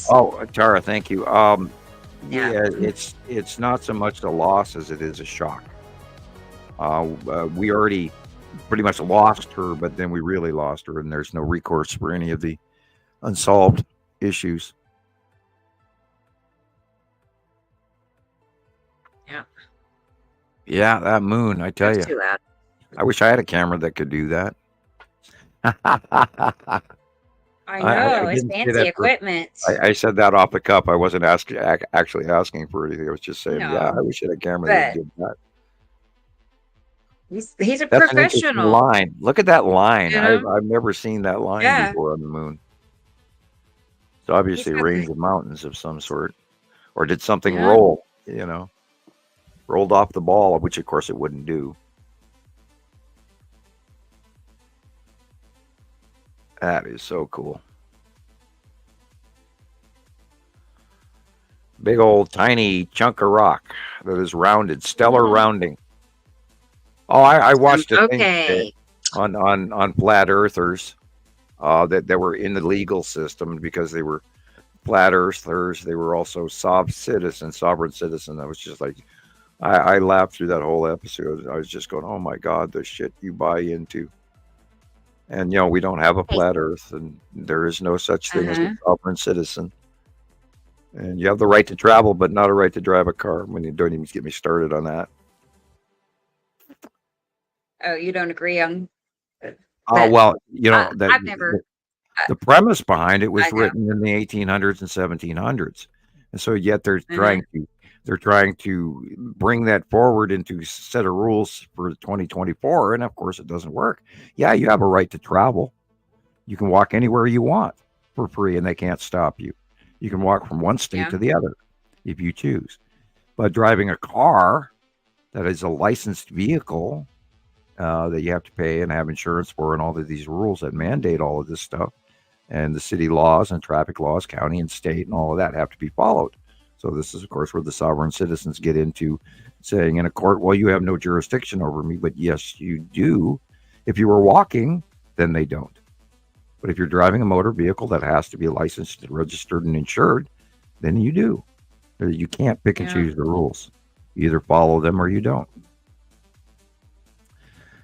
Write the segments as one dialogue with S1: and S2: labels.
S1: Oh, Tara, thank you.
S2: Yeah.
S1: Yeah, it's not so much a loss as it is a shock. We already pretty much lost her, but then we really lost her, and there's no recourse for any of the unsolved issues.
S2: Yeah.
S1: Yeah, that moon, I tell
S2: That's
S1: you.
S2: too loud.
S1: I wish I had a camera that could do that. I,
S2: I
S1: I
S2: know. It's
S1: didn't say
S2: fancy
S1: that for.
S2: equipment.
S1: I said that off the cup. I wasn't actually asking for anything. I was just saying, yeah, I
S2: No.
S1: wish I had a camera that
S2: But
S1: did that.
S2: he's a
S1: That's an interesting
S2: professional,
S1: line. Look at that line.
S2: you
S1: I've
S2: know?
S1: I've never seen that line
S2: Yeah.
S1: before on the moon. It's
S2: He's
S1: obviously a
S2: got
S1: range
S2: the
S1: of mountains of some sort, or did something
S2: yeah.
S1: roll? Rolled off the ball, which of course it wouldn't do. That is so cool. Big old tiny chunk of rock that is rounded, stellar
S2: Mhm.
S1: rounding. Oh, I watched a thing today
S2: Okay.
S1: on flat earthers that were in the legal system because they were flat earthers. They were also sovereign citizen. I was just like, I laughed through that whole episode. I was just going, oh my God, the shit you buy into. And, we don't have a
S2: Hey.
S1: flat earth, and there is no such thing as a
S2: Uh-huh.
S1: sovereign citizen. And you have the right to travel, but not a right to drive a car. When you don't even get me started on that.
S2: Oh, you don't agree on
S1: Oh,
S2: that?
S1: well, that
S2: I've never.
S1: the premise behind it
S2: I
S1: was
S2: know.
S1: written in the 1800s and 1700s, and so yet they're
S2: Uh-huh.
S1: trying to bring that forward into a set of rules for 2024, and of course it doesn't work. Yeah, you have a right to travel. You can walk anywhere you want for free, and they can't stop you. You can walk from one state
S2: Yeah.
S1: to the other if you choose. But driving a car that is a licensed vehicle that you have to pay and have insurance for, and all of these rules that mandate all of this stuff, and the city laws and traffic laws, county and state, and all of that have to be followed. So this is, of course, where the sovereign citizens get into saying in a court, well, you have no jurisdiction over me, but yes, you do. If you were walking, then they don't. But if you're driving a motor vehicle that has to be licensed, registered, and insured, then you do. You can't pick and
S2: Yeah.
S1: choose the rules. You either follow them or you don't.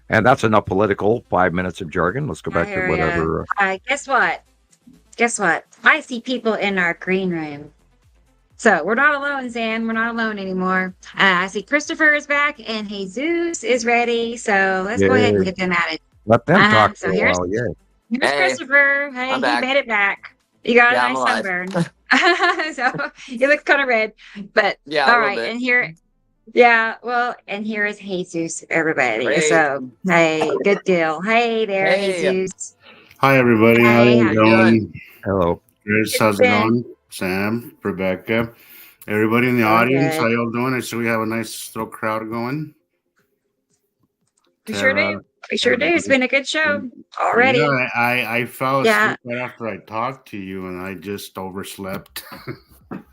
S1: And that's enough political 5 minutes of jargon. Let's go
S2: I
S1: back to
S2: hear ya.
S1: whatever.
S2: Guess what? Guess what? I see people in our green room. So we're not alone, Zan. We're not alone anymore. I see Christopher is back and Jesus is ready. So let's go ahead and
S1: Yay.
S2: get them at it.
S1: Let them talk
S2: So
S1: for a
S2: here's
S1: while. Yeah.
S3: Hey,
S2: Christopher. Hey,
S3: I'm
S2: he
S3: back.
S2: made it back. You got
S3: Yeah,
S2: a
S3: I'm
S2: nice
S3: alive.
S2: sunburn. So you look kind of red. But
S3: Yeah, a
S2: all
S3: little
S2: right,
S3: bit.
S2: and here, yeah, well, and here is Jesus, everybody.
S3: Great.
S2: So hey, good deal. Hey there,
S3: Hey.
S2: Jesus.
S4: Hi, everybody. How
S2: Hey,
S4: you
S2: how you
S4: doing?
S1: Hello.
S4: Chris,
S2: It's
S4: how's it
S2: been
S4: going? Sam, Rebecca, everybody in the
S2: so
S4: audience, how
S2: good.
S4: y'all doing? I see we have a nice little crowd going.
S2: We sure
S4: Tara,
S2: do. We sure do. It's
S4: everybody.
S2: been a good show already.
S4: Yeah, I fell
S2: Yeah.
S4: asleep right after I talked to you, and I just overslept.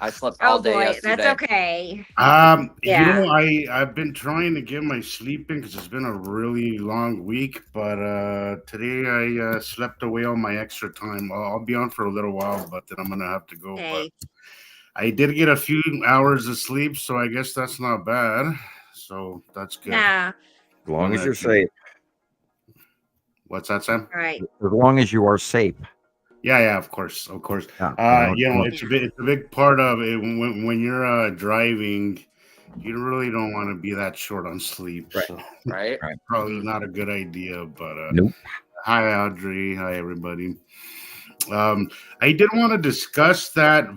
S3: I slept all
S2: Oh
S3: day
S2: boy,
S3: yesterday.
S2: that's okay.
S4: You know,
S2: Yeah.
S4: I've been trying to get my sleep in because it's been a really long week, but today I slept away all my extra time. I'll be on for a little while, but then I'm gonna have to go. But
S2: Hey.
S4: I did get a few hours of sleep, so I guess that's not bad. So that's good.
S2: Nah.
S1: As long
S4: Well,
S1: as you're
S4: that's good.
S1: safe.
S4: What's that, Sam?
S2: All right.
S1: As long as you are safe.
S4: Yeah, of course, of course.
S1: Yeah,
S4: It's a big part of it when you're driving. You really don't want to be that short on sleep,
S1: Right.
S4: so
S3: Right?
S4: probably not a good idea. But
S1: Nope.
S4: hi, Audrey. Hi, everybody. I did want to discuss that.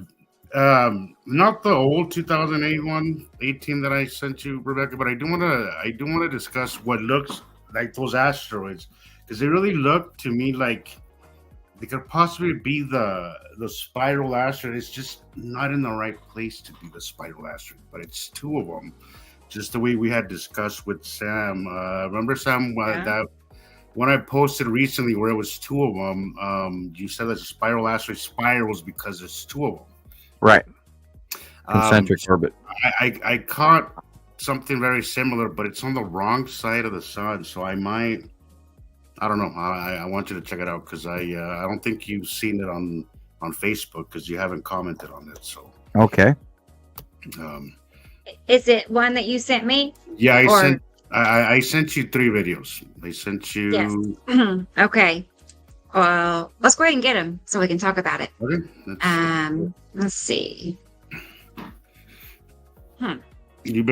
S4: Not the old 2008 18 that I sent you, Rebecca, but I do want to discuss what looks like those asteroids because they really look to me like they could possibly be the spiral asteroid. It's just not in the right place to be the spiral asteroid, but it's two of them. Just the way we had discussed with Sam. Remember, Sam,
S2: Yeah.
S4: that when I posted recently where it was two of them, you said that the spiral asteroid spirals because there's two of them.
S1: Right. Concentric orbit.
S4: I caught something very similar, but it's on the wrong side of the sun. So I don't know. I want you to check it out because I don't think you've seen it on on Facebook because you haven't commented on it. So,
S1: Okay.
S2: Is it one that you sent me?
S4: yeah,
S2: Or-
S4: I sent you 3 videos. I sent you.
S2: Yes. Okay. Well, let's go ahead and get them so we can talk about it.
S4: Okay.
S2: Let's see.
S4: You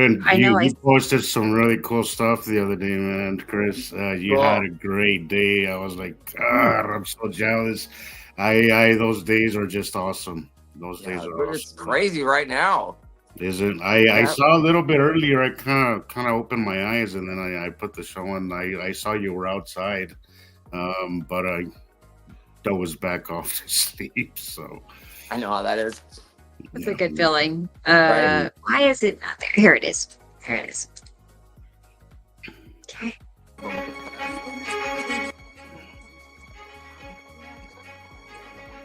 S4: posted some really cool stuff the other day, man, Chris. You
S3: Cool.
S4: had a great day. I was like, God, I'm so jealous. I those days are just awesome. Those days
S3: Yeah,
S4: are
S3: it's
S4: awesome.
S3: crazy right now.
S4: Isn't I
S3: Yeah.
S4: saw a little bit earlier. I kind of opened my eyes and then I put the show on. I saw you were outside, but I dozed back off to sleep. So
S3: I know how that is.
S2: It's
S4: yeah.
S2: a good feeling.
S3: Right.
S2: Why is it not there? Here it is. Here it is. Okay.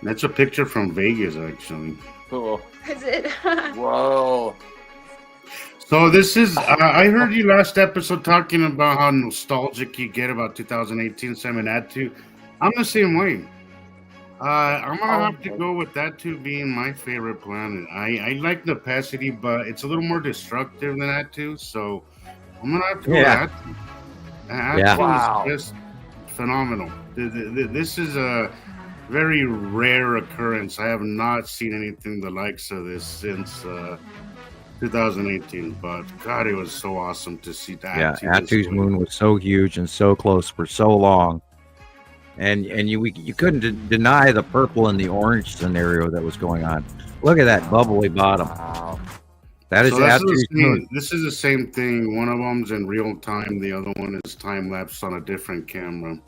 S4: That's a picture from Vegas, actually.
S3: Cool.
S2: Is it?
S3: Whoa.
S4: So this is. I heard you last episode talking about how nostalgic you get about 2018 Seminatu. I'm the same way. I'm gonna have to go with that too being my favorite planet. I like Nepacity, but it's a little more destructive than that too. So I'm gonna have to go
S1: Yeah.
S4: with that.
S1: Yeah.
S3: Wow.
S4: Is just phenomenal. This is a very rare occurrence. I have not seen anything the likes of this since 2018. But God, it was so awesome to see that.
S1: Yeah, Atu's moon was so huge and so close for so long, and you couldn't deny the purple and the orange scenario that was going on. Look at that bubbly bottom.
S3: Wow.
S1: That is
S4: So this is
S1: Atu's moon.
S4: this is the same thing. One of them's in real time. The other one is time lapse on a different camera.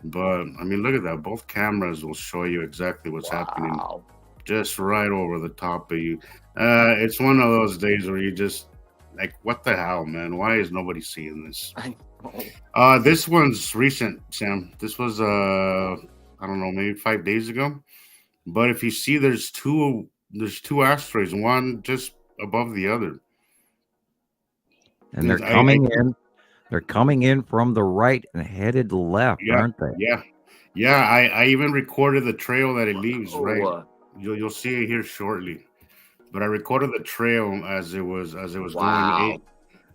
S4: But I mean, look at that. Both cameras will show you exactly what's happening,
S3: Wow.
S4: just right over the top of you. It's one of those days where you just like, what the hell, man? Why is nobody seeing this?
S3: I know.
S4: This one's recent, Sam. This was I don't know, maybe 5 days ago. But if you see, there's two asteroids, one just above the other.
S1: And they're
S4: I-
S1: coming in. They're coming in from the right and headed left,
S4: Yeah.
S1: aren't they?
S4: Yeah. I even recorded the trail that it leaves. Right,
S3: Oh,
S4: you'll see it here shortly. But I recorded the trail as it was
S3: wow.
S4: going.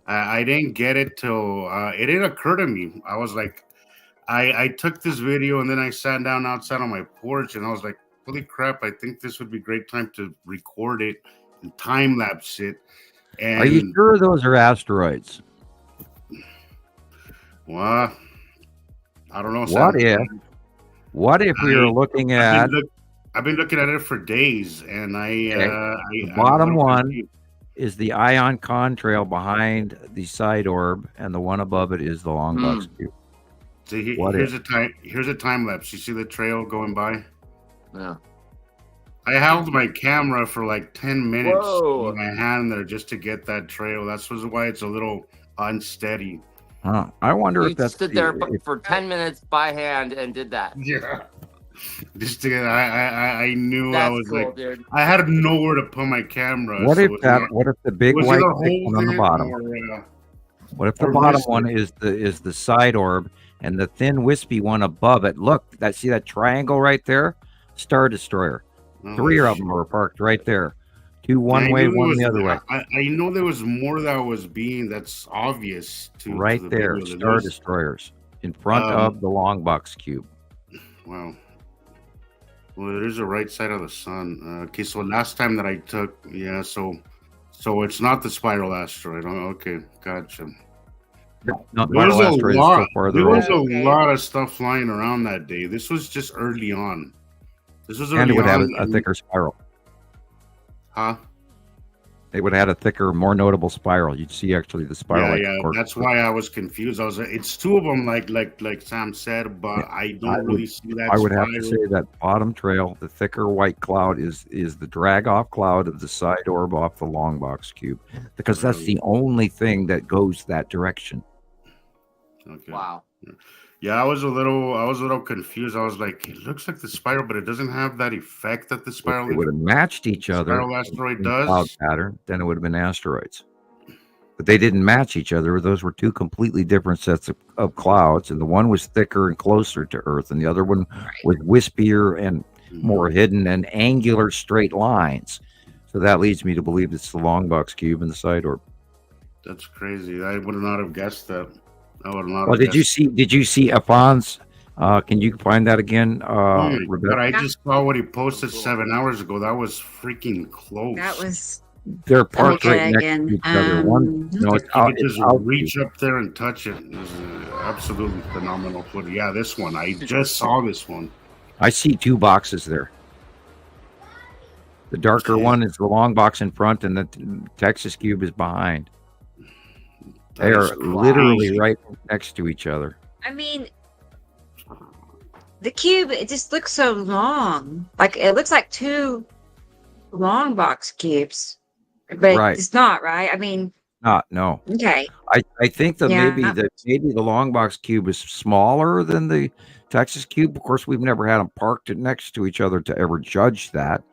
S4: I didn't get it till it didn't occur to me. I was like, I took this video and then I sat down outside on my porch and I was like, holy crap! I think this would be a great time to record it and time lapse it. And
S1: Are you sure those are asteroids?
S4: well, I don't know.
S1: What if we were looking at
S4: I've been looking at it for days, and
S1: the bottom one is the ion contrail behind the side orb, and the one above it is the long box cube.
S4: So
S1: What
S4: here's a time lapse. You see the trail going by?
S3: Yeah.
S4: I held my camera for like 10 minutes
S3: Whoa.
S4: with my hand there just to get that trail. That's why it's a little unsteady.
S1: Huh. I wonder
S3: You
S1: if that's
S3: stood there for 10 minutes by hand and did that.
S4: Yeah. Just to get, I knew I
S3: That's
S4: was
S3: cool,
S4: like,
S3: dude.
S4: I had nowhere to put my camera.
S1: what
S4: so
S1: if
S4: it's
S1: that?
S4: not-
S1: What if the big
S4: was
S1: white
S4: it a
S1: thick
S4: hole
S1: one on the
S4: in it
S1: bottom?
S4: or,
S1: What if the
S4: or
S1: bottom
S4: missed
S1: one
S4: it?
S1: is the side orb, and the thin wispy one above it? Look, see that triangle right there? Star Destroyer.
S4: oh,
S1: 3 of
S4: shit.
S1: them were parked right there. 2 one
S4: I
S1: way,
S4: knew it
S1: one
S4: was-
S1: the other way.
S4: I know there was more that was that's obvious to
S1: Right
S4: the
S1: there,
S4: video.
S1: Star Destroyers in front of the long box cube.
S4: Wow. Well, there's a right side of the sun. Okay, so last time that I took, yeah, so it's not the spiral asteroid. Oh, okay, gotcha.
S1: No,
S4: There
S1: Vital
S4: was
S1: Asteroid
S4: a
S1: is
S4: lot.
S1: still farther
S4: There was
S1: away.
S4: a lot of stuff flying around that day. This was just early on. This was
S1: And
S4: early
S1: it would have
S4: on.
S1: a thicker spiral.
S4: Huh?
S1: It would have had a thicker, more notable spiral. You'd see actually the spiral. like
S4: Yeah.
S1: a cork.
S4: That's why I was confused. I was like, it's 2 of them, like Sam said, but I don't really see that.
S1: I would have to
S4: spiral.
S1: say that bottom trail, the thicker white cloud, is the drag off cloud of the side orb off the long box cube, because that's the only thing that goes that direction.
S4: Okay.
S3: Wow.
S4: Yeah, I was a little confused. I was like, it looks like the spiral, but it doesn't have that effect that the
S1: If
S4: spiral.
S1: they would have matched each other
S4: Spiral asteroid
S1: in cloud
S4: does.
S1: pattern, then it would have been asteroids. But they didn't match each other. Those were 2 completely different sets of clouds, and the one was thicker and closer to Earth, and the other one was wispier and more hidden and angular straight lines. So that leads me to believe it's the long box cube in the side orb.
S4: That's crazy. I would not have guessed that. I would not.
S1: Well,
S4: have guessed.
S1: did you see Afon's? Can you find that again,
S4: Oh my
S1: Rebecca?
S4: God, I just saw what he posted 7 hours ago. That was freaking close.
S2: That was
S1: They're parked
S2: okay
S1: right next
S2: again.
S1: to each other. One, no,
S4: You
S1: it's out.
S4: could just
S1: It's out.
S4: reach up there and touch it. It was absolutely phenomenal footage. Yeah, this one. I just saw this one.
S1: I see two boxes there. The darker
S4: Okay.
S1: one is the long box in front, and the Texas cube is behind. They
S4: That is
S1: are literally
S4: crazy.
S1: right next to each other.
S2: I mean, the cube, it just looks so long. Like it looks like two long box cubes, but
S1: Right.
S2: it's not, right? I mean,
S1: No.
S2: okay.
S1: I think that
S2: Yeah.
S1: maybe the long box cube is smaller than the Texas cube. Of course, we've never had them parked next to each other to ever judge that.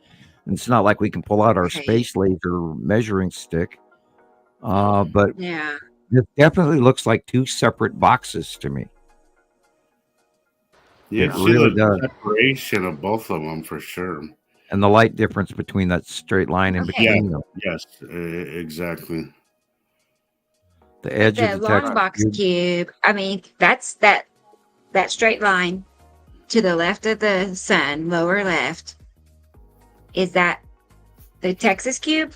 S1: And it's not like we can pull out our
S2: Right.
S1: space laser measuring stick. But
S2: Yeah.
S1: it definitely looks like two separate boxes to me.
S4: Yeah,
S1: It
S4: see
S1: really
S4: the
S1: does.
S4: separation of both of them for sure.
S1: And the light difference between that straight line in
S2: Okay.
S1: between them.
S4: Yes, exactly.
S1: The edge
S2: The
S1: of the
S2: long
S1: Texas
S2: box
S1: cube.
S2: cube, I mean, that's that straight line to the left of the sun, lower left. Is that the Texas cube?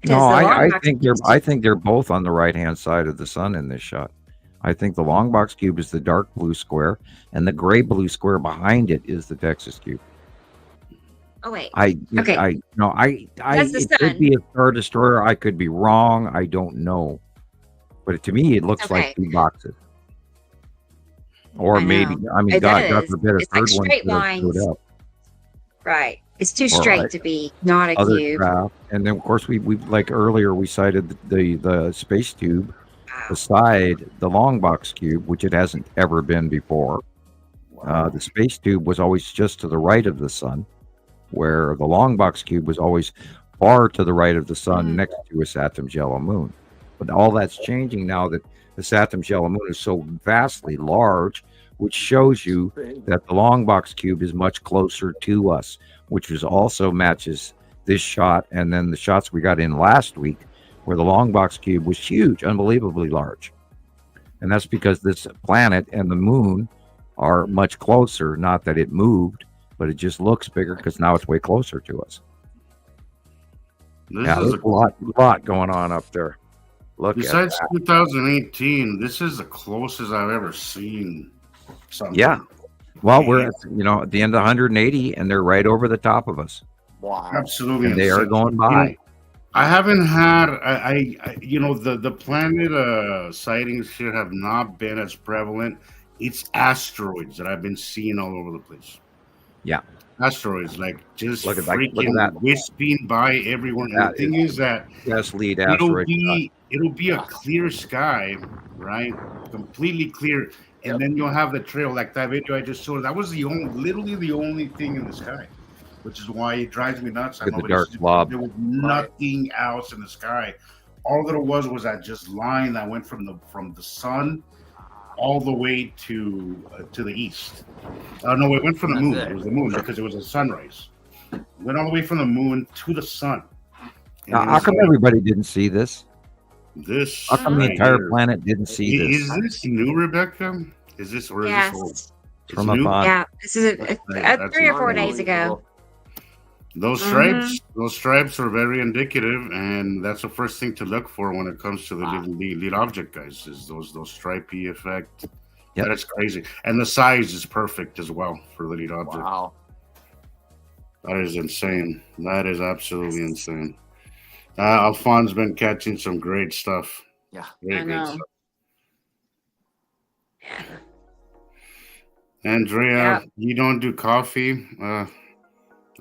S2: 'Cause
S1: No,
S2: the long
S1: I
S2: box
S1: think
S2: cube-
S1: I think they're both on the right hand side of the sun in this shot. I think the long box cube is the dark blue square, and the gray blue square behind it is the Texas cube.
S2: Oh wait.
S1: I
S2: Okay. That's the
S1: it could
S2: sun.
S1: be a Star Destroyer. I could be wrong. I don't know, but to me, it looks
S2: Okay.
S1: like two boxes. Or
S2: I
S1: maybe,
S2: know.
S1: I mean,
S2: It
S1: God
S2: does.
S1: forbid a
S2: It's like
S1: third one
S2: straight
S1: could have showed
S2: lines.
S1: up.
S2: Right. It's too
S1: Or
S2: straight
S1: like
S2: to be not a
S1: other
S2: cube.
S1: craft, and then of course we like earlier we cited the space tube
S2: Wow.
S1: beside the long box cube, which it hasn't ever been before. The space tube was always just to the right of the sun, where the long box cube was always far to the right of the sun
S2: Mhm.
S1: next to a Saturn's yellow moon. But all that's changing now that the Saturn's yellow moon is so vastly large, which shows you that the long box cube is much closer to us, which is also matches this shot and then the shots we got in last week where the long box cube was huge, unbelievably large. And that's because this planet and the moon are much closer, not that it moved, but it just looks bigger because now it's way closer to us.
S4: This
S1: Yeah,
S4: is
S1: there's a lot going on up there. Look at
S4: besides
S1: that.
S4: 2018, this is the closest I've ever seen something.
S1: Yeah. Well, we're at, at the end of 180 and they're right over the top of us.
S3: Wow.
S4: Absolutely.
S1: And they are
S4: insane.
S1: going
S4: You
S1: by.
S4: know, I haven't had the planet sightings here have not been as prevalent. It's asteroids that I've been seeing all over the place.
S1: Yeah.
S4: Asteroids, like just
S1: Look at that- look at
S4: freaking
S1: that.
S4: whisping by everyone. And
S1: That
S4: the thing is that
S1: Best lead
S4: it'll
S1: asteroid.
S4: be a clear sky, right? Completely clear. And then you'll have the trail, like that video I just showed. That was literally the only thing in the sky, which is why it drives me nuts.
S1: Look at the
S4: know
S1: dark
S4: it's-
S1: blob.
S4: There was nothing else in the sky. All that it was that just line that went from the sun all the way to the east. No, it went from the
S3: That's
S4: moon.
S3: it.
S4: It was the moon because it was a sunrise. Went all the way from the moon to the sun. And
S1: Now,
S4: it
S1: how
S4: was
S1: come
S4: like
S1: everybody didn't see this?
S4: this?
S1: How come the
S4: right
S1: entire
S4: here.
S1: planet didn't see
S4: Is
S1: this?
S4: this new, Rebecca? Is this or is this old?
S2: Yes.
S4: It's
S1: From
S4: new?
S1: Avon.
S2: Yeah. This is
S4: That's
S2: 3 or 4 days ago.
S4: Those stripes are very indicative, and that's the first thing to look for when it comes to the lead object, guys. Is those stripey effect?
S1: Yep.
S4: That is crazy, and the size is perfect as well for the lead object.
S3: Wow.
S4: That is insane. That is absolutely insane. Alphon's been catching some great stuff.
S3: Yeah.
S4: Very
S2: I
S4: great
S2: know.
S4: stuff.
S2: Yeah.
S4: Andrea,
S2: Yeah.
S4: you don't do coffee. I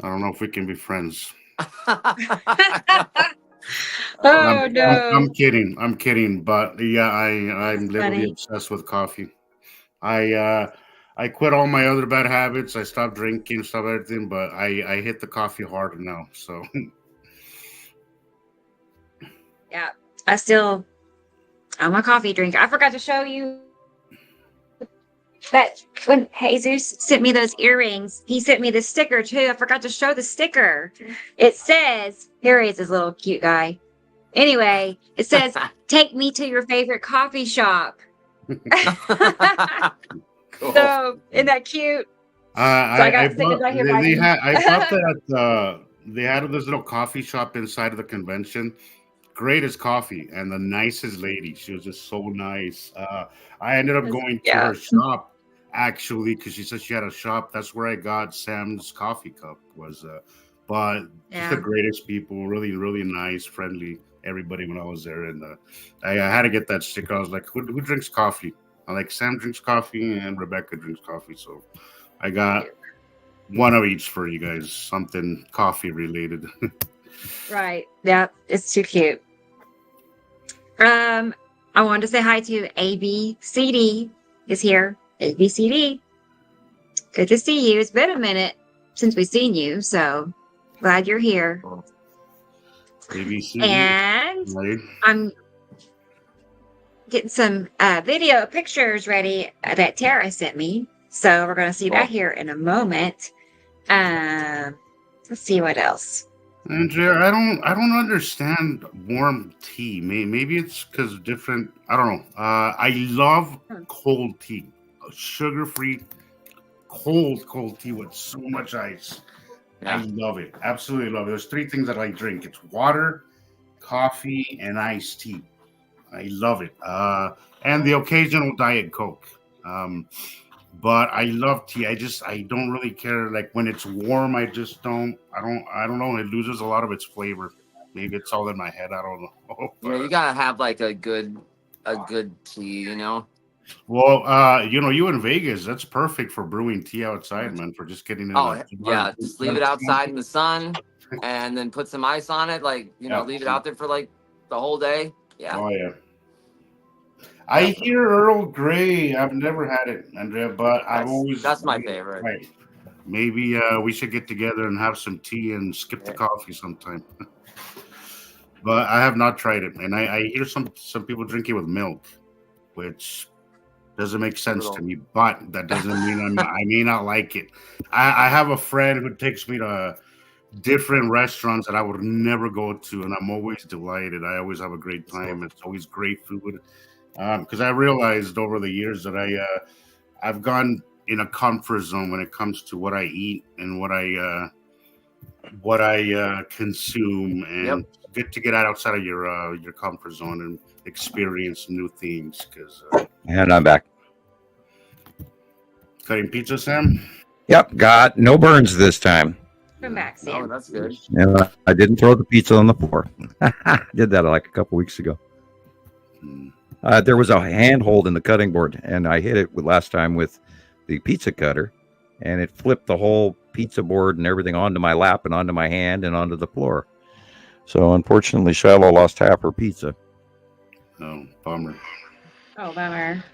S4: don't know if we can be friends.
S2: Oh no.
S4: I'm kidding. But yeah, I'm literally
S2: funny.
S4: obsessed with coffee. I quit all my other bad habits. I stopped drinking, stopped everything, but I hit the coffee hard now. So
S2: Yeah. I'm a coffee drinker. I forgot to show you But when Jesus sent me those earrings, he sent me the sticker too. I forgot to show the sticker. It says, here he is, this little cute guy. Anyway, it says, take me to your favorite coffee shop.
S3: Cool.
S2: So, isn't that cute? I got stickers right here by me.
S4: I bought that. They had this little coffee shop inside of the convention. Greatest coffee and the nicest lady. She was just so nice. I ended up going to her shop actually because she said she had a shop. That's where I got Sam's coffee cup. But just the greatest people, really, really nice, friendly. Everybody when I was there, and I had to get that sticker. I was like, who drinks coffee? I like Sam drinks coffee and Rebecca drinks coffee, so I got one of each for you guys, something coffee related.
S2: Right. Yeah, it's too cute. I wanted to say hi to ABCD is here. ABCD. Good to see you. It's been a minute since we've seen you, so glad you're here.
S4: ABC.
S2: And
S4: right?
S2: I'm getting some video pictures ready that Tara sent me. So we're going to see that here in a moment. Let's see what else.
S4: Andrea, I don't understand warm tea. Maybe it's because of different. I don't know. I love cold tea, sugar-free, cold tea with so much ice.
S3: Yeah.
S4: I love it. Absolutely love it. There's three things that I drink. It's water, coffee, and iced tea. I love it. And the occasional Diet Coke. But I love tea. I don't really care. Like when it's warm, I don't know. It loses a lot of its flavor. Maybe it's all in my head. I don't know.
S3: Yeah, you gotta have like a good tea, you know.
S4: Well, you in Vegas, that's perfect for brewing tea outside, man. For just getting it.
S3: Oh yeah, just leave it outside in the sun, and then put some ice on it. Like leave it out there for like the whole day. Yeah.
S4: Oh yeah. I hear Earl Grey. I've never had it, Andrea, but that's
S3: my favorite.
S4: Right. Maybe we should get together and have some tea and skip the coffee sometime. But I have not tried it, and I hear some people drink it with milk, which doesn't make sense to me. But that doesn't mean I may not like it. I have a friend who takes me to different restaurants that I would never go to, and I'm always delighted. I always have a great time. It's always great food. Because I realized over the years that I've gone in a comfort zone when it comes to what I eat and what I consume, and get to get outside of your comfort zone and experience new things.
S1: And I'm back.
S4: Cutting pizza, Sam?
S1: Yep, got no burns this time.
S2: Come back, Sam.
S3: Oh, that's good.
S1: And I didn't throw the pizza on the floor. Did that like a couple weeks ago. There was a handhold in the cutting board, and I hit it last time with the pizza cutter, and it flipped the whole pizza board and everything onto my lap and onto my hand and onto the floor. So unfortunately, Shiloh lost half her pizza.
S4: Oh, bummer.
S2: Oh, bummer.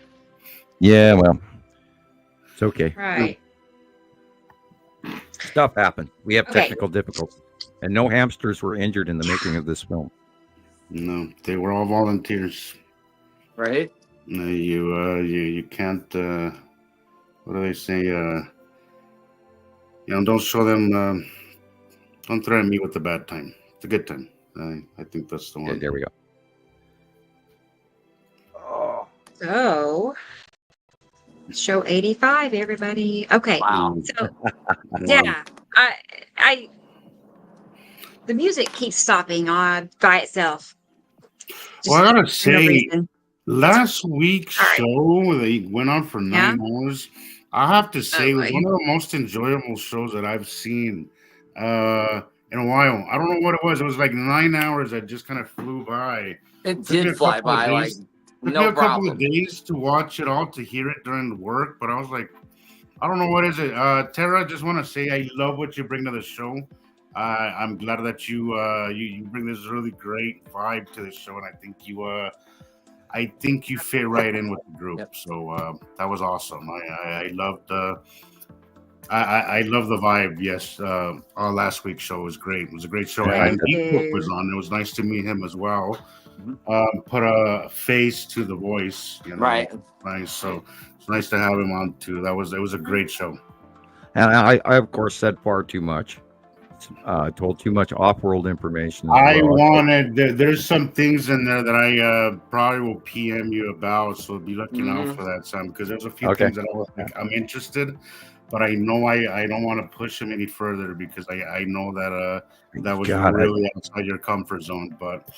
S1: Yeah, well, it's okay.
S2: Right.
S1: Stuff happened. We have technical difficulties, and no hamsters were injured in the making of this film.
S4: No, they were all volunteers.
S3: Right?
S4: No, you can't. What do they say? Don't show them. Don't threaten me with a bad time. It's a good time. I think that's the one.
S1: Yeah, there we go.
S2: So, show 85, everybody. Okay.
S3: Wow.
S2: So, yeah, I the music keeps stopping on by itself.
S4: Well, I gotta say, last week's show, they went on for 9 hours. I have to say, it was one of the most enjoyable shows that I've seen in a while. I don't know what it was. It was like 9 hours that just kind of flew by.
S3: It did fly by, like, no
S4: a couple of days to watch it all, to hear it during the work, but I was like, I don't know, what is it? Tara, I just want to say I love what you bring to the show. I'm glad that you bring this really great vibe to the show, and I think you fit right in with the group. Yep. So that was awesome. I loved I love the vibe. Yes, our last week's show was great. It was a great show,
S1: Yeah,
S4: and
S2: Thank
S4: D-Book was
S2: you.
S4: on. It was nice to meet him as well.
S3: Mhm.
S4: Put a face to the voice,
S3: Right.
S4: Nice. So it's nice to have him on too. It was a great show.
S1: And I of course said far too much. Told too much off-world information as
S4: I
S1: well.
S4: wanted there's some things in there that I probably will PM you about, so be looking out
S3: Mhm.
S4: for that, Sam, because there's a few
S1: Okay.
S4: things that I was like, I'm interested, but I know I don't want to push him any further because I know that that was
S1: God,
S4: really outside your comfort zone. But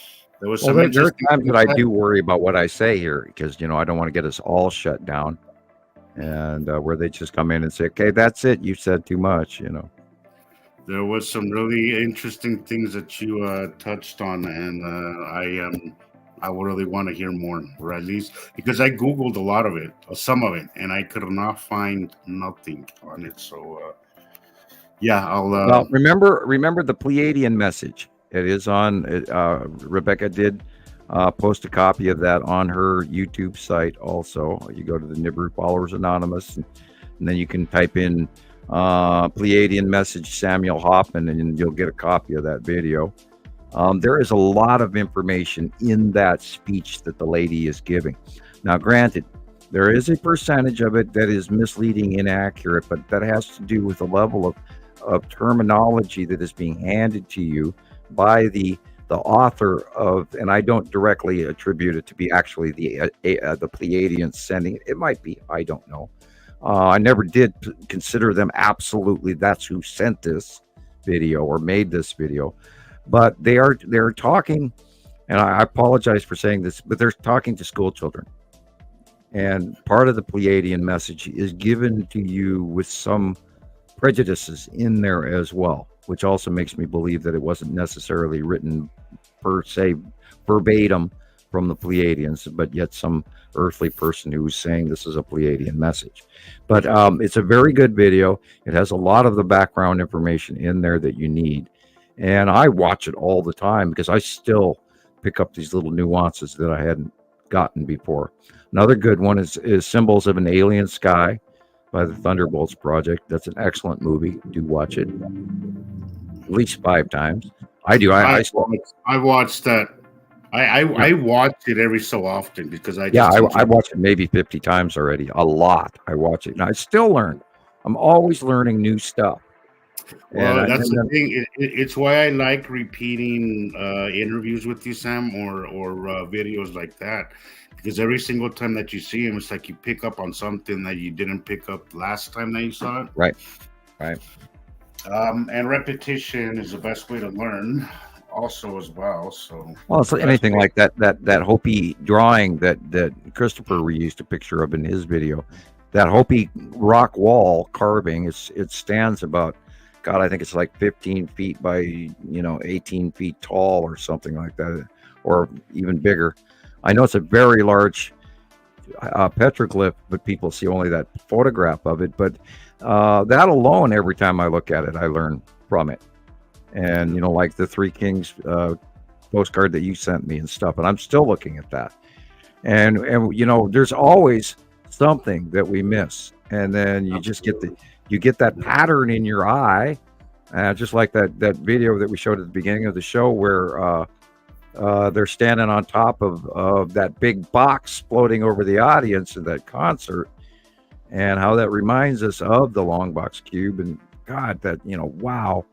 S4: there was
S1: well,
S4: some
S1: there are
S4: interesting
S1: times that I
S4: things.
S1: do worry about what I say here because I don't want to get us all shut down, and where they just come in and say, "Okay, that's it. You said too much."
S4: There was some really interesting things that you touched on, and I would really want to hear more, or at least because I googled a lot of it, some of it, and I could not find nothing on it. So yeah, I'll.
S1: Well, remember the Pleiadian message. It is on. Rebecca did post a copy of that on her YouTube site. Also, you go to the Nibiru Followers Anonymous, and then you can type in Pleiadian message Samuel Hoffman, and you'll get a copy of that video. There is a lot of information in that speech that the lady is giving. Now, granted, there is a percentage of it that is misleading, inaccurate, but that has to do with the level of terminology that is being handed to you by the author of, and I don't directly attribute it to be actually the Pleiadians sending it. It might be, I don't know. I never did consider them absolutely that's who sent this video or made this video, but they're talking, and I apologize for saying this, but they're talking to school children. And part of the Pleiadian message is given to you with some prejudices in there as well, which also makes me believe that it wasn't necessarily written per se verbatim from the Pleiadians, but yet some earthly person who was saying this is a Pleiadian message. But it's a very good video. It has a lot of the background information in there that you need. And I watch it all the time because I still pick up these little nuances that I hadn't gotten before. Another good one is Symbols of an Alien Sky by the Thunderbolts Project. That's an excellent movie. Do watch it at least 5 times. I do. I
S4: watched that. I watch it every so often because I
S1: watch it maybe 50 times already. A lot. I watch it, and I still learn. I'm always learning new stuff.
S4: Well, that's the thing. It's why I like repeating interviews with you, Sam, or videos like that, because every single time that you see him, it's like you pick up on something that you didn't pick up last time that you saw it.
S1: Right.
S4: And repetition is the best way to learn, also as well. So,
S1: well, it's anything like that Hopi drawing that Christopher reused a picture of in his video. That Hopi rock wall carving, it stands about, God, I think it's like 15 feet by 18 feet tall or something like that, or even bigger. I know it's a very large petroglyph, but people see only that photograph of it. But that alone, every time I look at it, I learn from it. And like the Three Kings postcard that you sent me and stuff, and I'm still looking at that. And there's always something that we miss, and then you just get that pattern in your eye, just like that video that we showed at the beginning of the show where they're standing on top of that big box floating over the audience in that concert, and how that reminds us of the long box cube. And God, that wow,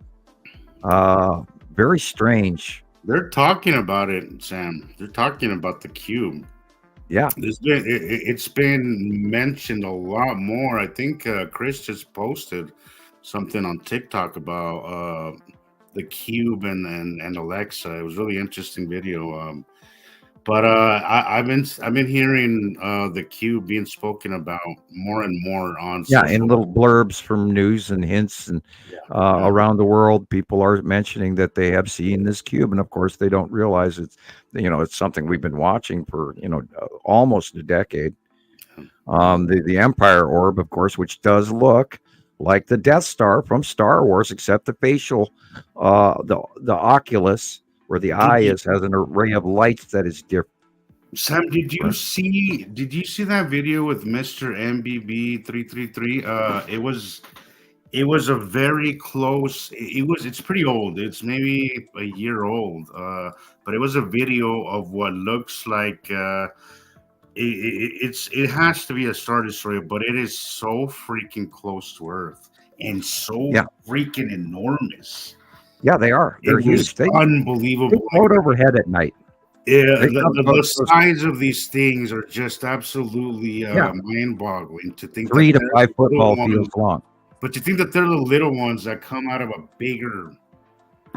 S1: very strange.
S4: They're talking about it, Sam. They're talking about the cube.
S1: Yeah,
S4: it's been mentioned a lot more. I think Chris just posted something on TikTok about the cube and Alexa. It was a really interesting video. But I've been hearing the cube being spoken about more and more on
S1: in little blurbs from news and hints and around the world. People are mentioning that they have seen this cube, and of course they don't realize it's something we've been watching for almost a decade. The Empire Orb, of course, which does look like the Death Star from Star Wars, except the facial, the oculus where the eye is has an array of lights that is different.
S4: Sam, did you see that video with Mr. MBB 333? It was a very close. It's pretty old. It's maybe a year old. But it was a video of what looks like. It has to be a Star Destroyer, but it is so freaking close to Earth and so
S1: Yeah.
S4: freaking enormous.
S1: Yeah, they are. They're
S4: It
S1: huge.
S4: was
S1: They
S4: unbelievable.
S1: float overhead at night.
S4: Yeah,
S1: They
S4: the,
S1: come
S4: the,
S1: close.
S4: the size of these things are just absolutely
S1: Yeah.
S4: mind-boggling to think
S1: 3
S4: that
S1: to
S4: they're
S1: 5 football
S4: little
S1: fields
S4: ones,
S1: long.
S4: but to think that they're the little ones that come out of a bigger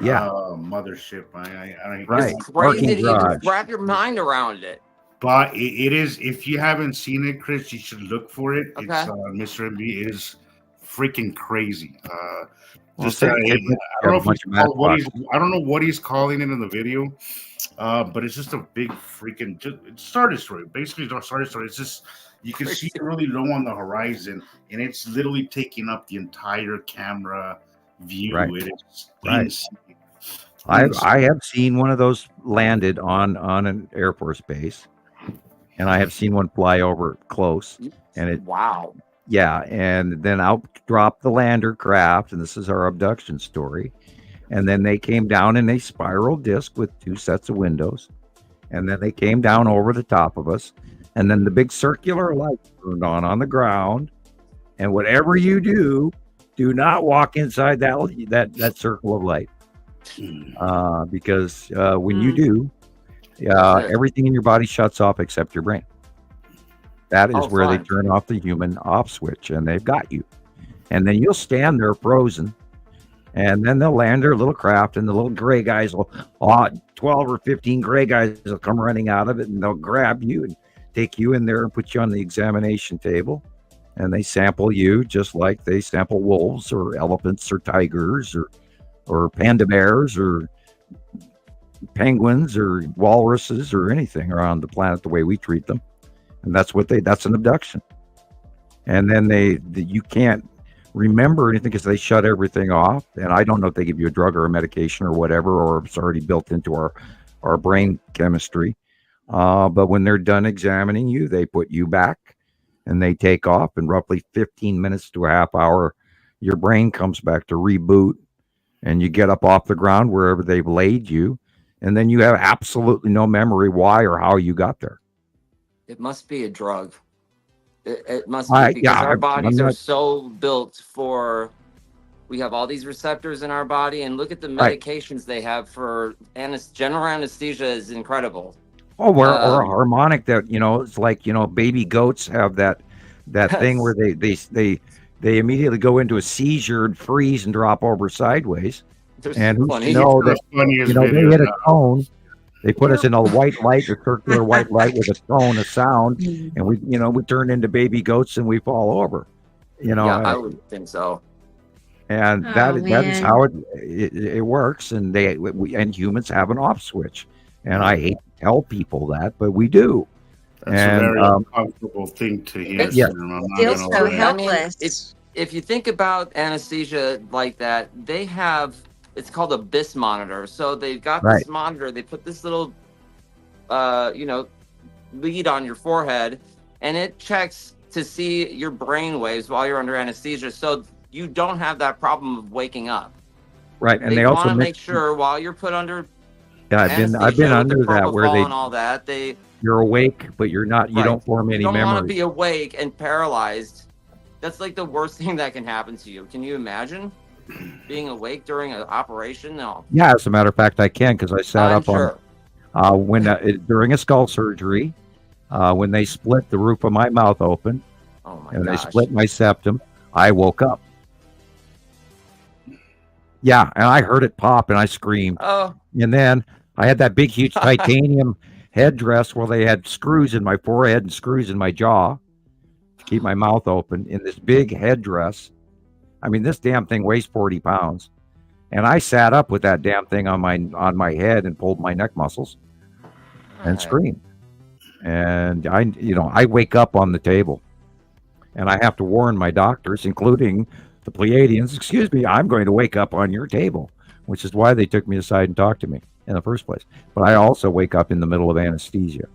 S1: Yeah.
S4: mothership. I
S1: Right.
S3: It's
S1: Parking
S3: crazy to even
S1: garage.
S3: wrap your mind around it.
S4: But it is. If you haven't seen it, Chris, you should look for it.
S3: Okay.
S4: It's Mr. MB. It is freaking crazy.
S1: Well,
S4: Just
S1: say-
S4: I
S1: say-
S4: don't know if
S1: bunch
S4: he's
S1: of
S4: called,
S1: Matchbox.
S4: I don't know what he's calling it in the video, but it's just a big freaking it's Star Destroyer. Basically, it's a Star Destroyer. It's just you can see it really low on the horizon, and it's literally taking up the entire camera view.
S1: Right.
S4: It is
S1: Right.
S4: insane.
S1: I have seen one of those landed on an Air Force base, and I have seen one fly over close. And it,
S3: Wow.
S1: yeah, and then out dropped the lander craft, and this is our abduction story. And then they came down in a spiral disc with 2 sets of windows, and then they came down over the top of us, and then the big circular light turned on the ground. And whatever you do not walk inside that circle of light. Because when you do, everything in your body shuts off except your brain. That is
S3: Oh,
S1: where they
S3: fine.
S1: turn off the human off switch, and they've got you. And then you'll stand there frozen, and then they'll land their little craft, and the little gray guys will, 12 or 15 gray guys will come running out of it, and they'll grab you and take you in there and put you on the examination table. And they sample you just like they sample wolves or elephants or tigers or panda bears or penguins or walruses or anything around the planet the way we treat them. And that's an abduction. And then you can't remember anything because they shut everything off. And I don't know if they give you a drug or a medication or whatever, or it's already built into our brain chemistry. But when they're done examining you, they put you back and they take off. In roughly 15 minutes to a half hour, your brain comes back to reboot, and you get up off the ground wherever they've laid you. And then you have absolutely no memory why or how you got there.
S3: It must be a drug. It must be because
S1: yeah,
S3: our
S1: I'm
S3: bodies are
S1: not-
S3: so built for. We have all these receptors in our body, and look at the
S1: Right.
S3: medications they have for general anesthesia is incredible.
S1: Oh, or a
S3: Um,
S1: harmonic that, it's like, baby goats have that thing where they immediately go into a seizure and freeze and drop over sideways.
S3: There's
S1: And who's
S3: plenty.
S1: to know
S4: The
S1: that,
S4: funniest
S1: they
S4: video.
S1: hit a tone. They put us in a white light, a circular white light with a tone, a sound, and we turn into baby goats and we fall over.
S3: Yeah, I would think so.
S1: And
S2: Oh,
S1: that is
S2: man.
S1: how it works. And and humans have an off switch. And I hate to tell people that, but we do.
S4: That's
S1: and,
S4: a very uncomfortable thing to hear.
S3: Yeah.
S4: Sir. I'm not
S2: Feels
S4: gonna
S2: so
S4: lie.
S2: helpless.
S3: If you think about anesthesia like that, they have it's called a BIS monitor. So they've got
S1: Right.
S3: this monitor. They put this little, lead on your forehead, and it checks to see your brain waves while you're under anesthesia. So you don't have that problem of waking up.
S1: Right. And
S3: they
S1: they
S3: want
S1: also
S3: to make
S1: mix-
S3: sure while you're put under
S1: Yeah, I've been
S3: anesthesia with
S1: under
S3: the
S1: that where
S3: propofol and all that,
S1: you're awake, but you're not. You
S3: Right.
S1: don't form
S3: you
S1: any
S3: don't want to
S1: memory.
S3: be awake and paralyzed. That's like the worst thing that can happen to you. Can you imagine being awake during an operation? No.
S1: Yeah, as a matter of fact, I can because I sat
S3: I'm
S1: up
S3: sure.
S1: on during a skull surgery when they split the roof of my mouth open
S3: Oh my
S1: and
S3: gosh.
S1: they split my septum. I woke up. Yeah, and I heard it pop and I screamed.
S3: Oh,
S1: And then I had that big, huge titanium headdress where they had screws in my forehead and screws in my jaw to keep my mouth open in this big headdress. I mean, this damn thing weighs 40 pounds. And I sat up with that damn thing on my head and pulled my neck muscles and
S3: alright.
S1: screamed. And I wake up on the table and I have to warn my doctors, including the Pleiadians, excuse me, I'm going to wake up on your table, which is why they took me aside and talked to me in the first place. But I also wake up in the middle of anesthesia.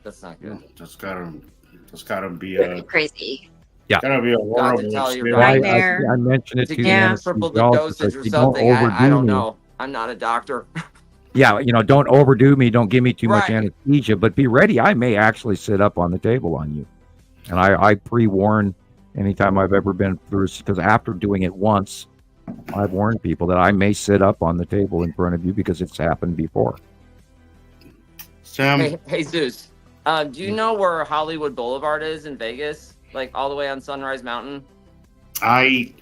S3: That's not good.
S4: That's gotta be
S2: Pretty crazy.
S4: Gotta be a horrible
S3: tell you,
S4: experience.
S1: Well,
S2: Right there.
S1: I mentioned it
S3: To
S1: to
S3: give
S1: the
S2: Yeah.
S3: triple the
S1: anesthesiologist.
S3: dosage or
S1: Like, don't
S3: something. I
S1: overdo
S3: don't
S1: me.
S3: know. I'm not a doctor.
S1: Yeah, don't overdo me. Don't give me too much
S3: Right.
S1: anesthesia, but be ready. I may actually sit up on the table on you. And I pre-warn anytime I've ever been through, because after doing it once, I've warned people that I may sit up on the table in front of you because it's happened before.
S4: Sam,
S3: Hey, Zeus. Do you know where Hollywood Boulevard is in Vegas? Like all the way on Sunrise Mountain?
S4: I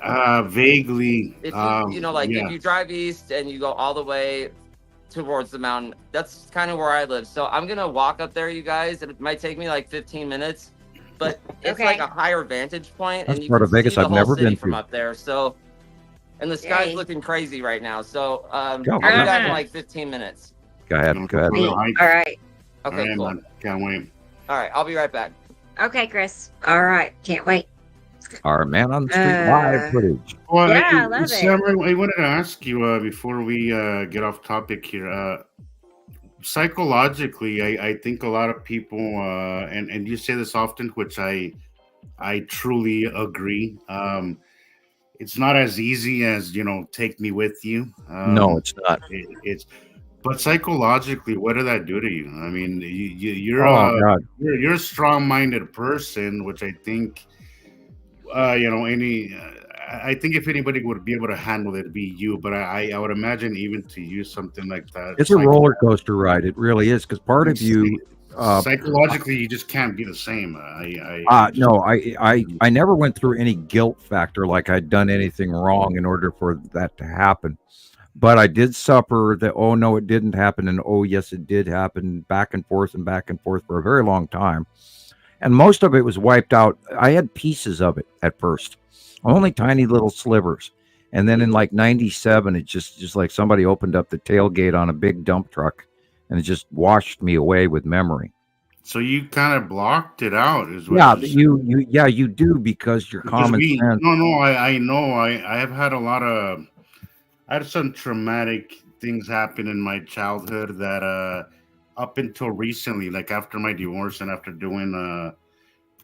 S4: vaguely,
S3: If
S4: yeah.
S3: if you drive east and you go all the way towards the mountain, that's kind of where I live. So I'm gonna walk up there, you guys. It might take me like 15 minutes, but it's
S2: Okay.
S3: like a higher vantage point,
S1: That's
S3: and you
S1: part
S3: can
S1: of Vegas
S3: see the
S1: I've
S3: whole
S1: never
S3: city
S1: been
S3: from
S1: to.
S3: up there. So, and the sky's
S2: Yay.
S3: looking crazy right now. So I'll be
S1: Go,
S3: back
S2: man.
S3: in like 15 minutes.
S1: Go ahead. Go ahead.
S2: Sweet. All right.
S3: Okay,
S4: All right,
S3: cool.
S4: man. Can't wait.
S3: All right, I'll be right back.
S2: Okay, Chris. All right. Can't wait.
S1: Our Man on the Street live footage.
S4: Well,
S2: Yeah, I love
S4: Sam, I wanted to ask you before we get off topic here. Psychologically, I think a lot of people, and you say this often, which I truly agree. It's not as easy as take me with you.
S1: No, it's not.
S4: It's but psychologically, what did that do to you? I mean, you're
S1: Oh, God.
S4: you're a strong-minded person, which I think I think if anybody would be able to handle it, it'd be you. But I would imagine even to you something like that.
S1: It's a roller coaster ride. It really is, because part of you.
S4: Psychologically, you just can't be the same.
S1: No, I never went through any guilt factor like I'd done anything wrong in order for that to happen. But I did suffer the, oh no, it didn't happen, and oh yes, it did happen, back and forth for a very long time. And most of it was wiped out. I had pieces of it at first, only tiny little slivers. And then in like 97, it just like somebody opened up the tailgate on a big dump truck, and it just washed me away with memory.
S4: So you kind of blocked it out, is what
S1: Yeah,
S4: you're
S1: you do, because your common sense.
S4: No, I know. I have had I had some traumatic things happen in my childhood that up until recently, like after my divorce and after doing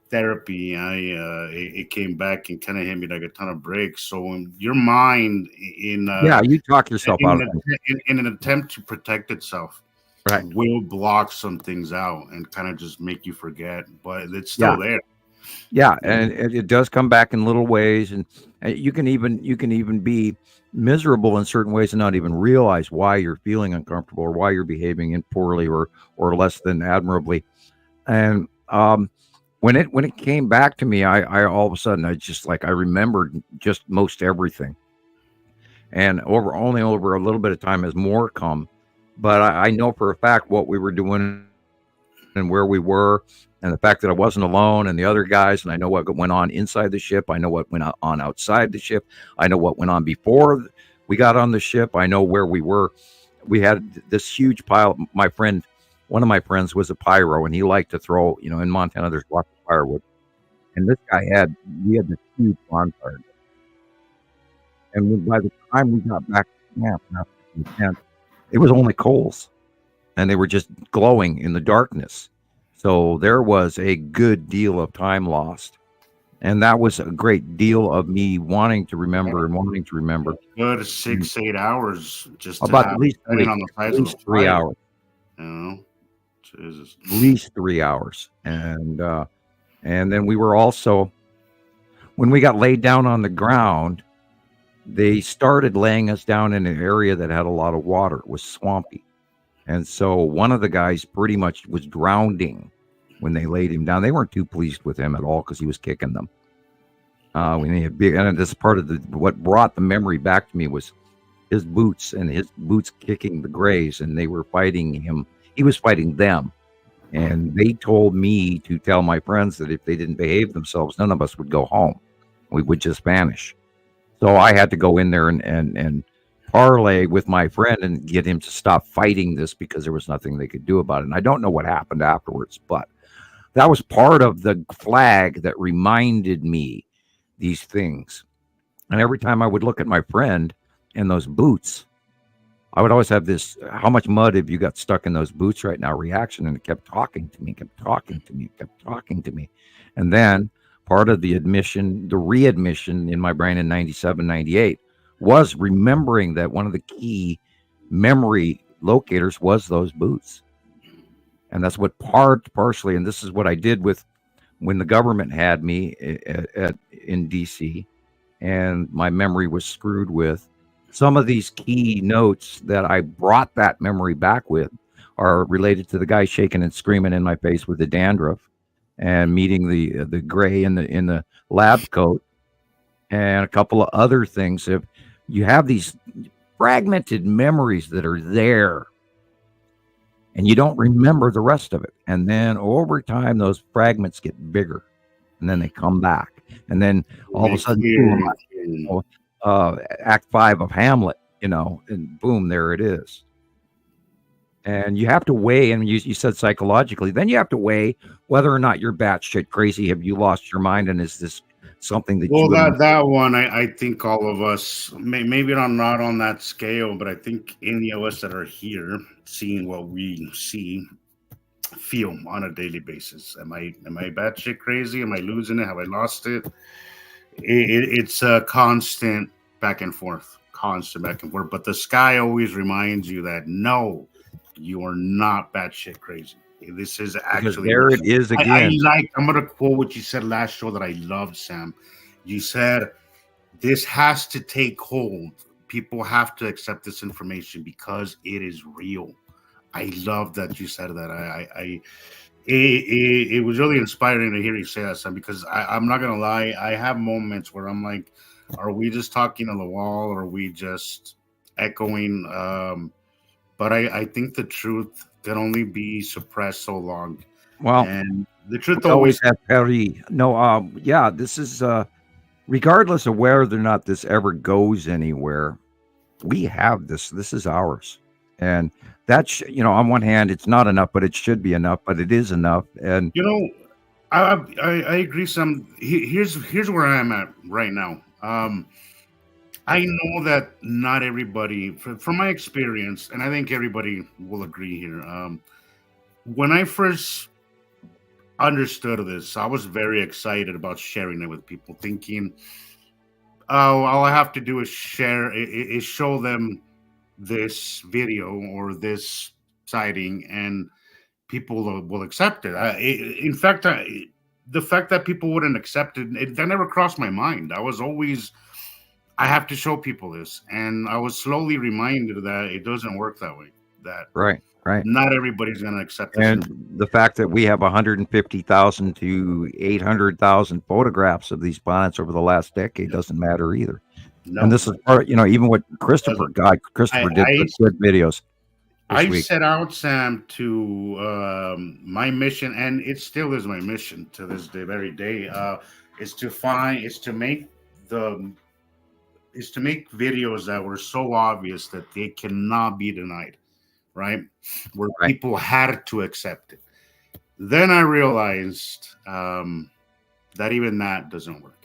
S4: therapy, it came back and kind of hit me like a ton of bricks. So your mind
S1: You talk yourself out of it.
S4: in an attempt to protect itself,
S1: Right.
S4: will block some things out and kind of just make you forget, but it's still there.
S1: Yeah, and it does come back in little ways, and you can even be miserable in certain ways and not even realize why you're feeling uncomfortable or why you're behaving poorly or less than admirably. And when it came back to me, I all of a sudden I remembered just most everything, and over a little bit of time as more come, but I know for a fact what we were doing and where we were. And the fact that I wasn't alone and the other guys, and I know what went on inside the ship. I know what went on outside the ship. I know what went on before we got on the ship. I know where we were. We had this huge pile. One of my friends was a pyro, and he liked to throw, in Montana, there's lots of firewood. And this guy we had this huge bonfire. And by the time we got back to camp, after the tent, it was only coals, and they were just glowing in the darkness. So there was a good deal of time lost. And that was a great deal of me wanting to remember.
S4: Good 6-8 hours just to
S1: About
S4: have
S1: at least
S4: it on the sides of the
S1: 3
S4: fire,
S1: hours.
S4: Jesus.
S1: At least 3 hours. And then we were also, when we got laid down on the ground, they started laying us down in an area that had a lot of water. It was swampy. And so one of the guys pretty much was drowning when they laid him down. They weren't too pleased with him at all because he was kicking them. When he had big, and this part of what brought the memory back to me was his boots kicking the grays, and they were fighting him. He was fighting them, and they told me to tell my friends that if they didn't behave themselves, none of us would go home. We would just vanish. So I had to go in there and parlay with my friend and get him to stop fighting this because there was nothing they could do about it. And I don't know what happened afterwards, but that was part of the flag that reminded me these things. And every time I would look at my friend and those boots, I would always have this, how much mud have you got stuck in those boots right now reaction. And it kept talking to me. And then part of the readmission in my brain in 97, 98 was remembering that one of the key memory locators was those boots. And that's what partially, and this is what I did with when the government had me in DC, and my memory was screwed with. Some of these key notes that I brought that memory back with are related to the guy shaking and screaming in my face with the dandruff, and meeting the gray in the lab coat, and a couple of other things. If you have these fragmented memories that are there, and you don't remember the rest of it, and then over time those fragments get bigger, and then they come back, and then all of a sudden, boom, Act 5 of Hamlet, and boom, there it is. And you have to weigh, and you said psychologically, then you have to weigh whether or not you're batshit crazy. Have you lost your mind? And is this something that
S4: that one, I think all of us, maybe not on that scale, but I think any of us that are here seeing what we see, feel on a daily basis. Am I batshit crazy? Am I losing it? Have I lost it? It's a constant back and forth. But the sky always reminds you that no, you are not batshit crazy. This is actually,
S1: there it is again.
S4: I'm going to quote what you said last show that I loved, Sam. You said, this has to take hold. People have to accept this information because it is real. I love that you said that. It was really inspiring to hear you say that, Sam, because I'm not going to lie. I have moments where I'm like, are we just talking on the wall, or are we just echoing? But I think the truth can only be suppressed so long.
S1: Well,
S4: and the truth
S1: always have Perry. No, yeah, this is regardless of whether or not this ever goes anywhere, we have this. This is ours, and that's on one hand, it's not enough, but it should be enough. But it is enough, and
S4: I agree. Here's where I am at right now. I know that not everybody, from my experience, and I think everybody will agree here. When I first understood this, I was very excited about sharing it with people, thinking, oh, all I have to do is show them this video or this sighting, and people will accept it. In fact, the fact that people wouldn't accept it, that never crossed my mind. I was always, I have to show people this, and I was slowly reminded that it doesn't work that way. That
S1: right.
S4: Not everybody's going to accept this.
S1: And the fact that we have 150,000 to 800,000 photographs of these bonnets over the last decade doesn't matter either. No. And this is part, even what Christopher did good videos.
S4: I set out, Sam, to my mission, and it still is my mission to this very day. Is to make videos that were so obvious that they cannot be denied, right? Where people had to accept it. Then I realized that even that doesn't work.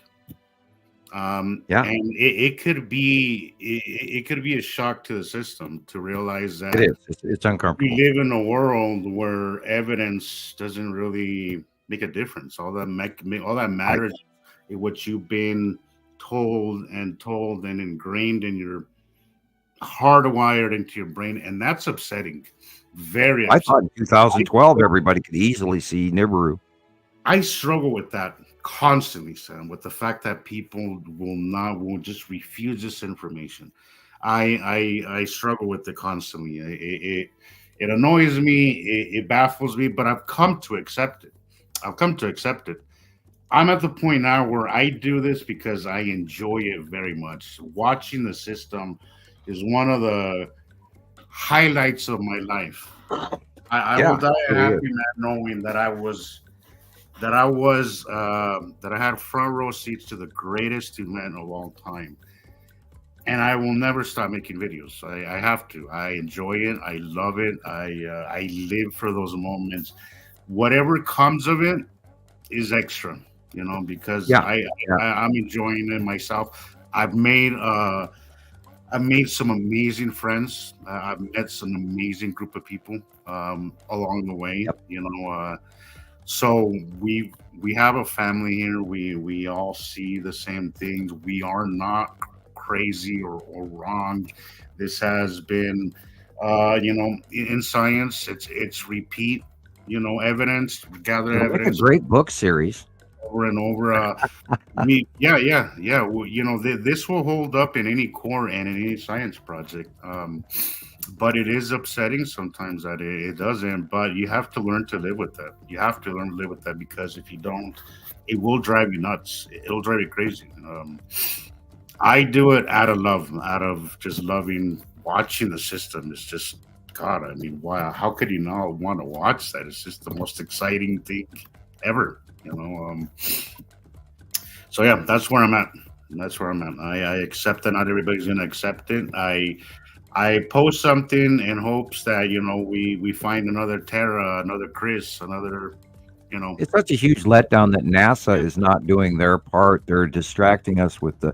S4: And it could be a shock to the system to realize that
S1: it's uncomfortable.
S4: We live in a world where evidence doesn't really make a difference. All that matters is what you've been told and ingrained in your hardwired into your brain, and that's upsetting. Very upsetting.
S1: I thought in 2012 everybody could easily see Nibiru.
S4: I struggle with that constantly, Sam, with the fact that people will just refuse this information. I struggle with it constantly. It annoys me, it baffles me, but I've come to accept it. I'm at the point now where I do this because I enjoy it very much. Watching the system is one of the highlights of my life. I will die a happy man knowing that I had front row seats to the greatest event of all time. And I will never stop making videos. I have to. I enjoy it. I love it. I live for those moments. Whatever comes of it is extra, because I'm enjoying it myself. I've made some amazing friends. I've met some amazing group of people along the way. So we have a family here. We all see the same things. We are not crazy or wrong. This has been, in science, it's repeat, evidence, gather
S1: That's a
S4: evidence
S1: great book series.
S4: over and over. Yeah. Well, this will hold up in any core and in any science project. But it is upsetting sometimes that it doesn't. But you have to learn to live with that. You have to learn to live with that, because if you don't, it will drive you nuts. It'll drive you crazy. I do it out of love, out of just loving watching the system. It's just God. I mean, wow! How could you not want to watch that? It's just the most exciting thing ever. So yeah, that's where I'm at. That's where I'm at. I accept that not everybody's gonna accept it. I post something in hopes that we find another Tara, another Chris, another
S1: It's such a huge letdown that NASA is not doing their part. They're distracting us with the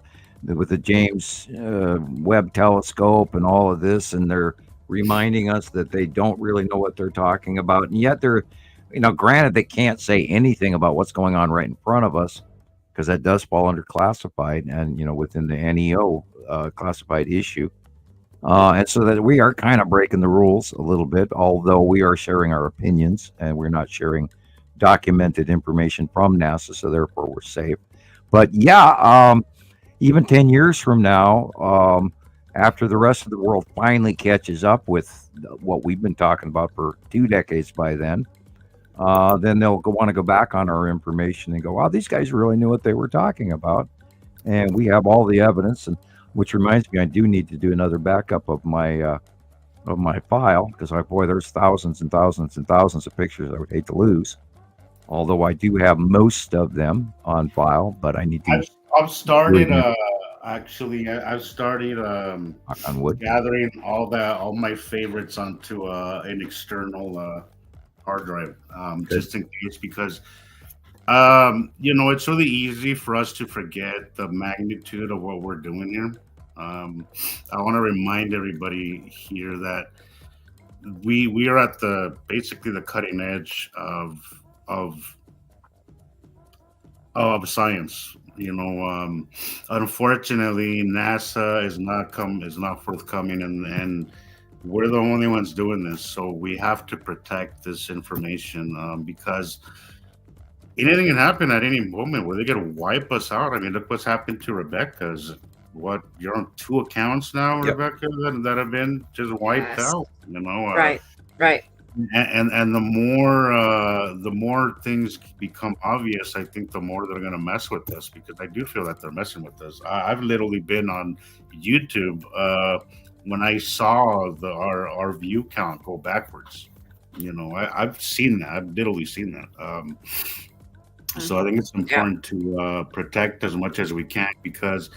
S1: James Webb Telescope and all of this, and they're reminding us that they don't really know what they're talking about. And yet they're, granted, they can't say anything about what's going on right in front of us, because that does fall under classified and, within the NEO classified issue. And so that we are kind of breaking the rules a little bit, although we are sharing our opinions and we're not sharing documented information from NASA. So therefore we're safe. But yeah, even 10 years from now, after the rest of the world finally catches up with what we've been talking about for 2 decades by then they'll want to go back on our information and go, wow, these guys really knew what they were talking about. And we have all the evidence. And which reminds me, I do need to do another backup of my file, because there's thousands and thousands and thousands of pictures I would hate to lose. Although I do have most of them on file, but I need to.
S4: I've started I've started
S1: on wood.
S4: gathering all my favorites onto an external hard drive, just in case, because it's really easy for us to forget the magnitude of what we're doing here. I want to remind everybody here that we are at basically the cutting edge of science. Unfortunately, NASA is not forthcoming, and we're the only ones doing this. So we have to protect this information, because anything can happen at any moment where they get to wipe us out. I mean, look what's happened to Rebecca's. You're on 2 accounts now,
S1: Yep.
S4: Rebecca, that have been just wiped
S2: Yes.
S4: out.
S2: Right.
S4: And the more things become obvious, I think the more they're going to mess with us, because I do feel that they're messing with us. I've literally been on YouTube when I saw our view count go backwards. I've seen that. I've literally seen that. So I think it's important to protect as much as we can, because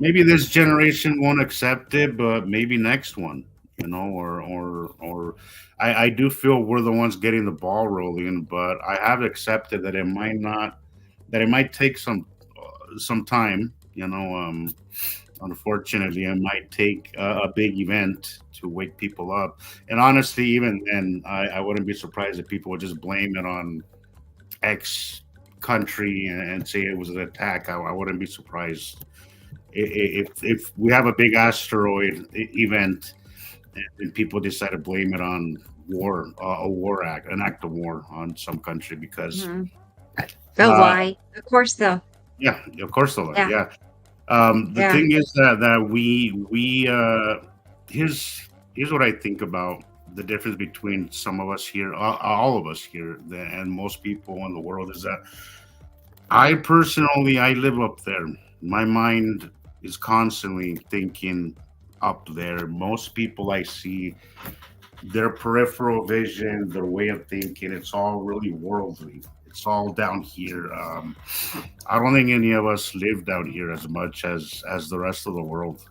S4: maybe this generation won't accept it, but maybe next one, or I do feel we're the ones getting the ball rolling, but I have accepted that it might take some time. Unfortunately, it might take a big event to wake people up. And honestly, even then, I wouldn't be surprised if people would just blame it on X country and say it was an attack. I wouldn't be surprised if we have a big asteroid event and people decide to blame it on war, an act of war on some country, because
S2: They'll lie. Of course they'll.
S4: Yeah, of course they'll lie.
S2: Yeah.
S4: The thing is that we here's what I think about the difference between some of us here, all of us here, and most people in the world, is that I live up there. My mind is constantly thinking up there. Most people I see, their peripheral vision, their way of thinking, it's all really worldly. It's all down here. I don't think any of us live down here as much as the rest of the world.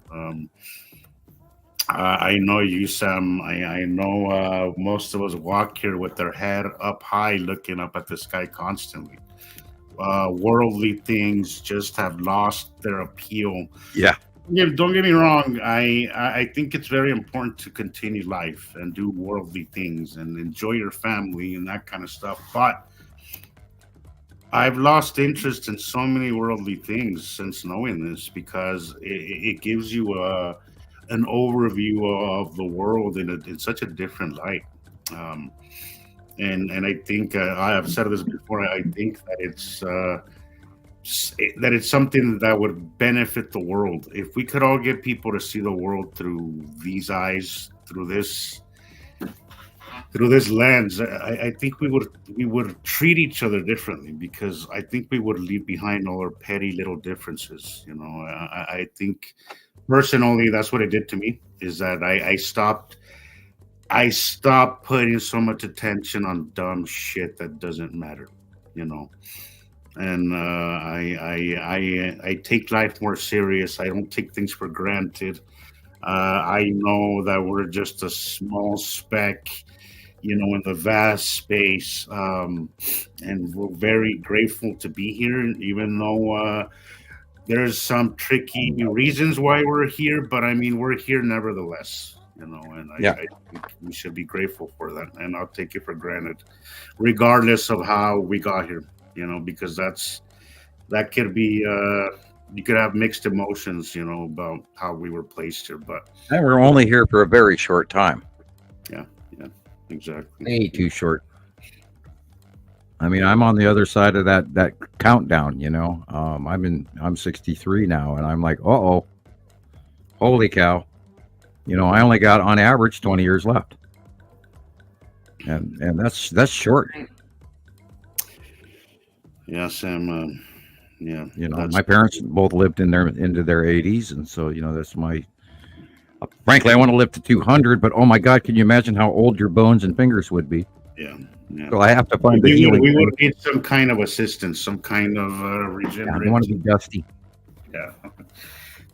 S4: I know you, Sam. I know most of us walk here with their head up high, looking up at the sky constantly. Worldly things just have lost their appeal.
S1: Yeah.
S4: Don't get me wrong. I think it's very important to continue life and do worldly things and enjoy your family and that kind of stuff. But I've lost interest in so many worldly things since knowing this because it gives you an overview of the world in such a different light. Um, and I think I have said this before. I think that it's something that would benefit the world if we could all get people to see the world through these eyes, through this lens. I think we would treat each other differently because I think we would leave behind all our petty little differences. I think personally that's what it did to me is that I stopped putting so much attention on dumb shit that doesn't matter, you know. And I take life more serious. I don't take things for granted. I know that we're just a small speck, in the vast space, and we're very grateful to be here. Even though there's some tricky reasons why we're here, but I mean we're here nevertheless. And
S1: Yeah.
S4: I think we should be grateful for that, and I'll take it for granted, regardless of how we got here. Because that could be you could have mixed emotions, about how we were placed here. But
S1: And we're only here for a very short time.
S4: yeah, exactly.
S1: Way too short. I mean, I'm on the other side of that countdown. I'm 63 now, and I'm like, holy cow! I only got on average 20 years left, and that's short.
S4: Yeah, Sam. Yeah,
S1: My parents both lived into their 80s, and so that's my. Frankly, I want to live to 200, but oh my God, can you imagine how old your bones and fingers would be?
S4: yeah.
S1: So I have to find the
S4: We
S1: healing.
S4: would need some kind of assistance, some kind of
S1: Yeah, I
S4: regeneration.
S1: don't want to be dusty.
S4: Yeah.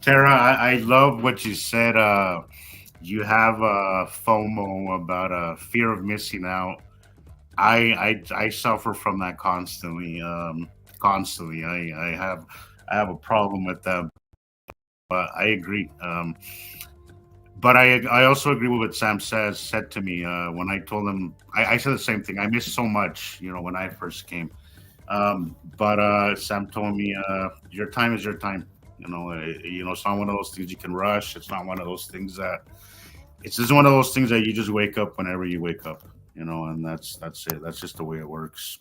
S4: Tara, I love what you said. You have FOMO about fear of missing out. I suffer from that constantly. Constantly, I have a problem with that. But I agree. But I also agree with what Sam said to me when I told him. I said the same thing. I missed so much, when I first came. But Sam told me, your time is your time. It's not one of those things you can rush. It's not one of those things that. It's just one of those things that you just wake up whenever you wake up. And that's it. That's just the way it works.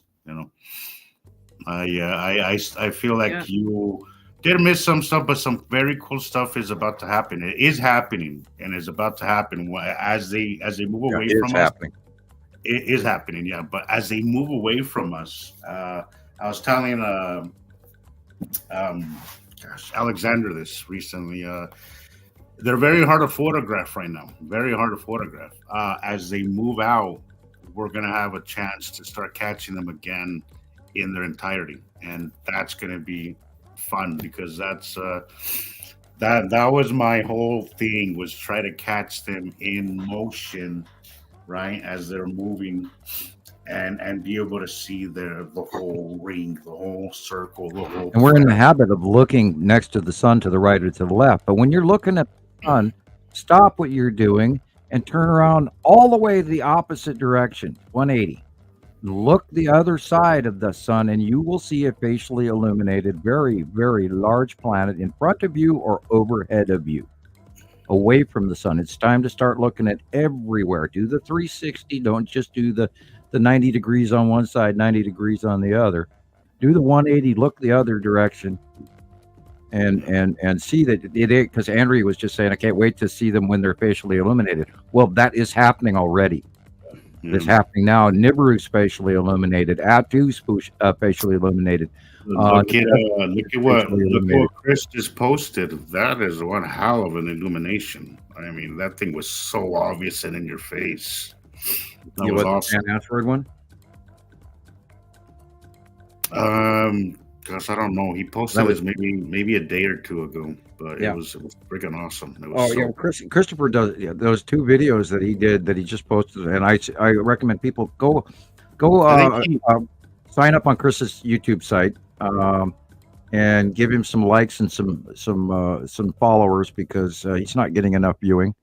S4: I feel like
S2: Yeah.
S4: you did miss some stuff, but some very cool stuff is about to happen. It is happening and is about to happen as they move
S1: Yeah,
S4: away
S1: it's
S4: from us.
S1: happening.
S4: It is happening, yeah. But as they move away from us, I was telling Alexander this recently. They're very hard to photograph right now. Very hard to photograph. As they move out, we're gonna have a chance to start catching them again in their entirety, and that's gonna be fun because that was my whole thing, was try to catch them in motion, right, as they're moving, and be able to see the whole ring, the whole circle, the whole.
S1: And we're in the habit of looking next to the sun, to the right or to the left. But when you're looking at the sun, stop what you're doing and turn around all the way the opposite direction, 180. Look the other side of the sun, and you will see a facially illuminated, very, very large planet in front of you or overhead of you, away from the sun. It's time to start looking at everywhere. Do the 360. Don't just do the 90 degrees on one side, 90 degrees on the other. Do the 180. Look the other direction, and see that it. Because Andrea was just saying, I can't wait to see them when they're facially illuminated. Well, that is happening already. It's happening now. Nibiru's facially illuminated. Atu's facially illuminated.
S4: Look at what
S1: illuminated.
S4: Chris just posted. That is one hell of an illumination. I mean, that thing was so obvious and in your face. That
S1: You
S4: was
S1: was
S4: awesome.
S1: an asteroid one?
S4: Gosh, I don't know. He posted
S1: That was-
S4: this maybe a day or two ago, but
S1: Yeah.
S4: it was freaking awesome. It was
S1: Oh yeah, Christopher does those two videos that he did that he just posted, and I recommend people go
S4: I think
S1: sign up on Chris's YouTube site, and give him some likes and some followers, because he's not getting enough viewing,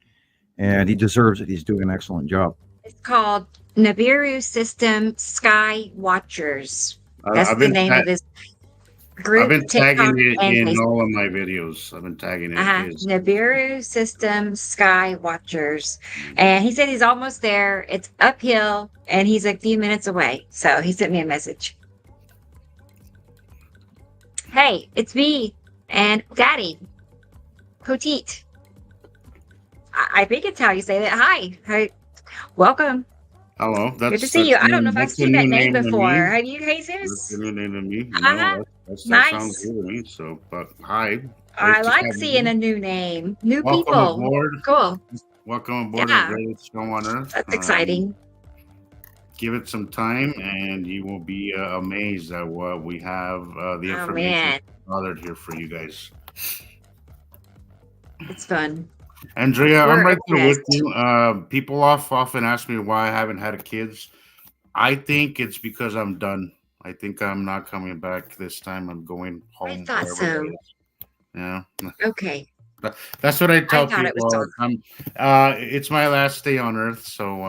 S1: and he deserves it. He's doing an excellent job.
S2: It's called Nibiru System Sky Watchers. That's
S4: I've
S2: the
S4: been
S2: name
S4: ta-
S2: of his
S4: I've
S2: group,
S4: been
S2: TikTok,
S4: tagging it
S2: and
S4: in
S2: Facebook.
S4: all of my videos. I've been tagging it. His.
S2: Nibiru System Sky Watchers. And he said he's almost there. It's uphill and he's a few minutes away. So he sent me a message. Hey, it's me and Daddy. Petite. I think it's how you say that. Hi. Welcome.
S4: Hello.
S2: Good to see you. I don't know if I've seen that name before. Have you,
S4: That's
S2: Jesus?
S4: a new name to me.
S2: Uh-huh.
S4: That
S2: Nice.
S4: sounds good to me. So, but hi.
S2: I
S4: Great to
S2: like
S4: have
S2: seeing
S4: you.
S2: a new name, new
S4: Welcome
S2: people.
S4: aboard.
S2: Cool.
S4: Welcome aboard the
S2: Yeah,
S4: greatest show on earth.
S2: that's exciting.
S4: Give it some time, and you will be amazed at what we have. The
S2: Oh
S4: information
S2: man,
S4: gathered here for you guys.
S2: it's fun.
S4: Andrea, I'm
S2: We're
S4: right there with
S2: obsessed.
S4: you. People often ask me why I haven't had kids. I think it's because I'm done. I think I'm not coming back this time. I'm going
S2: I
S4: home.
S2: thought
S4: wherever that
S2: so.
S4: is. Yeah,
S2: Okay.
S4: that's what I tell
S2: thought it was
S4: people.
S2: done.
S4: It's my last day on Earth, so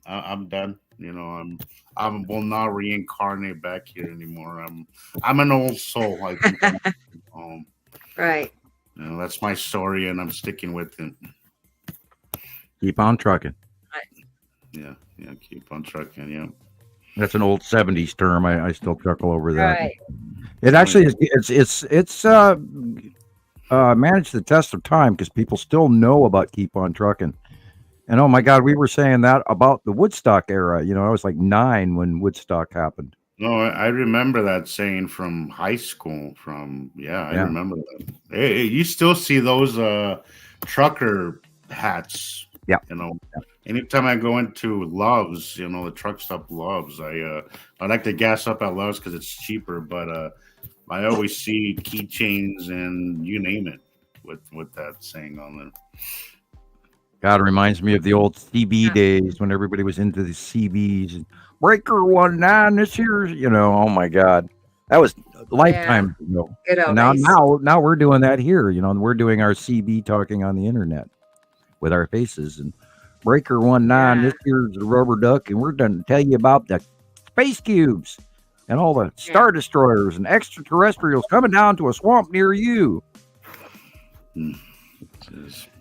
S4: I'm done. You know, I will not reincarnate back here anymore. I'm an old soul. I think I'm home.
S2: Right.
S4: You know, that's my story, and I'm sticking with it.
S1: Keep on trucking.
S4: Yeah, keep on trucking. Yeah.
S1: That's an old '70s term. I still chuckle over that.
S2: Right.
S1: It actually is. It's managed the test of time because people still know about Keep on Trucking. And oh my God, we were saying that about the Woodstock era. You know, I was like 9 when Woodstock happened.
S4: No, I remember that saying from high school. I remember that. Hey, you still see those trucker hats.
S1: Yeah.
S4: You know, anytime I go into Love's, you know, the truck stop Love's, I like to gas up at Love's because it's cheaper. But I always see keychains and you name it with that saying on there.
S1: God, it reminds me of the old CB days when everybody was into the CBs and Breaker 19 this year. You know, oh my God, that was lifetime ago.
S2: Good old
S1: And
S2: days.
S1: now we're doing that here. You know, we're doing our CB talking on the internet with our faces and Breaker 19 this year's the rubber duck, and we're going to tell you about the space cubes and all the star destroyers and extraterrestrials coming down to a swamp near you.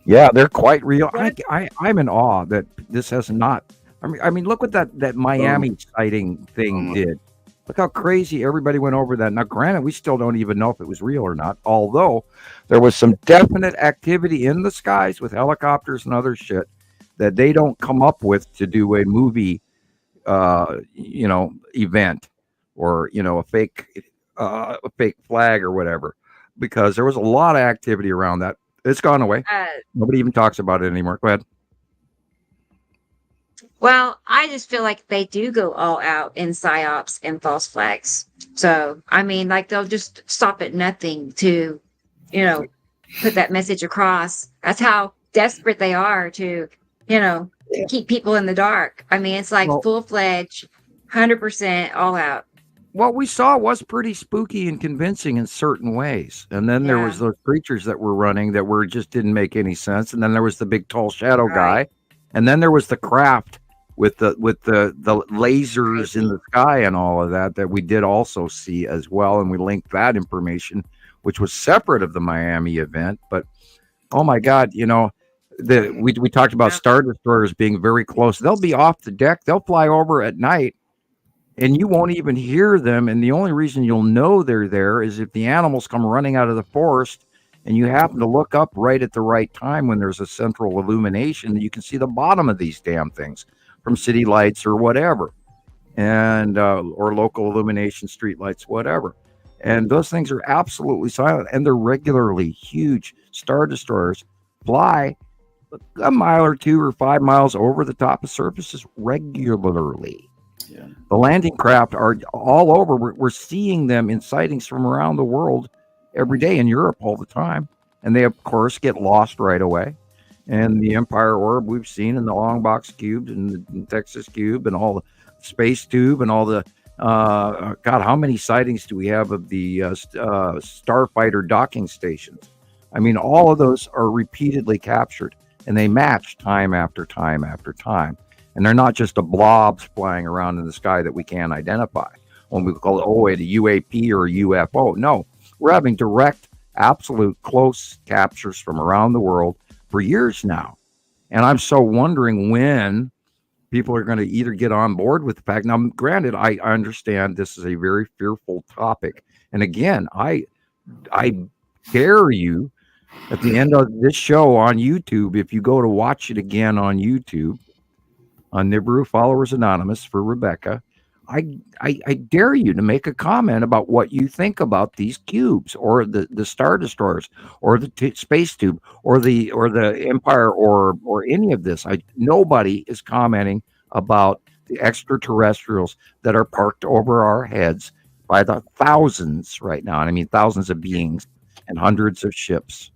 S1: Yeah, they're quite real. I'm in awe that this has not. I mean, look what that Miami sighting thing did. Look how crazy everybody went over that. Now, granted, we still don't even know if it was real or not, although there was some definite activity in the skies with helicopters and other shit that they don't come up with to do a movie, event or, a fake flag or whatever, because there was a lot of activity around that. It's gone away. Nobody even talks about it anymore. Go ahead.
S2: Well, I just feel like they do go all out in psyops and false flags. So, I mean, like they'll just stop at nothing to, put that message across. That's how desperate they are to, keep people in the dark. I mean, it's like full-fledged, 100% all out.
S1: What we saw was pretty spooky and convincing in certain ways. And then there was those creatures that were running that just didn't make any sense. And then there was the big tall shadow guy. And then there was the craft with the lasers in the sky and all of that we did also see as well. And we linked that information, which was separate of the Miami event. But oh my God, we talked about star destroyers being very close. They'll be off the deck. They'll fly over at night and you won't even hear them. And the only reason you'll know they're there is if the animals come running out of the forest and you happen to look up right at the right time when there's a central illumination, you can see the bottom of these damn things from city lights or whatever, and or local illumination, street lights, whatever. And those things are absolutely silent, and they're regularly huge. Star destroyers fly a mile or 2 or 5 miles over the top of surfaces regularly.
S4: Yeah.
S1: The landing craft are all over. We're seeing them in sightings from around the world every day, in Europe all the time. And they, of course, get lost right away. And the Empire Orb we've seen, and the Long Box Cube, and the Texas Cube, and all the Space Tube, and all the, God, how many sightings do we have of the Starfighter docking stations? I mean, all of those are repeatedly captured, and they match time after time after time. And they're not just a blobs flying around in the sky that we can't identify. when we call it, oh, a UAP or a UFO. No, we're having direct, absolute close captures from around the world for years now. And I'm so wondering when people are going to either get on board with the fact. Now, granted, I understand this is a very fearful topic. And again, I dare you at the end of this show on YouTube, if you go to watch it again on YouTube, on Nibiru Followers Anonymous for Rebecca, I dare you to make a comment about what you think about these cubes or the Star Destroyers or the space tube or the Empire or any of this. Nobody is commenting about the extraterrestrials that are parked over our heads by the thousands right now. And I mean thousands of beings and hundreds of ships.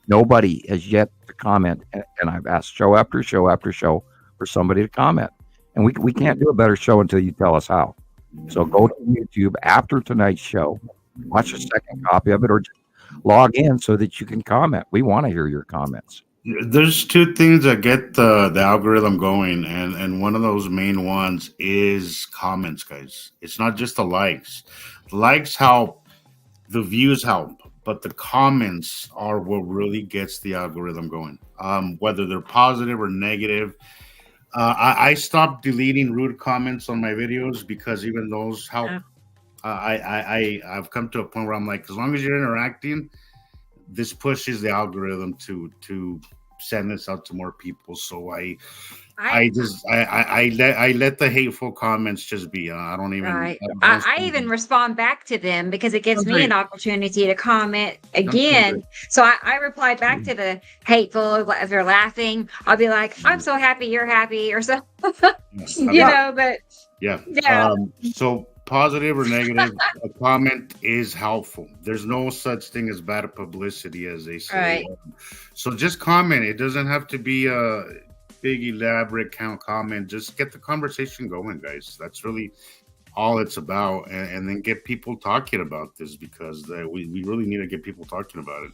S1: Nobody has yet to comment, and I've asked show after show after show for somebody to comment. And we can't do a better show until you tell us how. So go to YouTube after tonight's show, watch a second copy of it, or just log in so that you can comment. We want to hear your comments.
S4: There's two things that get the algorithm going, and one of those main ones is comments, guys. It's not just the likes. The likes help, the views help, but the comments are what really gets the algorithm going. Whether they're positive or negative. I stopped deleting rude comments on my videos because even those help. I've come to a point where I'm like, as long as you're interacting, this pushes the algorithm to send this out to more people. So I let the hateful comments just be. I don't even.
S2: Right. I even respond back to them because it gives me an opportunity to comment again. So I reply back to the hateful. If they're laughing, I'll be like, "I'm so happy you're happy," or so. You know, but
S4: yeah. So positive or negative, a comment is helpful. There's no such thing as bad publicity, as they say.
S2: Right.
S4: So just comment. It doesn't have to be a big elaborate comment. Just get the conversation going, guys. That's really all it's about, and then get people talking about this because we really need to get people talking about it.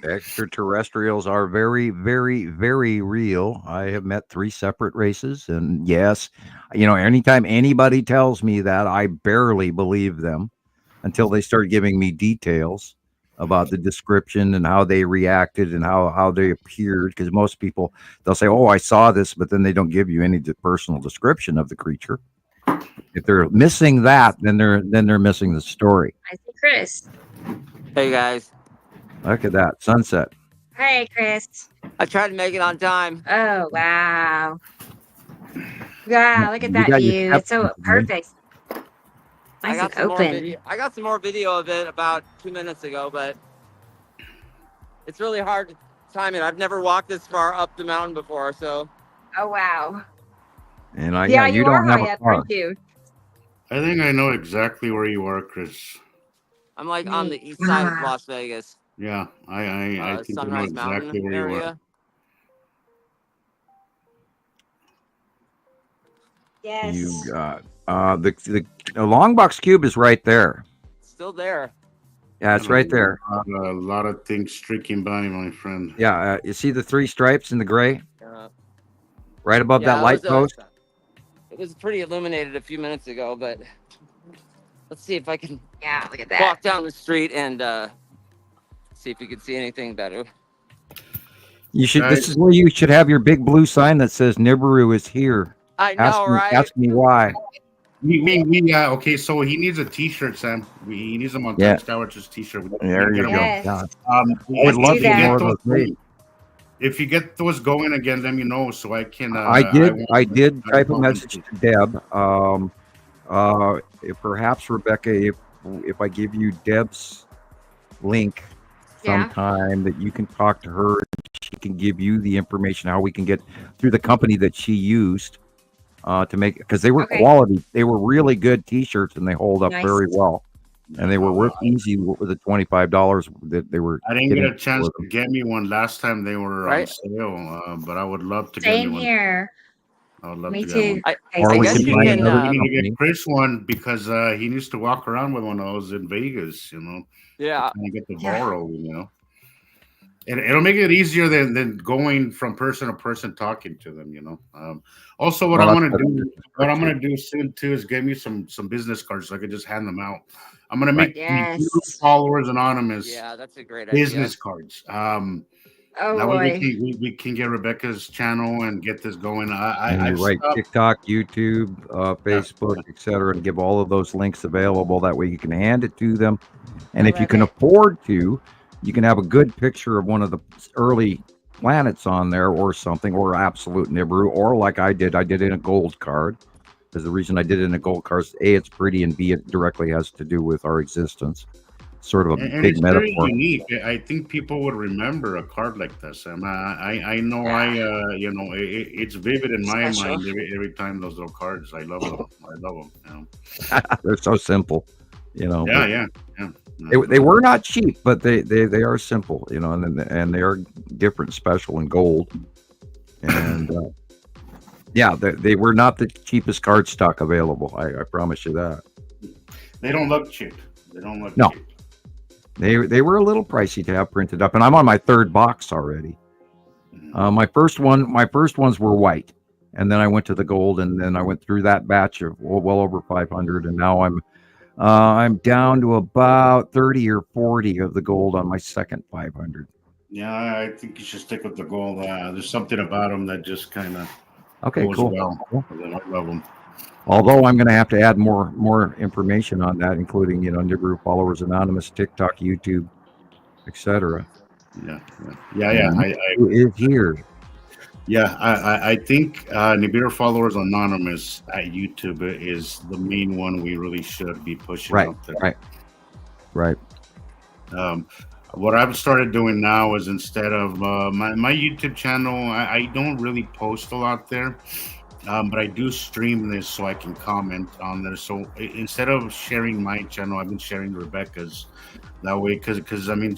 S1: Extraterrestrials are very, very, very real. I have met 3 separate races, and yes, anytime anybody tells me that, I barely believe them until they start giving me details about the description and how they reacted and how they appeared. Because most people, they'll say, "Oh, I saw this," but then they don't give you any personal description of the creature. If they're missing that, then they're missing the story.
S2: I see Chris.
S3: Hey guys,
S1: Look at that sunset.
S2: Hey, Chris.
S3: I tried to make it on time.
S2: Oh wow! Wow, look at
S1: You
S2: that
S1: got your
S2: view. It's so
S1: steps, man.
S2: perfect.
S3: I
S2: Nice
S3: got
S2: and
S3: some more
S2: open.
S3: video. I got some more video of it about 2 minutes ago, but it's really hard to time it. I've never walked this far up the mountain before, so
S2: Oh wow!
S1: And
S2: You
S1: don't
S2: are
S1: have
S2: high
S1: a
S2: up,
S1: car.
S2: aren't you?
S4: I think I know exactly where you are, Chris.
S3: I'm like on the east side of
S2: Wow.
S3: Las Vegas,
S4: Yeah, I think I know
S3: Sunrise
S4: exactly
S3: Mountain
S4: where you are.
S3: area.
S2: Yes.
S1: You got the long box cube is right there.
S3: Still there.
S1: Yeah, it's right there.
S4: A lot of things streaking by, my friend.
S1: Yeah, you see the 3 stripes in the gray right above
S3: Yeah,
S1: that light post.
S3: It was pretty illuminated a few minutes ago, but let's see if I can
S2: Yeah, look at that.
S3: walk down the street and see if you can see anything better.
S1: You should.
S4: Guys.
S1: This is where you should have your big blue sign that says Nibiru is here.
S3: I know, right?
S1: Ask me why.
S4: Okay, so he needs a T-shirt, Sam. He needs a Montana
S1: Yeah.
S4: Skywarchers T-shirt.
S1: There you
S4: Get
S1: go.
S4: him.
S2: Yes.
S1: Yeah.
S4: I
S1: would love
S2: to get more
S1: of those made.
S4: If you get those going again, let me know so I can.
S1: I did type a message to Deb. If perhaps Rebecca, if I give you Deb's link
S2: Yeah.
S1: sometime, that you can talk to her. She can give you the information how we can get through the company that she used to make, because they were
S2: Okay.
S1: quality. They were really good T-shirts and they hold up
S2: Nice.
S1: very well. And they were worth easy with the $25 that they were.
S4: I didn't get a
S1: getting
S4: chance
S1: for
S4: to get me one last time they were on
S3: Right.
S4: sale, but I would love to
S2: Same
S4: get me one.
S2: here.
S4: I would love
S2: Me
S4: to
S2: too.
S4: get one.
S2: Okay,
S1: Or
S3: I
S1: we
S3: guess
S1: can
S3: you
S1: find
S3: can,
S1: another
S4: We need to
S1: company.
S4: get Chris one because he needs to walk around with one of those in Vegas,
S3: Yeah.
S4: and get the
S2: Yeah.
S4: ball rolling, it'll make it easier than going from person to person talking to them. Also, what
S1: Well,
S4: I'm
S1: that's
S4: gonna
S1: better.
S4: do, what I'm gonna do soon too, is get me some business cards so I can just hand them out. I'm gonna
S1: Right.
S4: make
S2: Yes.
S4: Followers Anonymous
S3: Yeah, that's a great idea.
S4: business cards.
S2: Oh
S4: That way
S2: boy.
S4: we can get Rebecca's channel and get this going.
S1: And you're
S4: I've
S1: right,
S4: stopped.
S1: TikTok, YouTube,
S4: Yeah,
S1: Facebook, etc., and give all of those links available. That way you can hand it to them. And
S2: I
S1: if you
S2: love
S1: can
S2: it.
S1: afford to, you can have a good picture of one of the early planets on there or something, or absolute Nibiru, or like I did in a gold card. Because the reason I did it in a gold card is A, it's pretty, and B, it directly has to do with our existence. Sort of a
S4: and
S1: big
S4: it's very
S1: metaphor.
S4: unique. I think people would remember a card like this. I know it's vivid in my
S2: Special.
S4: mind every time those little cards. I love them. I love them.
S1: They're so simple, but
S4: Yeah.
S1: they were not cheap, but they are simple, and they are different, special, and gold. And yeah, they were not the cheapest card stock available. I promise you that.
S4: They don't look cheap. They don't look
S1: No.
S4: cheap.
S1: They were a little pricey to have printed up, and I'm on my third box already. My first ones were white, and then I went to the gold, and then I went through that batch of well over 500, and now I'm down to about 30 or 40 of the gold on my second 500.
S4: Yeah, I think you should stick with the gold. There's something about them that just kind of
S1: Okay,
S4: goes
S1: cool.
S4: well.
S1: Cool.
S4: I love them.
S1: Although I'm going to have to add more information on that, including Nibiru Followers Anonymous, TikTok, YouTube, etc.
S4: Yeah.
S1: Who is here?
S4: I think Nibiru Followers Anonymous at YouTube is the main one we really should be pushing
S1: Right,
S4: out there.
S1: right.
S4: What I've started doing now is, instead of my YouTube channel, I don't really post a lot there, but I do stream this so I can comment on there. So instead of sharing my channel, I've been sharing Rebecca's. That way, because I mean,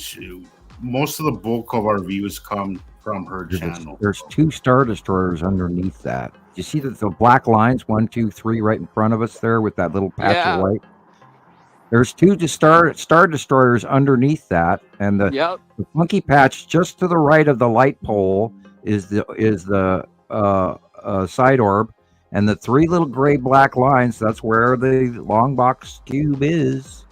S4: most of the bulk of our views come from her channel.
S1: There's 2 Star Destroyers underneath that. You see the black lines, 1, 2, 3, right in front of us there with that little patch
S3: Yeah.
S1: of white. There's 2 Star Destroyers underneath that, and the funky patch just to the right of the light pole is the side orb, and the 3 little gray black lines. That's where the long box cube is.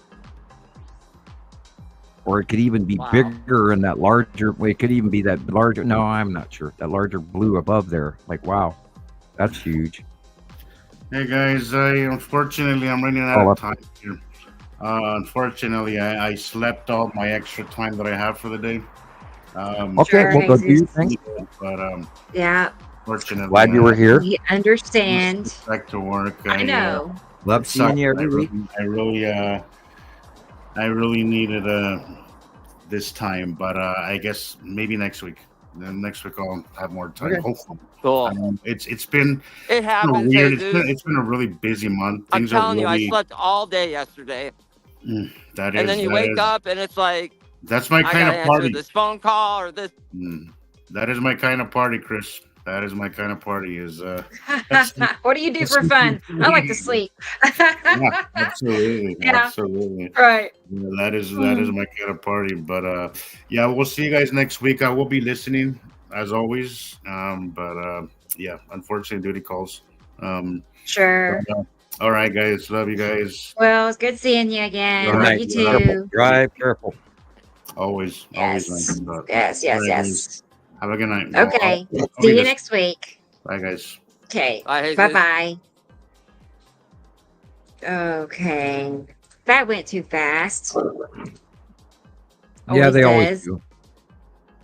S1: Or it could even be bigger in that larger. Well, it could even be that larger. No, I'm not sure. That larger blue above there. Like, wow, that's huge.
S4: Hey guys, unfortunately I'm running out of time here. Unfortunately, I slept all my extra time that I have for the day.
S1: Okay,
S2: Sure,
S1: well, go do your
S2: Jesus.
S1: thing.
S4: But
S2: Yeah,
S4: fortunately,
S1: Glad you were here.
S2: we understand.
S4: back to work.
S2: I know.
S1: Love seeing you every week.
S4: I really needed this time, but I guess maybe next week. Then next week I'll have more time.
S1: Okay.
S4: Hopefully,
S3: Cool.
S4: it's been
S3: It happens.
S4: weird.
S3: Jesus.
S4: It's been a really busy month.
S3: I'm
S4: Things are
S3: telling you, I
S4: really,
S3: slept all day yesterday,
S4: that
S3: and then you
S4: that
S3: wake up and it's like
S4: That's my
S3: I
S4: kind
S3: gotta
S4: of
S3: answer
S4: party.
S3: this phone call or this.
S4: That is my kind of party, Chris. That is my kind of party.
S2: What do you do for fun? I like to sleep.
S4: Yeah, absolutely,
S2: Yeah.
S4: absolutely.
S2: Right.
S4: Yeah, that is my kind of party. But yeah, we'll see you guys next week. I will be listening as always. Yeah, unfortunately, duty calls.
S2: Sure.
S4: All right, guys. Love you guys.
S2: Well, it's good seeing you again.
S1: Good
S2: Love
S1: night.
S2: you
S1: Careful.
S2: too.
S1: Drive careful.
S4: Always.
S2: Yes.
S4: Always. Nice.
S2: Yes. Yes. Yes.
S4: Have a good night.
S2: Okay.
S4: I'll
S2: See
S4: be
S2: you
S4: this-
S2: next week.
S4: Bye, guys.
S2: Okay.
S3: Bye, Jesus.
S2: Bye bye. Okay. That went too fast.
S1: Yeah, they always
S2: does.
S1: do.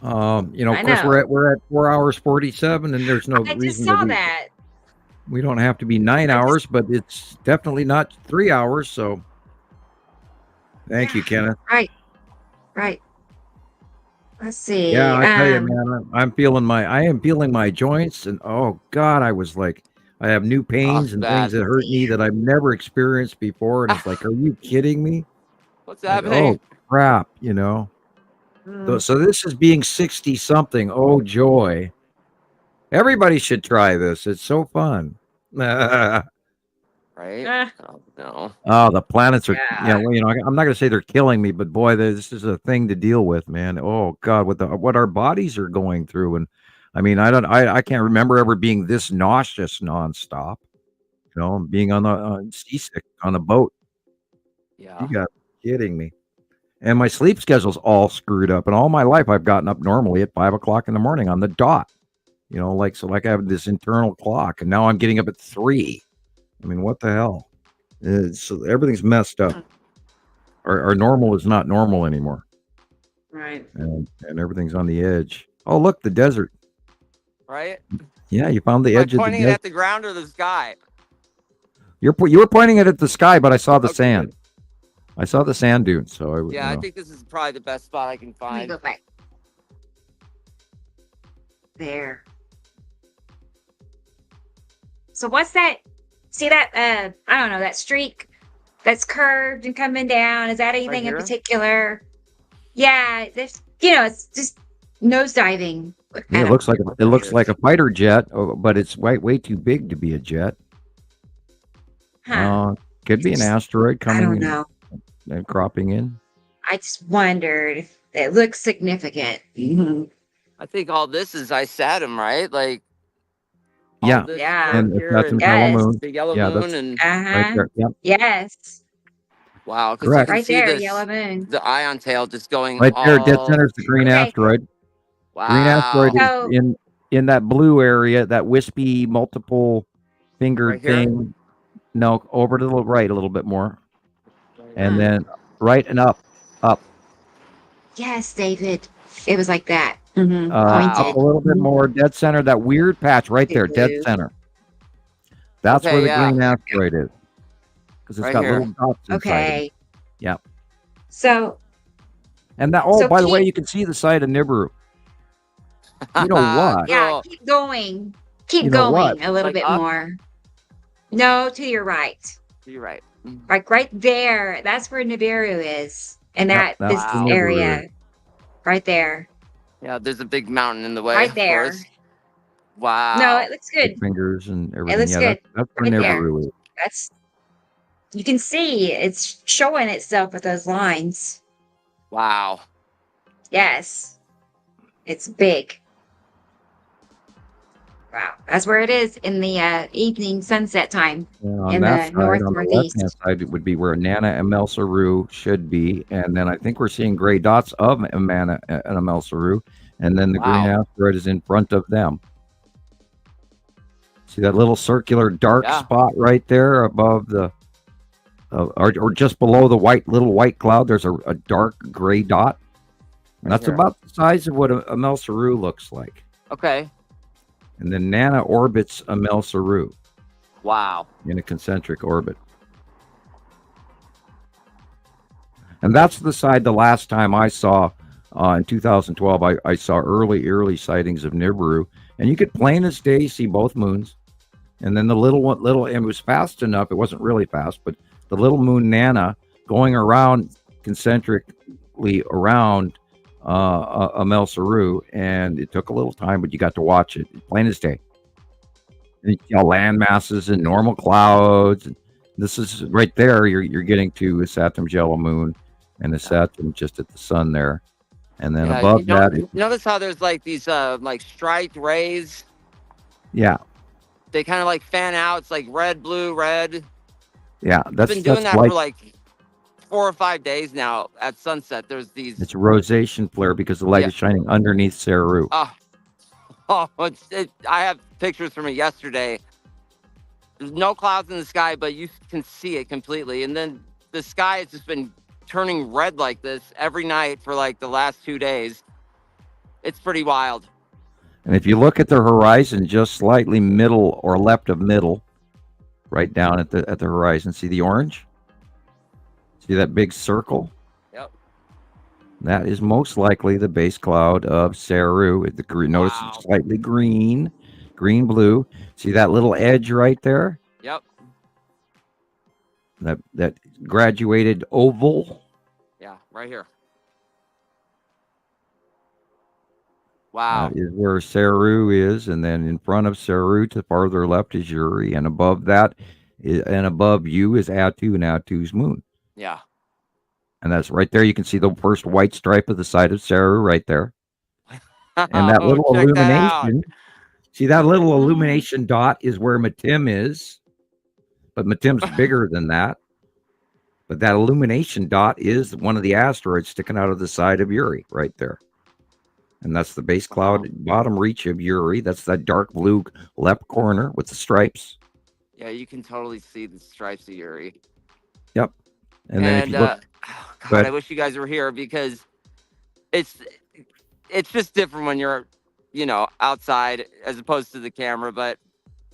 S1: Of
S2: I
S1: course,
S2: know.
S1: we're at 4 hours 47, and there's no
S2: I just
S1: reason
S2: saw
S1: to be,
S2: that.
S1: we don't have to be 9 hours, but it's definitely not 3 hours. So, thank you, Kenneth.
S2: Right. Let's see.
S1: Yeah, I tell you, man, I am feeling my joints, and oh God, I was like, I have new pains and
S3: bad.
S1: things that hurt me that I've never experienced before, and it's like, are you kidding me?
S3: What's
S1: Like,
S3: happening?
S1: oh crap,
S2: Mm.
S1: So this is being 60 something. Oh joy! Everybody should try this. It's so fun.
S3: right?
S2: Uh,
S3: Oh, no.
S1: Oh, the planets are,
S2: Yeah.
S1: well, I'm not going to say they're killing me, but boy, this is a thing to deal with, man. Oh God, what our bodies are going through. And I mean, I can't remember ever being this nauseous nonstop, and being on the seasick on a boat.
S3: Yeah.
S1: You got kidding me. And my sleep schedule's all screwed up. And all my life, I've gotten up normally at 5 o'clock in the morning on the dot. Like I have this internal clock, and now I'm getting up at 3. I mean, what the hell? So everything's messed up. Our normal is not normal anymore,
S2: Right.
S1: and everything's on the edge. Oh, look, the desert.
S3: Right?
S1: Yeah, you found the
S3: Am I
S1: edge of the
S3: pointing it
S1: desert.
S3: at the ground or the sky?
S1: You were pointing it at the sky, but I saw the
S3: Okay,
S1: sand.
S3: good.
S1: I saw the sand dunes. So
S3: Yeah, I think this is probably the best spot I can
S2: Let me
S3: find.
S2: go back. There. So what's that? See that? I don't know, that streak that's curved and coming down. Is that anything in
S3: here?
S2: particular? Yeah, it's just nosediving.
S1: yeah, it looks like a fighter jet, but it's way too big to be a jet.
S2: Huh.
S1: Could be an asteroid
S2: I don't
S1: coming
S2: know.
S1: and cropping in.
S2: I just wondered. It looks significant. Mhm.
S3: I think all this is Isatum, right? Like, all
S1: Yeah,
S3: this
S2: Yeah.
S1: and
S3: work
S1: it's
S3: here
S1: got some
S3: and
S1: yellow
S2: Yes.
S1: moon.
S3: the yellow
S1: Yeah,
S3: moon
S1: that's
S3: and
S1: right
S2: Uh-huh.
S1: there. Yep,
S2: Yes.
S3: wow, because you
S1: correct.
S3: can
S2: Right
S3: see
S2: there,
S3: this
S2: yellow moon.
S3: the ion tail just going
S1: Right there, dead
S3: all
S1: center's the green
S2: Okay.
S1: asteroid. Green
S3: wow.
S1: asteroid is
S2: So
S1: in that blue area, that wispy multiple fingered
S3: Right here?
S1: thing. No, over to the right a little bit more, and
S2: Hmm.
S1: then right and up.
S2: yes, David. It was like that. Mm-hmm.
S1: Up
S2: Pointed.
S1: a little bit more, dead center, that weird patch right
S2: Big
S1: there, dead
S2: blue.
S1: center. That's where
S3: Okay,
S1: the
S3: yeah.
S1: green asteroid is, because it's
S3: Right
S1: got
S3: here.
S1: little dots inside of it.
S2: Okay.
S1: Yep.
S2: So
S1: And that,
S2: So
S1: by the way,
S2: keep-
S1: you can see the side of Nibiru. You know what?
S2: yeah,
S3: Cool.
S2: keep going. Keep
S1: You know
S2: going
S1: what?
S2: a little
S3: Like
S2: bit
S3: up?
S2: more. No, to your right.
S3: You're right.
S2: Like right there. That's where Nibiru is. And
S1: Yep,
S2: that
S1: that's
S2: this
S3: the
S1: Nibiru.
S2: area. Right there.
S3: Yeah, there's a big mountain in the way.
S2: Right
S3: of
S2: there.
S3: course. Wow.
S2: No, it looks good.
S1: Big fingers and everything.
S2: looks
S1: Yeah,
S2: good.
S1: that's where
S2: Right there.
S1: Nibiru is.
S2: That's you can see it's showing itself with those lines.
S3: Wow.
S2: Yes. It's big. Wow. That's where it is in the evening sunset time.
S1: And on
S2: In
S1: that
S2: the
S1: side,
S2: north
S1: on the
S2: northeast.
S1: left-hand side, it would be where Nana and Melsaru should be. And then I think we're seeing gray dots of Amana and Melsaru. And then the green
S3: Wow.
S1: asteroid is in front of them. See that little circular dark
S3: Yeah.
S1: spot right there above the, or just below the little white cloud, there's a dark gray dot. And
S3: Right
S1: that's
S3: here.
S1: about the size of what a Melsaru looks like.
S3: Okay.
S1: And then Nana orbits a Melsaru
S3: Wow.
S1: in a concentric orbit. And that's the side the last time I saw in 2012, I saw early sightings of Nibiru. And you could plain as day see both moons. And then the and it was fast enough. It wasn't really fast, but the little moon Nana going around concentrically around a Melsaru, and it took a little time, but you got to watch it plain as day. And, land masses and normal clouds. And this is right there. You're getting to Saturn's yellow moon, and the Saturn just at the sun there, and then
S3: Yeah,
S1: above that,
S3: notice how there's like these like striped rays.
S1: yeah,
S3: They kind of like fan out. It's like red, blue, red.
S1: yeah.
S3: I've been doing that for like 4 or 5 days now. At sunset, there's these.
S1: It's a rosation flare because the light
S3: Yeah.
S1: is shining underneath Saru.
S3: I have pictures from it yesterday. There's no clouds in the sky, but you can see it completely. And then the sky has just been turning red like this every night for like the last 2 days. It's pretty wild.
S1: And if you look at the horizon, just slightly middle or left of middle, right down at the horizon, see the orange? See that big circle?
S3: Yep.
S1: That is most likely the base cloud of Saru. Notice
S3: Wow.
S1: it's slightly green blue. See that little edge right there?
S3: Yep.
S1: That graduated oval.
S3: Yeah, right here. Wow.
S1: That is where Saru is, and then in front of Saru to farther left is Uri, and above that and above you is Attu's moon.
S3: Yeah.
S1: And that's right there. You can see the first white stripe of the side of Saru right there. And that
S3: Oh,
S1: little
S3: check that out.
S1: illumination, see that little illumination dot is where Matim is, but Matim's bigger than that. But that illumination dot is one of the asteroids sticking out of the side of Uri right there. And that's the base cloud bottom reach of Uri. That's that dark blue left corner with the stripes.
S3: Yeah, you can totally see the stripes of Uri.
S1: Yep. And then if you look,
S3: God, I wish you guys were here because it's just different when you're, outside as opposed to the camera. But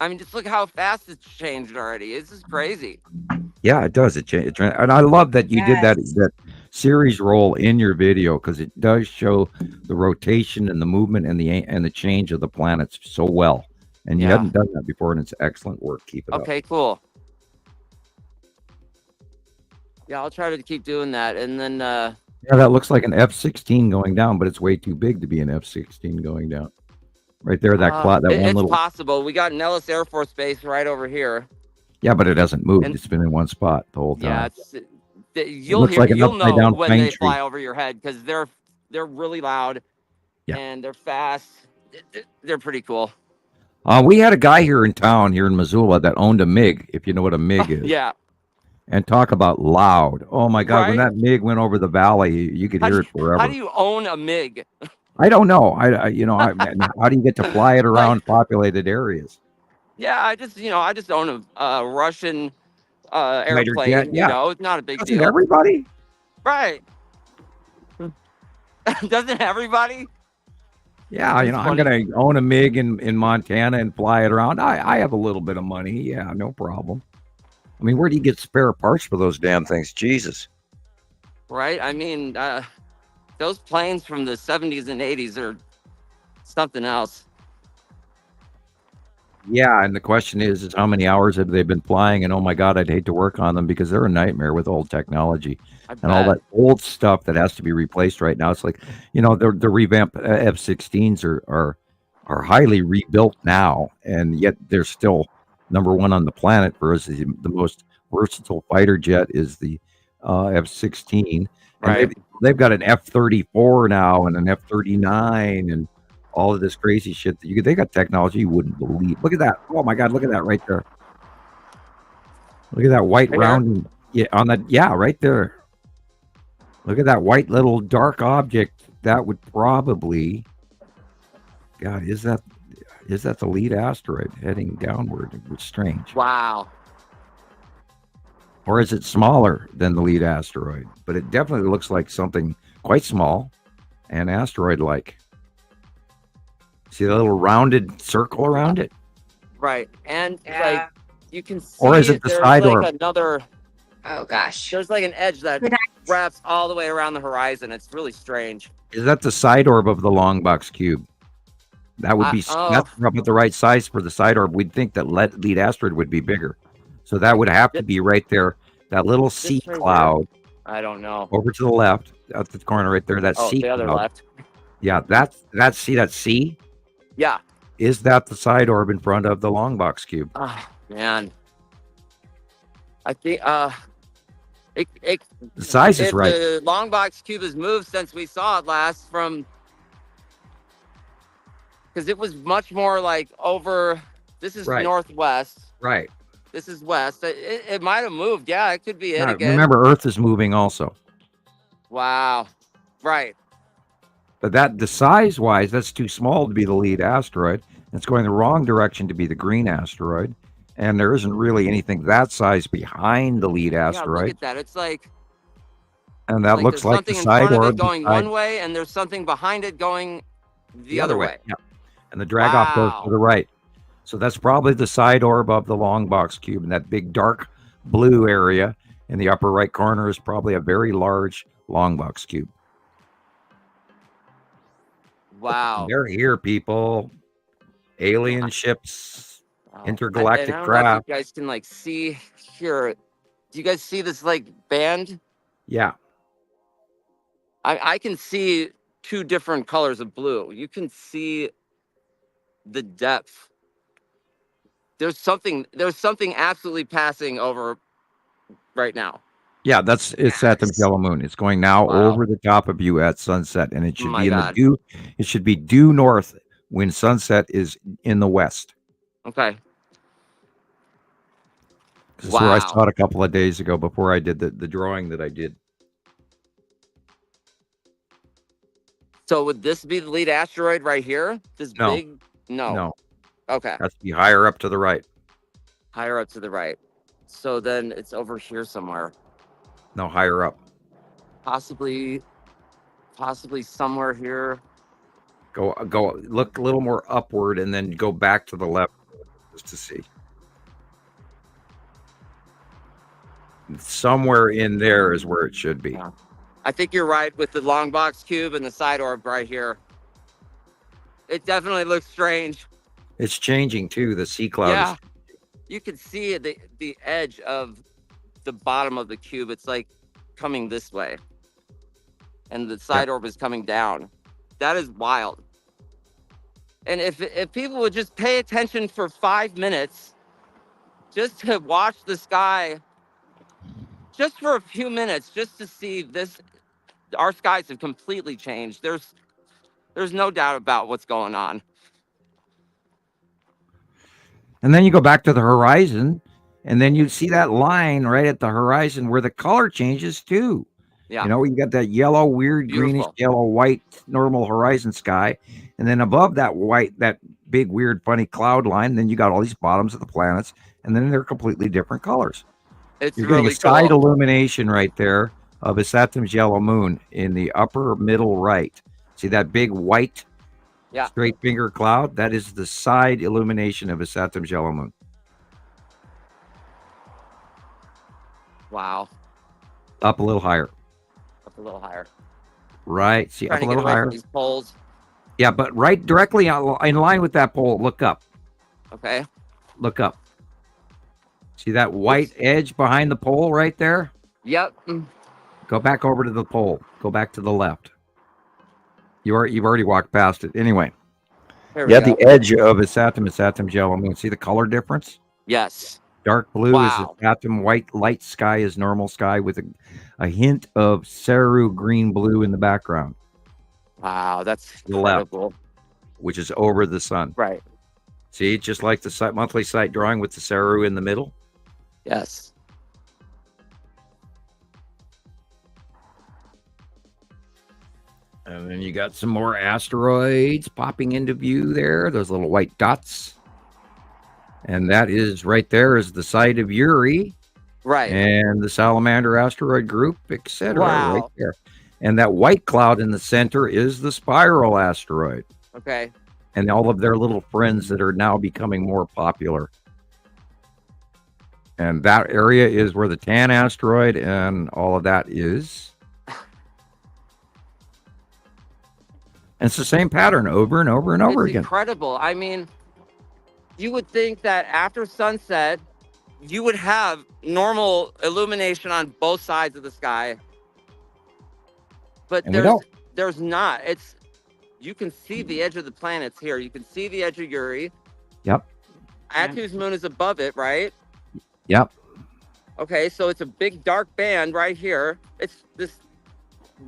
S3: I mean, just look how fast it's changed already. This is crazy.
S1: yeah, it does. It changes. And I love that you did that
S2: Yes.
S1: series roll in your video because it does show the rotation and the movement and the change of the planets so well. And you
S3: Yeah.
S1: hadn't done that before, and it's excellent work. Keep it up.
S3: Okay, cool. Yeah, I'll try to keep doing that. And then
S1: Yeah, that looks like an F-16 going down, but it's way too big to be an F-16 going down. Right there, that one
S3: it's
S1: little.
S3: possible. We got Nellis Air Force Base right over here.
S1: Yeah, but it hasn't moved.
S3: And-
S1: It's been in one spot the whole
S3: Yeah,
S1: time.
S3: you'll
S1: looks like an
S3: you'll
S1: upside
S3: know
S1: down
S3: when
S1: pine
S3: they
S1: tree.
S3: fly over your head because they're really loud.
S1: Yeah.
S3: And they're fast. They're pretty cool.
S1: We had a guy here in town, here in Missoula, that owned a MiG, if you know what a MiG is.
S3: Yeah.
S1: And talk about loud. Oh my God, when
S3: Right?
S1: that MiG went over the valley, you could hear it forever.
S3: How do you own a MiG?
S1: I don't know. How do you get to fly it around populated areas?
S3: Yeah, I just own a Russian airplane.
S1: jet, yeah.
S3: It's not a big
S1: Doesn't
S3: deal.
S1: everybody?
S3: Right. Doesn't everybody?
S1: Yeah,
S3: That's
S1: I'm
S3: funny.
S1: going to own a MiG in Montana and fly it around. I have a little bit of money. Yeah, no problem. I mean, where do you get spare parts for those damn things? Jesus.
S3: Right? I mean, those planes from the 70s and 80s are something else.
S1: Yeah, and the question is how many hours have they been flying? And oh my God, I'd hate to work on them because they're a nightmare with old technology and all that old stuff that has to be replaced right now. It's like, the revamped F-16s are highly rebuilt now, and yet they're still number one on the planet. Versus the most versatile fighter jet is the F-16. And
S3: Right.
S1: they've got an F-34 now and an F-39 and all of this crazy shit. They got technology you wouldn't believe. Look at that. Oh my God, look at that right there. Look at that white
S3: Right there?
S1: round. Yeah, on that. Yeah, right there. Look at that white little dark object. That would probably, God, is that the lead asteroid heading downward? It's strange.
S3: Wow.
S1: Or is it smaller than the lead asteroid? But it definitely looks like something quite small and asteroid-like. See the little rounded circle around it?
S3: Right. And
S2: Yeah.
S3: like you can see
S1: Or is it the
S3: there's
S1: side
S3: like
S1: orb?
S3: another
S2: Oh gosh.
S3: there's like an edge that
S2: Good
S3: wraps all the way around the horizon. It's really strange.
S1: Is that the side orb of the long box cube? That would be that's about the right size for the side orb. We'd think that lead asteroid would be bigger. So that would have to be right there. That little C
S3: right
S1: cloud
S3: I don't know.
S1: over to the left, out the corner right there. That
S3: Oh,
S1: C
S3: the other
S1: cloud.
S3: left.
S1: Yeah, that C.
S3: Yeah.
S1: Is that the side orb in front of the long box cube?
S3: Oh man. I think
S1: The size is
S3: if
S1: right.
S3: the long box cube has moved since we saw it last from because it was much more like over this is
S1: Right.
S3: northwest.
S1: Right.
S3: This is west. It might have moved. Yeah, it could be it
S1: Now,
S3: again.
S1: remember, Earth is moving also.
S3: Wow. Right.
S1: But the size-wise, that's too small to be the lead asteroid. It's going the wrong direction to be the green asteroid. And there isn't really anything that size behind the lead
S3: Yeah, look
S1: asteroid.
S3: at that. It's like
S1: And that looks
S3: there's
S1: like the
S3: something in
S1: side
S3: front of
S1: orb
S3: it going
S1: beside-
S3: one way, and there's something behind it going the other way.
S1: Yeah. And the drag off goes
S3: Wow.
S1: to the right. So that's probably the side orb of the long box cube. And that big dark blue area in the upper right corner is probably a very large long box cube.
S3: Wow.
S1: They're here, people. Alien ships,
S3: Wow.
S1: intergalactic
S3: I don't know
S1: craft.
S3: if you guys can like see here. Do you guys see this like band?
S1: Yeah.
S3: I can see two different colors of blue. You can see the depth There's something absolutely passing over right now.
S1: Yeah, it's Saturn's yellow moon. It's going now
S3: Wow.
S1: over the top of you at sunset, and it should
S3: My
S1: be in
S3: God.
S1: the due. It should be due north when sunset is in the west.
S3: Okay.
S1: This is where I
S3: Wow.
S1: saw it a couple of days ago before I did the drawing that I did.
S3: So would this be the lead asteroid right here? This
S1: No.
S3: big? No.
S1: No,
S3: Okay.
S1: has to be higher up to the right.
S3: Higher up to the right. So then it's over here somewhere.
S1: No, higher up.
S3: Possibly somewhere here.
S1: Go look a little more upward and then go back to the left just to see. Somewhere in there is where it should be.
S3: Yeah. I think you're right with the long box cube and the side orb right here. It definitely looks strange.
S1: It's changing too. The sea cloud
S3: Yeah.
S1: is
S3: You can see the edge of the bottom of the cube. It's like coming this way. And the side orb is coming down. That is wild. And if people would just pay attention for 5 minutes, just to watch the sky, just for a few minutes, just to see this, our skies have completely changed. There's no doubt about what's going on.
S1: And then you go back to the horizon, and then you see that line right at the horizon where the color changes too.
S3: Yeah.
S1: You know, you got that yellow, weird, greenish,
S3: Beautiful.
S1: yellow, white, normal horizon sky. And then above that white, that big, weird, funny cloud line, then you got all these bottoms of the planets, and then they're completely different colors.
S3: It's
S1: You're getting
S3: really
S1: a side
S3: cool.
S1: illumination right there of a Saturn's yellow moon in the upper middle right. See that big white
S3: Yeah.
S1: straight finger cloud? That is the side illumination of a Saturn's yellow moon.
S3: Wow.
S1: Up a little higher.
S3: Up a little higher.
S1: Right. See, up
S3: Trying
S1: a
S3: to get
S1: little
S3: away
S1: higher.
S3: from these poles.
S1: Yeah, but right directly in line with that pole. Look up.
S3: Okay.
S1: Look up. See that white edge behind the pole right there?
S3: Yep.
S1: Go back over to the pole. Go back to the left. You've already walked past it. Anyway.
S3: There we
S1: Yeah,
S3: go.
S1: the edge of a Saturn's yellow moon. See the color difference?
S3: Yes.
S1: Dark blue
S3: Wow.
S1: is a Saturn, white light sky is normal sky with a hint of Saru green blue in the background,
S3: Wow. That's
S1: The left.
S3: incredible.
S1: which is over the sun.
S3: Right.
S1: See, just like the monthly site drawing with the Saru in the middle.
S3: Yes.
S1: And then you got some more asteroids popping into view there, those little white dots. And that is right there is the site of Uri
S3: Right.
S1: and the Salamander asteroid group, etc.
S3: Wow.
S1: Right there. And that white cloud in the center is the Spiral asteroid
S3: Okay.
S1: and all of their little friends that are now becoming more popular. And that area is where the Tan asteroid and all of that is. And it's the same pattern over and over and over
S3: It's
S1: again.
S3: incredible. I mean, you would think that after sunset, you would have normal illumination on both sides of the sky. But
S1: And we don't.
S3: there's not. You can see the edge of the planets here. You can see the edge of Uri.
S1: Yep.
S3: Attu's moon is above it, right?
S1: Yep.
S3: Okay, so it's a big dark band right here. It's this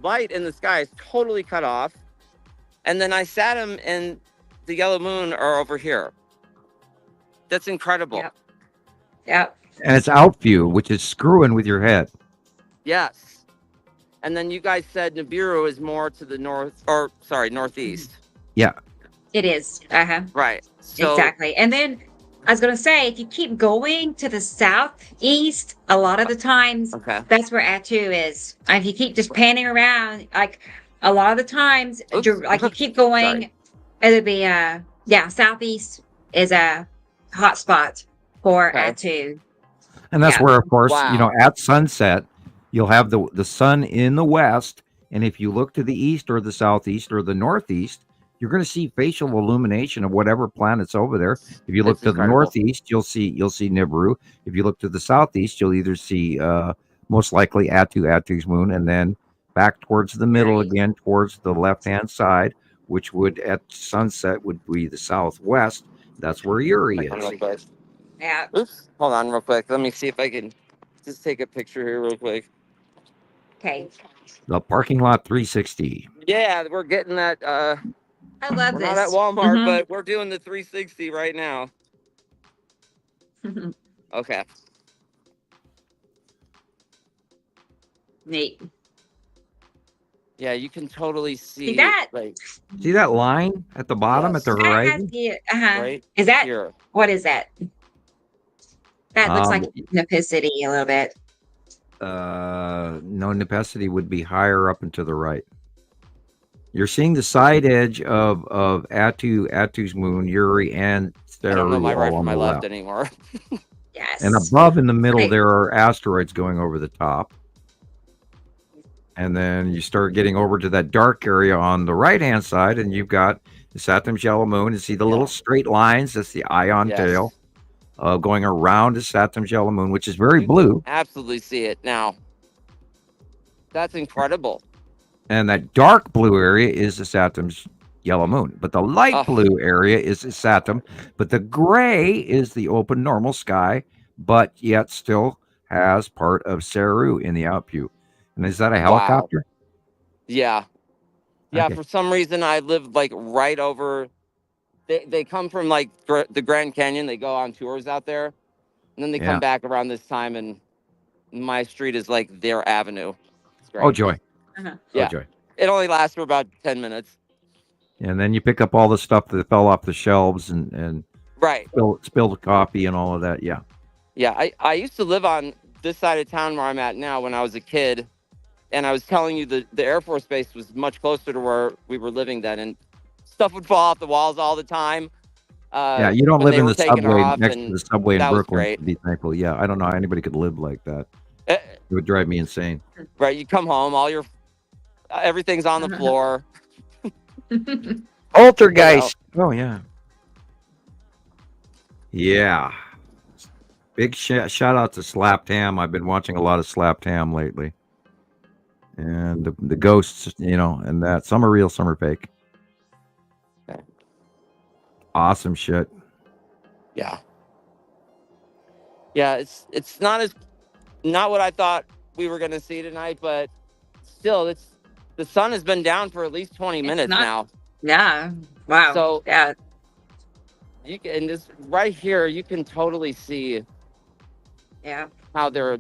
S3: light in the sky is totally cut off. And then Saturn and the yellow moon are over here. That's incredible.
S2: Yep. Yep.
S1: And it's out view, which is screwing with your head.
S3: Yes. And then you guys said Nibiru is more to the northeast.
S2: It is. Uh-huh.
S3: Right. So,
S2: Exactly. And then I was going to say, if you keep going to the southeast, a lot of the times,
S3: Okay.
S2: that's where Attu is. If you keep just panning around, like a lot of the times,
S3: Oops.
S2: like you keep going,
S3: Sorry.
S2: it'll be, southeast is a hot spot for
S3: Okay.
S2: Attu.
S1: And that's
S2: Yeah.
S1: where, of course,
S3: Wow.
S1: at sunset, you'll have the sun in the west. And if you look to the east or the southeast or the northeast, you're going to see facial illumination of whatever planet's over there. If you look
S3: That's
S1: to
S3: incredible.
S1: the northeast, you'll see Nibiru. If you look to the southeast, you'll either see most likely Attu's moon, and then back towards the middle
S2: Right.
S1: again, towards the left-hand side, which would at sunset would be the southwest. That's where Uri is.
S2: Yeah.
S3: Oops. Hold on real quick. Let me see if I can just take a picture here real quick.
S2: Okay.
S1: The parking lot 360.
S3: Yeah, we're getting that.
S2: I love
S3: We're
S2: this.
S3: not at Walmart,
S2: Mhm.
S3: but we're doing the 360 right now. Okay.
S2: Neat.
S3: Yeah, you can totally
S2: See
S3: see
S2: that?
S3: like
S1: See that line at the bottom at
S3: yes,
S1: the
S2: That has
S1: horizon?
S2: the
S3: right
S2: Is that
S3: here.
S2: what is that? That looks
S1: Um,
S2: like Nepicity a little bit.
S1: no, Nepacity would be higher up and to the right. You're seeing the side edge of Atu's moon, Uri, and
S3: I don't know
S1: Saru
S3: my right
S1: all
S3: from
S1: on
S3: my
S1: the
S3: left
S1: left.
S3: anymore.
S1: And
S2: Yes.
S1: above in the middle,
S2: Okay.
S1: there are asteroids going over the top. And then you start getting over to that dark area on the right hand side, and you've got the Saturn's yellow moon. You see the little
S3: Yeah.
S1: straight lines. That's the ion
S3: Yes.
S1: tail going around the Saturn's yellow moon, which is very
S3: You
S1: blue.
S3: absolutely see it now. That's incredible.
S1: And that dark blue area is the Saturn's yellow moon. But the light
S3: Oh,
S1: blue area is the Saturn. But the gray is the open normal sky, but yet still has part of Saru in the outview. And is that a
S3: wow.
S1: helicopter?
S3: Yeah. Yeah.
S1: Okay.
S3: For some reason, I live like right over. They come from like the Grand Canyon. They go on tours out there, and then they come
S1: Yeah.
S3: back around this time, and my street is like their avenue. It's great.
S1: Oh, joy.
S2: Uh-huh.
S3: Yeah.
S1: Oh, joy.
S3: It only lasts for about 10 minutes.
S1: And then you pick up all the stuff that fell off the shelves and
S3: Right.
S1: spilled coffee and all of that. Yeah.
S3: Yeah. I used to live on this side of town where I'm at now when I was a kid. And I was telling you the Air Force Base was much closer to where we were living then. And stuff would fall off the walls all the time.
S1: Yeah. You don't
S3: When
S1: live
S3: they
S1: in
S3: were
S1: the
S3: taking
S1: subway
S3: off.
S1: next to
S3: And
S1: the subway in
S3: that was
S1: Brooklyn
S3: great.
S1: to be thankful. Yeah. I don't know how anybody could live like that.
S3: Uh,
S1: It would drive me insane.
S3: right. You come home, everything's on the floor.
S1: Poltergeist. Oh, yeah. Yeah. Big shout out to Slapped Ham. I've been watching a lot of Slapped Ham lately. And the ghosts, and that. Some are real, some are fake.
S3: Okay.
S1: Awesome shit.
S3: Yeah. Yeah. It's not what I thought we were going to see tonight, but still, the sun has been down for at least 20 minutes now.
S2: Yeah. Wow.
S3: So
S2: yeah.
S3: you can just right here, you can totally see
S2: Yeah.
S3: how they're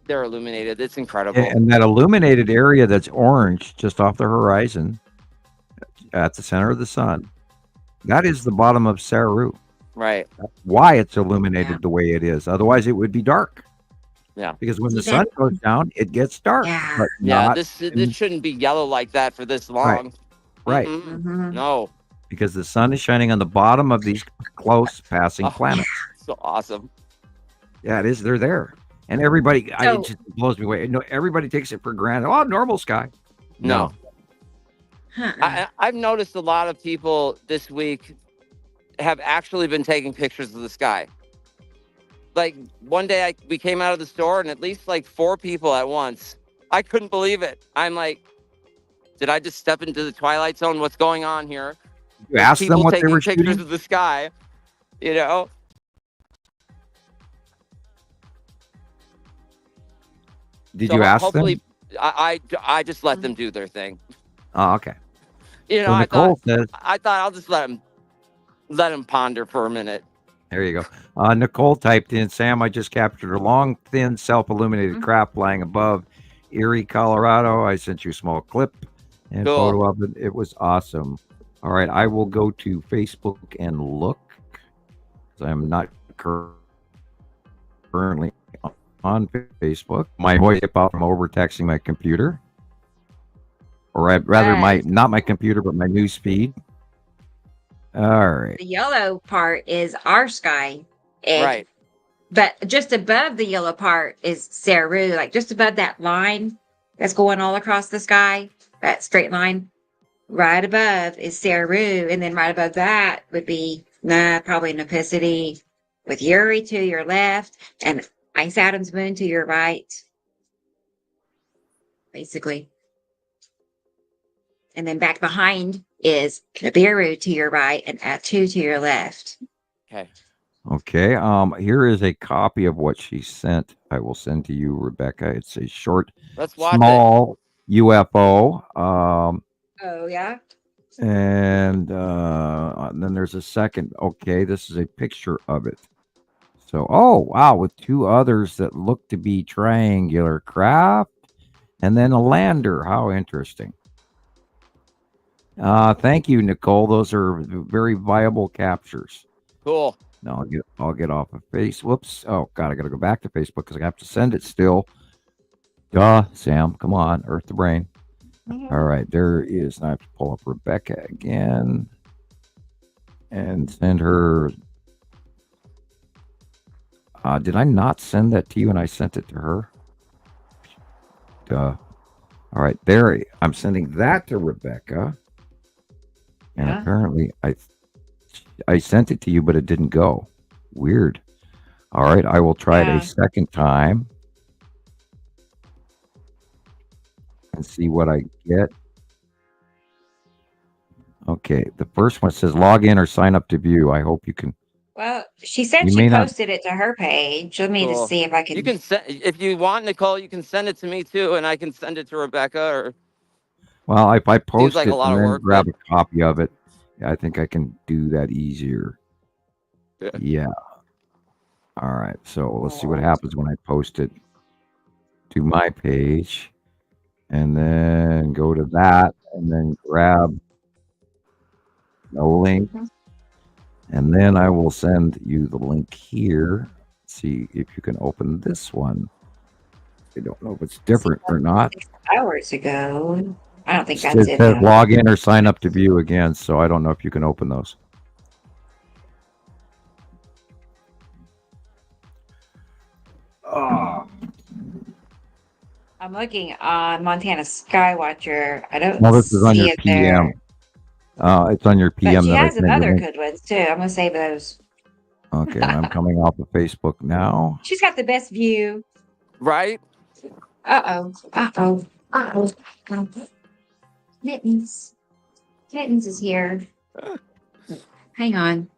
S3: illuminated. It's incredible.
S1: And that illuminated area that's orange just off the horizon at the center of the sun, that is the bottom of Saru.
S3: Right.
S1: That's why it's illuminated the way it is. Otherwise, it would be dark.
S3: Yeah.
S1: Because when
S2: See
S1: the sun goes down, it gets dark.
S2: Yeah.
S1: But
S3: Yeah.
S1: not
S3: This shouldn't be yellow like that for this long.
S1: right.
S2: Mhm.
S3: No.
S1: Because the sun is shining on the bottom of these close passing
S3: Oh.
S1: planets.
S3: So awesome.
S1: Yeah, it is. They're there. And everybody, it
S2: So-
S1: just blows me away. No, everybody takes it for granted. Oh, normal sky.
S3: No.
S2: Huh.
S3: I've noticed a lot of people this week have actually been taking pictures of the sky. Like one day we came out of the store and at least like 4 people at once. I couldn't believe it. I'm like, did I just step into the Twilight Zone? What's going on here?
S1: You asked them
S3: People
S1: what they
S3: taking
S1: were
S3: pictures
S1: shooting?
S3: of the sky, you know?
S1: Did
S3: So
S1: you ask
S3: hopefully,
S1: them?
S3: I just let them do their thing.
S1: Oh, okay.
S3: You know,
S1: So Nicole says,
S3: I thought I'll just let them ponder for a minute.
S1: there you go. Nicole typed in, Sam, I just captured a long, thin, self-illuminated craft flying above Erie, Colorado. I sent you a small clip and
S3: Cool.
S1: photo of it. It was awesome. All right, I will go to Facebook and look, because I'm not currently on Facebook. My voice hip out from over texting my computer. Or rather, not my computer, but my news feed. All right.
S2: The yellow part is our sky. And,
S3: Right.
S2: But just above the yellow part is Saru, like just above that line that's going all across the sky, that straight line. Right above is Saru. And then right above that would be probably Nepicity with Uri to your left and Ice Adam's moon to your right. Basically. And then back behind is Nibiru to your right and Atu to your left.
S3: Okay.
S1: Okay. Here is a copy of what she sent. I will send to you, Rebecca. It's a short,
S3: Let's watch it.
S1: small UFO.
S2: Oh yeah.
S1: And then there's a second. Okay, this is a picture of it. So, oh wow, with two others that look to be triangular craft, and then a lander. How interesting. Thank you, Nicole. Those are very viable captures.
S3: Cool.
S1: Now I'll get off of face. Whoops. Oh God, I gotta go back to Facebook because I have to send it still. Duh, Sam. Come on, Earth the brain. All right, there is. Now I have to pull up Rebecca again and send her. Did I not send that to you and I sent it to her? Duh. All right, there. I'm sending that to Rebecca. And
S2: Yeah.
S1: apparently I sent it to you, but it didn't go. Weird. All right, I will try it
S2: Yeah.
S1: a second time and see what I get. Okay, the first one says log in or sign up to view. I hope you can.
S2: Well, she said
S1: You
S2: she
S1: may not.
S2: posted it to her page. Let me
S3: Cool.
S2: just see if I can.
S3: You can send if you want, Nicole. You can send it to me too, and I can send it to Rebecca. Or
S1: Well, if I
S3: seems
S1: post
S3: like a
S1: it
S3: lot
S1: and
S3: of
S1: then
S3: work,
S1: grab
S3: but
S1: a copy of it, I think I can do that easier.
S3: yeah.
S1: Yeah. All right. So let's see what
S2: Oh.
S1: happens when I post it to my page, and then go to that, and then grab the link, and then I will send you the link here. See if you can open this one. I don't know if it's different or not.
S2: 6 hours ago. I don't think that's
S1: It
S2: it.
S1: says
S2: Though.
S1: log in or sign up to view again, so I don't know if you can open those. Oh.
S2: I'm looking on Montana Skywatcher. I don't
S1: No, this is on
S2: see
S1: your
S2: it there.
S1: PM. It's on your
S2: But
S1: PM
S2: she
S1: that I
S2: has
S1: sent
S2: some
S1: you.
S2: other
S1: Link.
S2: good ones too. I'm gonna save those.
S1: Okay, and I'm coming off of Facebook now.
S2: She's got the best view.
S3: Right?
S2: Uh oh. Mittens. Mittens is here. Hang on.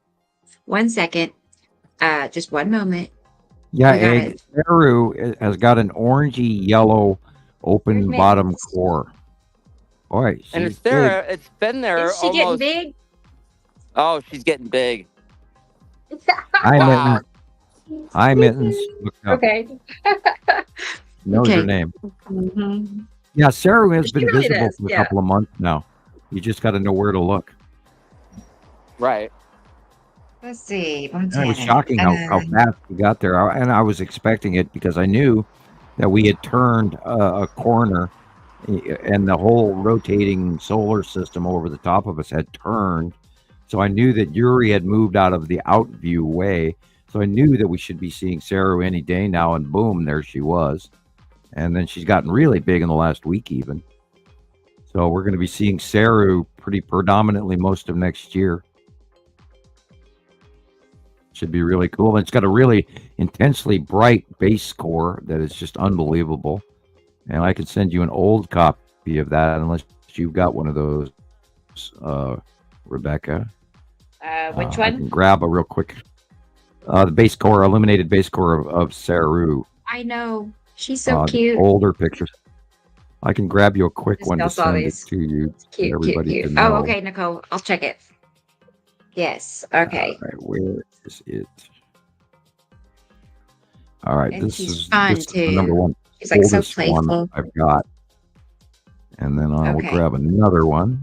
S2: 1 second. Just one moment.
S1: Yeah,
S2: We got
S1: Egg Saru has got an orangey yellow open
S2: Where's
S1: bottom
S2: Mittens?
S1: core. Boy,
S3: And
S1: she's
S3: it's there. It's been there
S2: Is she getting
S3: almost.
S2: big?
S3: Oh, she's getting big.
S1: Hi,
S3: Wow.
S1: Mittens. Hi, Mittens. Look up.
S2: Okay.
S1: Knows your
S2: Okay.
S1: name.
S2: Mhm.
S1: Yeah, Saru has
S2: She
S1: been
S2: really
S1: visible
S2: does,
S1: for a
S2: yeah.
S1: couple of months now. You just got to know where to look.
S3: Right.
S2: Let's see.
S1: And it
S2: Montana.
S1: was shocking how fast we got there. And I was expecting it because I knew that we had turned a corner and the whole rotating solar system over the top of us had turned. So I knew that Yuri had moved out of the outview way. So I knew that we should be seeing Saru any day now. And boom, there she was. And then she's gotten really big in the last week even. So we're going to be seeing Saru pretty predominantly most of next year. Should be really cool. And it's got a really intensely bright base core that is just unbelievable. And I could send you an old copy of that unless you've got one of those, Rebecca.
S2: Which
S1: I
S2: one?
S1: can grab a real quick. The base core, illuminated base core of Saru.
S2: I know. She's so
S1: The
S2: cute.
S1: older pictures. I can grab you a quick
S2: Just
S1: one to
S2: saw
S1: send
S2: these.
S1: it to you.
S2: Cute,
S1: everybody
S2: cute,
S1: to
S2: cute.
S1: know.
S2: Oh, okay, Nicole. I'll check it. Yes. Okay.
S1: All right, where is it? All right,
S2: And
S1: this
S2: she's
S1: is
S2: fun,
S1: the number
S2: too.
S1: one
S2: She's like so
S1: oldest one
S2: playful.
S1: I've got. And then I will
S2: Okay.
S1: grab another one.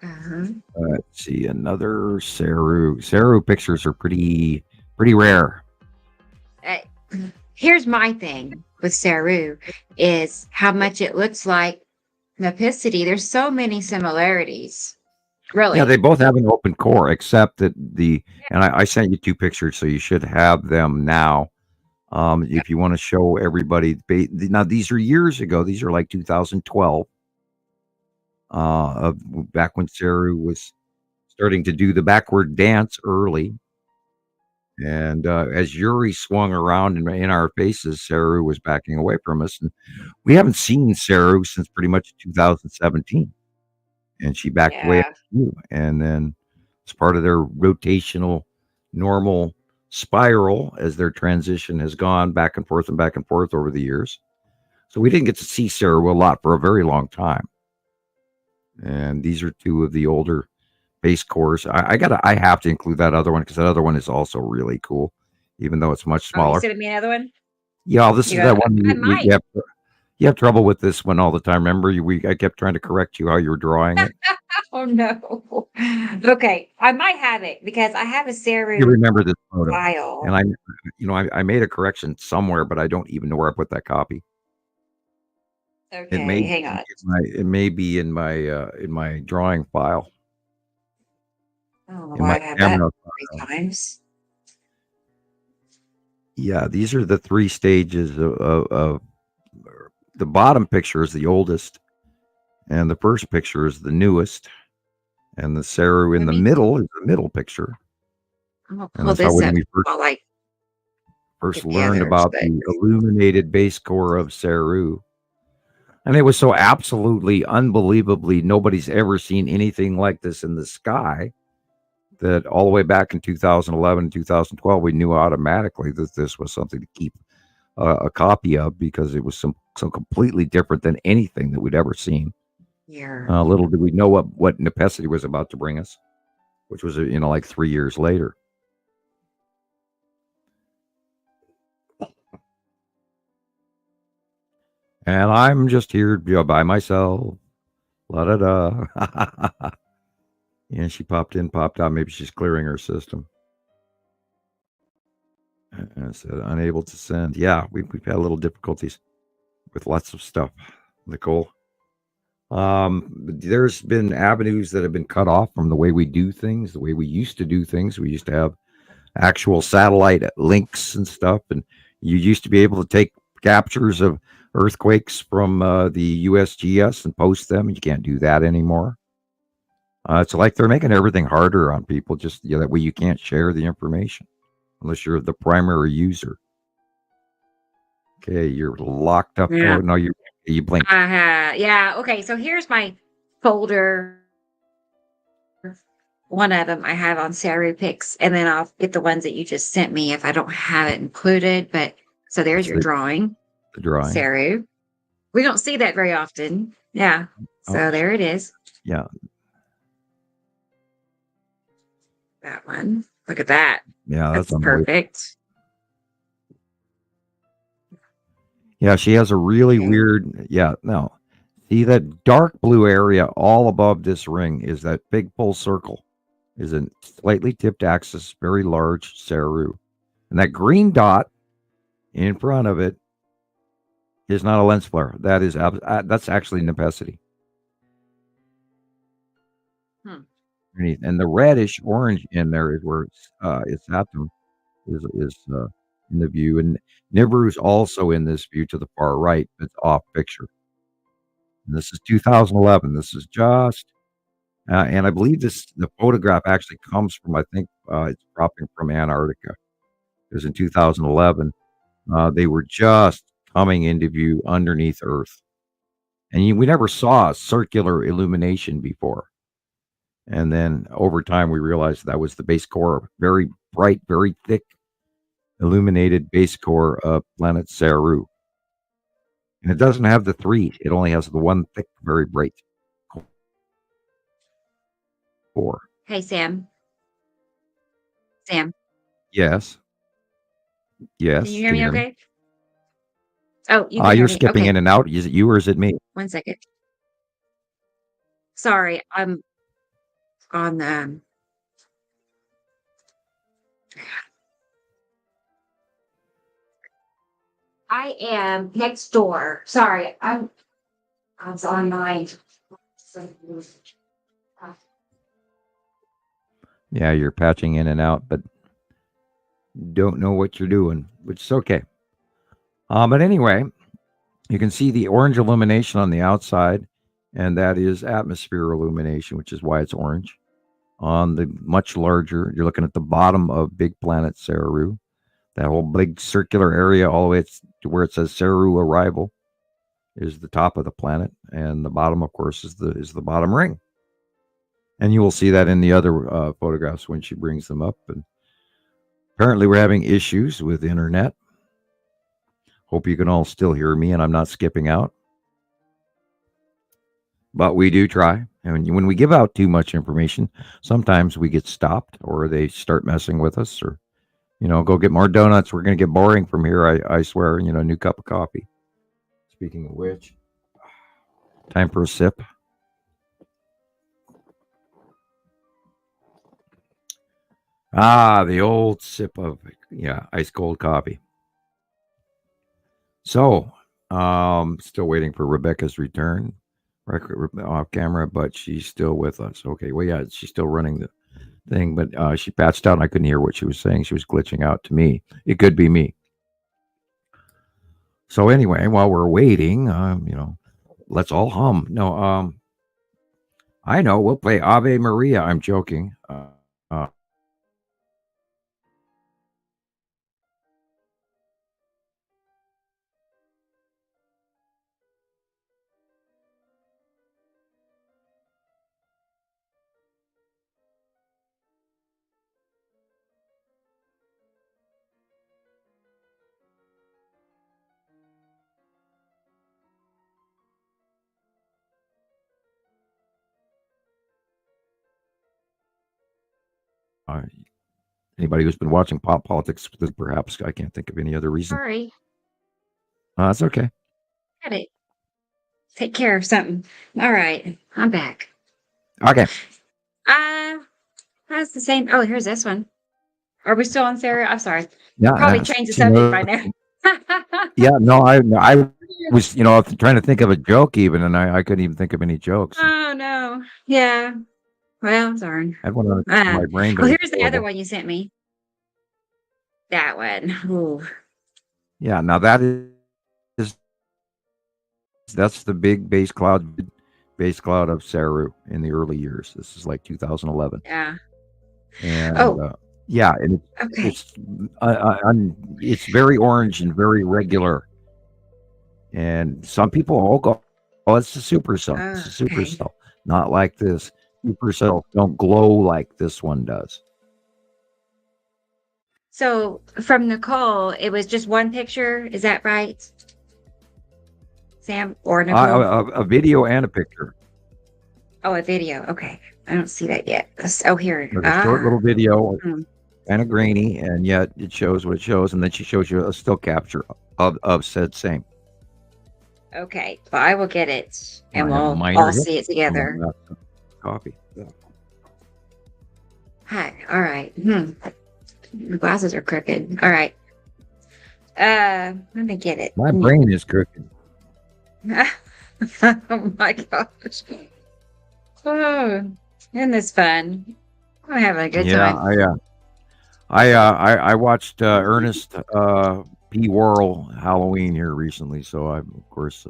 S2: Uh-huh.
S1: Let's see, another Saru. Saru pictures are pretty rare.
S2: Here's my thing with Saru is how much it looks like Mepicity. There's so many similarities. Really.
S1: Yeah, they both have an open core, except that and I sent you two pictures, so you should have them now. If you want to show everybody, now these are years ago. These are like 2012, back when Saru was starting to do the backward dance early. And as Yuri swung around in our faces, Saru was backing away from us. And we haven't seen Saru since pretty much 2017. And she backed away
S2: Yeah.
S1: at you. And then It's part of their rotational normal spiral as their transition has gone back and forth over the years. So we didn't get to see Saru a lot for a very long time. And these are two of the older base cores. I have to include that other one because that other one is also really cool, even though it's much
S2: Oh, you
S1: smaller.
S2: sent me another one?
S1: Yeah, this
S2: You
S1: is that
S2: got-
S1: one.
S2: I might.
S1: You have trouble with this one all the time. Remember, I kept trying to correct you how you were drawing it.
S2: Oh no. Okay, I might have it because I have a
S1: You
S2: Saru
S1: remember this photo,
S2: file.
S1: and I made a correction somewhere, but I don't even know where I put that copy.
S2: Okay,
S1: It may
S2: hang on.
S1: it may be in my drawing file,
S2: Oh,
S1: in my
S2: I have that
S1: camera.
S2: 3 times.
S1: Yeah, these are the 3 stages of the bottom picture is the oldest, and the first picture is the newest, and the Saru in
S2: Let
S1: the
S2: me-
S1: middle is the middle picture.
S2: I'm gonna
S1: And
S2: pull
S1: that's how
S2: this
S1: when
S2: up
S1: we
S2: while I
S1: first
S2: get the
S1: learned
S2: others,
S1: about
S2: but-
S1: the illuminated base core of Saru. And it was so absolutely unbelievably nobody's ever seen anything like this in the sky that all the way back in 2011, 2012, we knew automatically that this was something to keep a copy of because it was so completely different than anything that we'd ever seen.
S2: here.
S1: Little did we know what Nepesity was about to bring us, which was, like 3 years later. And I'm just here by myself. La da da. And she popped in, popped out. Maybe she's clearing her system. And it said unable to send. Yeah, we've had a little difficulties with lots of stuff, Nicole. There's been avenues that have been cut off from the way we do things, the way we used to do things. We used to have actual satellite links and stuff, and you used to be able to take captures of earthquakes from the USGS and post them. You can't do that anymore. It's like they're making everything harder on people. Just that way you can't share the information unless you're the primary user. Okay, you're locked up.
S2: Yeah.
S1: Oh, no, you blink.
S2: Yeah. Okay. So here's my folder. One of them I have on Saru pics, and then I'll get the ones that you just sent me if I don't have it included. But so there's your drawing,
S1: The drawing.
S2: Saru. We don't see that very often. Yeah. So
S1: Oh.
S2: there it is.
S1: Yeah,
S2: That one. Look at that.
S1: yeah,
S2: That's
S1: unbelievable.
S2: perfect.
S1: Yeah, she has a really
S2: Okay.
S1: weird. Yeah, no. See that dark blue area all above this ring is that big full circle, is a slightly tipped axis, very large Saru, and that green dot in front of it is not a lens flare. That is that's actually Nepesity. Underneath. And the reddish orange in there is where its atom is in the view, and Nibiru is also in this view to the far right. It's off picture. And this is 2011. This is just, and I believe the photograph actually comes from, I think it's cropping from Antarctica. Because in 2011, they were just coming into view underneath Earth. And we never saw a circular illumination before. And then over time, we realized that was the base core, very bright, very thick, illuminated base core of planet Saru. And it doesn't have the 3. It only has the one thick, very bright core.
S2: Hey, Sam. Sam,
S1: Yes. Yes.
S2: can you hear me okay? Oh, you can
S1: You're
S2: hear me.
S1: skipping
S2: Okay.
S1: in and out. Is it you or is it me?
S2: 1 second. Sorry, I'm on I am next door. Sorry, I was online.
S1: Yeah, you're patching in and out, but don't know what you're doing, which is okay. But anyway, you can see the orange illumination on the outside, and that is atmosphere illumination, which is why it's orange. On the much larger, you're looking at the bottom of big planet Saru, that whole big circular area all the way to where it says Saru arrival is the top of the planet, and the bottom, of course, is the bottom ring. And you will see that in the other photographs when she brings them up. And apparently, we're having issues with the internet. Hope you can all still hear me and I'm not skipping out. But we do try. And when we give out too much information, sometimes we get stopped or they start messing with us or, go get more donuts. We're going to get boring from here. I swear, new cup of coffee. Speaking of which, time for a sip. The old sip of, ice cold coffee. So, still waiting for Rebecca's return. Off camera, but she's still with us. Okay, well, yeah, she's still running the thing, but she patched out and I couldn't hear what she was saying. She was glitching out to me. It could be me. So anyway, while we're waiting, let's all hum. No, I know we'll play Ave Maria. I'm joking. Anybody who's been watching pop politics, perhaps I can't think of any other reason.
S2: Sorry.
S1: That's okay.
S2: Got it. Take care of something. All right. I'm back.
S1: Okay.
S2: That's the same. Oh, here's this one. Are we still on Sarah? I'm sorry.
S1: Yeah.
S2: Probably changed the subject by now.
S1: Yeah. No, I was, trying to think of a joke even, and I couldn't even think of any jokes.
S2: Oh, no. Yeah. Well, darn.
S1: I had one on my brain.
S2: Well, here's the other one you sent me. That one. Ooh.
S1: Yeah. Now that's the big base cloud of Saru in the early years. This is like 2011.
S2: Yeah.
S1: And
S2: okay.
S1: It's very orange and very regular. And some people all go, "Oh, it's a supercell. It's a supercell." Not like this. Supercells don't glow like this one does.
S2: So from Nicole, it was just one picture. Is that right, Sam or Nicole?
S1: A video and a picture.
S2: Oh, a video. Okay. I don't see that yet. Oh, here.
S1: There's a short little video, kind of grainy, and yet it shows what it shows. And then she shows you a still capture of said same.
S2: Okay. Well, I will get it and we'll all see it together.
S1: Coffee. Yeah.
S2: Hi. All right. The glasses are crooked. All right. Let me get it.
S1: My brain is crooked.
S2: Oh my gosh. Oh, isn't this fun? I'm having a good time.
S1: I watched Ernest P. Worrell Halloween here recently, so I'm of course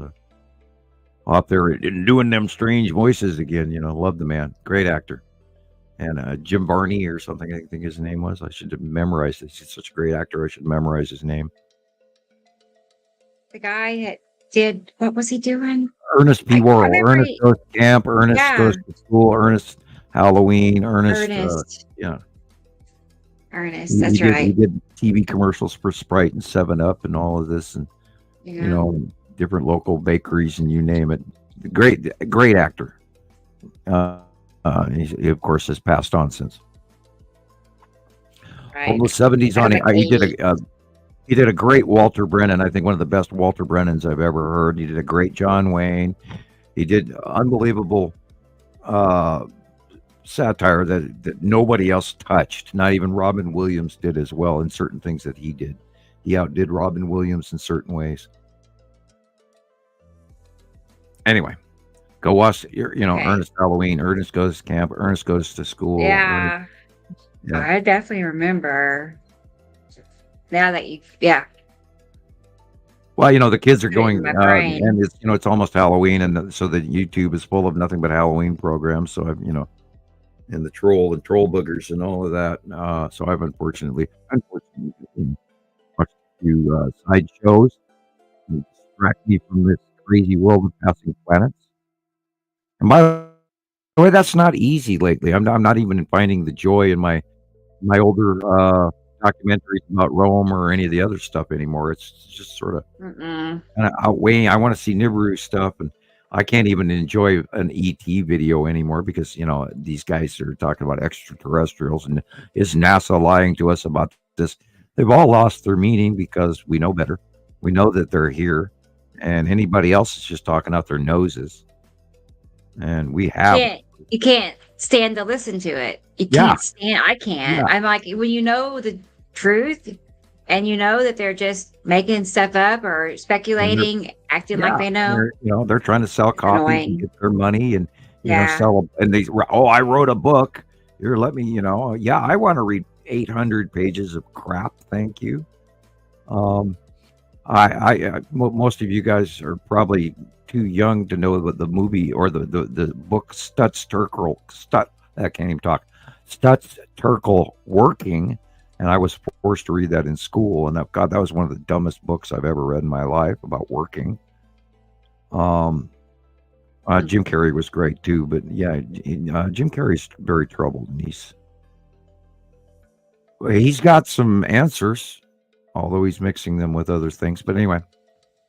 S1: out there doing them strange voices again. Love the man, great actor. And Jim Varney or something, I think his name was. I should have memorized it. He's such a great actor. I should memorize his name.
S2: The guy that did, what was he doing?
S1: Ernest P. Worrell. Ernest goes to camp. Ernest goes to school. Ernest Halloween. Ernest.
S2: Ernest, that's right.
S1: He did TV commercials for Sprite and 7-Up and all of this, and different local bakeries and you name it. Great actor. He of course has passed on since.
S2: Right.
S1: All the 70s on it. He did a great Walter Brennan. I think one of the best Walter Brennans I've ever heard. He did a great John Wayne. He did unbelievable satire that nobody else touched. Not even Robin Williams did as well in certain things that he did. He outdid Robin Williams in certain ways. Anyway, go watch, Ernest Halloween. Ernest goes to camp. Ernest goes to school.
S2: Yeah. I definitely remember. Now that
S1: Well, the kids are going, and it's it's almost Halloween, and so the YouTube is full of nothing but Halloween programs. So I've and the troll boogers and all of that. So I've unfortunately watched a few side shows to distract me from this crazy world of passing planets. And by Well, that's not easy lately. I'm not even finding the joy in my older documentaries about Rome or any of the other stuff anymore. It's just sort of
S2: Mm-mm.
S1: kind of outweighing. I want to see Nibiru stuff, and I can't even enjoy an ET video anymore because these guys are talking about extraterrestrials, and is NASA lying to us about this? They've all lost their meaning because we know better. We know that they're here, and anybody else is just talking out their noses. And we have,
S2: You can't stand to listen to it. You
S1: yeah,
S2: can't stand. I can't.
S1: yeah,
S2: I'm like, when you know the truth, and you know that they're just making stuff up or
S1: and they're,
S2: speculating, acting like
S1: yeah,
S2: they know.
S1: they're trying to sell
S2: It's
S1: copies and
S2: annoying.
S1: get their money, and
S2: Yeah.
S1: sell. And they, oh, I wrote a book. Here, let me, yeah, I want to read 800 pages of crap. Thank you. Um, most of you guys are probably too young to know what the movie or the book Stutz Terkel I can't even talk. Stutz Terkel Working, and I was forced to read that in school, and God, that was one of the dumbest books I've ever read in my life about working. Jim Carrey was great too, but yeah, Jim Carrey's very troubled, and he's got some answers, although he's mixing them with other things. But anyway,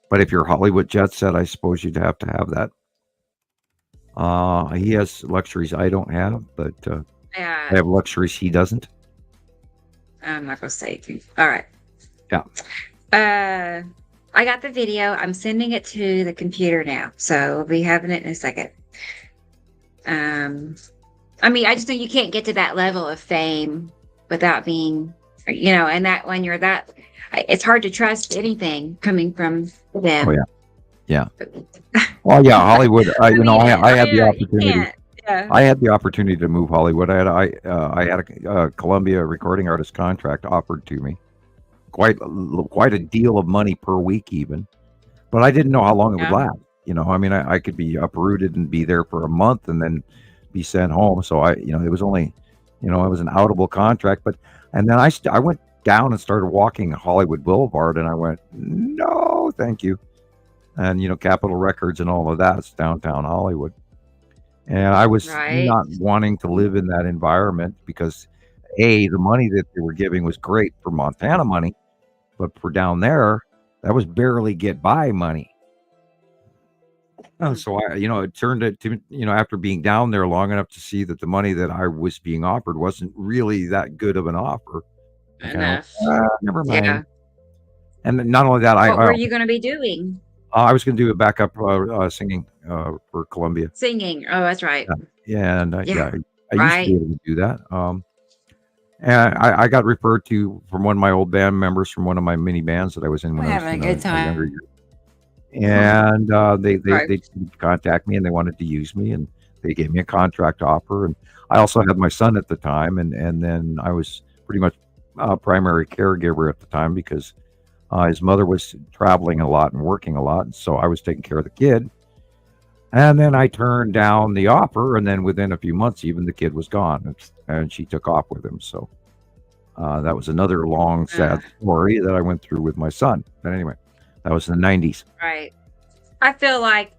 S1: but if you're Hollywood jet set, I suppose you'd have to have that. He has luxuries I don't have, but I
S2: Yeah.
S1: have luxuries he doesn't.
S2: I'm not gonna say anything. All right.
S1: Yeah.
S2: I got the video. I'm sending it to the computer now, so we'll be having it in a second. I mean, I just think you can't get to that level of fame without being, and that when you're that, it's hard to trust anything coming from them.
S1: Oh yeah, yeah. Well, yeah, Hollywood. I had the opportunity.
S2: Yeah.
S1: I had the opportunity to move Hollywood. I had a Columbia recording artist contract offered to me, quite a deal of money per week even, but I didn't know how long it would last. I mean, I could be uprooted and be there for a month and then be sent home. So it was only, it was an outable contract. And then I went down and started walking Hollywood Boulevard, and I went, no, thank you. And Capitol Records and all of that's downtown Hollywood. And I was not wanting to live in that environment because the money that they were giving was great for Montana money, but for down there, that was barely get by money. So it turned it to, after being down there long enough to see that the money that I was being offered wasn't really that good of an offer.
S2: Enough.
S1: Never mind.
S2: Yeah.
S1: And not only that,
S2: what were you going to be doing?
S1: I was going to do a backup singing for Columbia.
S2: Singing. Oh, that's right.
S1: Yeah. And I used to
S2: Right.
S1: be able to do that. And I got referred to from one of my old band members from one of my mini bands that I was in when I was
S2: having a
S1: in
S2: good time.
S1: younger years. And they
S2: Right.
S1: contact me, and they wanted to use me, and they gave me a contract offer. And I also had my son at the time, and then I was pretty much primary caregiver at the time because his mother was traveling a lot and working a lot, so I was taking care of the kid. And then I turned down the offer, and then within a few months, even the kid was gone, and she took off with him. So that was another long, sad story that I went through with my son. But anyway, that was in the 90s.
S2: Right. I feel like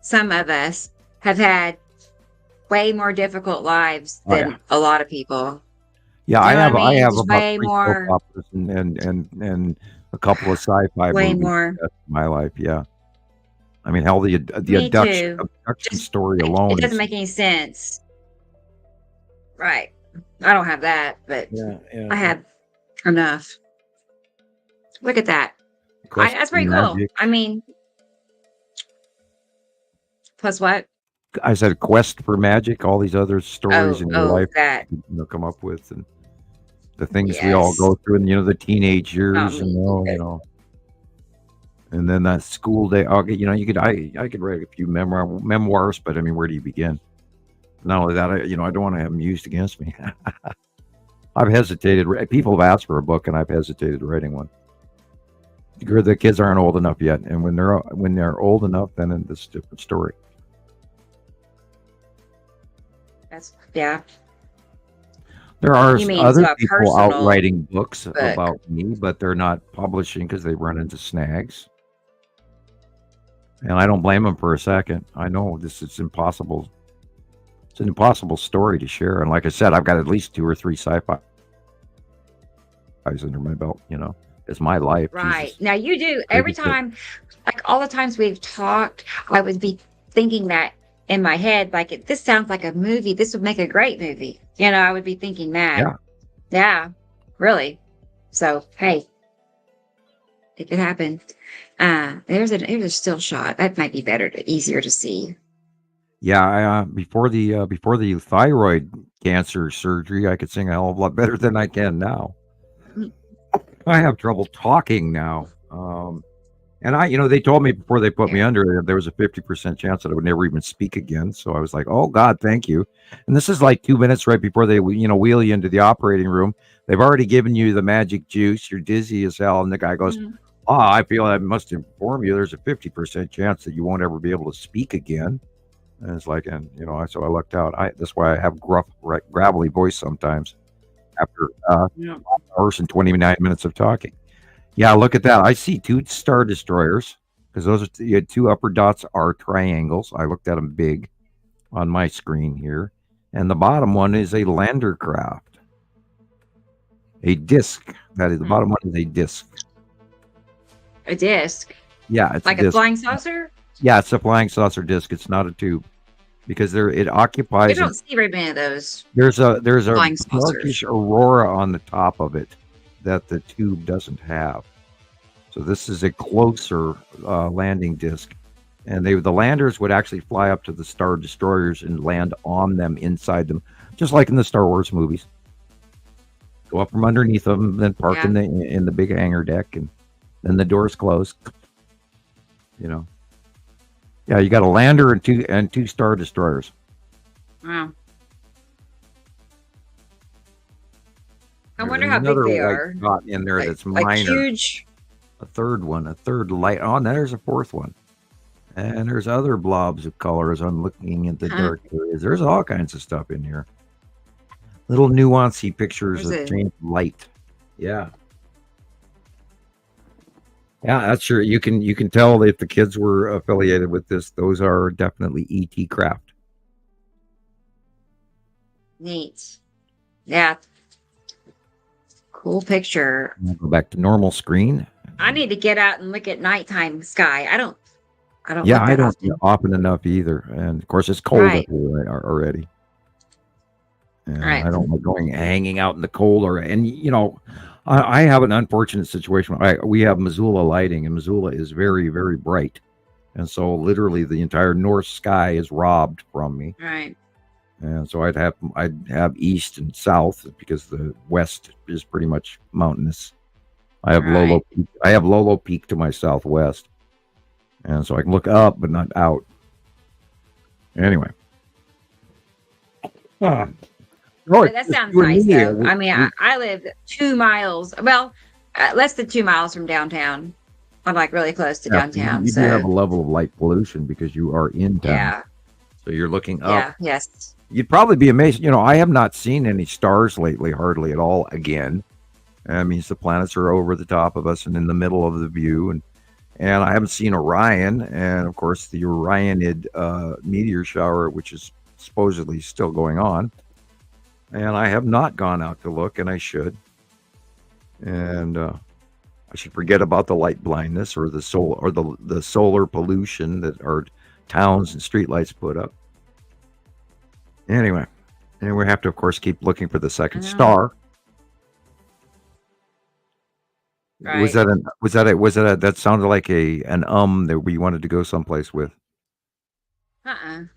S2: some of us have had way more difficult lives than a lot of people.
S1: Yeah,
S2: You know what I
S1: I
S2: mean?
S1: have
S2: Just
S1: about
S2: way
S1: 3
S2: more-
S1: soap operas and a couple of sci-fi
S2: Way
S1: movies
S2: more.
S1: in my life. Yeah, I mean, hell, the
S2: Me
S1: abduction
S2: too. Just-
S1: story alone.
S2: It doesn't
S1: is-
S2: make any sense. Right. I don't have that, but
S1: yeah.
S2: I have enough. Look at that.
S1: Quest
S2: That's
S1: for
S2: pretty cool.
S1: Magic.
S2: I mean, plus what?
S1: I said quest for magic. All these other stories in your life
S2: that.
S1: come up with, and the things we all
S2: Yes.
S1: go through, and the teenage years,
S2: me.
S1: and then that school day. I could write a few memoirs, but I mean, where do you begin? Not only that, I don't want to have them used against me. I've hesitated. People have asked for a book, and I've hesitated writing one. The kids aren't old enough yet, and when they're old enough, then it's a different story.
S2: Yeah.
S1: There are
S2: You mean
S1: other
S2: it's a
S1: people out
S2: personal
S1: writing books
S2: book.
S1: about me, but they're not publishing because they run into snags. And I don't blame them for a second. I know this is impossible It's an impossible story to share. And like I said, I've got at least 2 or 3 sci-fi under my belt. It's my life.
S2: Right.
S1: Jesus.
S2: Now you do every
S1: Crazy shit.
S2: time, like all the times we've talked, I would be thinking that in my head, like this sounds like a movie. This would make a great movie. I would be thinking that.
S1: Yeah.
S2: Yeah, really. So hey, it could happen. There's a still shot. That might be easier to see.
S1: Yeah, before the thyroid cancer surgery, I could sing a hell of a lot better than I can now. I have trouble talking now. And they told me before they put me under that there was a 50% chance that I would never even speak again. So I was like, oh God, thank you. And this is like 2 minutes right before they, wheel you into the operating room. They've already given you the magic juice. You're dizzy as hell. And the guy goes, I feel I must inform you there's a 50% chance that you won't ever be able to speak again. And it's like, so I lucked out. That's why I have gruff, gravelly voice sometimes after hours and 29 minutes of talking. Yeah, look at that. I see 2 Star Destroyers because those are 2 upper dots are triangles. I looked at them big on my screen here. And the bottom one is a lander craft. A disc. That is the bottom one is a disc.
S2: A disc.
S1: Yeah, it's
S2: like
S1: a
S2: a flying saucer.
S1: Yeah, it's a flying saucer disc. It's not a tube because it occupies.
S2: You don't see very many of those.
S1: There's a
S2: flying
S1: darkish aurora on the top of it that the tube doesn't have. So this is a closer landing disc, and the landers would actually fly up to the Star Destroyers and land on them, inside them, just like in the Star Wars movies. Go up from underneath them, then park in the big hangar deck, and then the doors close. Yeah, you got a lander and two Star Destroyers.
S2: Wow. I
S1: There's
S2: wonder how big
S1: another
S2: they
S1: white
S2: are.
S1: dot in there that's
S2: Like
S1: minor.
S2: huge.
S1: A third light. Oh, and there's a 4th one. And there's other blobs of color as I'm looking at the dark areas. There's all kinds of stuff in here. Little nuancy pictures of change of light. Yeah. Yeah, that's sure. You can tell if the kids were affiliated with this. Those are definitely ET craft.
S2: Neat. Yeah. Cool picture.
S1: I'll go back to normal screen.
S2: I need to get out and look at nighttime sky. I don't.
S1: Yeah,
S2: look
S1: I
S2: that
S1: don't
S2: often.
S1: often enough either. And of course, it's cold
S2: Right.
S1: up here already. And
S2: Right.
S1: I don't like hanging out in the cold I have an unfortunate situation. We have Missoula lighting, and Missoula is very, very bright. And so literally the entire north sky is robbed from me.
S2: Right.
S1: And so I'd have east and south because the west is pretty much mountainous. I have Lolo Peak to my southwest. And so I can look up but not out. Anyway.
S2: That sounds nice, though. I mean, I live 2 miles, less than 2 miles from downtown. I'm like really close to downtown.
S1: You do have a level of light pollution because you are in town.
S2: Yeah.
S1: So you're looking up.
S2: Yeah. Yes.
S1: You'd probably be amazed. I have not seen any stars lately, hardly at all again. That means the planets are over the top of us and in the middle of the view. And I haven't seen Orion. And of course, the Orionid meteor shower, which is supposedly still going on. And I have not gone out to look, and I should. And I should forget about the light blindness or the solar pollution that our towns and streetlights put up. Anyway, and we have to, of course, keep looking for the second star.
S2: Right.
S1: Was that that sounded like an that we wanted to go someplace with?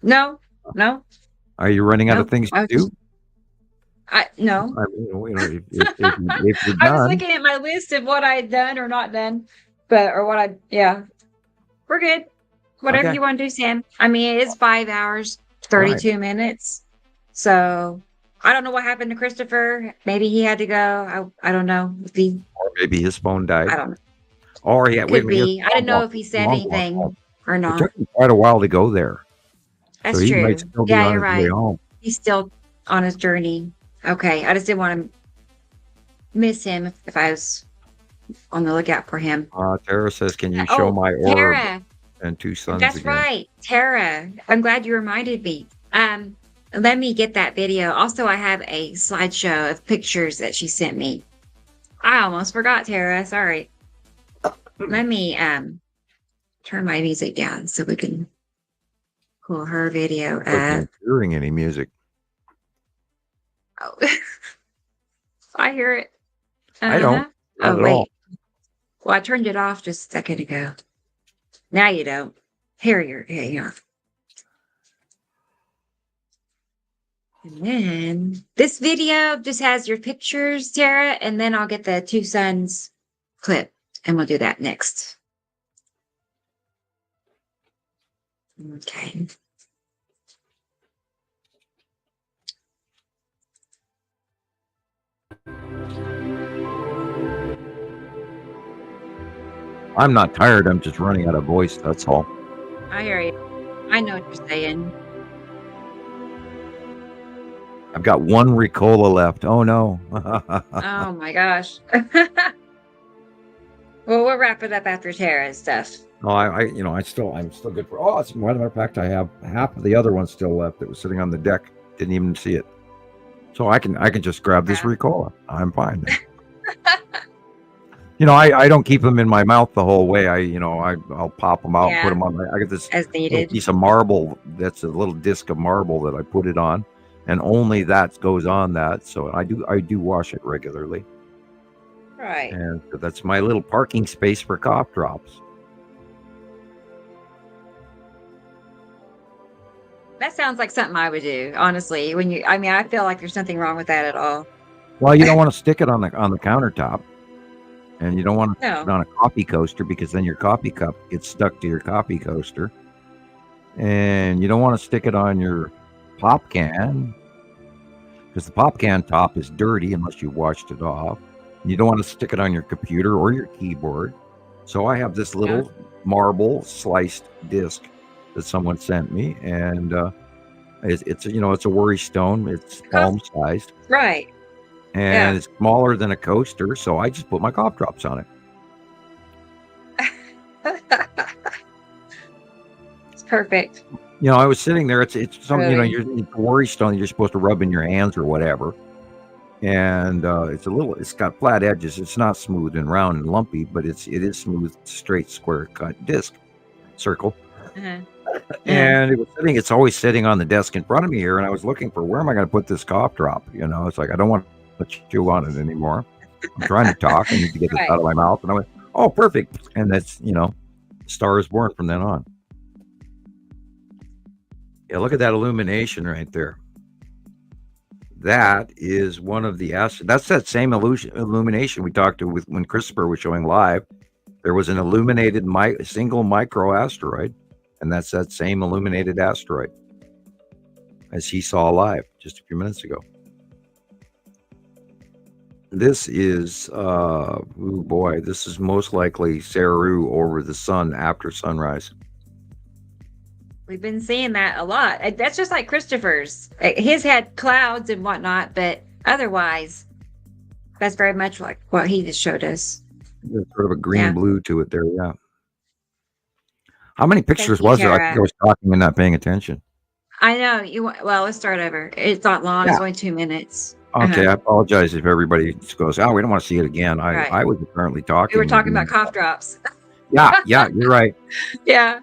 S2: No.
S1: Are you running out of things to do?
S2: No.
S1: I mean, if you're
S2: I was
S1: done,
S2: looking at my list of what I'd done or not done, we're good. Whatever
S1: Okay.
S2: you want to do, Sam. I mean, it is 5 hours, 32 minutes. So I don't know what happened to Christopher. Maybe he had to go. I don't know.
S1: or maybe his phone died.
S2: I don't know.
S1: Or he
S2: Could be. I didn't know if he said anything or
S1: It
S2: not.
S1: took him quite a while to go there.
S2: That's
S1: so he
S2: true.
S1: might still be
S2: Yeah,
S1: on
S2: you're
S1: his way
S2: right.
S1: home.
S2: He's still on his journey. Okay. I just didn't want to miss him if I was on the lookout for him.
S1: Tara says, "Can you show my orb
S2: Tara.
S1: and 2 suns
S2: That's
S1: again?"
S2: right. Tara. I'm glad you reminded me. Let me get that video. Also, I have a slideshow of pictures that she sent me. I almost forgot, Tara. Sorry. Let me turn my music down so we can pull her video
S1: I wasn't
S2: up.
S1: hearing any music.
S2: Oh. I hear it.
S1: I don't.
S2: Uh-huh.
S1: Not
S2: Oh,
S1: at all.
S2: wait. Well, I turned it off just a second ago. Now you don't. Here you are. And then this video just has your pictures, Tara, and then I'll get the two sons clip and we'll do that next. Okay.
S1: I'm not tired. I'm just running out of voice. That's all.
S2: I hear you. I know what you're saying.
S1: I've got one Ricola left. Oh no.
S2: Oh my gosh. Well, we'll wrap it up after Tara's stuff.
S1: No, I'm still good for. Oh, as a matter of fact, I have half of the other one still left that was sitting on the deck. Didn't even see it. So I can just grab this Ricola. I'm fine. I don't keep them in my mouth the whole way. I'll pop them out,
S2: Yeah.
S1: put them on. I got this
S2: As
S1: little
S2: needed.
S1: piece of marble. That's a little disc of marble that I put it on, and only that goes on that. So I do wash it regularly,
S2: Right.
S1: and that's my little parking space for cough drops.
S2: That sounds like something I would do, honestly. I feel like there's nothing wrong with that at all.
S1: Well, you don't want to stick it on the countertop, and you don't want to
S2: No.
S1: stick it on a coffee coaster because then your coffee cup gets stuck to your coffee coaster, and you don't want to stick it on your pop can because the pop can top is dirty unless you washed it off. You don't want to stick it on your computer or your keyboard. So I have this little marble sliced disc that someone sent me, and it's a worry stone. It's palm sized.
S2: Right.
S1: And
S2: Yeah.
S1: it's smaller than a coaster, so I just put my cough drops on it.
S2: It's perfect.
S1: I was sitting there. It's something.
S2: Really?
S1: It's a worry stone you're supposed to rub in your hands or whatever. And it's got flat edges. It's not smooth and round and lumpy, but it is smooth, straight, square cut disc, circle.
S2: Uh-huh.
S1: And it's always sitting on the desk in front of me here. And I was looking for where am I going to put this cough drop? It's like I don't want to chew on it anymore. I'm trying to talk. I need to get
S2: Right.
S1: this out of my mouth. And I went, oh, perfect. And that's Star is Born from then on. Yeah, look at that illumination right there. That is one of the that's that same illumination we talked to when Christopher was showing live. There was an illuminated single micro asteroid, and that's that same illuminated asteroid as he saw live just a few minutes ago. This is this is most likely Saru over the sun after sunrise.
S2: We've been seeing that a lot. That's just like Christopher's. His had clouds and whatnot, but otherwise, that's very much like what he just showed us.
S1: There's sort of a green
S2: Yeah.
S1: blue to it there, yeah. How many pictures
S2: you,
S1: was there? I
S2: Tara.
S1: think I was talking and not paying attention.
S2: I know. Well, let's start over. It's not long. It's only 2 minutes.
S1: Okay,
S2: Uh-huh.
S1: I apologize if everybody just goes, oh, we don't want to see it again.
S2: Right.
S1: I was apparently talking.
S2: We were talking about cough drops.
S1: Yeah, you're right.
S2: Yeah.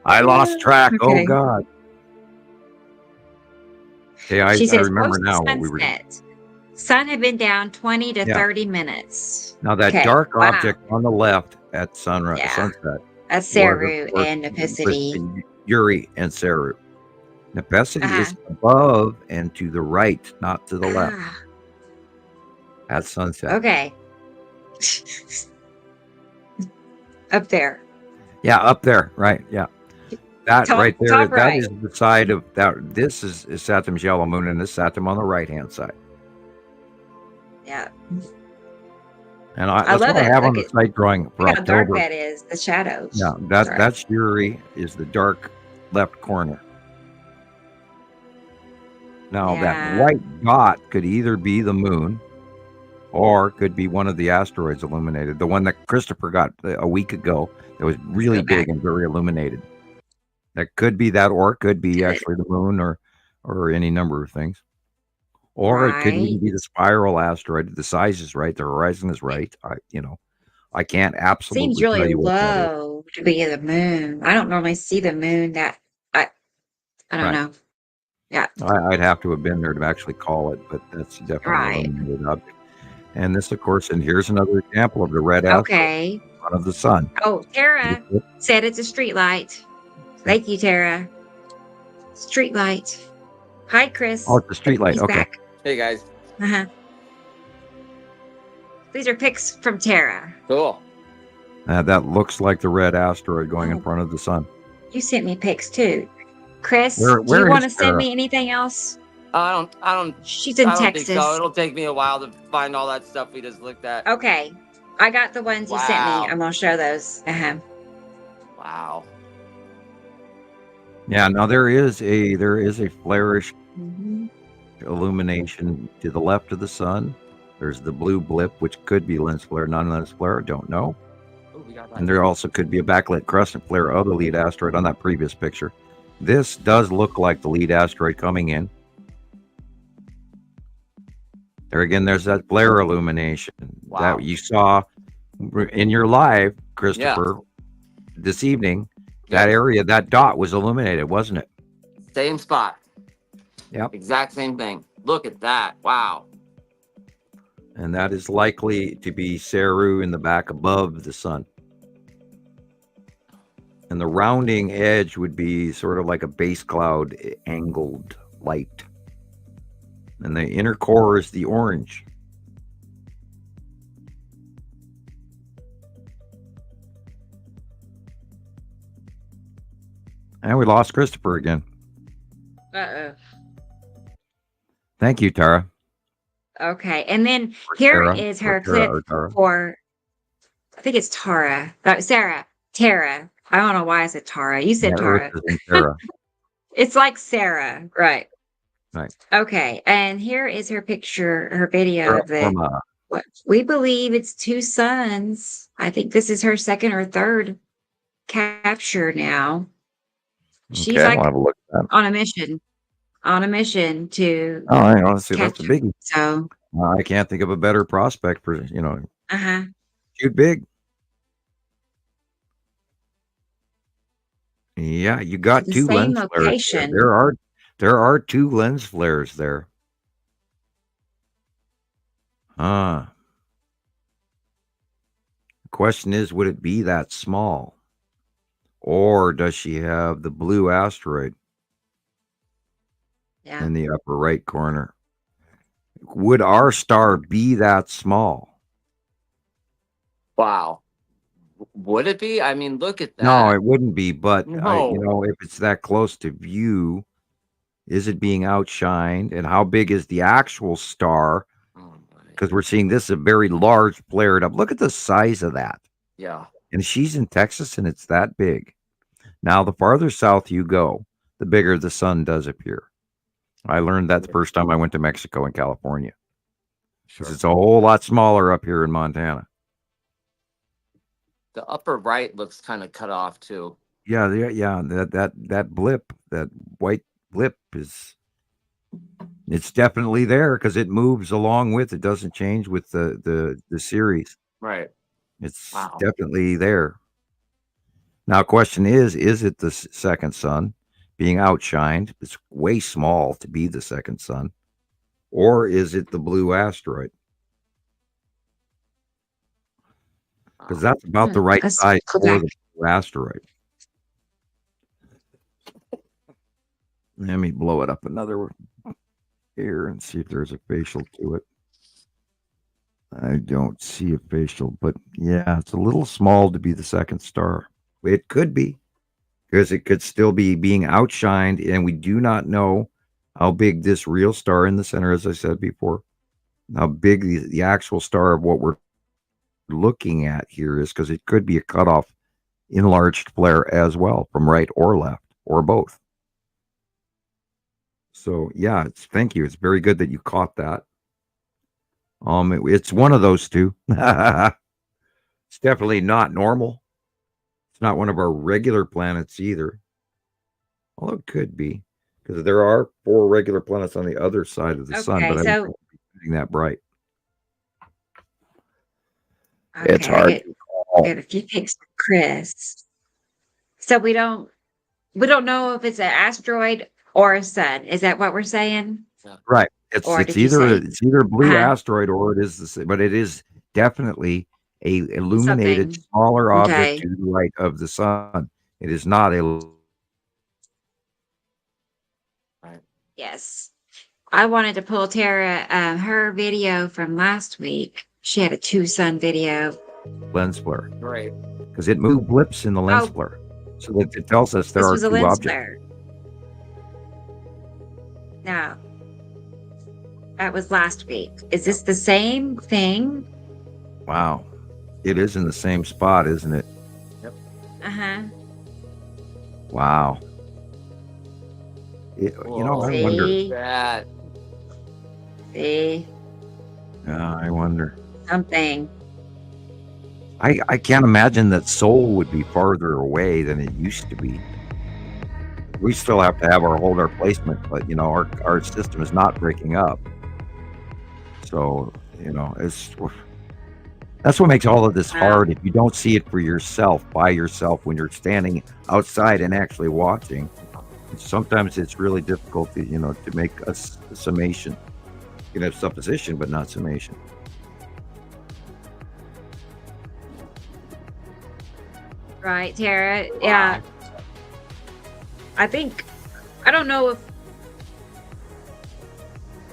S1: I lost track.
S2: Okay.
S1: Oh, God. Okay, I
S2: She says,
S1: remember
S2: post
S1: now what we were doing.
S2: sunset. Sun had been down 20 to
S1: Yeah.
S2: 30 minutes.
S1: Now, that
S2: Okay,
S1: dark
S2: wow.
S1: object on the left at sunset.
S2: That's Saru
S1: was
S2: and Nepicity.
S1: Yuri and Saru. Nepicity
S2: Uh-huh.
S1: is above and to the right, not to the left
S2: Ah,
S1: at sunset.
S2: okay. Up there.
S1: Yeah, up there. Right. Yeah. That
S2: Top-
S1: right there,
S2: top
S1: that
S2: right.
S1: is the side of that. This is Saturn's yellow moon, and this Saturn on the right hand side.
S2: Yeah.
S1: And
S2: I
S1: that's
S2: love
S1: what I
S2: it.
S1: have on
S2: Look
S1: the site drawing for
S2: Look how dark
S1: October.
S2: that is. The shadows.
S1: Yeah,
S2: Sorry.
S1: that's Yuri is the dark left corner. Now
S2: Yeah.
S1: that white dot could either be the moon or could be one of the asteroids illuminated. The one that Christopher got a week ago that was really
S2: Go back.
S1: big and very illuminated. That could be that, or it could be
S2: Good.
S1: actually the moon or or any number of things. Or it could even
S2: Right.
S1: be the spiral asteroid. The size is right. The horizon is right. I can't
S2: Seems
S1: absolutely tell
S2: really
S1: you what that is.
S2: low to be the moon. I don't normally see the moon that I don't
S1: Right.
S2: know. Yeah.
S1: I'd have to have been there to actually call it, but that's definitely a
S2: Right.
S1: illuminated object. And this, of course, and here's another example of the red asteroid
S2: Okay.
S1: in front of the sun.
S2: Oh, Tara said it's a street light. Thank you, Tara. Street light. Hi, Chris.
S1: Oh, it's a street light.
S2: He's
S1: Okay.
S2: back.
S3: Hey guys.
S2: Uh-huh. These are pics from Tara.
S3: Cool.
S1: That looks like the red asteroid going in
S2: Oh.
S1: front of the sun.
S2: You sent me pics too. Chris,
S1: Where
S2: do you want to
S1: is
S2: send
S1: Tara?
S2: me anything else?
S3: I don't
S2: She's in
S3: I don't
S2: Texas.
S3: think so. It'll take me a while to find all that stuff we just looked at.
S2: Okay. I got the ones you sent
S3: Wow.
S2: me. I'm gonna show those. Uh-huh.
S3: Wow.
S1: Yeah. Now there is a flarish
S2: Mhm.
S1: illumination to the left of the sun. There's the blue blip, which could be lens flare, non-lens flare. Don't know.
S3: Ooh, we got that.
S1: And there also could be a backlit crescent flare of the lead asteroid on that previous picture. This does look like the lead asteroid coming in. There again, there's that flare illumination
S3: Wow.
S1: that you saw in your live, Christopher, this evening. That area, that dot was illuminated, wasn't it?
S3: Same spot.
S1: Yep.
S3: Exact same thing. Look at that. Wow.
S1: And that is likely to be Saru in the back above the sun. And the rounding edge would be sort of like a base cloud angled light. And the inner core is the orange. And we lost Christopher again.
S2: Uh-oh.
S1: Thank you, Tara.
S2: Okay. And then
S1: Or
S2: here
S1: Tara,
S2: is
S1: or
S2: her
S1: Tara,
S2: clip
S1: or Tara.
S2: for, I think it's Tara. Sarah. Tara. I don't know why I said Tara. You said
S1: Yeah,
S2: Tara.
S1: Earth is in Tara.
S2: It's like Sarah. Right.
S1: Right.
S2: Okay. And here is her picture, her video
S1: Terra
S2: of the,
S1: Firma.
S2: what we believe it's two suns. I think this is her second or third capture now. She's
S1: Okay,
S2: like
S1: I'll have a look at that.
S2: on a mission to
S1: Oh, I honestly, that's a
S2: capture.
S1: biggie.
S2: So,
S1: I can't think of a better prospect for,
S2: uh-huh.
S1: shoot big. Yeah, you got
S2: The
S1: two
S2: same
S1: lens flares there.
S2: location.
S1: There are two lens flares there. The question is, would it be that small? Or does she have the blue asteroid
S2: Yeah.
S1: in the upper right corner? Would our star be that small?
S3: Wow. Would it be? I mean, look at that.
S1: No, it wouldn't be, but
S3: No.
S1: if it's that close to view, is it being outshined? And how big is the actual star?
S3: Oh my.
S1: Because we're seeing this a very large flared up. Look at the size of that.
S3: Yeah.
S1: And she's in Texas and it's that big. Now, the farther south you go, the bigger the sun does appear. I learned that the first time I went to Mexico and California. Because
S3: Sure.
S1: it's a whole lot smaller up here in Montana.
S3: The upper right looks kind of cut off too.
S1: Yeah, that blip, that white blip it's definitely there because it moves along with it. Doesn't change with the series.
S3: Right.
S1: It's
S3: Wow.
S1: definitely there. Now, question is it the second sun being outshined? It's way small to be the second sun. Or is it the blue asteroid? Because that's about the right
S2: Let's
S1: size
S2: go
S1: for
S2: back.
S1: the blue asteroid. Let me blow it up another here and see if there's a facial to it. I don't see a facial, but yeah, it's a little small to be the second star. It could be, because it could still be being outshined, and we do not know how big this real star in the center, as I said before, how big the actual star of what we're looking at here is, because it could be a cutoff enlarged flare as well, from right or left, or both. So yeah, thank you. It's very good that you caught that. It's one of those two. It's definitely not normal. It's not one of our regular planets either. Although it could be, because there are 4 regular planets on the other side of the sun,
S2: Okay,
S1: but I
S2: so-
S1: don't think it's shooting that bright. It's
S2: Okay,
S1: hard
S2: I
S1: to call.
S2: get a few pics from Chris. So we don't know if it's an asteroid or a sun. Is that what we're saying?
S1: Right. It's
S2: Or
S1: it's
S2: did you
S1: either
S2: say-
S1: it's either a blue
S2: Uh-huh.
S1: asteroid or it is the same, but it is definitely a illuminated
S2: Something.
S1: smaller object
S2: Okay.
S1: to the right of the sun. It is not a
S2: Yes. I wanted to pull Tara her video from last week. She had a 2-sun video.
S1: lens flare
S3: Right.
S1: because it moved blips in the lens
S2: Oh.
S1: flare, so that it tells us there
S2: This
S1: are
S2: was a
S1: 2
S2: lens
S1: objects.
S2: flare. No. That was last week. Is this the same thing?
S1: Wow, it is in the same spot, isn't it?
S2: Uh-huh.
S1: Wow. I
S3: Whoa.
S1: wonder.
S2: See?
S3: That.
S2: See?
S1: I wonder.
S2: Something.
S1: I can't imagine that Sol would be farther away than it used to be. We still have to have hold our placement, but our system is not breaking up. So that's what makes all of this hard. If you don't see it for yourself, by yourself, when you're standing outside and actually watching, sometimes it's really difficult to make a summation. You can have supposition, but not summation.
S2: Right, Tara? Yeah. I don't know if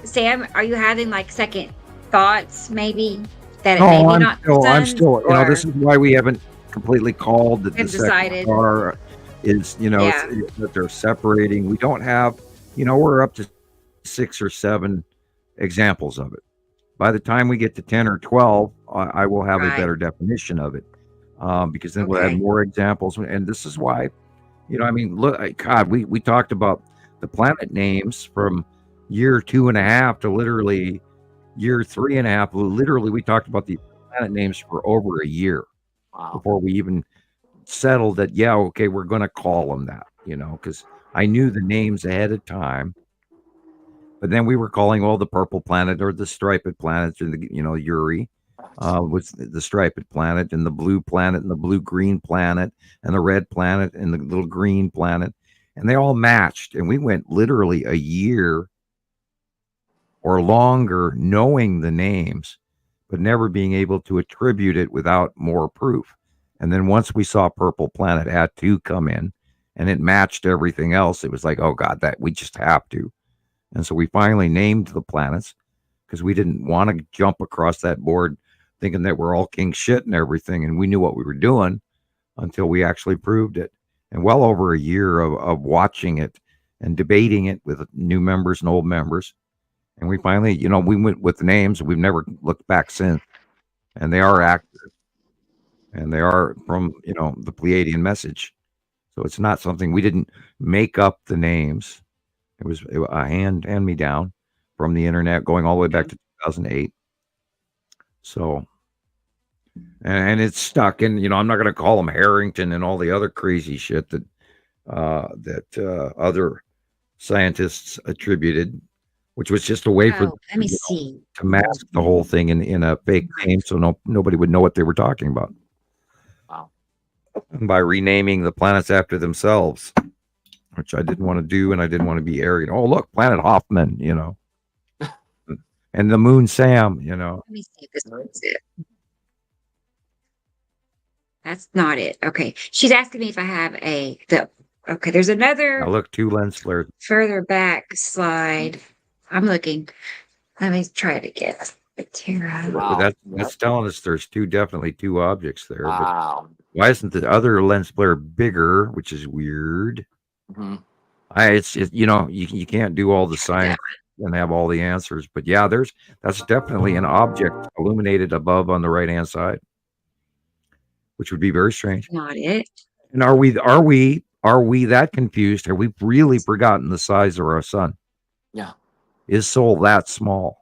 S2: Sam, are you having like second thoughts maybe that it may be not the
S1: I'm
S2: sun,
S1: still,
S2: or-
S1: this is why we haven't completely called that the
S2: Have
S1: second
S2: decided.
S1: star is,
S2: Yeah.
S1: that they're separating. We don't have, we're up to 6 or 7 examples of it. By the time we get to 10 or 12, I will have a
S2: Right.
S1: better definition of it, because then we'll have
S2: Okay.
S1: more examples. And this is why, look, God, we talked about the planet names from year 2.5 to literally year 3.5. Literally, we talked about the planet names for over a year
S3: Wow.
S1: before we even settled that, yeah, okay, we're going to call them that, because I knew the names ahead of time. But then we were calling the purple planet or the striped planet, and Uri was the striped planet, and the blue planet and the blue-green planet and the red planet and the little green planet, and they all matched. And we went literally a year or longer knowing the names, but never being able to attribute it without more proof. And then once we saw purple planet had to come in and it matched everything else, it was like, oh God, that we just have to. And so we finally named the planets because we didn't want to jump across that board thinking that we're all king shit and everything. And we knew what we were doing until we actually proved it. And well over a year of watching it and debating it with new members and old members. And we finally, we went with the names. We've never looked back since. And they are accurate. And they are from, the Pleiadian message. So it's not something, we didn't make up the names. It was a hand-me-down from the internet going all the way back to 2008. So, and it's stuck. And, I'm not going to call them Harrington and all the other crazy shit that other scientists attributed, which was just a way for
S2: let me see.
S1: to mask the whole thing in a fake name, so nobody would know what they were talking about.
S3: Wow.
S1: And by renaming the planets after themselves, which I didn't want to do, and I didn't want to be arrogant. Oh, look, Planet Hoffman, and the Moon Sam,
S2: Let me see if this one's it. That's not it. Okay. She's asking me if I have okay, there's another
S1: I look 2 lens flares.
S2: further back slide. I'm looking. Let me try it again. Tara.
S3: Wow.
S1: That's telling us there's definitely two objects there. But
S3: Wow.
S1: why isn't the other lens flare bigger, which is weird?
S3: Mhm.
S1: It's you can't do all the science and have all the answers, but yeah, that's definitely an object illuminated above on the right hand side, which would be very strange.
S2: Not it.
S1: And are we that confused? Have we really forgotten the size of our sun?
S3: Yeah.
S1: Is Sol that small?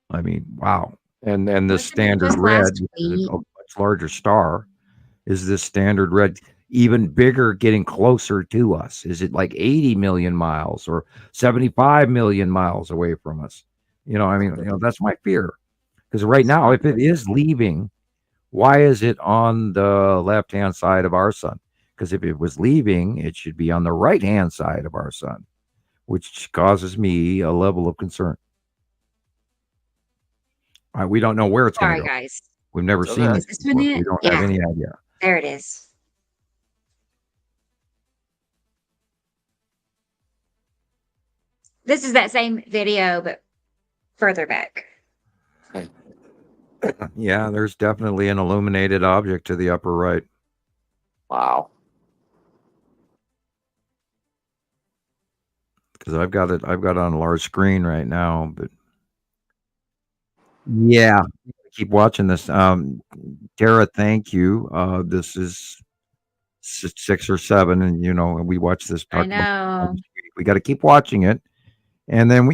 S1: I mean, wow. And the
S2: Wasn't it
S1: standard
S2: just
S1: red,
S2: last
S1: which is
S2: week?
S1: a much larger star, is this standard red. even bigger getting closer to us? Is it like 80 million miles or 75 million miles away from us? I mean, that's my fear. Because right now, if it is leaving, why is it on the left-hand side of our sun? Because if it was leaving, it should be on the right-hand side of our sun, which causes me a level of concern. We don't know where it's going
S2: Sorry,
S1: to go.
S2: guys.
S1: We've never
S3: Okay.
S1: seen
S2: Is
S1: this
S2: this one
S1: before.
S2: it?
S1: We don't
S2: Yeah.
S1: have any idea.
S2: There it is. This is that same video, but further back.
S1: Yeah, there's definitely an illuminated object to the upper right.
S3: Wow.
S1: Because I've got it on a large screen right now, but yeah, keep watching this. Tara, thank you. This is 6 or 7, and we watch this.
S2: I know.
S1: We got to keep watching it, and then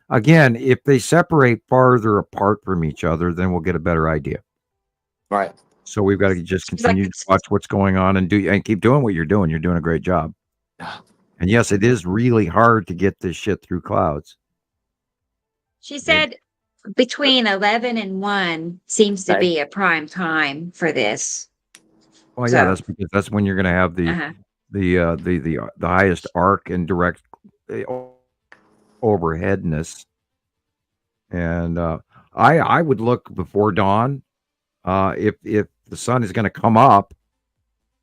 S1: again, if they separate farther apart from each other, then we'll get a better idea.
S3: Right.
S1: So we've got to just
S2: She's like,
S1: continue to watch what's going on and keep doing what you're doing. You're doing a great job. And yes, it is really hard to get this shit through clouds.
S2: she said between 11 and 1 seems to be a prime time for this.
S1: Well, yeah,
S2: So-
S1: that's because that's when you're going to have
S2: Uh-huh.
S1: the highest arc and direct overheadness. And I would look before dawn if the sun is going to come up,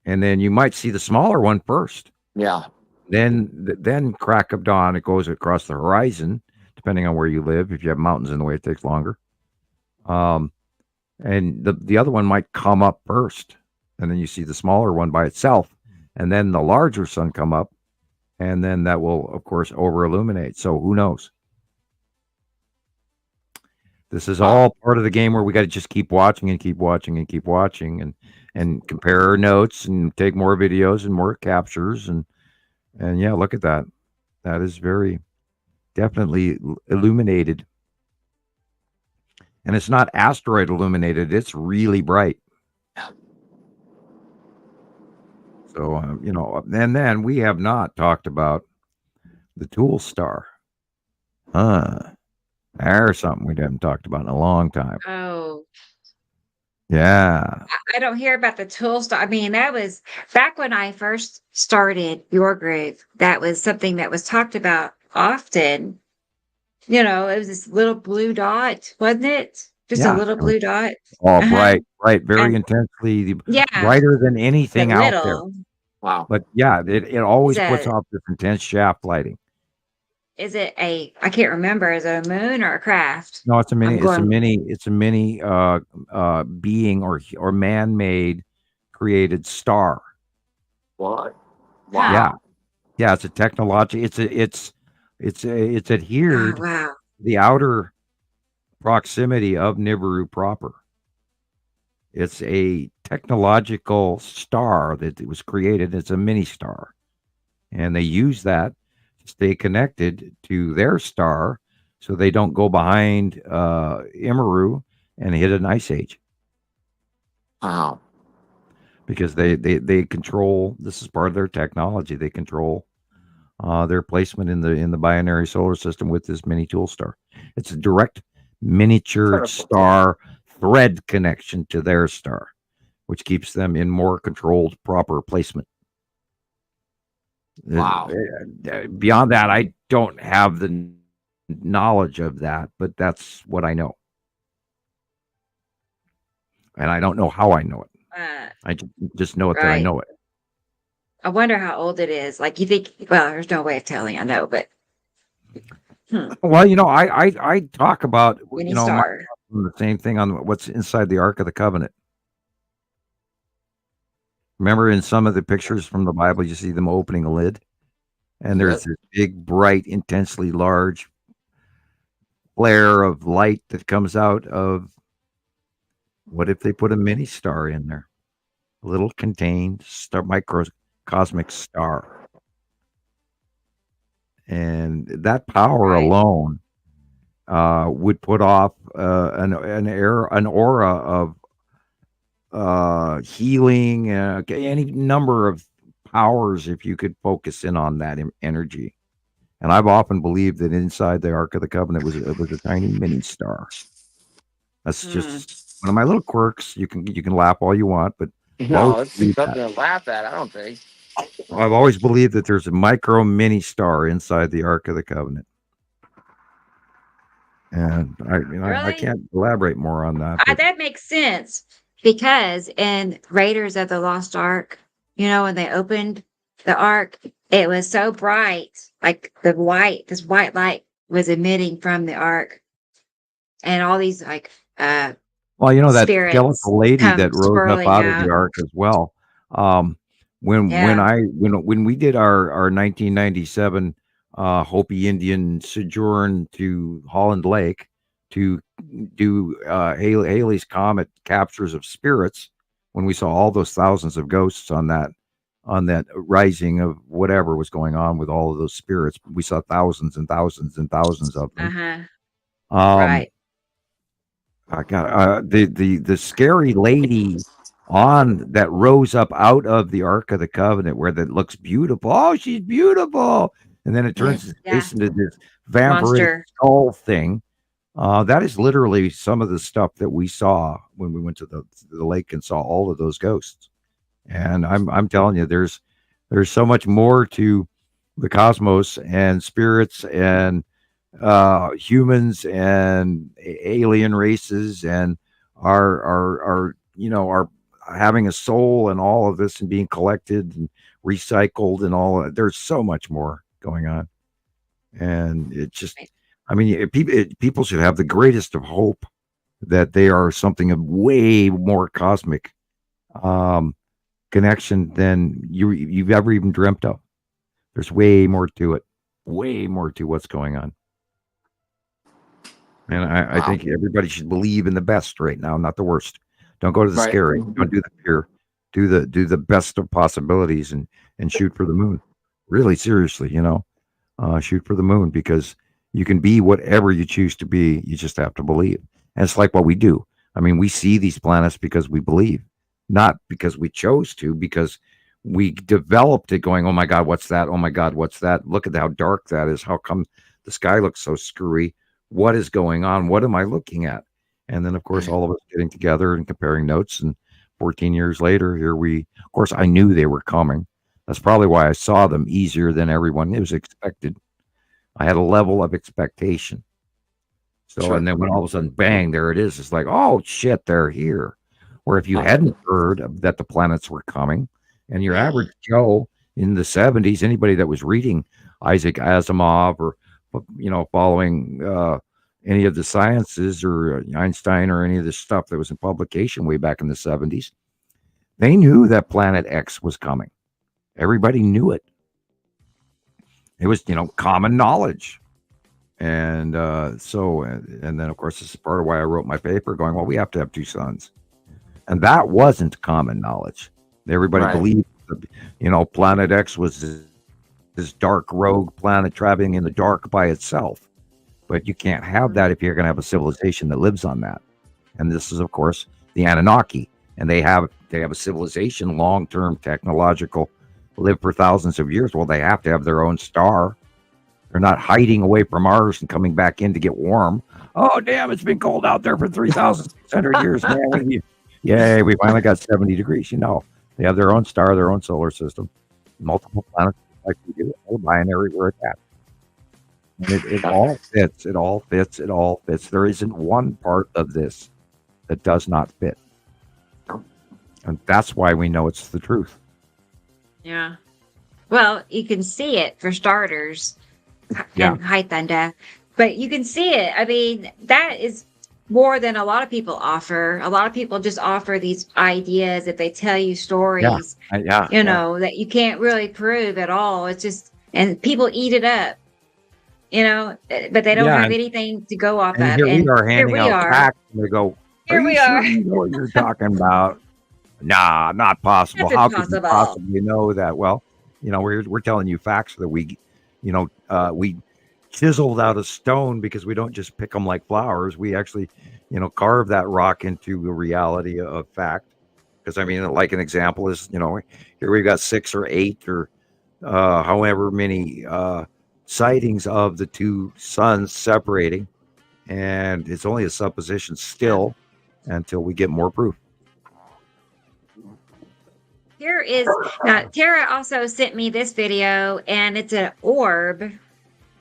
S1: and then you might see the smaller one first.
S3: Yeah.
S1: Then crack of dawn, it goes across the horizon, depending on where you live. If you have mountains in the way, it takes longer. And the other one might come up first, and then you see the smaller one by itself, and then the larger sun come up, and then that will, of course, over illuminate. So who knows? This is all part of the game where we got to just keep watching and keep watching and keep watching and compare our notes and take more videos and more captures and yeah, look at that. That is very definitely illuminated. And it's not asteroid illuminated. It's really bright. So, and then we have not talked about the Tool Star. There's something we haven't talked about in a long time.
S2: Oh,
S1: Yeah.
S2: I don't hear about the tool star. I mean, that was back when I first started your group. That was something that was talked about often. It was this little blue dot, wasn't it? Just
S1: Yeah.
S2: a little blue dot.
S1: Oh,
S2: Uh-huh.
S1: bright, very
S2: And-
S1: intensely,
S2: Yeah.
S1: brighter than anything
S2: the
S1: out there.
S2: little.
S3: Wow.
S1: But yeah, it always
S2: Is
S1: puts
S2: that-
S1: off this intense shaft lighting.
S2: Is it I can't remember, is it a moon or a craft?
S1: No, it's a mini.
S2: going-
S1: It's a mini being or man-made created star.
S3: What?
S1: Yeah, yeah. It's a technology. It's
S2: Oh,
S1: adhered
S2: wow.
S1: to the outer proximity of Nibiru proper. It's a technological star that was created. It's a mini star, and they use that to stay connected to their star, so they don't go behind Immeru and hit an ice age.
S3: Wow.
S1: Because they control. This is part of their technology. They control their placement in the binary solar system with this mini tool star. It's a direct miniature
S3: Perfect.
S1: star thread connection to their star, which keeps them in more controlled, proper placement.
S3: Wow.
S1: Beyond that, I don't have the knowledge of that, but that's what I know. And I don't know how I know it. I just know it that I
S2: Right.
S1: know it.
S2: I wonder how old it is. Like you think, well, there's no way of telling, I know, but
S1: Well, I talk about
S2: mini
S1: my-
S2: star.
S1: the same thing on what's inside the Ark of the Covenant. Remember in some of the pictures from the Bible, you see them opening a lid, and there's this big, bright, intensely large flare of light that comes out of. What if they put a mini star in there? A little contained star, microcosmic star. And that power
S2: Right.
S1: alone would put off an aura healing, any number of powers if you could focus in on that energy. And I've often believed that inside the Ark of the Covenant was a tiny mini star. That's just one of my little quirks. You can laugh all you want, but
S3: No, it's something to laugh at. I don't think.
S1: I've always believed that there's a micro mini star inside the Ark of the Covenant. And I
S2: Really?
S1: can't elaborate more on that. but-
S2: That makes sense because in Raiders of the Lost Ark, when they opened the Ark, it was so bright, like this white light was emitting from the Ark, and all these like
S1: Well, that
S2: spirits
S1: skeletal lady
S2: come
S1: that rose up
S2: swirling
S1: out of
S2: out.
S1: the Ark as well. When we did our 1997 Hopi Indian sojourn to Holland Lake to do Halley's Comet captures of spirits, when we saw all those thousands of ghosts on that rising of whatever was going on with all of those spirits, we saw thousands and thousands and thousands of them.
S2: Right.
S1: I got the scary lady on that rose up out of the Ark of the Covenant, where that looks beautiful. Oh, she's beautiful, and then it turns its face into this vampiric
S2: Monster.
S1: skull thing. That is literally some of the stuff that we saw when we went to the lake and saw all of those ghosts. And I'm telling you, there's so much more to the cosmos and spirits and humans and alien races and our having a soul and all of this and being collected and recycled and all of, there's so much more going on. And it just, people should have the greatest of hope that they are something of way more cosmic connection than you've ever even dreamt of. There's way more to it, way more to what's going on. And I think everybody should believe in the best right now, not the worst. Don't go to the scary. Don't do the fear. Do the best of possibilities and shoot for the moon. Really, seriously, shoot for the moon, because you can be whatever you choose to be. You just have to believe. And it's like what we do. We see these planets because we believe, not because we chose to, because we developed it going, oh my God, what's that? Oh my God, what's that? Look at how dark that is. How come the sky looks so screwy? What is going on? What am I looking at? And then, of course, all of us getting together and comparing notes. And 14 years later, of course, I knew they were coming. That's probably why I saw them easier than everyone. It was expected. I had a level of expectation. So, and then when all of a sudden, bang, there it is. It's like, oh shit, they're here. Or if you hadn't heard that the planets were coming, and your average Joe in the 70s, anybody that was reading Isaac Asimov or, following any of the sciences or Einstein or any of the stuff that was in publication way back in the 70s, they knew that Planet X was coming. Everybody knew it. It was, common knowledge. And and then, of course, this is part of why I wrote my paper going, well, we have to have two suns. And that wasn't common knowledge. Everybody believed that, Planet X was this dark rogue planet traveling in the dark by itself. But you can't have that if you're going to have a civilization that lives on that. And this is, of course, the Anunnaki. And they have a civilization, long-term, technological, live for thousands of years. Well, they have to have their own star. They're not hiding away from ours and coming back in to get warm. Oh, damn, it's been cold out there for 3,600 years, man. Yay, we finally got 70 degrees. They have their own star, their own solar system, multiple planets like we do, all binary where it's at. And it all fits. It all fits. It all fits. There isn't one part of this that does not fit. And that's why we know it's the truth.
S2: Yeah. Well, you can see it for starters. And height and depth. But you can see it. That is more than a lot of people offer. A lot of people just offer these ideas that they tell you stories, that you can't really prove at all. It's just, and people eat it up, but they don't have anything to go off of.
S1: Here we are handing out facts, and they go,
S2: here we
S1: sure
S2: are.
S1: You know what you're talking about? Nah, not possible.
S2: That's
S1: How
S2: impossible.
S1: could you possibly know that? Well, we're telling you facts that we chiseled out of stone, because we don't just pick them like flowers. We actually, carve that rock into a reality of fact. Because I mean, like an example is, here we've got 6 or 8 or however many sightings of the two suns separating, and it's only a supposition still until we get more proof.
S2: Here is Tara also sent me this video, and it's an orb.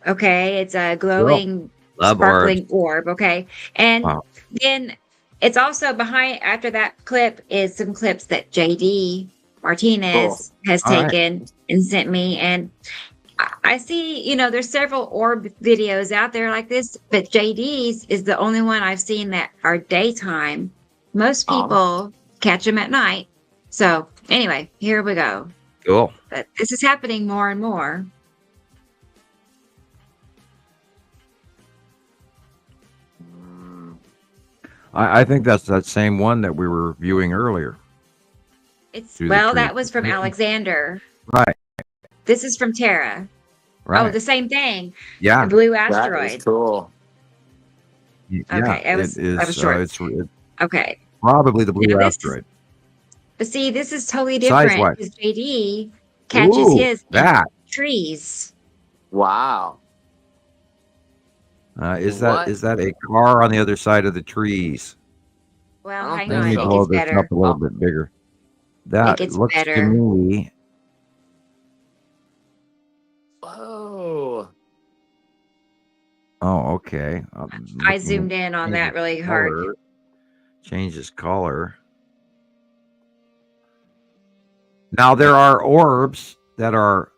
S2: Okay, it's a glowing,
S1: Love
S2: sparkling orb. Okay, and
S1: Wow.
S2: then it's also behind. After that clip is some clips that JD Martinez has
S1: All right.
S2: taken and sent me, and I see. There's several orb videos out there like this, but JD's is the only one I've seen that are daytime. Most people catch them at night. So anyway, here we go.
S1: Cool.
S2: But this is happening more and more.
S1: I think that's that same one that we were viewing earlier.
S2: It's
S1: Through the tree.
S2: that was from Alexander.
S1: Right.
S2: This is from Tara.
S1: Right.
S2: Oh, the same thing.
S1: Yeah.
S2: A blue
S3: That
S2: asteroid.
S3: is cool.
S2: Okay, I was short.
S1: It's
S2: Okay.
S1: probably the blue
S2: Now this-
S1: asteroid.
S2: But see, this is totally different
S1: Size-wise.
S2: because JD catches
S1: Ooh,
S2: his in
S1: that.
S2: trees.
S3: Wow.
S1: Is
S3: What?
S1: that a car on the other side of the trees?
S2: Well,
S3: I
S2: hang
S3: don't
S2: on.
S1: Let me
S2: It
S1: blow
S2: gets
S1: this
S2: better.
S1: up a little bit bigger. That
S2: gets
S1: looks
S2: better.
S1: to me.
S3: Whoa.
S1: Oh, okay.
S2: I zoomed in on that really hard.
S1: Changes color. Now there are orbs that are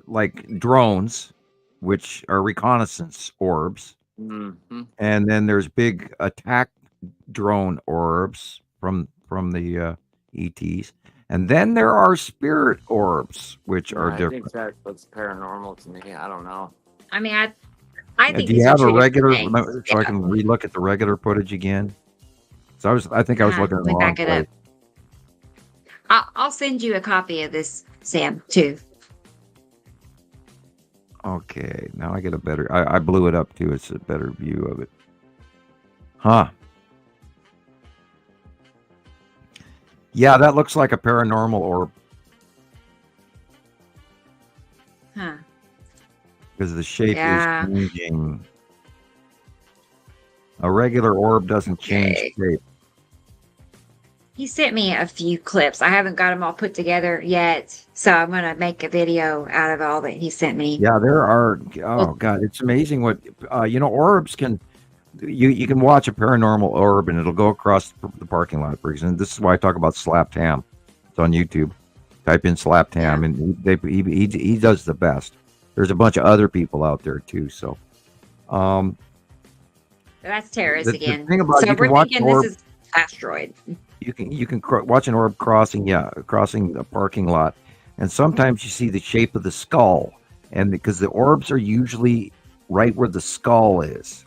S1: like drones, which are reconnaissance orbs,
S3: Mm-hmm.
S1: and then there's big attack drone orbs from the ETs, and then there are spirit orbs, which are
S3: I
S1: different.
S3: think that looks paranormal to me. I don't know.
S2: I mean, I think
S1: Do you
S2: these are
S1: have a
S2: two different
S1: regular?
S2: things.
S1: So I can relook at the regular footage again. So I think I was looking at the
S2: let me
S1: wrong
S2: back it
S1: place.
S2: up. I'll send you a copy of this, Sam, too.
S1: Okay, now I get a better. I blew it up too. It's a better view of it. Huh. Yeah, that looks like a paranormal orb
S2: Huh.
S1: because the shape
S2: Yeah.
S1: is changing. A regular orb doesn't change
S2: Okay.
S1: shape.
S2: He sent me a few clips. I haven't got them all put together yet, so I'm gonna make a video out of all that he sent me.
S1: Yeah, there are. Oh God, it's amazing what orbs can. You can watch a paranormal orb and it'll go across the parking lot, for example. This is why I talk about slapped ham. It's on YouTube. Type in slapped ham, and he does the best. There's a bunch of other people out there too. So,
S2: That's Terrace
S1: the
S2: again.
S1: thing about
S2: So
S1: you can
S2: we're
S1: watch
S2: thinking
S1: orb-
S2: this is asteroid.
S1: you can watch an orb crossing a parking lot, and sometimes you see the shape of the skull, and because the orbs are usually right where the skull is,